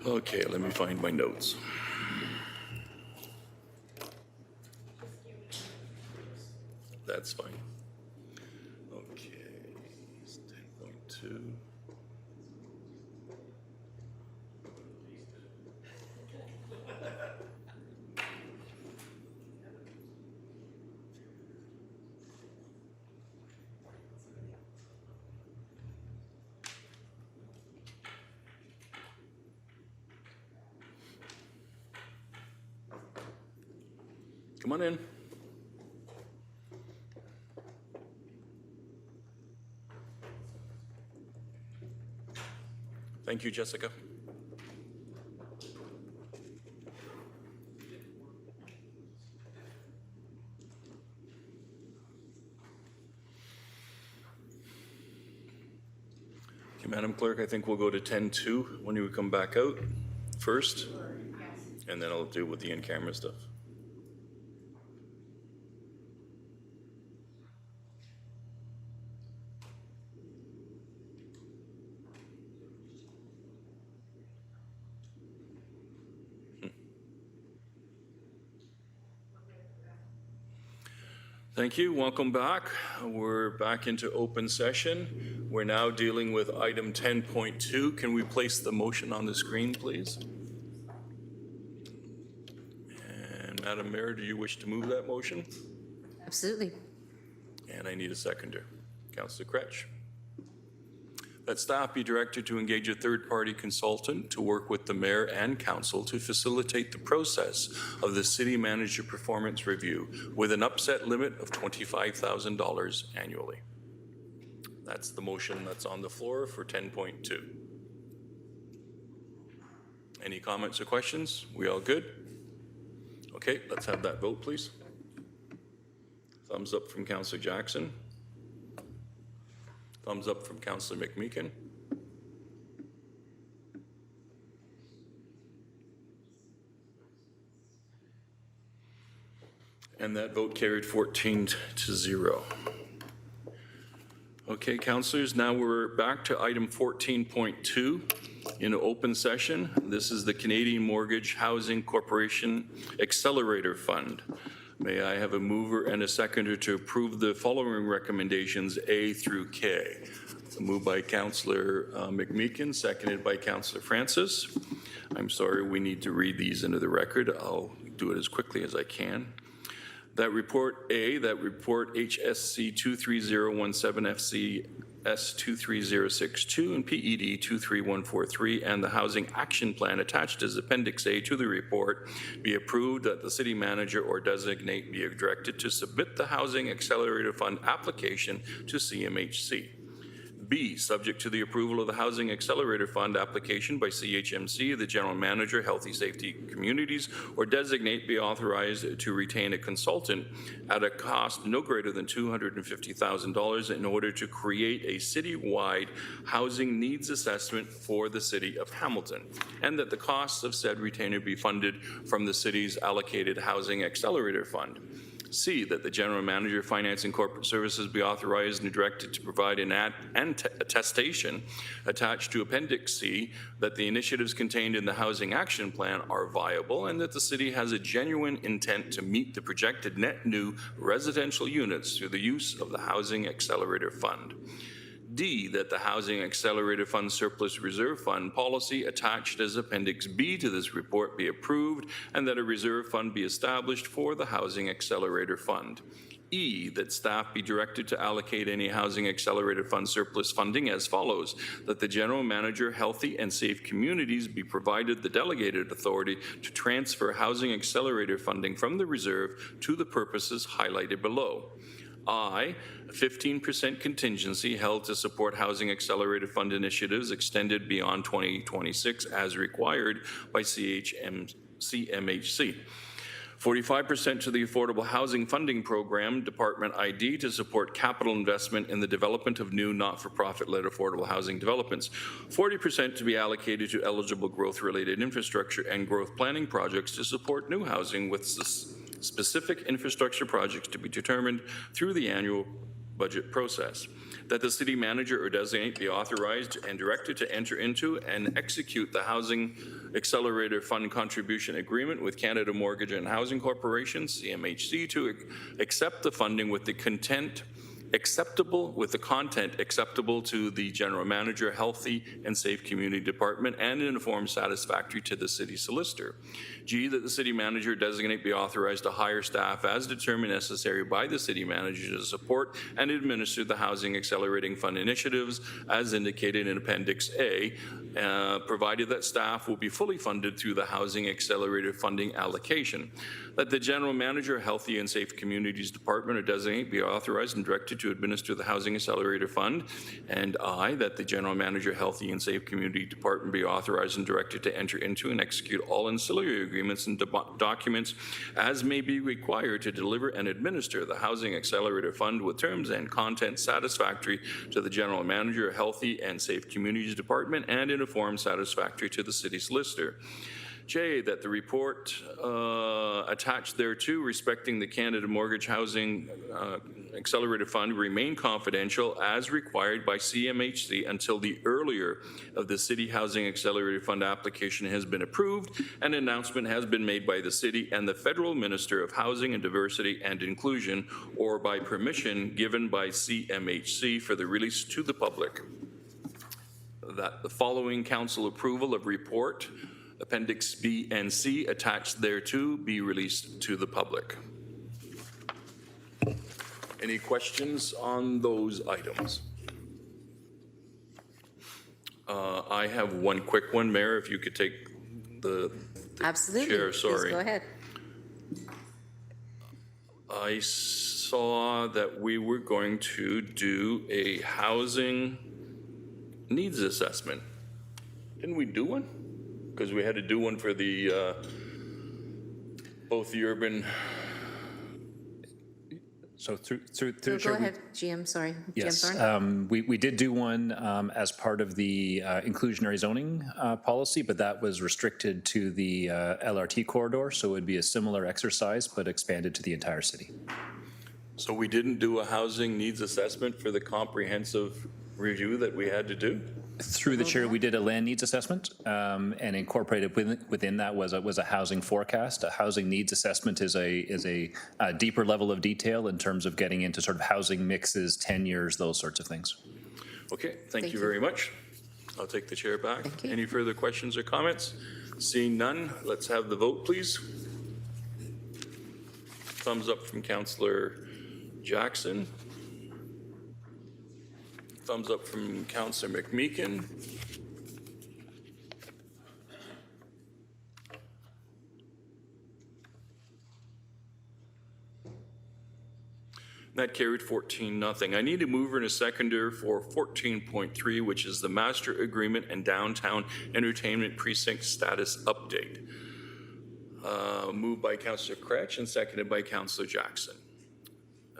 [SPEAKER 2] Okay, let me find my notes. That's fine. Okay, it's 10.2. Come on in. Thank you, Jessica. Okay, Madam Clerk, I think we'll go to 10.2 when you come back out first, and then I'll deal with the in-camera stuff. Thank you. Welcome back. We're back into open session. We're now dealing with item 10.2. Can we place the motion on the screen, please? And Madam Mayor, do you wish to move that motion?
[SPEAKER 21] Absolutely.
[SPEAKER 2] And I need a seconder. Councillor Kretsch. That staff be directed to engage a third-party consultant to work with the mayor and council to facilitate the process of the city manager performance review with an upset limit of $25,000 annually. That's the motion that's on the floor for 10.2. Any comments or questions? We all good? Okay, let's have that vote, please. Thumbs up from Councillor Jackson. Thumbs up from Councillor McMeekin. And that vote carried 14-0. Okay, councillors, now we're back to item 14.2 in open session. This is the Canadian Mortgage Housing Corporation Accelerator Fund. May I have a mover and a seconder to approve the following recommendations A through K? Moved by Councillor McMeekin, seconded by Councillor Francis. I'm sorry, we need to read these into the record. I'll do it as quickly as I can. That report A, that report HSC 23017 FC S23062 and PED 23143 and the Housing Action Plan attached as Appendix A to the report be approved, that the city manager or designate be directed to submit the Housing Accelerator Fund application to CMHC. B, subject to the approval of the Housing Accelerator Fund application by CHMC, the General Manager, Healthy Safety Communities, or designate be authorized to retain a consultant at a cost no greater than $250,000 in order to create a citywide housing needs assessment for the City of Hamilton, and that the costs of said retainer be funded from the city's allocated Housing Accelerator Fund. C, that the General Manager, Finance and Corporate Services be authorized and directed to provide an attestation attached to Appendix C that the initiatives contained in the Housing Action Plan are viable and that the city has a genuine intent to meet the projected net new residential units through the use of the Housing Accelerator Fund. D, that the Housing Accelerator Fund Surplus Reserve Fund policy attached as Appendix B to this report be approved and that a reserve fund be established for the Housing Accelerator Fund. E, that staff be directed to allocate any Housing Accelerator Fund surplus funding as follows: that the General Manager, Healthy and Safe Communities be provided the delegated authority to transfer Housing Accelerator funding from the reserve to the purposes highlighted below. I, a 15% contingency held to support Housing Accelerator Fund initiatives extended beyond 2026 as required by CMHC. 45% to the Affordable Housing Funding Program, Department ID, to support capital investment in the development of new not-for-profit-led affordable housing developments. 40% to be allocated to eligible growth-related infrastructure and growth planning projects to support new housing with specific infrastructure projects to be determined through the annual budget process. That the city manager or designate be authorized and directed to enter into and execute the Housing Accelerator Fund Contribution Agreement with Canada Mortgage and Housing Corporation, CMHC, to accept the funding with the content acceptable to the general manager, healthy and safe community department, and in a form satisfactory to the city solicitor. G, that the city manager designate be authorized to hire staff as determined necessary by the city manager to support and administer the Housing Accelerating Fund initiatives as indicated in Appendix A, provided that staff will be fully funded through the Housing Accelerator funding allocation. That the general manager, healthy and safe communities department or designate be authorized and directed to administer the Housing Accelerator Fund. And I, that the general manager, healthy and safe community department be authorized and directed to enter into and execute all ancillary agreements and documents as may be required to deliver and administer the Housing Accelerator Fund with terms and content satisfactory to the general manager, healthy and safe communities department, and in a form satisfactory to the city solicitor. J, that the report attached thereto respecting the Canada Mortgage Housing Accelerator Fund remain confidential as required by CMHC until the earlier of the City Housing Accelerator Fund application has been approved and an announcement has been made by the City and the Federal Minister of Housing and Diversity and Inclusion, or by permission given by CMHC for the release to the public. That the following council approval of report Appendix B and C attached thereto be released to the public. Any questions on those items? I have one quick one, Mayor, if you could take the
[SPEAKER 21] Absolutely.
[SPEAKER 2] chair, sorry.
[SPEAKER 21] Please go ahead.
[SPEAKER 2] I saw that we were going to do a housing needs assessment. Didn't we do one? Because we had to do one for the both the urban.
[SPEAKER 10] So through
[SPEAKER 21] Go
[SPEAKER 10] Chair,
[SPEAKER 21] ahead, GM, sorry.
[SPEAKER 10] Yes,
[SPEAKER 21] GM Thorne.
[SPEAKER 10] we did do one as part of the inclusionary zoning policy, but that was restricted to the LRT corridor, so it would be a similar exercise, but expanded to the entire city.
[SPEAKER 2] So we didn't do a housing needs assessment for the comprehensive review that we had to do?
[SPEAKER 10] Through the chair, we did a land needs assessment, and incorporated within that was a housing forecast. A housing needs assessment is a deeper level of detail in terms of getting into sort of housing mixes, tenures, those sorts of things.
[SPEAKER 2] Okay, thank you very much. I'll take the chair back. Any further questions or comments? Seeing none, let's have the vote, please. Thumbs up from Councillor Jackson. Thumbs up from Councillor McMeekin. That carried 14-0. I need a mover and a seconder for 14.3, which is the Master Agreement and Downtown Entertainment Precinct Status Update. Moved by Councillor Kretsch and seconded by Councillor Jackson.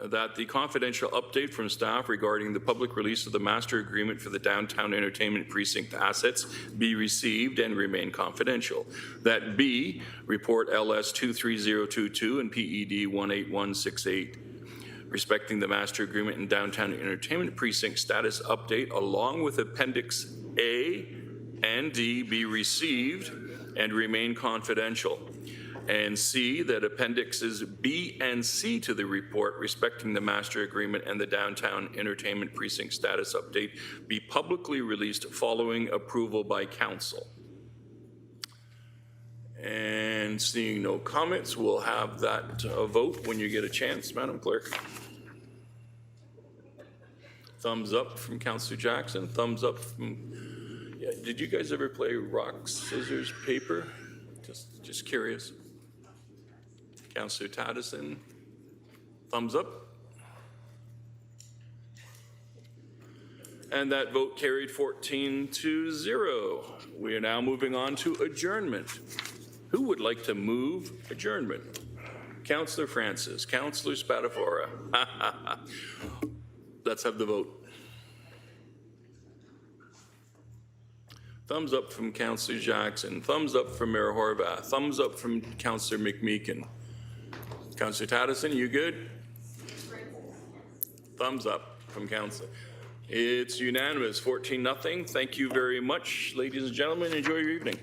[SPEAKER 2] That the confidential update from staff regarding the public release of the master agreement for the Downtown Entertainment Precinct assets be received and remain confidential. That B, report LS 23022 and PED 18168, respecting the master agreement and Downtown Entertainment Precinct status update, along with Appendix A and D, be received and remain confidential. And C, that appendixes B and C to the report respecting the master agreement and the Downtown Entertainment Precinct status update be publicly released following approval by council. And seeing no comments, we'll have that vote when you get a chance, Madam Clerk. Thumbs up from Councillor Jackson, thumbs up from, yeah, did you guys ever play rock, scissors, paper? Just curious. Councillor Taddison, thumbs up. And that vote carried 14-0. We are now moving on to adjournment. Who would like to move adjournment? Councillor Francis, Councillor Spadafora. Let's have the vote. Thumbs up from Councillor Jackson. Thumbs up from Mayor Horvath. Thumbs up from Councillor McMeekin. Councillor Taddison, you good? Thumbs up. from council? It's unanimous, 14-0. Thank you very much, ladies and gentlemen. Enjoy your evening.